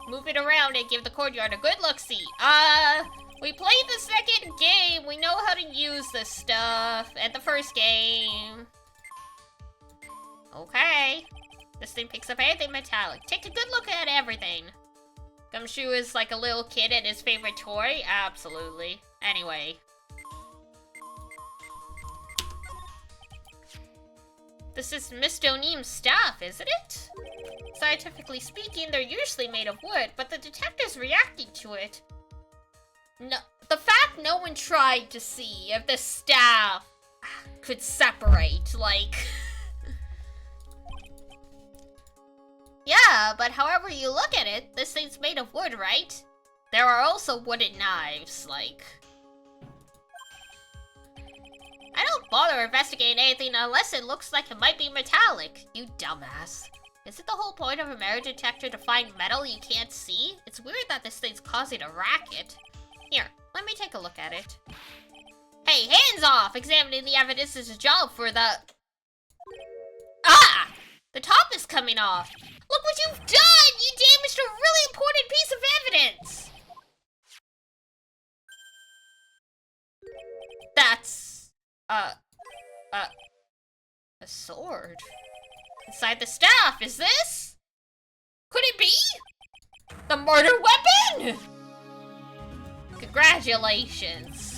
Move it around and give the courtyard a good look-see. We played the second game. We know how to use this stuff. And the first game. Okay. This thing picks up anything metallic. Take a good look at everything. Gumshoe is like a little kid and his favorite toy? Absolutely. Anyway. This is Miss Doneem's staff, isn't it? Scientifically speaking, they're usually made of wood, but the detective's reacting to it. No, the fact no one tried to see if the staff could separate, like... Yeah, but however you look at it, this thing's made of wood, right? There are also wooden knives, like... I don't bother investigating anything unless it looks like it might be metallic, you dumbass. Is it the whole point of a metal detector to find metal you can't see? It's weird that this thing's causing a racket. Here, let me take a look at it. Hey, hands off! Examining the evidence is a job for the... Ah! The top is coming off! Look what you've done! You damaged a really important piece of evidence! That's... a sword. Inside the staff, is this? Could it be? The murder weapon? Congratulations.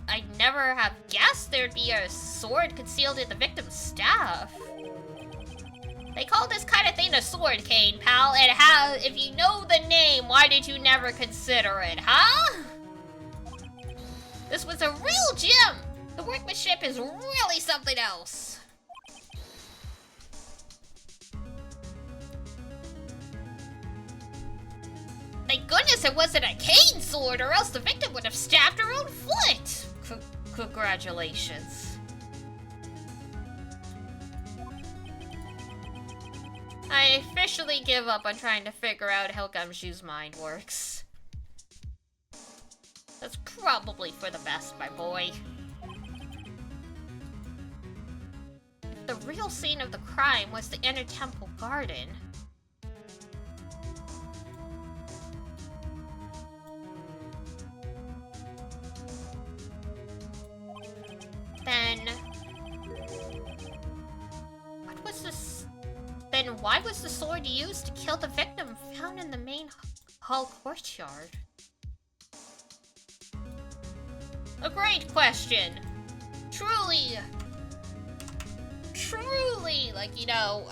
I never have guessed there'd be a sword concealed in the victim's staff. They call this kind of thing a sword cane, pal, and how, if you know the name, why did you never consider it, huh? This was a real gem! The workmanship is really something else. Thank goodness it wasn't a cane sword, or else the victim would have stabbed her own foot. Congratulations. I officially give up on trying to figure out how Gumshoe's mind works. That's probably for the best, my boy. If the real scene of the crime was the inner temple garden, then why was the sword used to kill the victim found in the main hall courtyard? A great question. Truly, like, you know,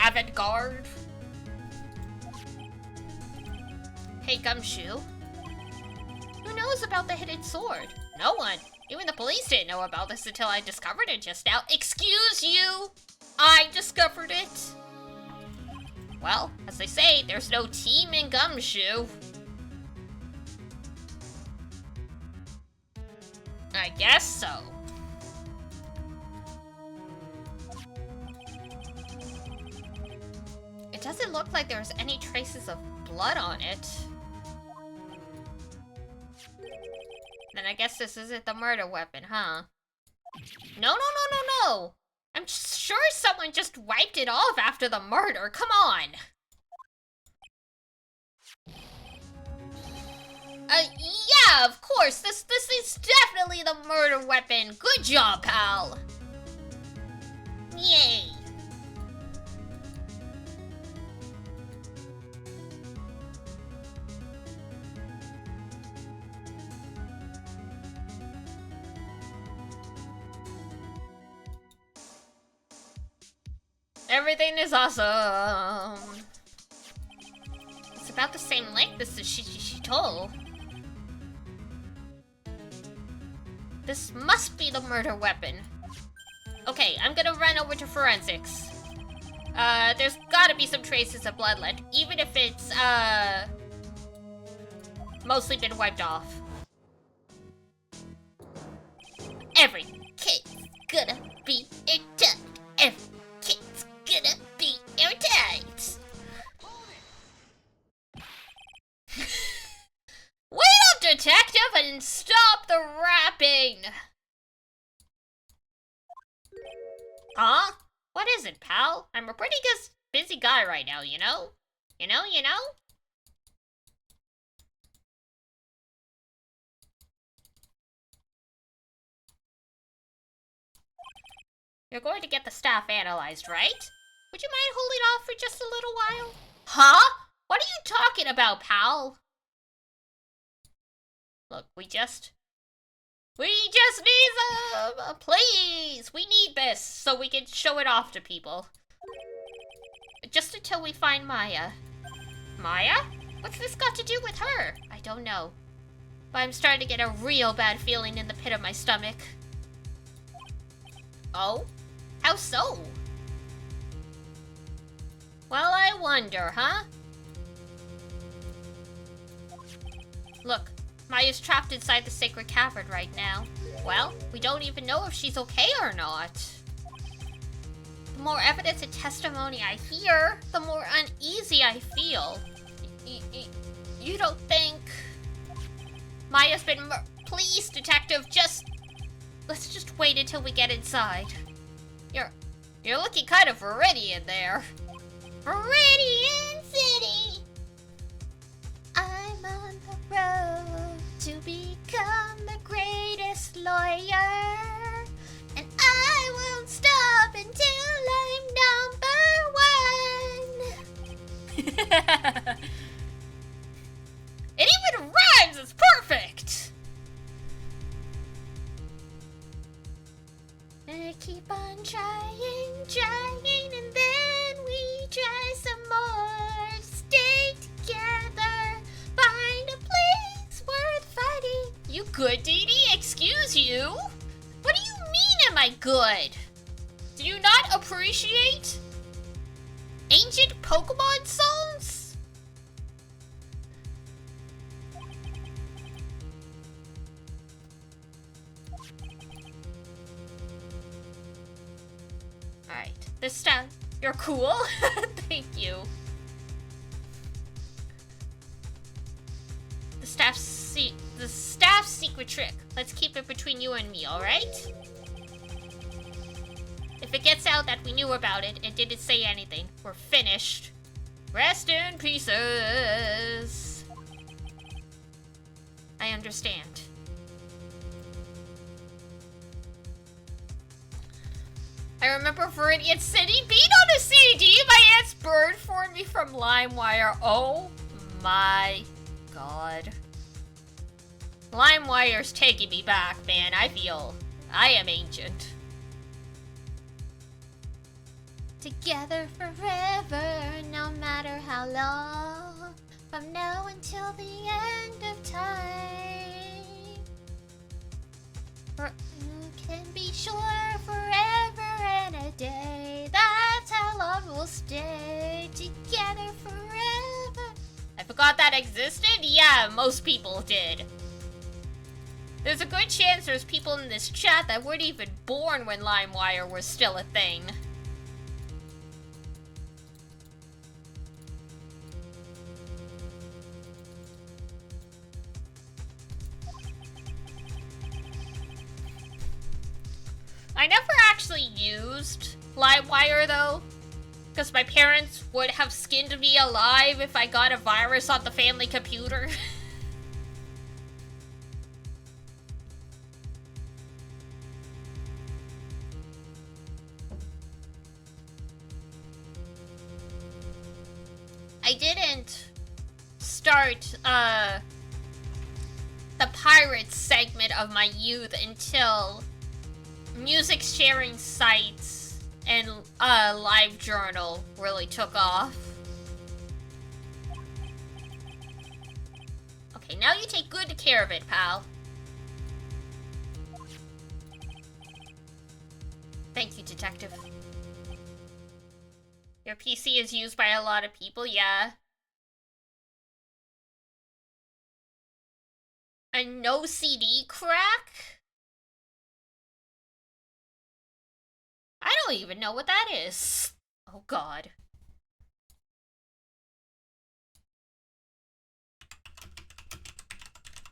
avant-garde. Hey, Gumshoe. Who knows about the hidden sword? No one. Even the police didn't know about this until I discovered it just now. Excuse you! I discovered it! Well, as they say, there's no team in Gumshoe. I guess so. It doesn't look like there's any traces of blood on it. Then I guess this isn't the murder weapon, huh? No. I'm sure someone just wiped it off after the murder. Come on. Yeah, of course. This is definitely the murder weapon. Good job, pal. Yay. Everything is awesome. It's about the same length as she told. This must be the murder weapon. Okay, I'm gonna run over to forensics. There's gotta be some traces of blood left, even if it's, mostly been wiped off. Every kid's gonna be airtight. Every kid's gonna be airtight. Wait up, detective, and stop the rapping! Huh? What is it, pal? I'm a pretty busy guy right now, you know? You know? You're going to get the stuff analyzed, right? Would you mind holding off for just a little while? Huh? What are you talking about, pal? Look, we just need some, please! We need this so we can show it off to people. Just until we find Maya. Maya? What's this got to do with her? I don't know. But I'm starting to get a real bad feeling in the pit of my stomach. Oh? How so? Well, I wonder, huh? Look, Maya's trapped inside the sacred cavern right now. Well, we don't even know if she's okay or not. The more evidence and testimony I hear, the more uneasy I feel. You don't think Maya's been Please, detective, let's just wait until we get inside. You're looking kind of Viridian there. Viridian City! I'm on the road to become the greatest lawyer. And I won't stop until I'm number one. It even rhymes! It's perfect! I keep on trying, and then we try some more. Stay together, find a place worth fighting. You good, Dee Dee? Excuse you? What do you mean, am I good? Do you not appreciate ancient Pokemon songs? Alright. This time, you're cool? Thank you. The staff's secret trick. Let's keep it between you and me, alright? If it gets out that we knew about it and didn't say anything, we're finished. Rest in pieces. I understand. I remember Viridian City being on a CD my aunt's bird for me from LimeWire. Oh my god. LimeWire's taking me back, man. I feel I am ancient. Together forever, no matter how long, from now until the end of time. You can be sure forever and a day, that's how love will stay. Together forever. I forgot that existed? Yeah, most people did. There's a good chance there's people in this chat that weren't even born when LimeWire was still a thing. I never actually used LimeWire though, because my parents would have skinned me alive if I got a virus on the family computer. I didn't start the pirates segment of my youth until music sharing sites and LiveJournal really took off. Okay, now you take good care of it, pal. Thank you, detective. Your PC is used by a lot of people, yeah. A no CD crack? I don't even know what that is. Oh god.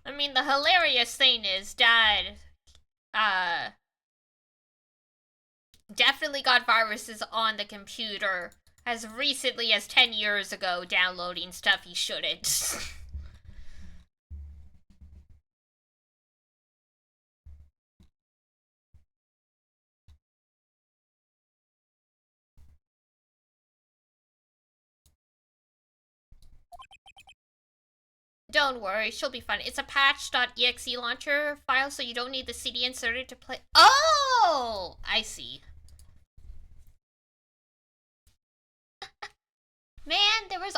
I mean, the hilarious thing is Dad, definitely got viruses on the computer as recently as 10 years ago, downloading stuff he shouldn't. Don't worry, she'll be fine. It's a patch.exe launcher file, so you don't need the CD inserted to play. Oh! I see. Man, there was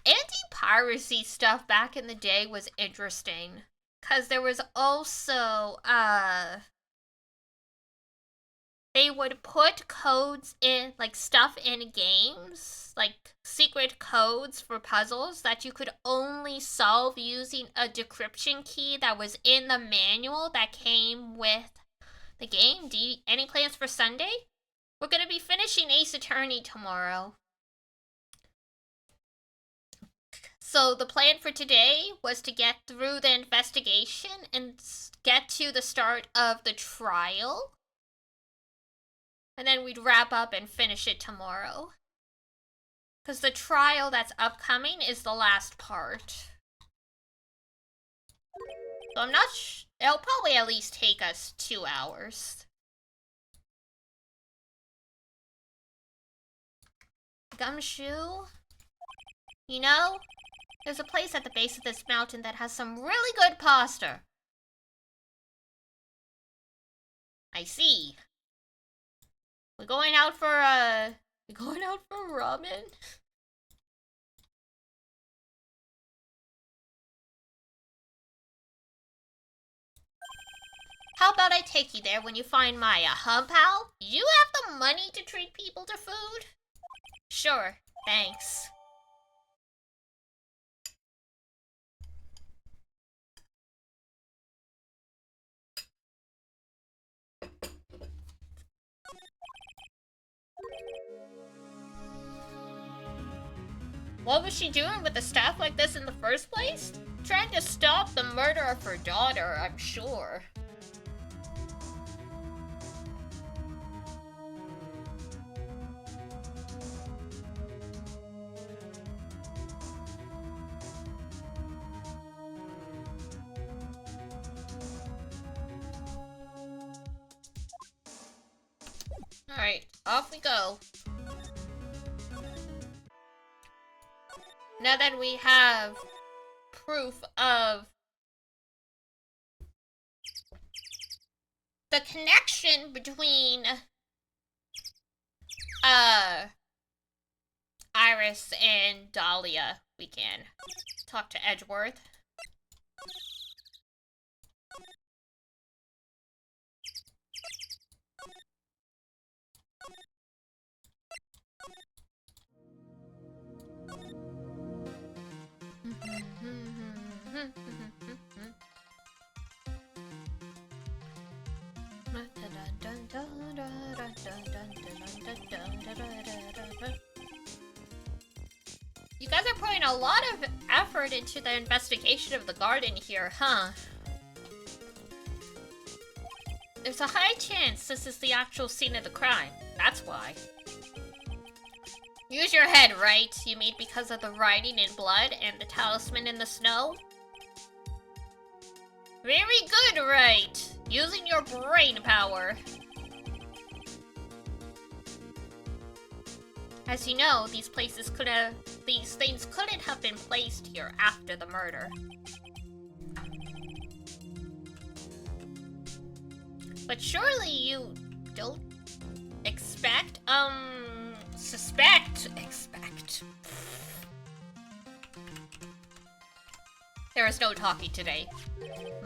anti-piracy stuff back in the day was interesting. 'Cause there was also, they would put codes in, like, stuff in games, like secret codes for puzzles that you could only solve using a decryption key that was in the manual that came with the game. Any plans for Sunday? We're gonna be finishing Ace Attorney tomorrow. So the plan for today was to get through the investigation and get to the start of the trial. And then we'd wrap up and finish it tomorrow. Because the trial that's upcoming is the last part. So I'm not it'll probably at least take us 2 hours. Gumshoe? You know, there's a place at the base of this mountain that has some really good pasta. I see. We're going out for ramen? How about I take you there when you find Maya, huh, pal? You have the money to treat people to food? Sure, thanks. What was she doing with a staff like this in the first place? Trying to stop the murder of her daughter, I'm sure. Alright, off we go. Now that we have proof of the connection between Iris and Dahlia, we can talk to Edgeworth. You guys are putting a lot of effort into the investigation of the garden here, huh? There's a high chance this is the actual scene of the crime. That's why. Use your head, right? You mean because of the writing in blood and the talisman in the snow? Very good, right? Using your brain power. As you know, these things couldn't have been placed here after the murder. But surely you don't expect, expect. There is no talking today.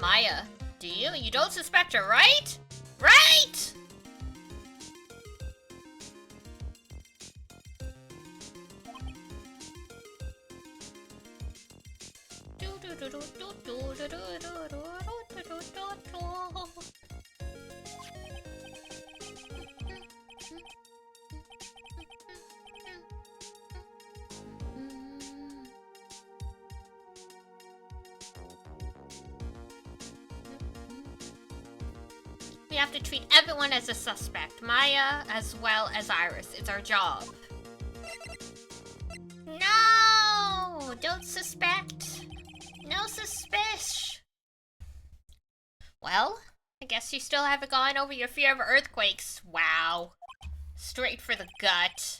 Maya, do you? You don't suspect her, right? Right? We have to treat everyone as a suspect, Maya as well as Iris. It's our job. No! Don't suspect. No suspicion. Well, I guess you still haven't gone over your fear of earthquakes. Wow. Straight for the gut.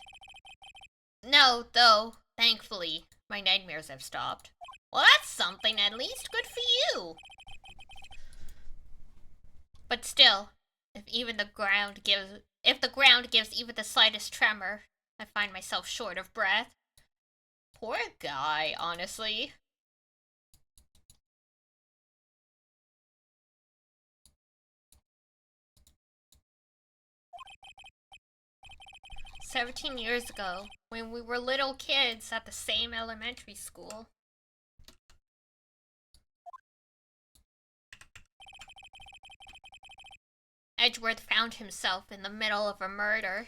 No, though, thankfully, my nightmares have stopped. Well, that's something at least. Good for you. But still, if the ground gives even the slightest tremor, I find myself short of breath. Poor guy, honestly. "17 years ago, when we were little kids at the same elementary school." Edgeworth found himself in the middle of a murder.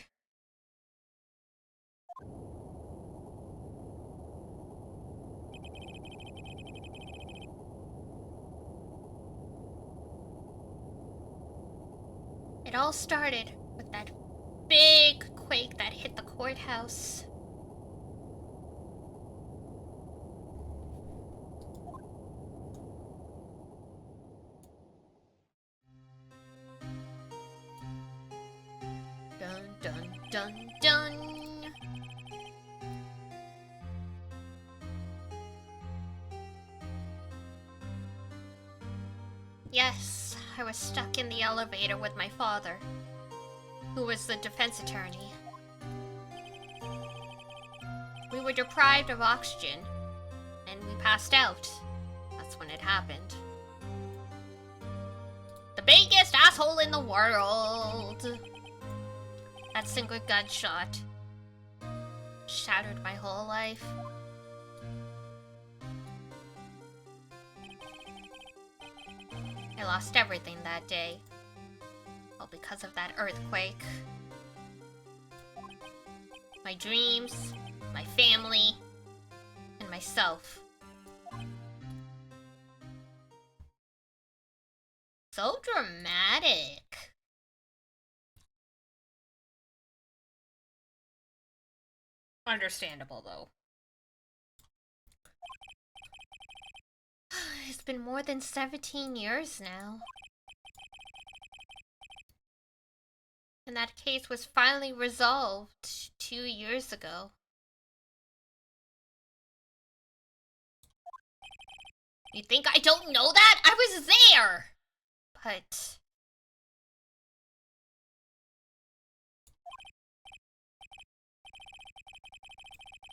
It all started with that big quake that hit the courthouse. Dun dun dun dun. Yes, I was stuck in the elevator with my father, who was the defense attorney. We were deprived of oxygen, and we passed out. That's when it happened. The biggest asshole in the world! That single gunshot shattered my whole life. I lost everything that day. All because of that earthquake. My dreams, my family, and myself. So dramatic. Understandable, though. It's been more than 17 years now. And that case was finally resolved 2 years ago. You think I don't know that? I was there! But...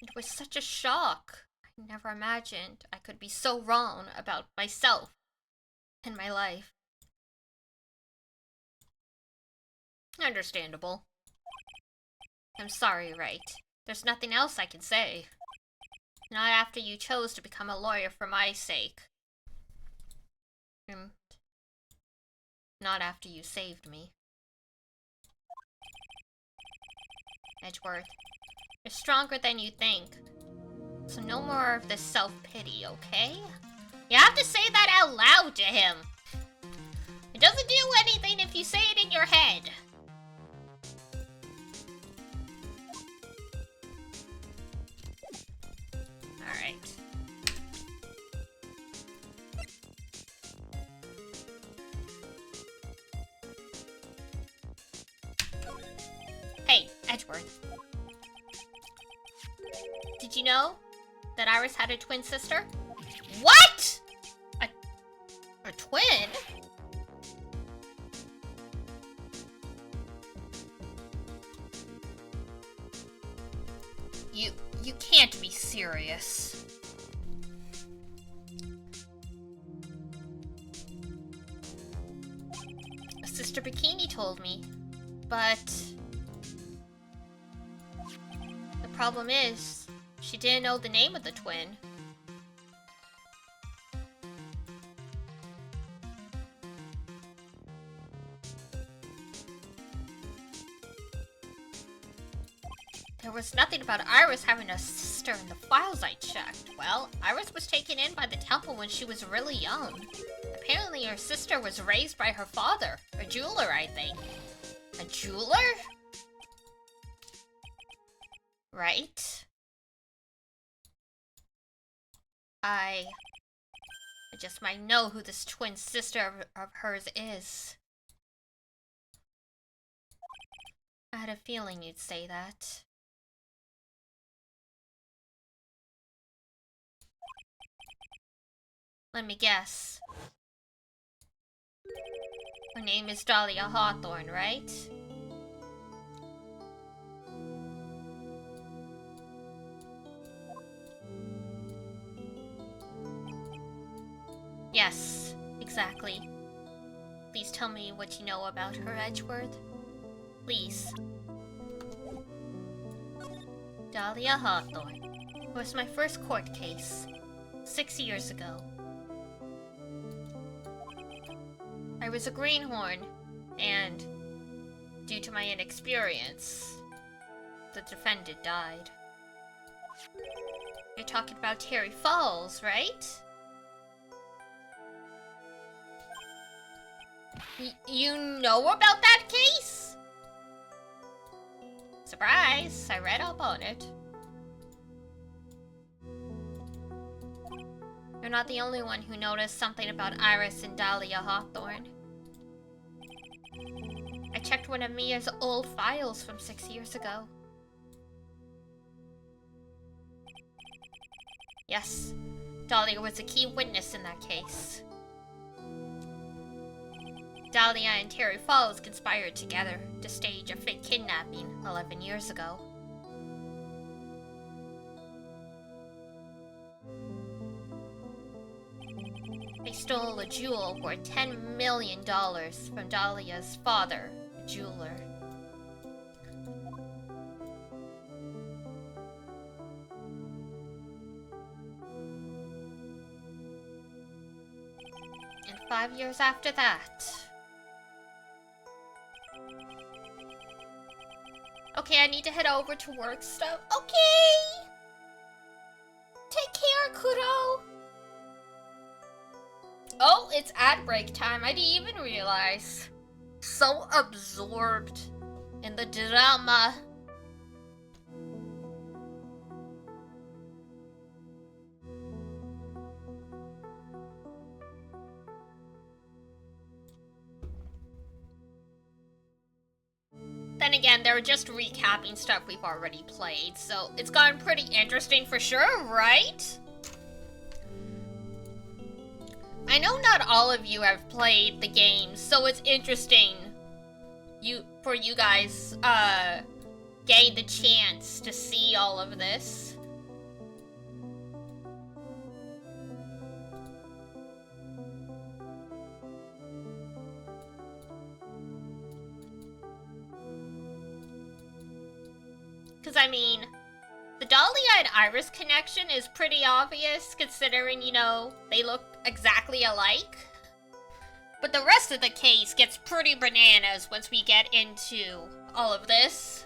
it was such a shock. I never imagined I could be so wrong about myself and my life. Understandable. I'm sorry, right? There's nothing else I can say. Not after you chose to become a lawyer for my sake. And not after you saved me. Edgeworth, you're stronger than you think. So no more of this self-pity, okay? You have to say that out loud to him. It doesn't do anything if you say it in your head. Alright. Hey, Edgeworth. Did you know that Iris had a twin sister? What? A twin? You can't be serious. Sister Bikini told me, but the problem is, she didn't know the name of the twin. There was nothing about Iris having a sister in the files I checked. Well, Iris was taken in by the temple when she was really young. Apparently her sister was raised by her father, a jeweler, I think. A jeweler? Right? I just might know who this twin sister of hers is. I had a feeling you'd say that. Let me guess. Her name is Dahlia Hawthorne, right? Yes, exactly. Please tell me what you know about her, Edgeworth. Please. Dahlia Hawthorne. It was my first court case. 6 years ago. I was a greenhorn, and due to my inexperience, the defendant died. You're talking about Terry Falls, right? You know about that case? Surprise! I read up on it. You're not the only one who noticed something about Iris and Dahlia Hawthorne. I checked one of Mia's old files from 6 years ago. Yes, Dahlia was a key witness in that case. Dahlia and Terry Falls conspired together to stage a fake kidnapping 11 years ago. They stole a jewel worth $10 million from Dahlia's father, a jeweler. And 5 years after that... Okay, I need to head over to work stuff. Okay! Take care! it's ad break time. I didn't even realize. So absorbed in the drama. Then again, they're just recapping stuff we've already played, so it's gotten pretty interesting for sure, right? I know not all of you have played the game, so it's interesting for you guys getting the chance to see all of this. Because, I mean, the Dahlia and Iris connection is pretty obvious, considering, you know, they look exactly alike. But the rest of the case gets pretty bananas once we get into all of this.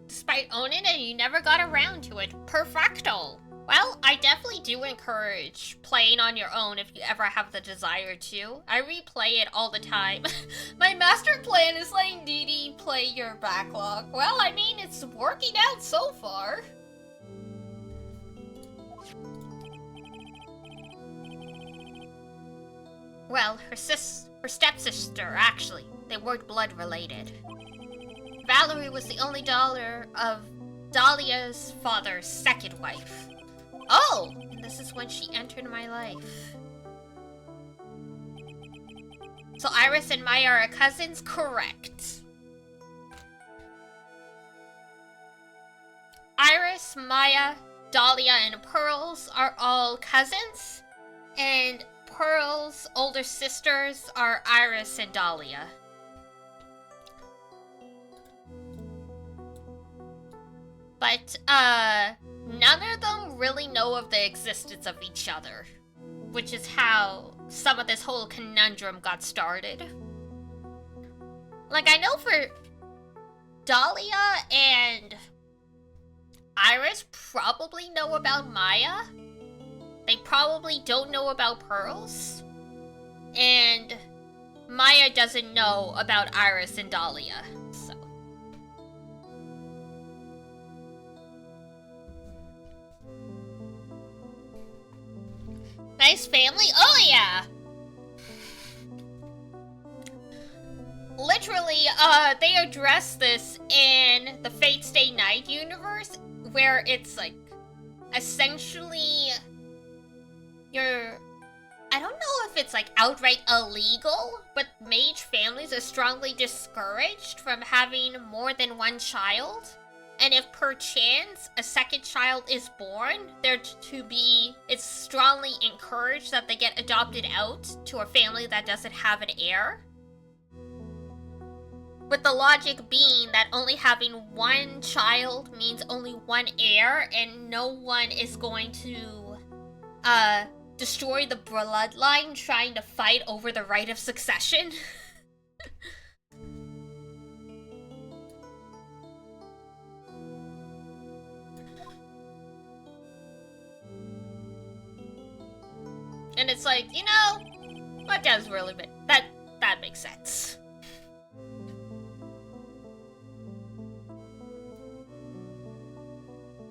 Despite owning it, you never got around to it. Perfecto! Well, I definitely do encourage playing on your own if you ever have the desire to. I replay it all the time. My master plan is letting Dee Dee play your backlog. Well, I mean, it's working out so far. Well, her stepsister, actually. They weren't blood related. Valerie was the only daughter of Dahlia's father's second wife. Oh! And this is when she entered my life. So Iris and Maya are cousins? Correct. Iris, Maya, Dahlia, and Pearls are all cousins. And Pearl's older sisters are Iris and Dahlia. But, none of them really know of the existence of each other. Which is how some of this whole conundrum got started. Like, I know for Dahlia and Iris probably know about Maya. They probably don't know about Pearls. And Maya doesn't know about Iris and Dahlia. So. Nice family? Oh yeah! Literally, they address this in the Fate Stay Night universe, where it's like, essentially, I don't know if it's like outright illegal, but mage families are strongly discouraged from having more than one child. And if perchance a second child is born, it's strongly encouraged that they get adopted out to a family that doesn't have an heir. With the logic being that only having one child means only one heir, and no one is going to, destroy the bloodline trying to fight over the right of succession. And it's like, you know, that does really that makes sense.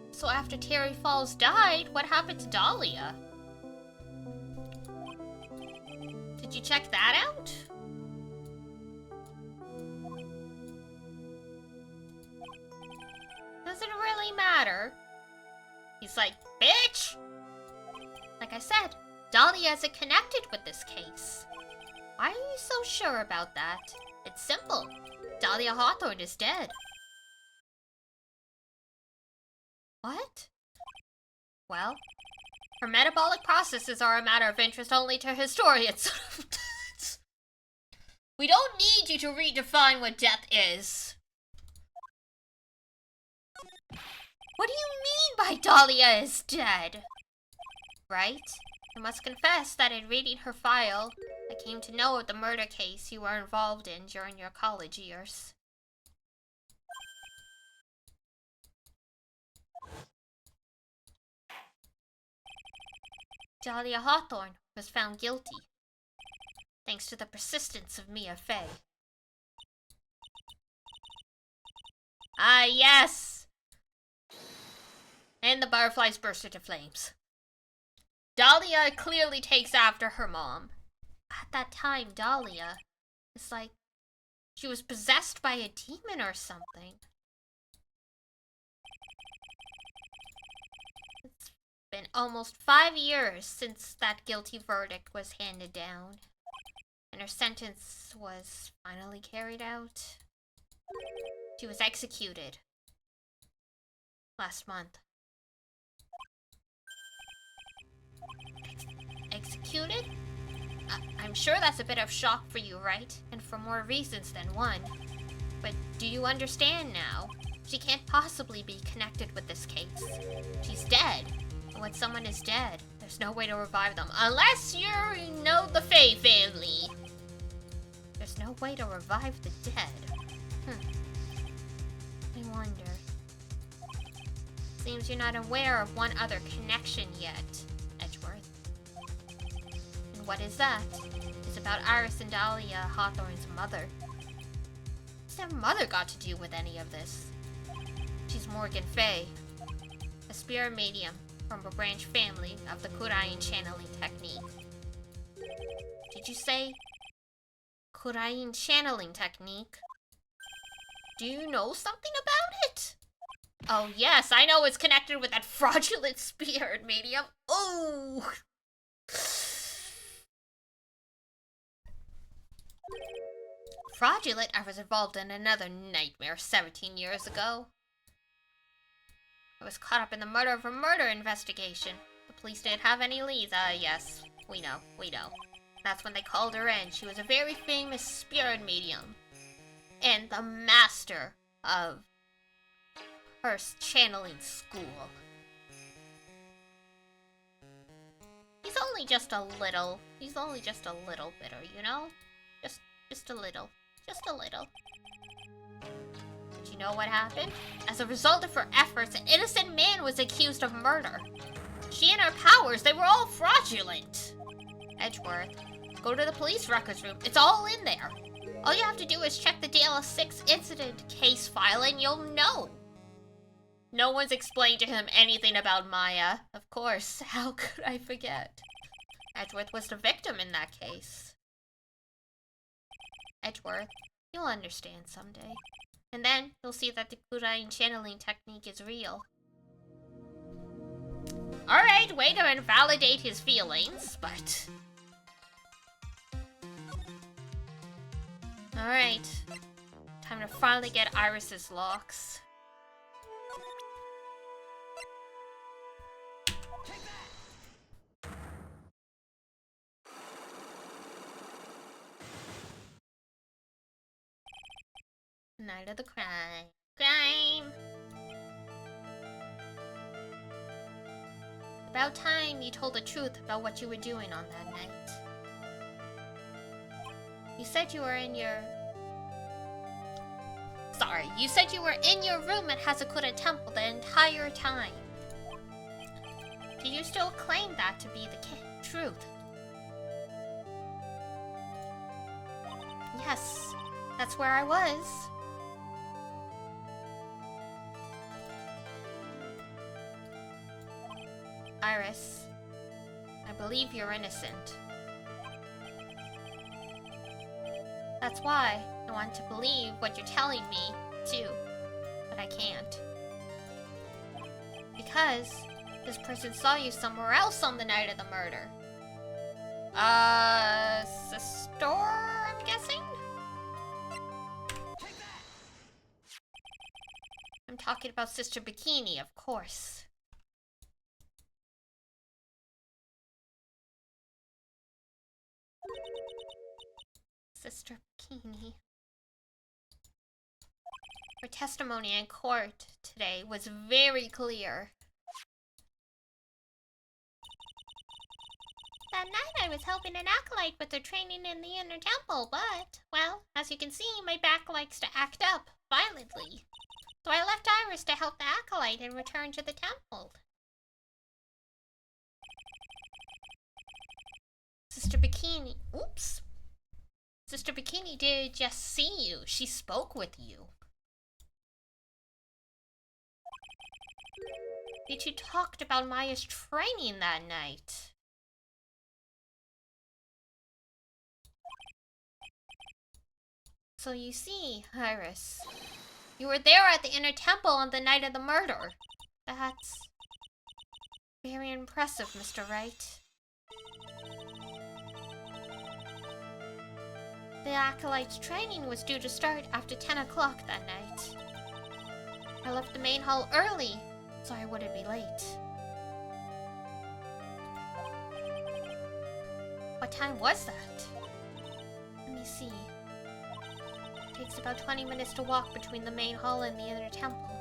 So after Terry Falls died, what happened to Dahlia? Did you check that out? Doesn't really matter. He's like, bitch! Like I said, Dahlia isn't connected with this case. Why are you so sure about that? It's simple. Dahlia Hawthorne is dead. What? Well, her metabolic processes are a matter of interest only to historians. We don't need you to redefine what death is. What do you mean by Dahlia is dead? Right? I must confess that in reading her file, I came to know of the murder case you were involved in during your college years. Dahlia Hawthorne was found guilty, thanks to the persistence of Mia Fey. Ah, yes! And the butterflies burst into flames. Dahlia clearly takes after her mom. At that time, Dahlia, it's like she was possessed by a demon or something. It's been almost 5 years since that guilty verdict was handed down, and her sentence was finally carried out. She was executed last month. Executed? I'm sure that's a bit of shock for you, right? And for more reasons than one. But do you understand now? She can't possibly be connected with this case. She's dead. And when someone is dead, there's no way to revive them. Unless you know the Fey family. There's no way to revive the dead. I wonder. Seems you're not aware of one other connection yet, Edgeworth. And what is that? It's about Iris and Dahlia Hawthorne's mother. What's their mother got to do with any of this? She's Morgan Fey, a spirit medium from a branch family of the Kurain channeling technique. Did you say Kurain channeling technique? Do you know something about it? Oh yes, I know it's connected with that fraudulent spirit medium. Oh! Fraudulent? I was involved in another nightmare 17 years ago. I was caught up in the murder of a murder investigation. The police didn't have any leads. Yes, we know. That's when they called her in. She was a very famous spirit medium. And the master of her channeling school. He's only just a little bitter, you know? Just a little. Did you know what happened? As a result of her efforts, an innocent man was accused of murder. She and her powers, they were all fraudulent. Edgeworth, go to the police records room. It's all in there. All you have to do is check the DL6 incident case file and you'll know. No one's explained to him anything about Maya. Of course, how could I forget? Edgeworth was the victim in that case. Edgeworth, you'll understand someday. And then you'll see that the Kurain channeling technique is real. Alright, way to invalidate his feelings, but... Alright. Time to finally get Iris's locks. Night of the crime. About time you told the truth about what you were doing on that night. You said you were in your... You said you were in your room at Hazakura Temple the entire time. Do you still claim that to be the truth? Yes, that's where I was. Iris, I believe you're innocent. That's why I want to believe what you're telling me, too. But I can't. Because this person saw you somewhere else on the night of the murder. Sister, I'm guessing? I'm talking about Sister Bikini, of course. Sister Bikini. Her testimony in court today was very clear. That night I was helping an acolyte with her training in the inner temple, but, well, as you can see, my back likes to act up violently. So I left Iris to help the acolyte and return to the temple. Sister Bikini, oops. Sister Bikini did just see you. She spoke with you. You two talked about Maya's training that night. So you see, Iris, you were there at the inner temple on the night of the murder. That's very impressive, Mr. Wright. The acolyte's training was due to start after 10 o'clock that night. I left the main hall early, so I wouldn't be late. What time was that? Let me see. It takes about 20 minutes to walk between the main hall and the inner temple.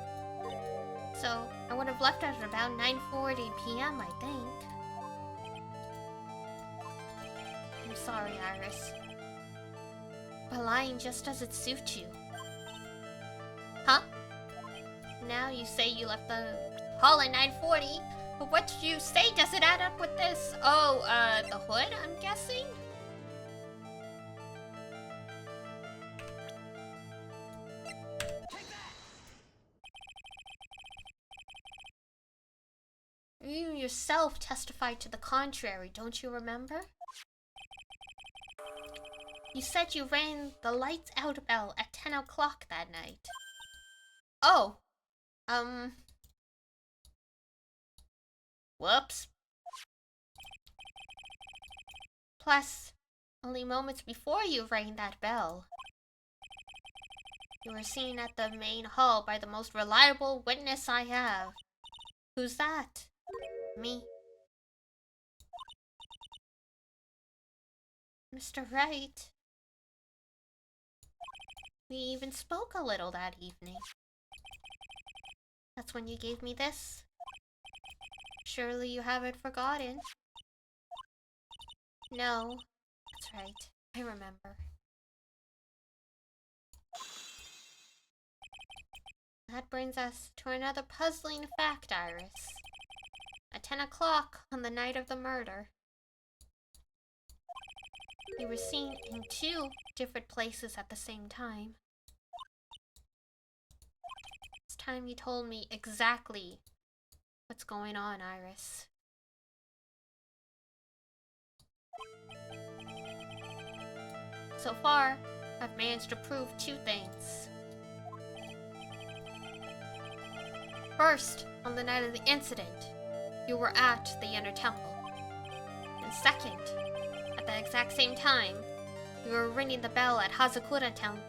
So, I would have left at about 9:40 p.m., I think. I'm sorry, Iris. But lying just doesn't suit you. Huh? Now you say you left the hall at 9:40, but what you say doesn't add up with this. Oh, the hood, I'm guessing? You yourself testified to the contrary, don't you remember? You said you rang the lights out bell at 10 o'clock that night. Oh. Whoops. Plus, only moments before you rang that bell, you were seen at the main hall by the most reliable witness I have. Who's that? Me. Mr. Wright. We even spoke a little that evening. That's when you gave me this. Surely you haven't forgotten. No, that's right. I remember. That brings us to another puzzling fact, Iris. At 10 o'clock on the night of the murder, you were seen in 2 different places at the same time. It's time you told me exactly what's going on, Iris. So far, I've managed to prove 2 things. First, on the night of the incident, you were at the inner temple. And second, at the exact same time, you were ringing the bell at Hazakura Temple.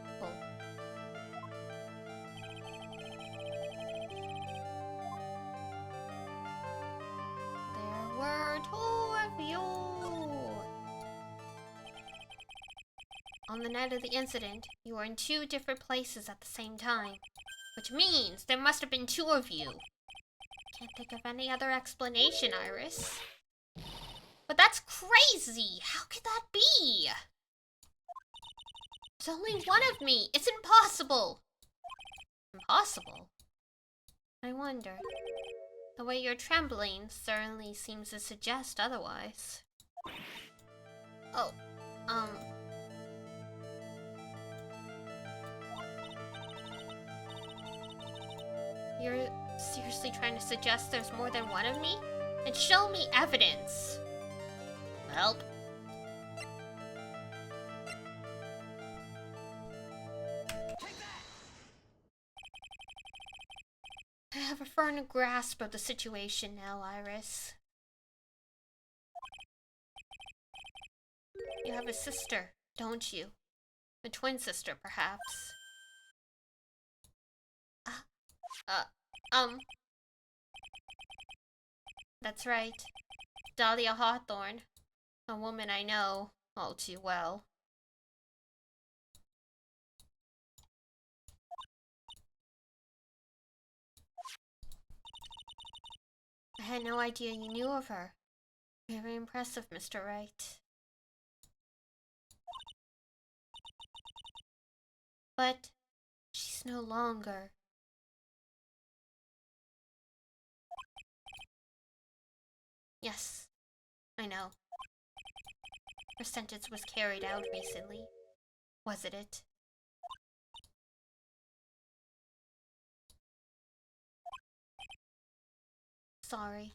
There were 2 of you. On the night of the incident, you were in 2 different places at the same time, which means there must have been 2 of you. Can't think of any other explanation, Iris. But that's crazy! How could that be? There's only 1 of me. It's impossible. Impossible? I wonder. The way you're trembling certainly seems to suggest otherwise. Oh, You're seriously trying to suggest there's more than 1 of me? And show me evidence. Help. I have a firm grasp of the situation now, Iris. You have a sister, don't you? A twin sister, perhaps. That's right. Dahlia Hawthorne. A woman I know all too well. I had no idea you knew of her. Very impressive, Mr. Wright. But she's no longer. Yes, I know. Her sentence was carried out recently. Wasn't it? Sorry.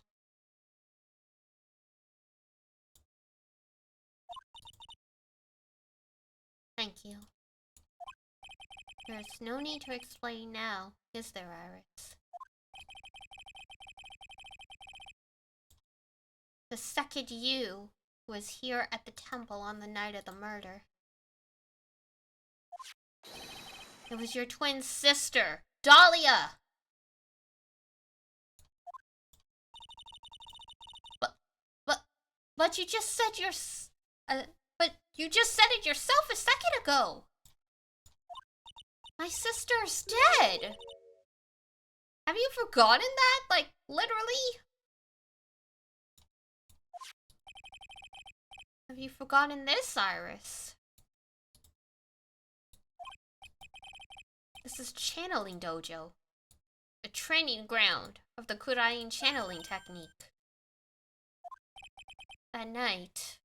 Thank you. There's no need to explain now, is there, Iris? The second you was here at the temple on the night of the murder. It was your twin sister, Dahlia! But you just said but you just said it yourself a second ago! My sister's dead! Have you forgotten that? Like, literally? Have you forgotten this, Iris? This is Channeling Dojo. A training ground of the Kurain channeling technique. That night,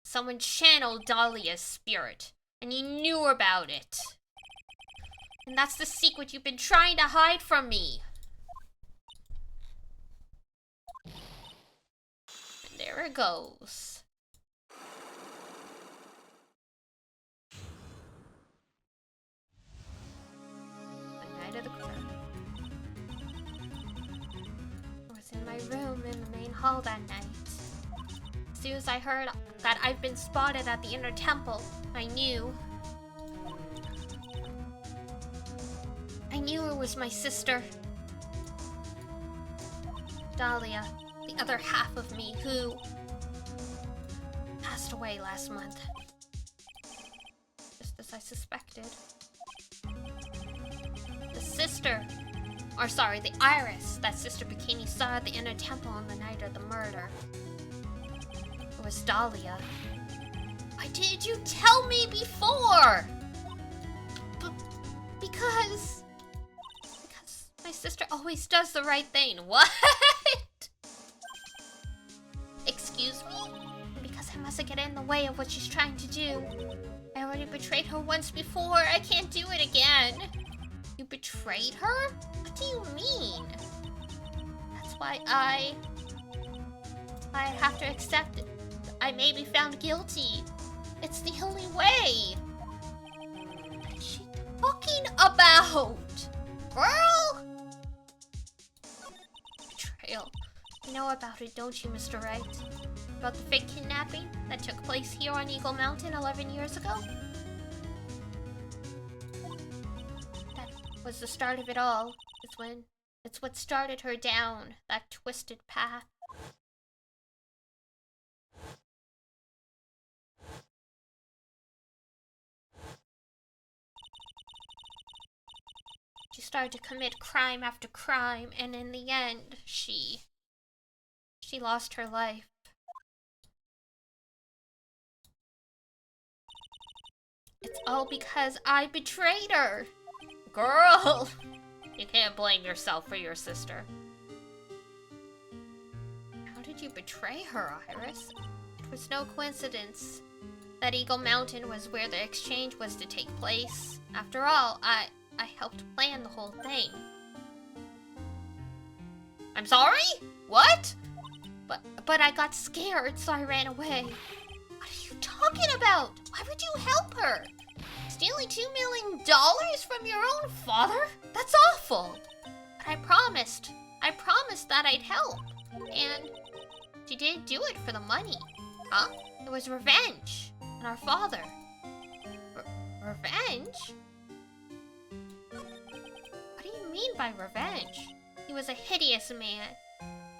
someone channeled Dahlia's spirit, and you knew about it. And that's the secret you've been trying to hide from me. And there it goes. The night of the crime. I was in my room in the main hall that night. As soon as I heard that I've been spotted at the inner temple, I knew it was my sister, Dahlia, the other half of me, who passed away last month. Just as I suspected. The Iris that Sister Bikini saw at the inner temple on the night of the murder. It was Dahlia. Why didn't you tell me before? Because my sister always does the right thing. What? Excuse me? Because I mustn't get in the way of what she's trying to do. I already betrayed her once before. I can't do it again. You betrayed her? What do you mean? That's why I have to accept it. I may be found guilty. It's the only way. What is she talking about? Girl! Betrayal. You know about it, don't you, Mr. Wright? About the fake kidnapping that took place here on Eagle Mountain 11 years ago? That was the start of it all. It's what started her down that twisted path. She started to commit crime after crime, and in the end, she lost her life. It's all because I betrayed her. Girl! You can't blame yourself for your sister. How did you betray her, Iris? It was no coincidence that Eagle Mountain was where the exchange was to take place. After all, I helped plan the whole thing. I'm sorry? What? But I got scared, so I ran away. What are you talking about? Why would you help her? Stealing $2 million from your own father? That's awful. But I promised that I'd help. And she didn't do it for the money. Huh? It was revenge on our father. Revenge? What do you mean by revenge? He was a hideous man.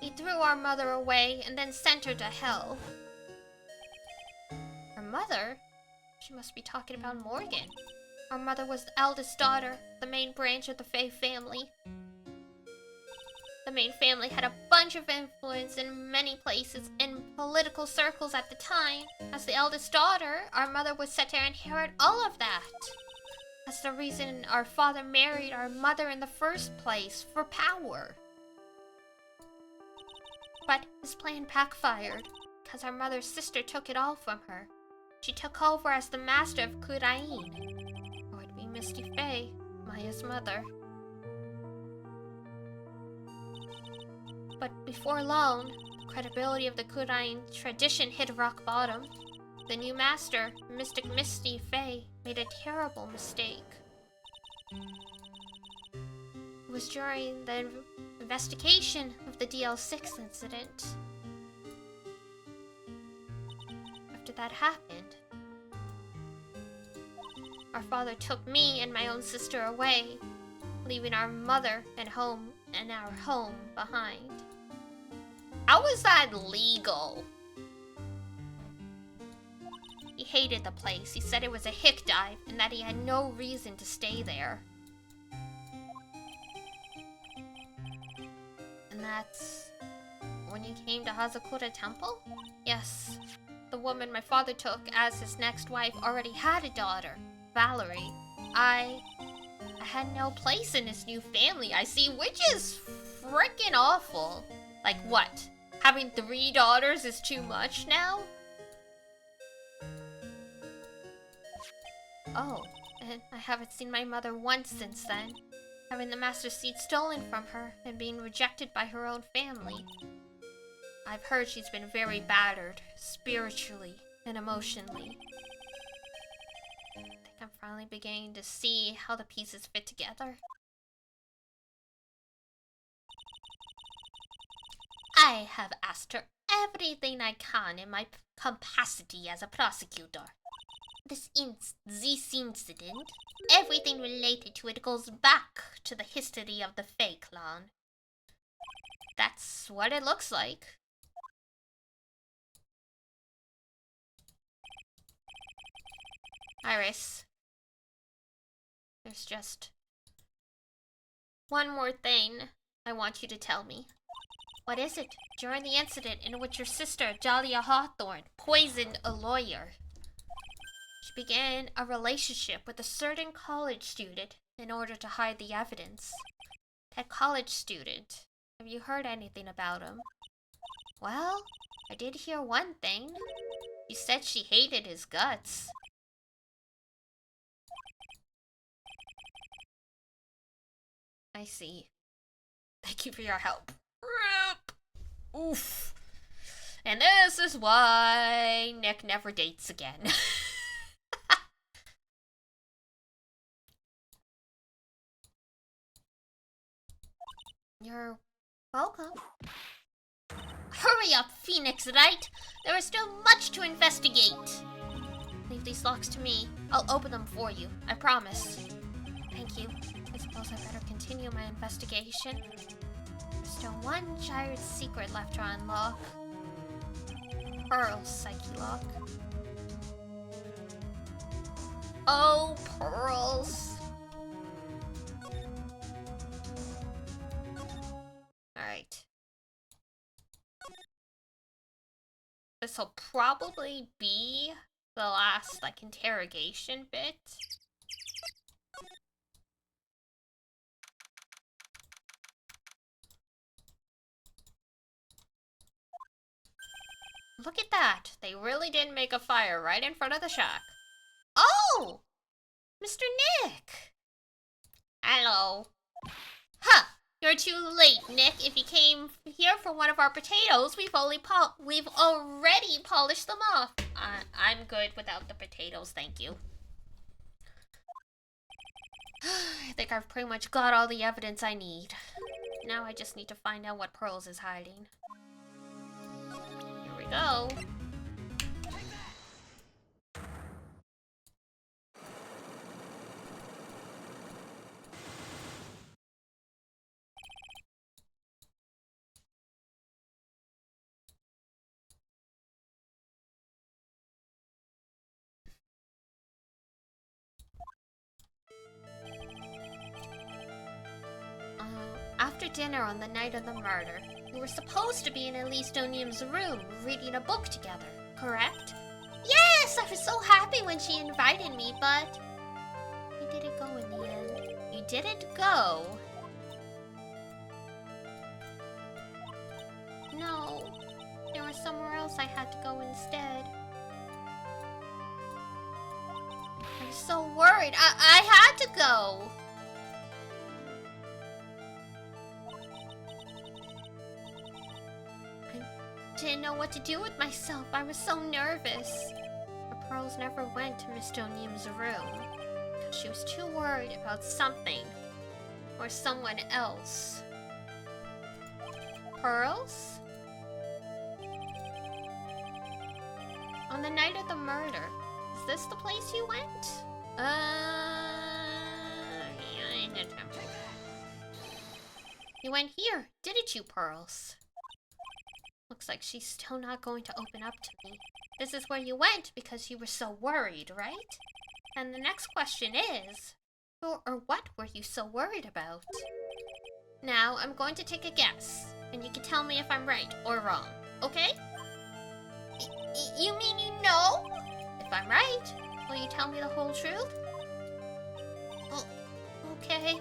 He threw our mother away and then sent her to hell. Her mother? She must be talking about Morgan. Our mother was the eldest daughter, the main branch of the Faye family. The main family had a bunch of influence in many places in political circles at the time. As the eldest daughter, our mother was set to inherit all of that. That's the reason our father married our mother in the first place, for power. But his plan backfired, because our mother's sister took it all from her. She took over as the master of Kurain, or to be Misty Faye, Maya's mother. But before long, the credibility of the Kurain tradition hit rock bottom. The new master, Mystic Misty Faye, made a terrible mistake. It was during the investigation of the DL6 incident. After that happened, our father took me and my own sister away, leaving our mother and our home behind. How was that legal? He hated the place. He said it was a hick dive and that he had no reason to stay there. And that's when you came to Hazakura Temple? Yes. The woman my father took as his next wife already had a daughter, Valerie. I had no place in his new family, I see, which is frickin' awful. Like what? Having 3 daughters is too much now? Oh, and I haven't seen my mother once since then, having the master's seat stolen from her and being rejected by her own family. I've heard she's been very battered, spiritually and emotionally. I think I'm finally beginning to see how the pieces fit together. I have asked her everything I can in my capacity as a prosecutor. This incident, everything related to it goes back to the history of the Fae clan. That's what it looks like. Iris, there's just one more thing I want you to tell me. What is it? During the incident in which your sister, Dahlia Hawthorne, poisoned a lawyer, she began a relationship with a certain college student in order to hide the evidence. That college student, have you heard anything about him? Well, I did hear one thing. She said she hated his guts. I see. Thank you for your help. Rip. Oof. And this is why Nick never dates again. You're welcome. Hurry up, Phoenix Wright! There is still much to investigate! Leave these locks to me. I'll open them for you. I promise. Thank you. I suppose I better continue my investigation. There's still one giant secret left to unlock. Pearl's Psyche Lock. Oh, pearls. Alright. This'll probably be the last, like, interrogation bit. Look at that! They really did make a fire right in front of the shack. Oh! Mr. Nick! Hello. Huh! You're too late, Nick. If you came here for one of our potatoes, we've already polished them off. I'm good without the potatoes, thank you. I think I've pretty much got all the evidence I need. Now I just need to find out what Pearls is hiding. Here we go. After dinner on the night of the murder. You were supposed to be in Elistonium's room, reading a book together, correct? Yes, I was so happy when she invited me, but... You didn't go in the end. You didn't go? No. There was somewhere else I had to go instead. I was so worried. I had to go. I didn't know what to do with myself. I was so nervous. The Pearls never went to Miss Stonium's room because she was too worried about something or someone else. Pearls? On the night of the murder, is this the place you went? You went here, didn't you, Pearls? Looks like she's still not going to open up to me. This is where you went because you were so worried, right? And the next question is, who or what were you so worried about? Now, I'm going to take a guess, and you can tell me if I'm right or wrong, okay? You mean you know? If I'm right, will you tell me the whole truth? Oh, okay.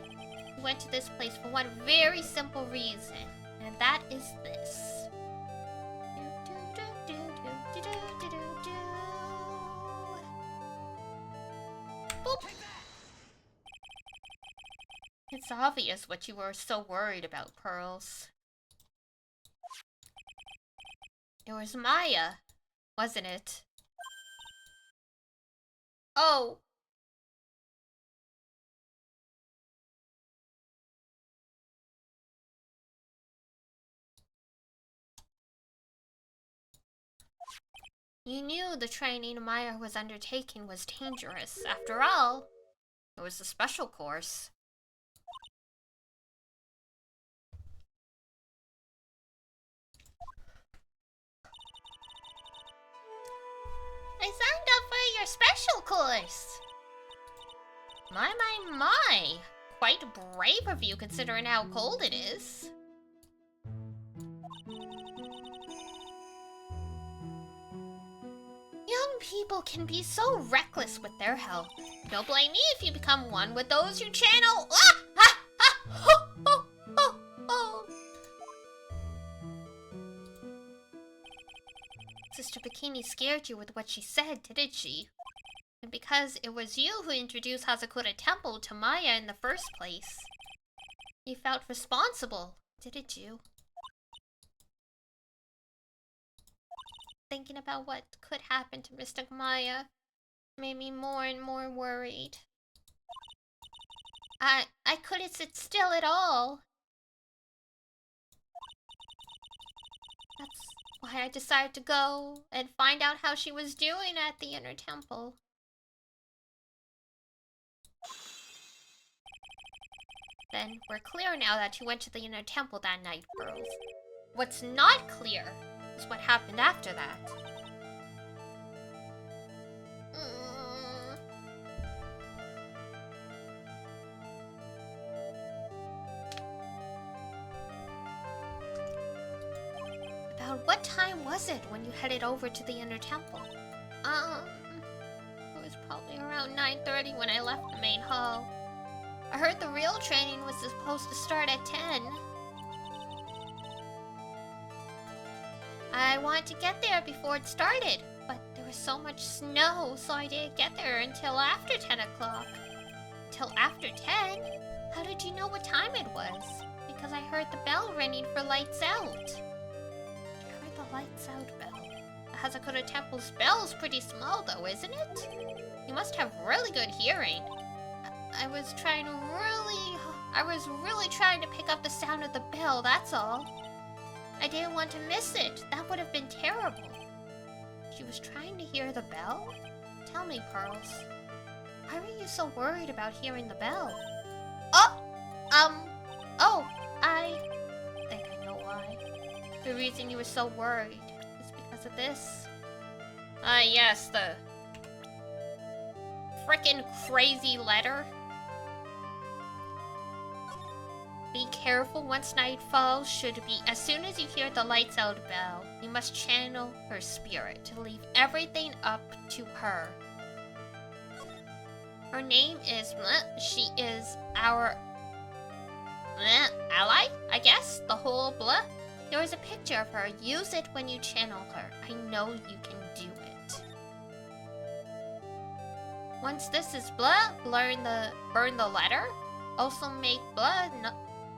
You went to this place for one very simple reason, and that is this. Boop. It's obvious what you were so worried about, Pearls. It was Maya, wasn't it? Oh. You knew the training Maya was undertaking was dangerous. After all, it was a special course. I signed up for your special course. My. Quite brave of you considering how cold it is. Young people can be so reckless with their health. Don't blame me if you become one with those who channel. Sister Bikini scared you with what she said, didn't she? And because it was you who introduced Hazakura Temple to Maya in the first place, you felt responsible, didn't you? Thinking about what could happen to Mystic Maya made me more and more worried. I couldn't sit still at all. That's why I decided to go and find out how she was doing at the inner temple. Then we're clear now that you went to the inner temple that night, Pearls. What's not clear is what happened after that. About what time was it when you headed over to the inner temple? It was probably around 9:30 when I left the main hall. I heard the real training was supposed to start at 10. I wanted to get there before it started, but there was so much snow, so I didn't get there until after 10 o'clock. Till after 10? How did you know what time it was? Because I heard the bell ringing for lights out. I heard the lights out bell. The Hazakura Temple's bell is pretty small though, isn't it? You must have really good hearing. I was really trying to pick up the sound of the bell, that's all. I didn't want to miss it. That would have been terrible. She was trying to hear the bell? Tell me, Pearls. Why were you so worried about hearing the bell? I think I know why. The reason you were so worried is because of this. Yes, the frickin' crazy letter. Be careful. careful once night falls should be as soon as you hear the lights out bell, you must channel her spirit to leave everything up to her. Her name is she is our ally, I guess, the whole blah. There is a picture of her. Use it when you channel her. I know you can do it. Once this is blah, burn the letter. Also make blah,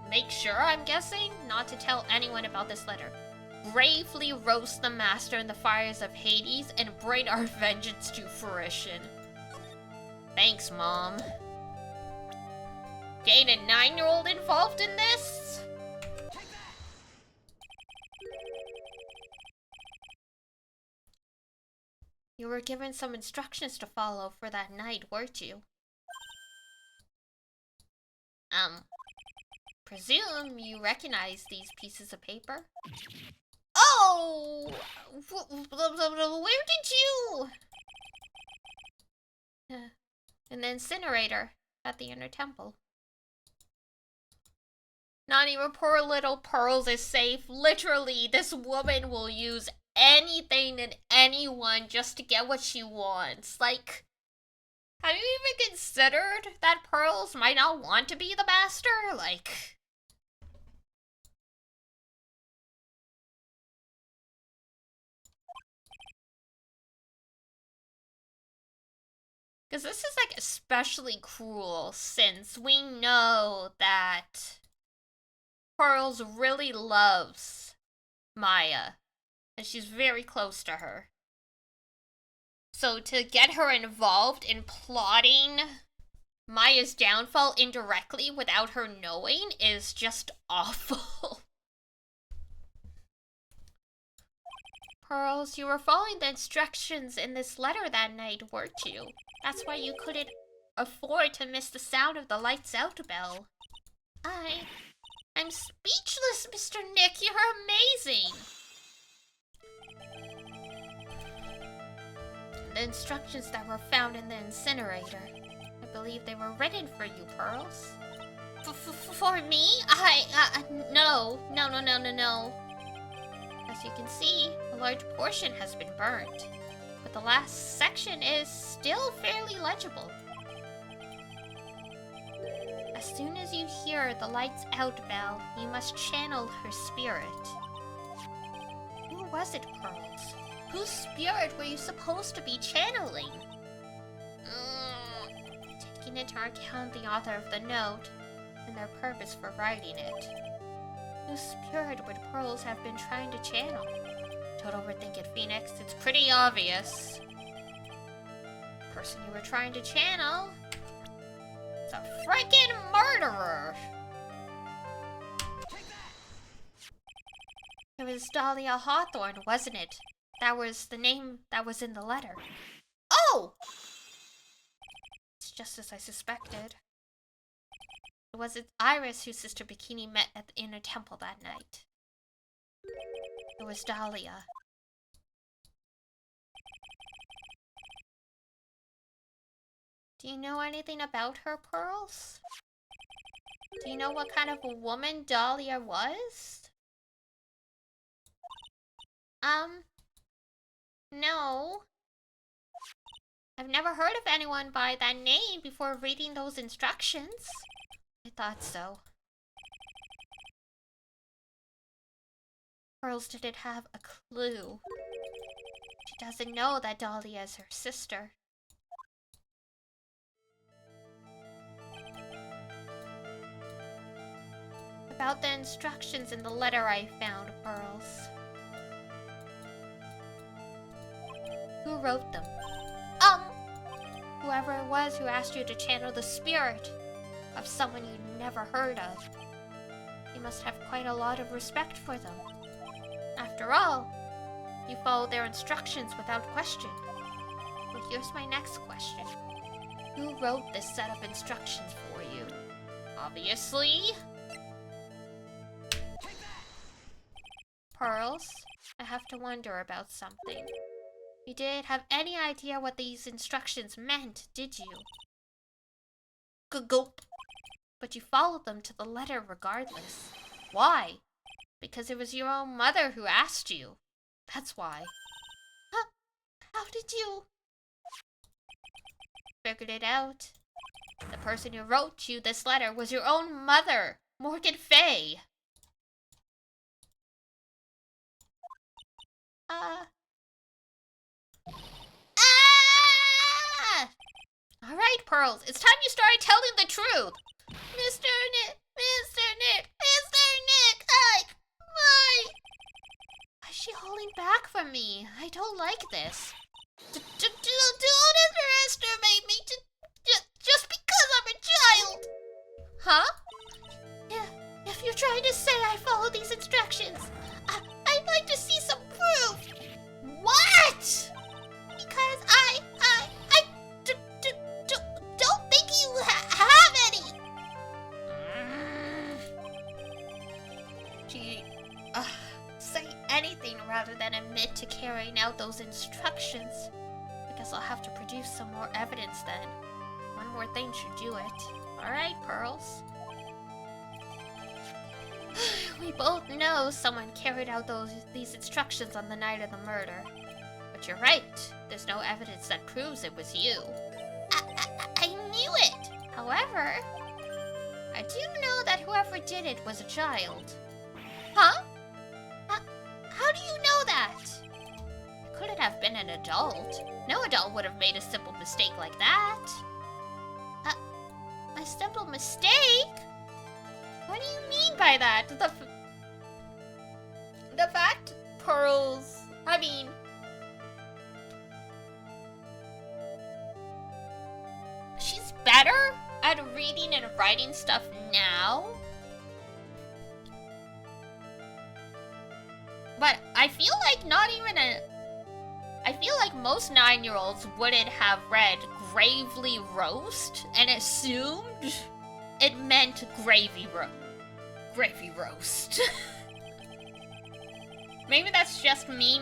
make sure, I'm guessing, not to tell anyone about this letter. Bravely roast the master in the fires of Hades and bring our vengeance to fruition. Thanks, Mom. Getting a 9-year-old involved in this? You were given some instructions to follow for that night, weren't you? Presume you recognize these pieces of paper? Oh! Where did you? In the incinerator at the inner temple. Not even poor little Pearls is safe. Literally, this woman will use anything and anyone just to get what she wants. Like, have you even considered that Pearls might not want to be the master? Like, because this is like especially cruel since we know that Pearls really loves Maya and she's very close to her. So to get her involved in plotting Maya's downfall indirectly without her knowing is just awful. Pearls, you were following the instructions in this letter that night, weren't you? That's why you couldn't afford to miss the sound of the lights out bell. I'm speechless, Mr. Nick. You're amazing. The instructions that were found in the incinerator. I believe they were written for you, Pearls. For me? No. As you can see, a large portion has been burnt, but the last section is still fairly legible. As soon as you hear the lights out bell, you must channel her spirit. Who was it, Pearls? Whose spirit were you supposed to be channeling? Taking into account the author of the note and their purpose for writing it. Whose spirit would Pearls have been trying to channel? Don't overthink it, Phoenix. It's pretty obvious. The person you were trying to channel is a freaking murderer! It was Dahlia Hawthorne, wasn't it? That was the name that was in the letter. Oh! It's just as I suspected. It was Iris whose sister Bikini met at the inner temple that night. It was Dahlia. Do you know anything about her, Pearls? Do you know what kind of a woman Dahlia was? No. I've never heard of anyone by that name before reading those instructions. I thought so. Pearls didn't have a clue. She doesn't know that Dahlia is her sister. About the instructions in the letter I found, Pearls. Who wrote them? Whoever it was who asked you to channel the spirit of someone you'd never heard of. You must have quite a lot of respect for them. After all, you followed their instructions without question. But here's my next question. Who wrote this set of instructions for you? Obviously, Pearls, I have to wonder about something. You didn't have any idea what these instructions meant, did you? Gulp. But you followed them to the letter regardless. Why? Because it was your own mother who asked you. That's why. Huh? How did you... Figured it out. The person who wrote you this letter was your own mother, Morgan Fay. Ah! Alright, Pearls, it's time you started telling the truth. Mr. Nick, why is she holding back from me? I don't like this. Don't underestimate me just because I'm a child. Huh? Yeah, if you're trying to say I follow these instructions, I'd like to see some proof. What? Because I don't think you have any. Gee, say anything rather than admit to carrying out those instructions. I guess I'll have to produce some more evidence then. One more thing should do it. Alright, Pearls. We both know someone carried out these instructions on the night of the murder. But you're right. There's no evidence that proves it was you. I knew it! However, I do know that whoever did it was a child. Huh? How do you know that? It couldn't have been an adult. No adult would have made a simple mistake like that. A simple mistake? What do you mean by that? The fact, Pearls, I mean... She's better at reading and writing stuff now. But I feel like I feel like most 9-year-olds wouldn't have read Gravely Roast and assumed it meant gravy roast. Maybe that's just me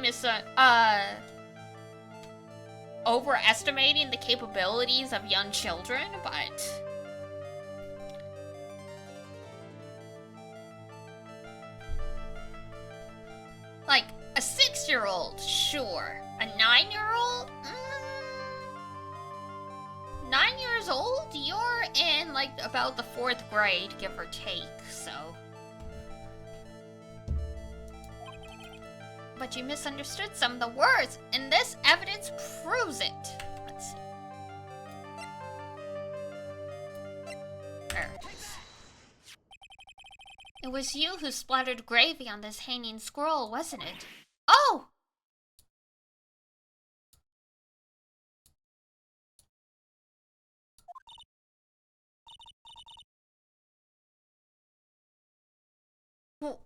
overestimating the capabilities of young children, but... Like, a 6-year-old, sure. A 9-year-old? 9 years old? You're in, like, about the 4th grade, give or take, so... But you misunderstood some of the words, and this evidence proves it. Let's see. There it is. It was you who splattered gravy on this hanging scroll, wasn't it? Oh! What?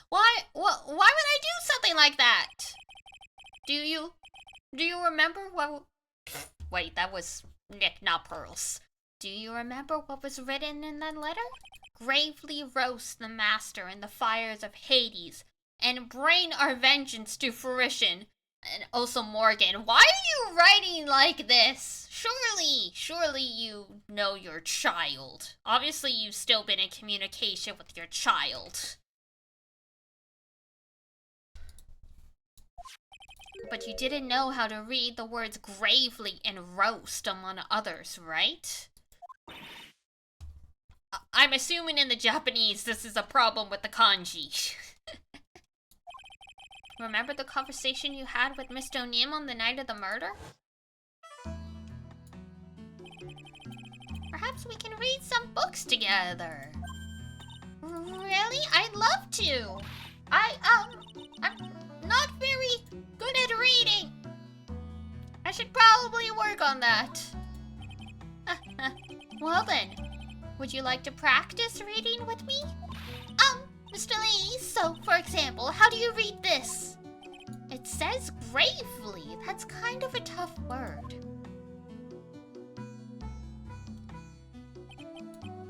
Why would I do something like that? Do you remember what... Wait, that was Nick, not Pearls. Do you remember what was written in that letter? Gravely roast the master in the fires of Hades, and bring our vengeance to fruition. And also Morgan, why are you writing like this? Surely you know your child. Obviously you've still been in communication with your child. But you didn't know how to read the words gravely and roast among others, right? I'm assuming in the Japanese this is a problem with the kanji. Remember the conversation you had with Miss Donim on the night of the murder? Perhaps we can read some books together. Really? I'd love to. I'm not very good at reading. I should probably work on that. Well then, would you like to practice reading with me? Mr. Lee, so, for example, how do you read this? It says gravely. That's kind of a tough word.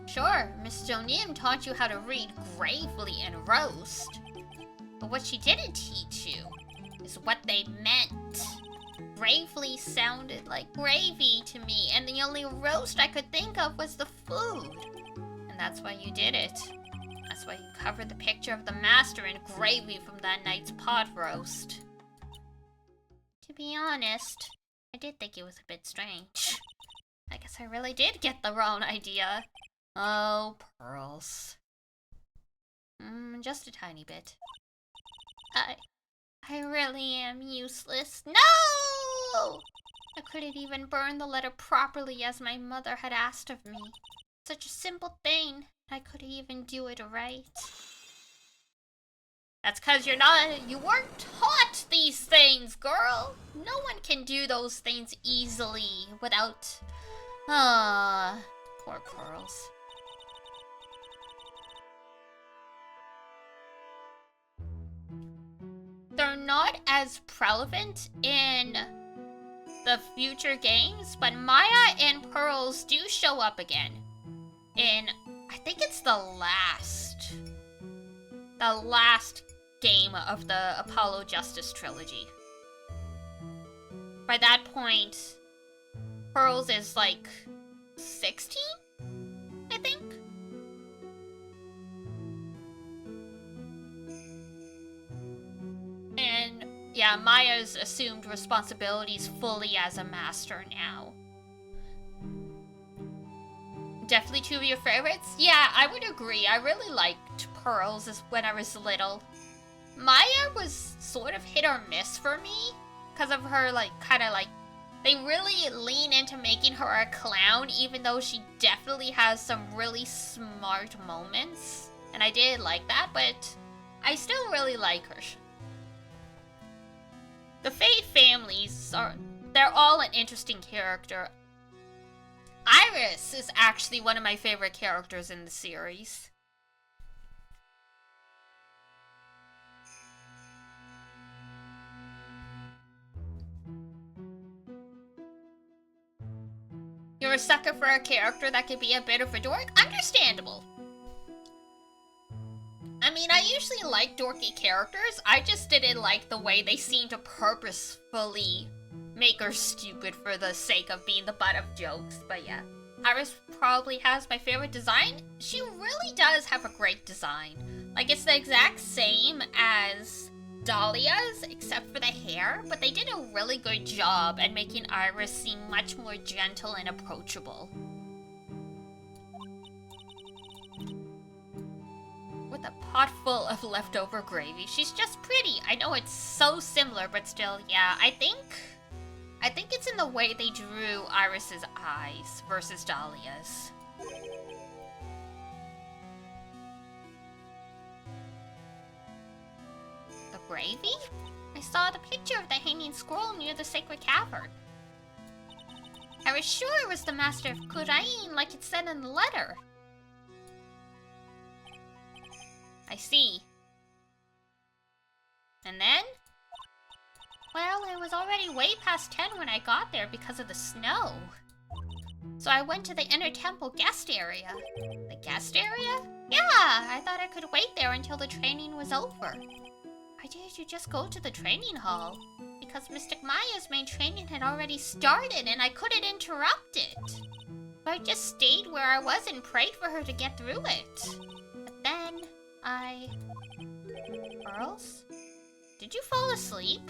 Sure, Miss Jonim taught you how to read gravely and roast. But what she didn't teach you is what they meant. gravely sounded like gravy to me, and the only roast I could think of was the food. And that's why you did it. That's why you covered the picture of the master in gravy from that night's pot roast. To be honest, I did think it was a bit strange. I guess I really did get the wrong idea. Oh, pearls. Just a tiny bit. I really am useless. No! I couldn't even burn the letter properly as my mother had asked of me. Such a simple thing. I couldn't even do it right. That's 'cause you weren't taught these things, girl. No one can do those things easily without... poor pearls. They're not as prevalent in the future games, but Maya and Pearls do show up again. In, I think it's the last game of the Apollo Justice trilogy. By that point, Pearls is like 16, I think? And yeah, Maya's assumed responsibilities fully as a master now. Definitely two of your favorites? Yeah, I would agree. I really liked Pearls when I was little. Maya was sort of hit or miss for me because of her, they really lean into making her a clown, even though she definitely has some really smart moments. And I did like that, but I still really like her. The Faye families they're all an interesting character. Iris is actually one of my favorite characters in the series. You're a sucker for a character that could be a bit of a dork? Understandable. I mean, I usually like dorky characters. I just didn't like the way they seem to purposefully make her stupid for the sake of being the butt of jokes. But yeah, Iris probably has my favorite design. She really does have a great design. Like, it's the exact same as Dahlia's, except for the hair, but they did a really good job at making Iris seem much more gentle and approachable. With a pot full of leftover gravy. She's just pretty. I know it's so similar, but still, yeah, I think it's in the way they drew Iris's eyes versus Dahlia's. The gravy? I saw the picture of the hanging scroll near the sacred cavern. I was sure it was the master of Kurain, like it said in the letter. I see. And then? Well, it was already way past 10 when I got there because of the snow. So I went to the inner temple guest area. The guest area? Yeah, I thought I could wait there until the training was over. Why did you just go to the training hall? Because Mystic Maya's main training had already started and I couldn't interrupt it. So I just stayed where I was and prayed for her to get through it. But then... Pearls? Did you fall asleep?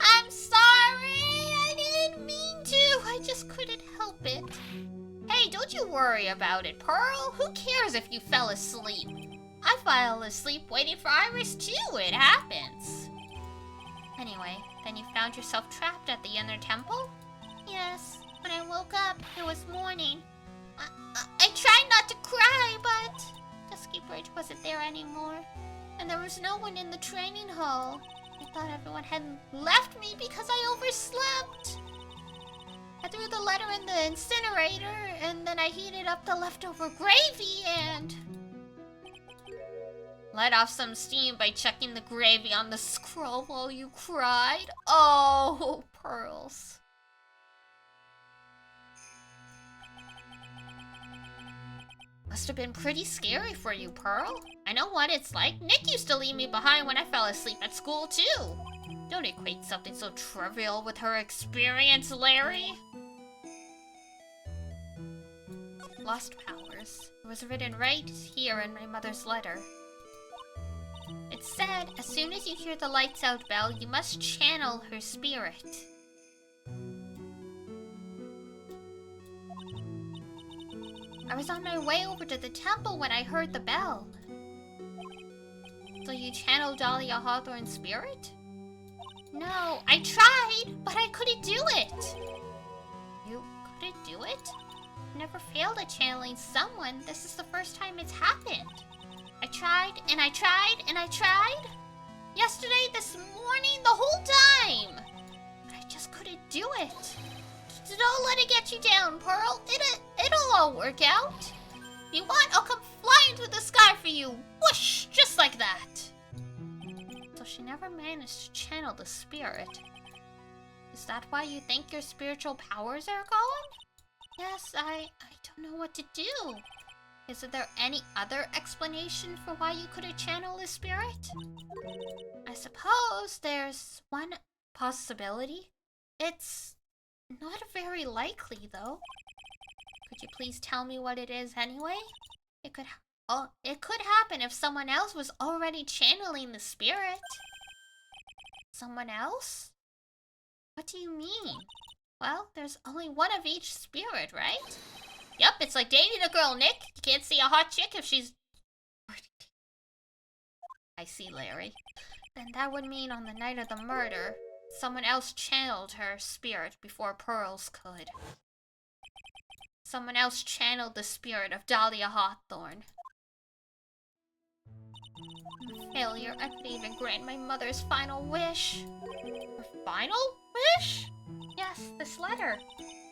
I'm sorry! I didn't mean to! I just couldn't help it. Hey, don't you worry about it, Pearl. Who cares if you fell asleep? I fell asleep waiting for Iris too. It happens. Anyway, then you found yourself trapped at the inner temple? Yes. When I woke up, it was morning. I tried not to cry, but... Dusky Bridge wasn't there anymore, and there was no one in the training hall. I thought everyone had left me because I overslept. I threw the letter in the incinerator, and then I heated up the leftover gravy and... let off some steam by chucking the gravy on the scroll while you cried. Oh, Pearls. Must have been pretty scary for you, Pearl. I know what it's like. Nick used to leave me behind when I fell asleep at school, too. Don't equate something so trivial with her experience, Larry. Lost powers. It was written right here in my mother's letter. It said, as soon as you hear the lights out bell, you must channel her spirit. I was on my way over to the temple when I heard the bell. So you channeled Dahlia Hawthorne's spirit? No, I tried, but I couldn't do it. You couldn't do it? I never failed at channeling someone. This is the first time it's happened. I tried, and I tried, and I tried. Yesterday, this morning, the whole time. But I just couldn't do it. Don't let it get you down, Pearl. It'll all work out. If you want, I'll come flying through the sky for you. Whoosh! Just like that. So she never managed to channel the spirit. Is that why you think your spiritual powers are gone? Yes, I don't know what to do. Is there any other explanation for why you couldn't channel the spirit? I suppose there's one possibility. It's not very likely, though. Could you please tell me what it is anyway? It could happen if someone else was already channeling the spirit. Someone else? What do you mean? Well, there's only one of each spirit, right? Yep, it's like dating a girl, Nick. You can't see a hot chick if she's... I see, Larry. Then that would mean on the night of the murder, someone else channeled her spirit before Pearls could. Someone else channeled the spirit of Dahlia Hawthorne. Failure, I could even grant my mother's final wish. Her final wish? Yes, this letter.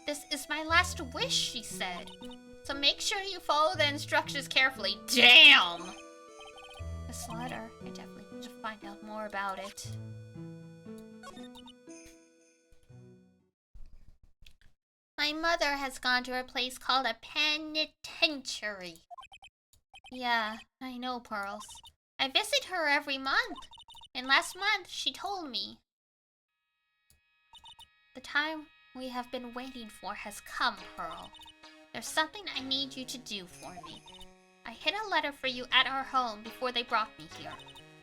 This is my last wish, she said. So make sure you follow the instructions carefully. Damn! This letter, I definitely need to find out more about it. My mother has gone to a place called a penitentiary. Yeah, I know, Pearls. I visit her every month. And last month, she told me. The time we have been waiting for has come, Pearl. There's something I need you to do for me. I hid a letter for you at our home before they brought me here.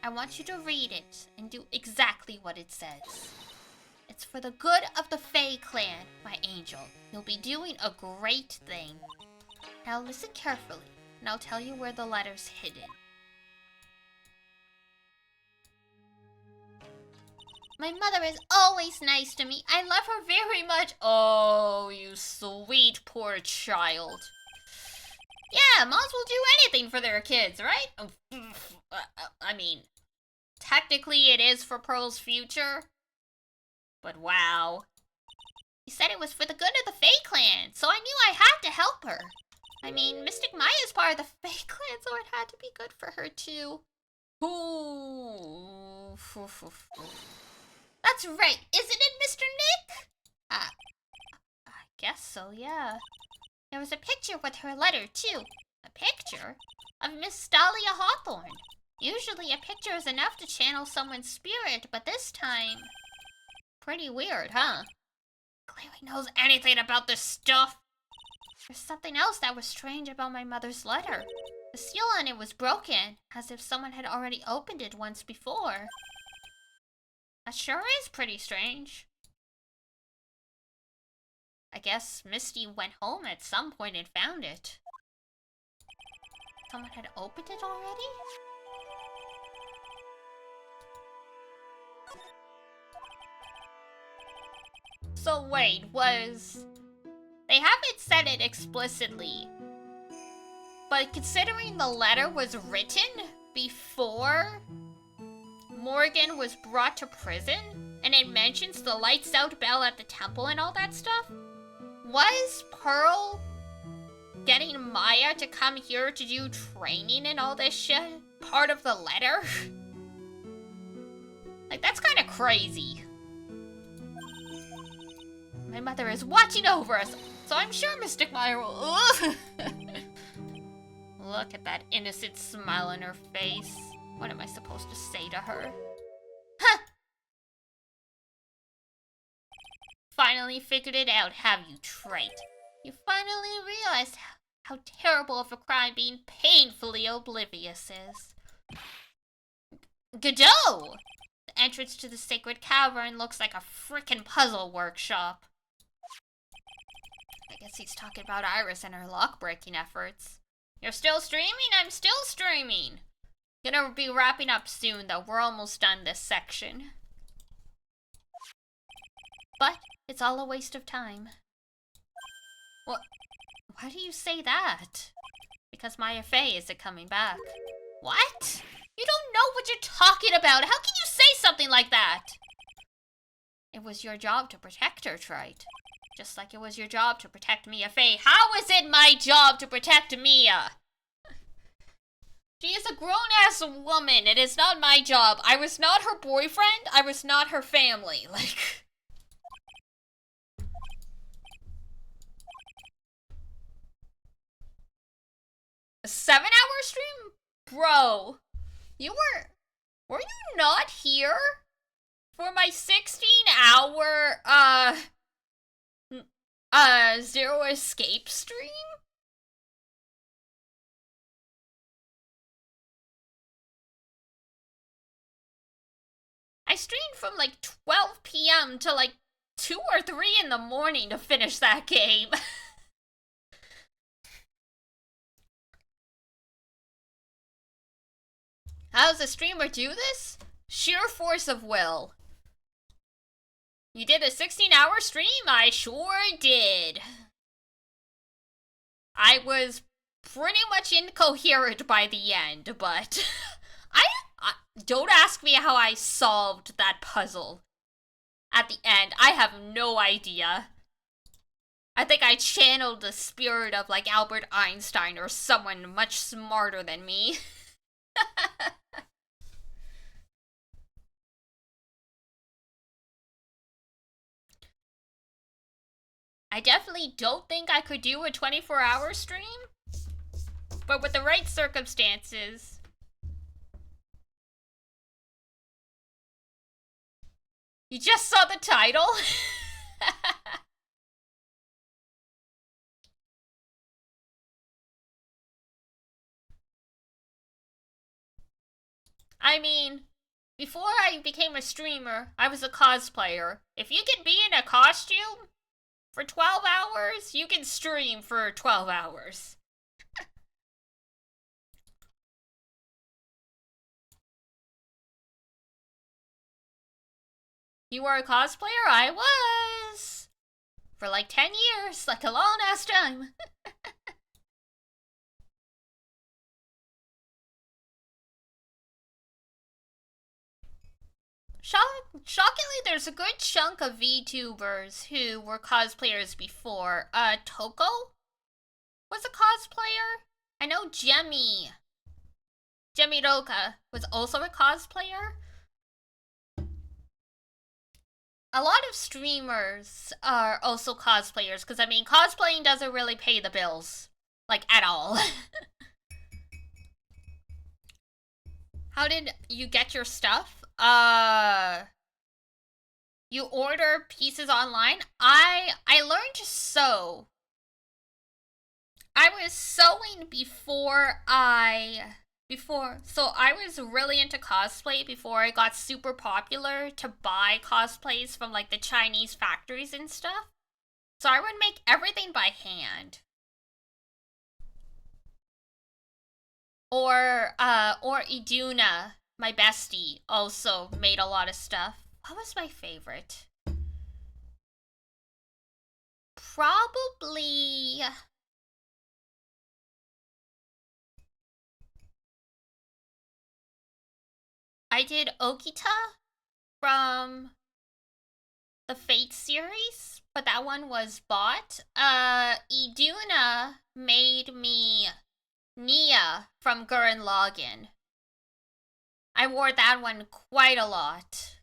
I want you to read it and do exactly what it says. It's for the good of the Fae clan, my angel. You'll be doing a great thing. Now listen carefully, and I'll tell you where the letter's hidden. My mother is always nice to me. I love her very much. Oh, you sweet poor child. Yeah, moms will do anything for their kids, right? I mean, technically it is for Pearl's future. But wow. You said it was for the good of the Fae clan, so I knew I had to help her. I mean, Mystic Maya's part of the Fae clan, so it had to be good for her too. Ooh. That's right, isn't it, Mr. Nick? I guess so, yeah. There was a picture with her letter, too. A picture? Of Miss Dahlia Hawthorne. Usually a picture is enough to channel someone's spirit, but this time... Pretty weird, huh? Clearly knows anything about this stuff. There's something else that was strange about my mother's letter. The seal on it was broken, as if someone had already opened it once before. That sure is pretty strange. I guess Misty went home at some point and found it. Someone had opened it already? So wait, they haven't said it explicitly, but considering the letter was written before Morgan was brought to prison, and it mentions the lights out bell at the temple and all that stuff, was Pearl getting Maya to come here to do training and all this shit part of the letter? Like, that's kind of crazy. My mother is watching over us, so I'm sure Mystic Maya will... Look at that innocent smile on her face. What am I supposed to say to her? Huh! finally figured it out, have you, Trite? You finally realized how terrible of a crime being painfully oblivious is. Godot! The entrance to the sacred cavern looks like a frickin' puzzle workshop. I guess he's talking about Iris and her lock-breaking efforts. You're still streaming? I'm still streaming! Gonna be wrapping up soon, though. We're almost done this section. But it's all a waste of time. What? Why do you say that? Because my FA isn't coming back. What? You don't know what you're talking about! How can you say something like that? It was your job to protect her, Trite. Just like it was your job to protect Mia Fey. How is it my job to protect Mia? She is a grown-ass woman. It is not my job. I was not her boyfriend. I was not her family. Like... A 7-hour stream? Bro. Were you not here? For my 16-hour, Zero Escape stream? I streamed from like 12 p.m. to like 2 or 3 in the morning to finish that game. How does a streamer do this? Sheer force of will. You did a 16-hour stream? I sure did. I was pretty much incoherent by the end, but I don't ask me how I solved that puzzle at the end. I have no idea. I think I channeled the spirit of like Albert Einstein or someone much smarter than me. I definitely don't think I could do a 24-hour stream, but with the right circumstances. You just saw the title? I mean, before I became a streamer, I was a cosplayer. If you can be in a costume for 12 hours, you can stream for 12 hours. You were a cosplayer? I was! For like 10 years, like a long ass time. Shockingly, there's a good chunk of VTubers who were cosplayers before. Toko was a cosplayer. I know Jemmy Roka was also a cosplayer. A lot of streamers are also cosplayers, because I mean, cosplaying doesn't really pay the bills. Like, at all. How did you get your stuff? You order pieces online? I learned to sew. I was sewing so I was really into cosplay before I got super popular to buy cosplays from like the Chinese factories and stuff. So I would make everything by hand. Or Iduna, my bestie, also made a lot of stuff. What was my favorite? Probably... I did Okita from the Fate series, but that one was bought. Iduna made me Nia from Gurren Lagann. I wore that one quite a lot.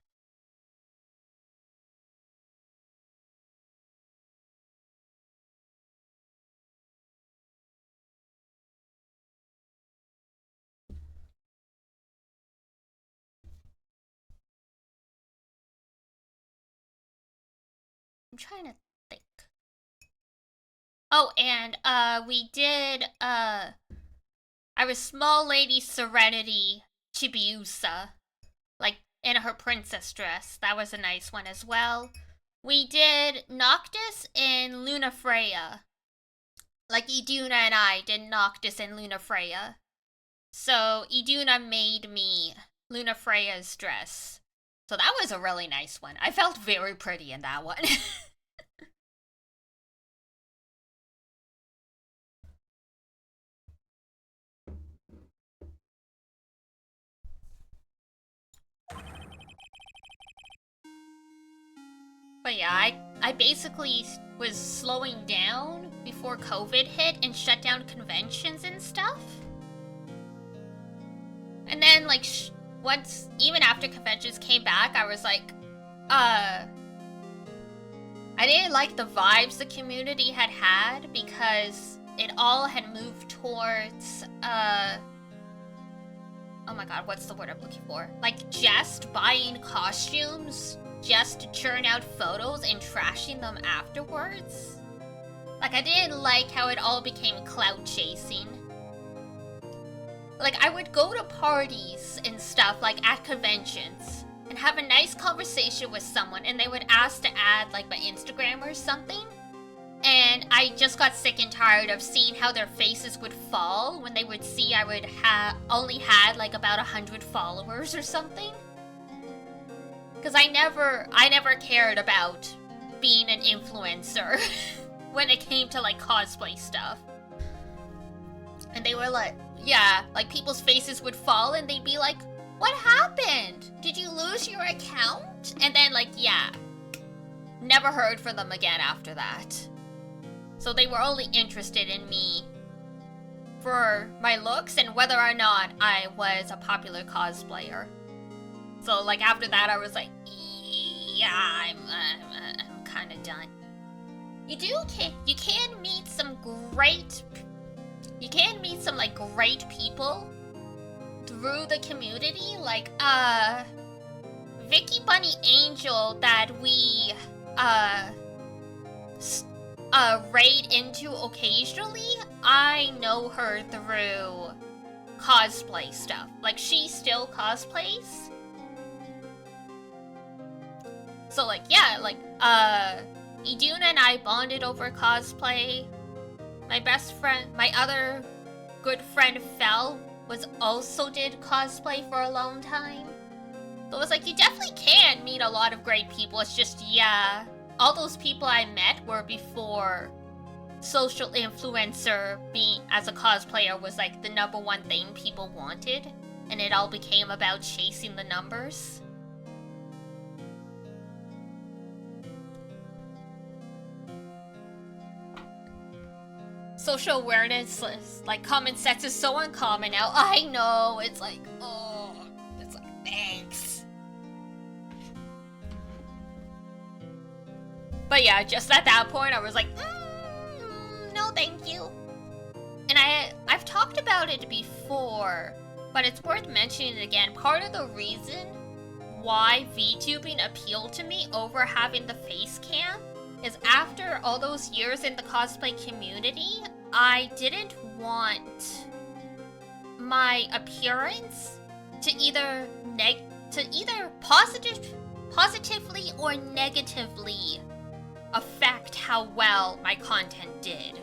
I'm trying to think. Oh, and we did our small lady Serenity Chibiusa, like in her princess dress. That was a nice one as well. We did Noctis and Luna Freya. Like Iduna and I did Noctis and Luna Freya. So Iduna made me Luna Freya's dress. So that was a really nice one. I felt very pretty in that one. But yeah, I basically was slowing down before COVID hit and shut down conventions and stuff. And then, like, once, even after conventions came back, I was like, I didn't like the vibes the community had because it all had moved towards, oh my god, what's the word I'm looking for? Like, just buying costumes just to churn out photos and trashing them afterwards. Like, I didn't like how it all became clout chasing. Like, I would go to parties and stuff, like, at conventions, and have a nice conversation with someone, and they would ask to add, like, my Instagram or something. And I just got sick and tired of seeing how their faces would fall when they would see I would only had, like, about 100 followers or something. Because I never cared about being an influencer when it came to, like, cosplay stuff. And they were like, yeah, like, people's faces would fall and they'd be like, what happened? Did you lose your account? And then, like, yeah, never heard from them again after that. So they were only interested in me for my looks and whether or not I was a popular cosplayer. So, like, after that, I was like, yeah, I'm kind of done. You can meet some great people through the community, like, Vicky Bunny Angel that we, raid into occasionally. I know her through cosplay stuff. Like, she still cosplays. So, like, yeah, like, Iduna and I bonded over cosplay. My other good friend, Fel, also did cosplay for a long time. So it was like, you definitely can meet a lot of great people. It's just, yeah, all those people I met were before social influencer being as a cosplayer was like the #1 thing people wanted. And it all became about chasing the numbers. Social awareness, like, common sense is so uncommon now. I know, it's like, oh, it's like, thanks. But yeah, just at that point, I was like, no thank you. And I've talked about it before, but it's worth mentioning it again. Part of the reason why VTubing appealed to me over having the face cam is after all those years in the cosplay community, I didn't want my appearance to either positively or negatively affect how well my content did.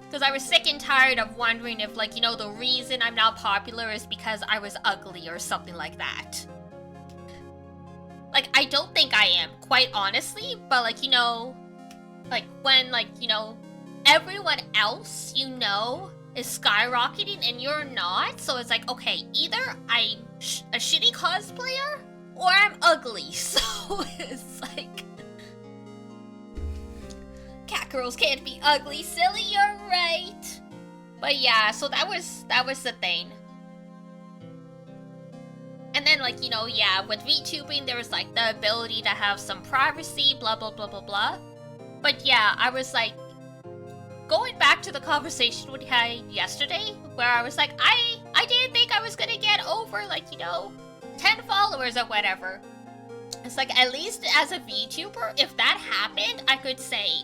Because I was sick and tired of wondering if, like, you know, the reason I'm not popular is because I was ugly or something like that. Like, I don't think I am, quite honestly, but, like, you know, like, when, like, you know, everyone else you know is skyrocketing and you're not, so it's like, okay, either I'm a shitty cosplayer or I'm ugly, so it's like, cat girls can't be ugly, silly, you're right. But yeah, so that was the thing. And then, like, you know, yeah, with VTubing, there was, like, the ability to have some privacy, blah, blah, blah, blah, blah. But yeah, I was, like, going back to the conversation we had yesterday, where I was like, I didn't think I was gonna get over, like, you know, 10 followers or whatever. It's like, at least as a VTuber, if that happened, I could say,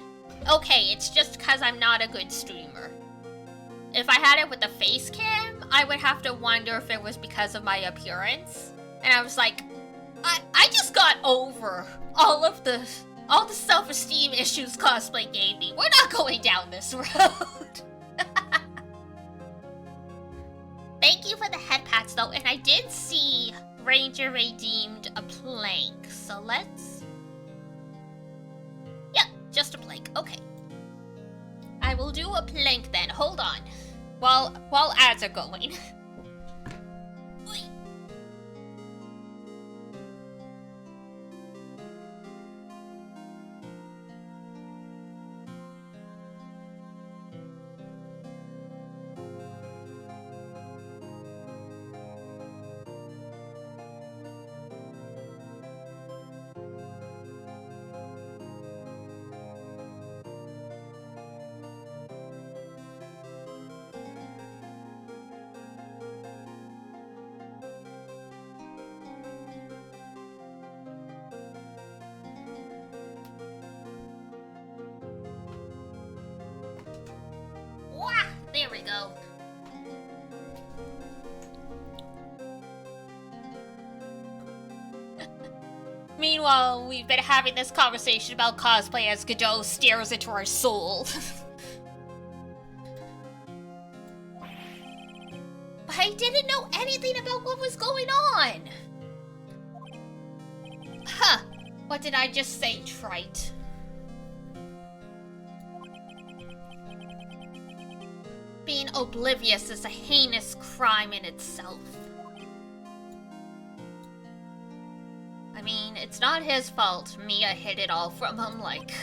okay, it's just because I'm not a good streamer. If I had it with a face cam, I would have to wonder if it was because of my appearance. And I was like, I just got over all the self-esteem issues cosplay gave me. We're not going down this road. Thank you for the head pats though, and I did see Ranger redeemed a plank, so let's... Yep, just a plank, okay. I will do a plank then, hold on. While ads are going. There we go. Meanwhile, we've been having this conversation about cosplay as Godot stares into our soul. But I didn't know anything about what was going on. Huh. What did I just say, trite? Being oblivious is a heinous crime in itself. I mean, it's not his fault Mia hid it all from him, like...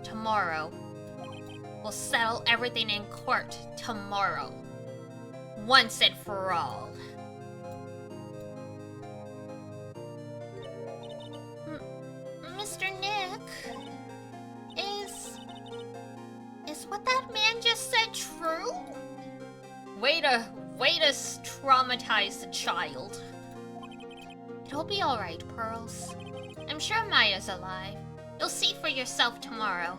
Tomorrow. We'll settle everything in court tomorrow. Once and for all. Mr. Nick... Is what that man just said true? Way to traumatize the child. It'll be alright, Pearls. I'm sure Maya's alive. You'll see for yourself tomorrow.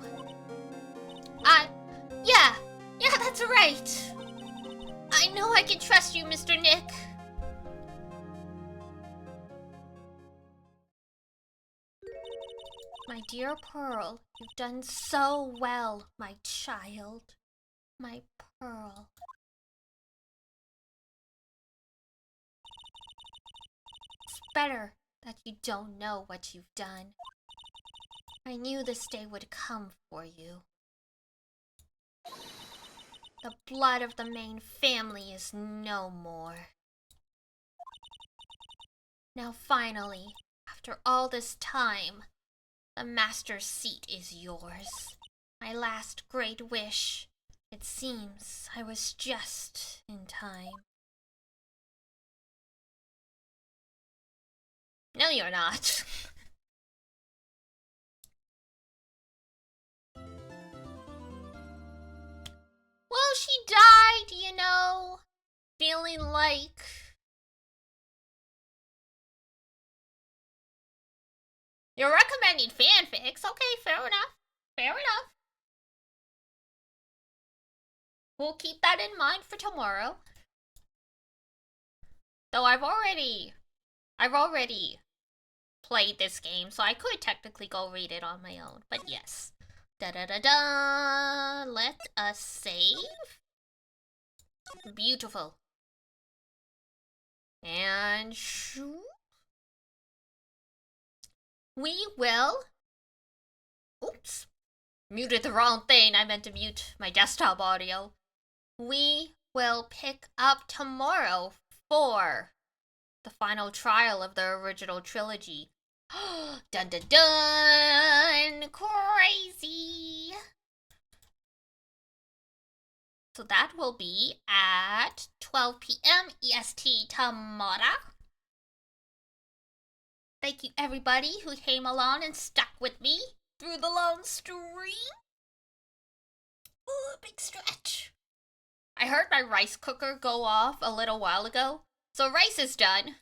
Yeah, that's right. I know I can trust you, Mr. Nick. My dear Pearl, you've done so well, my child. My Pearl. It's better that you don't know what you've done. I knew this day would come for you. The blood of the main family is no more. Now finally, after all this time, the master's seat is yours. My last great wish. It seems I was just in time. No, you're not. Well, she died, you know, feeling like... You're recommending fanfics? Okay, fair enough. Fair enough. We'll keep that in mind for tomorrow. Though I've already played this game, so I could technically go read it on my own, but yes. Da-da-da-da! Let us save. Beautiful. And shoo. We will... Oops. Muted the wrong thing. I meant to mute my desktop audio. We will pick up tomorrow for the final trial of the original trilogy. Dun dun dun! Crazy! So that will be at 12 p.m. EST tomorrow. Thank you everybody who came along and stuck with me through the long stream. Ooh, big stretch. I heard my rice cooker go off a little while ago, so rice is done.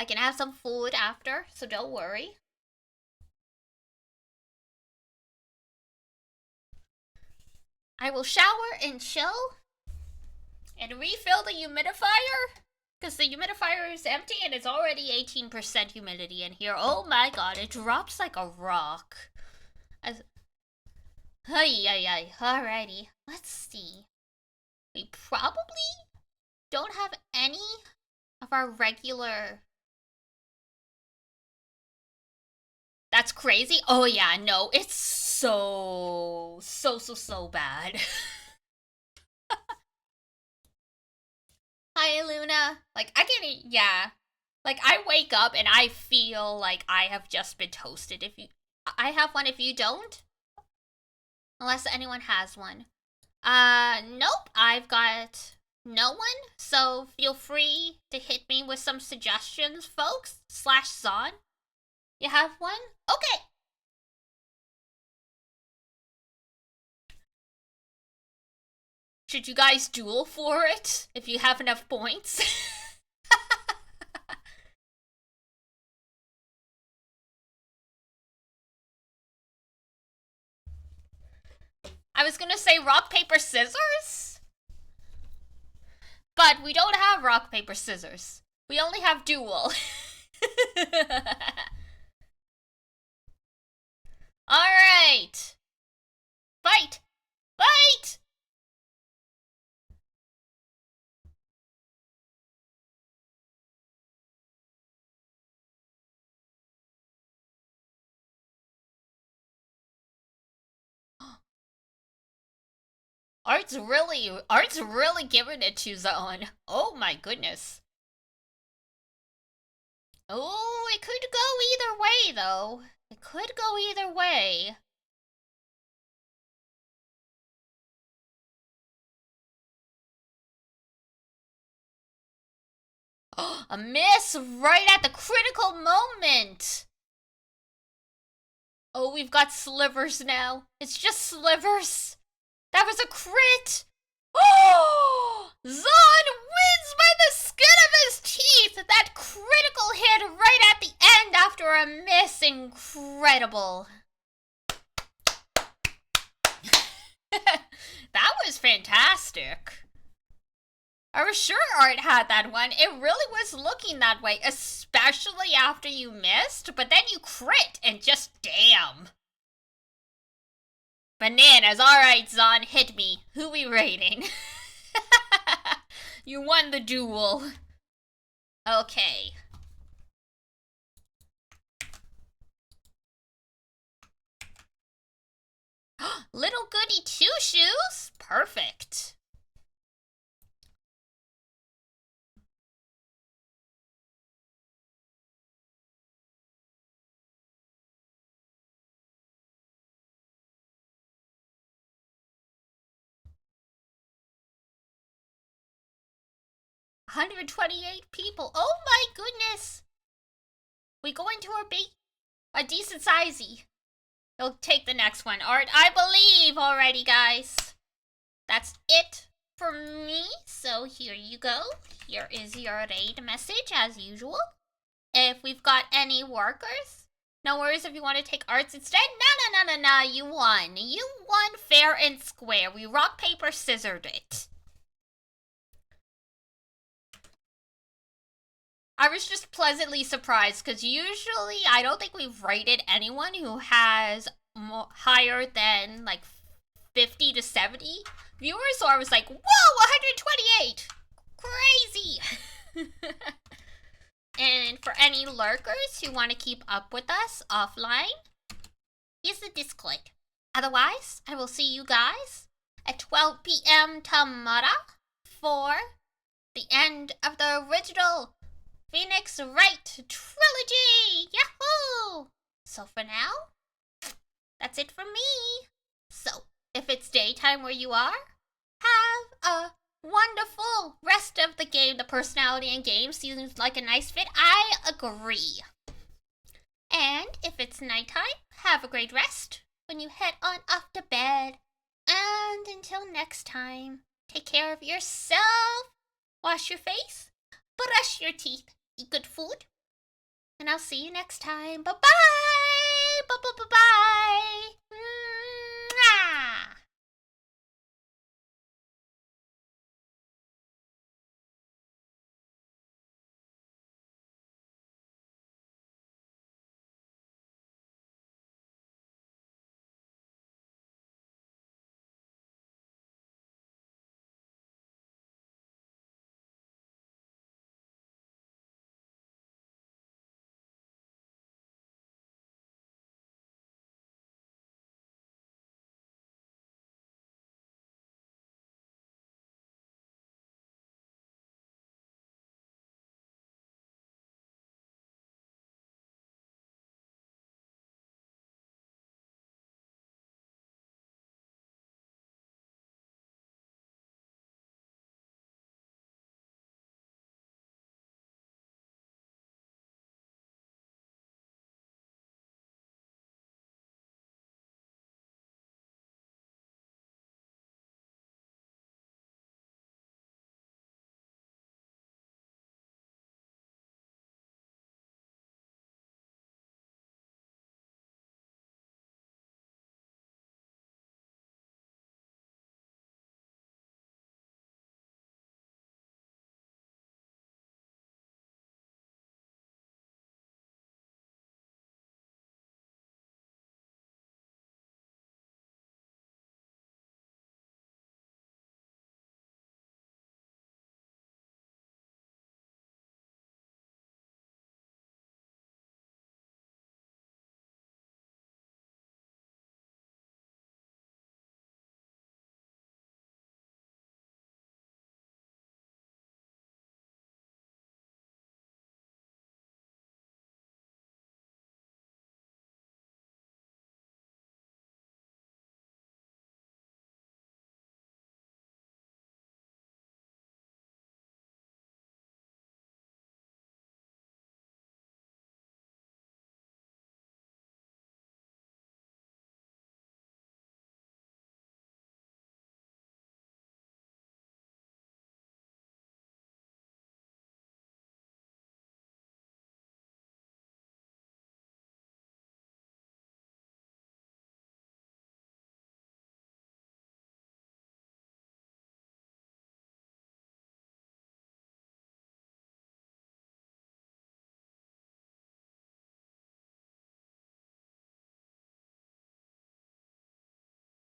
I can have some food after, so don't worry. I will shower and chill and refill the humidifier because the humidifier is empty and it's already 18% humidity in here. Oh my god, it drops like a rock. Alrighty, let's see. We probably don't have any of our regular... That's crazy? Oh yeah, no, it's so bad. Hi, Luna. Like, I can't, yeah. Like, I wake up and I feel like I have just been toasted. I have one if you don't. Unless anyone has one. Nope, I've got no one. So feel free to hit me with some suggestions, folks. /Zon. You have one? Okay. Should you guys duel for it if you have enough points? I was gonna say rock, paper, scissors? But we don't have rock, paper, scissors. We only have duel. Alright! Fight! Fight! Art's really giving it to Zone. Oh my goodness. Oh, it could go either way though. It could go either way. A miss right at the critical moment. Oh, we've got slivers now. It's just slivers. That was a crit. Oh! Zon wins by the skin of his teeth. That critical hit right at the end after a miss. Incredible. That was fantastic. I was sure Art had that one. It really was looking that way, especially after you missed, but then you crit and just damn. Bananas. Alright, Zon, hit me. Who we rating? You won the duel. Okay. Little goody two-shoes? Perfect. $128 people. Oh my goodness. We go into a decent sizey. He'll take the next one. Art, I believe already, guys. That's it for me. So here you go. Here is your raid message as usual. If we've got any workers, no worries if you want to take Arts instead. No. You won. You won fair and square. We rock, paper, scissored it. I was just pleasantly surprised because usually I don't think we've rated anyone who has higher than like 50 to 70 viewers. So I was like, whoa, 128! Crazy! And for any lurkers who want to keep up with us offline, here's the Discord. Otherwise, I will see you guys at 12 p.m. tomorrow for the end of the original Phoenix Wright trilogy! Yahoo! So for now, that's it for me. So, if it's daytime where you are, have a wonderful rest of the game. The personality in game seems like a nice fit. I agree. And if it's nighttime, have a great rest when you head on off to bed. And until next time, take care of yourself. Wash your face, brush your teeth, eat good food, And I'll see you next time. Bye-bye! Bye-bye-bye-bye!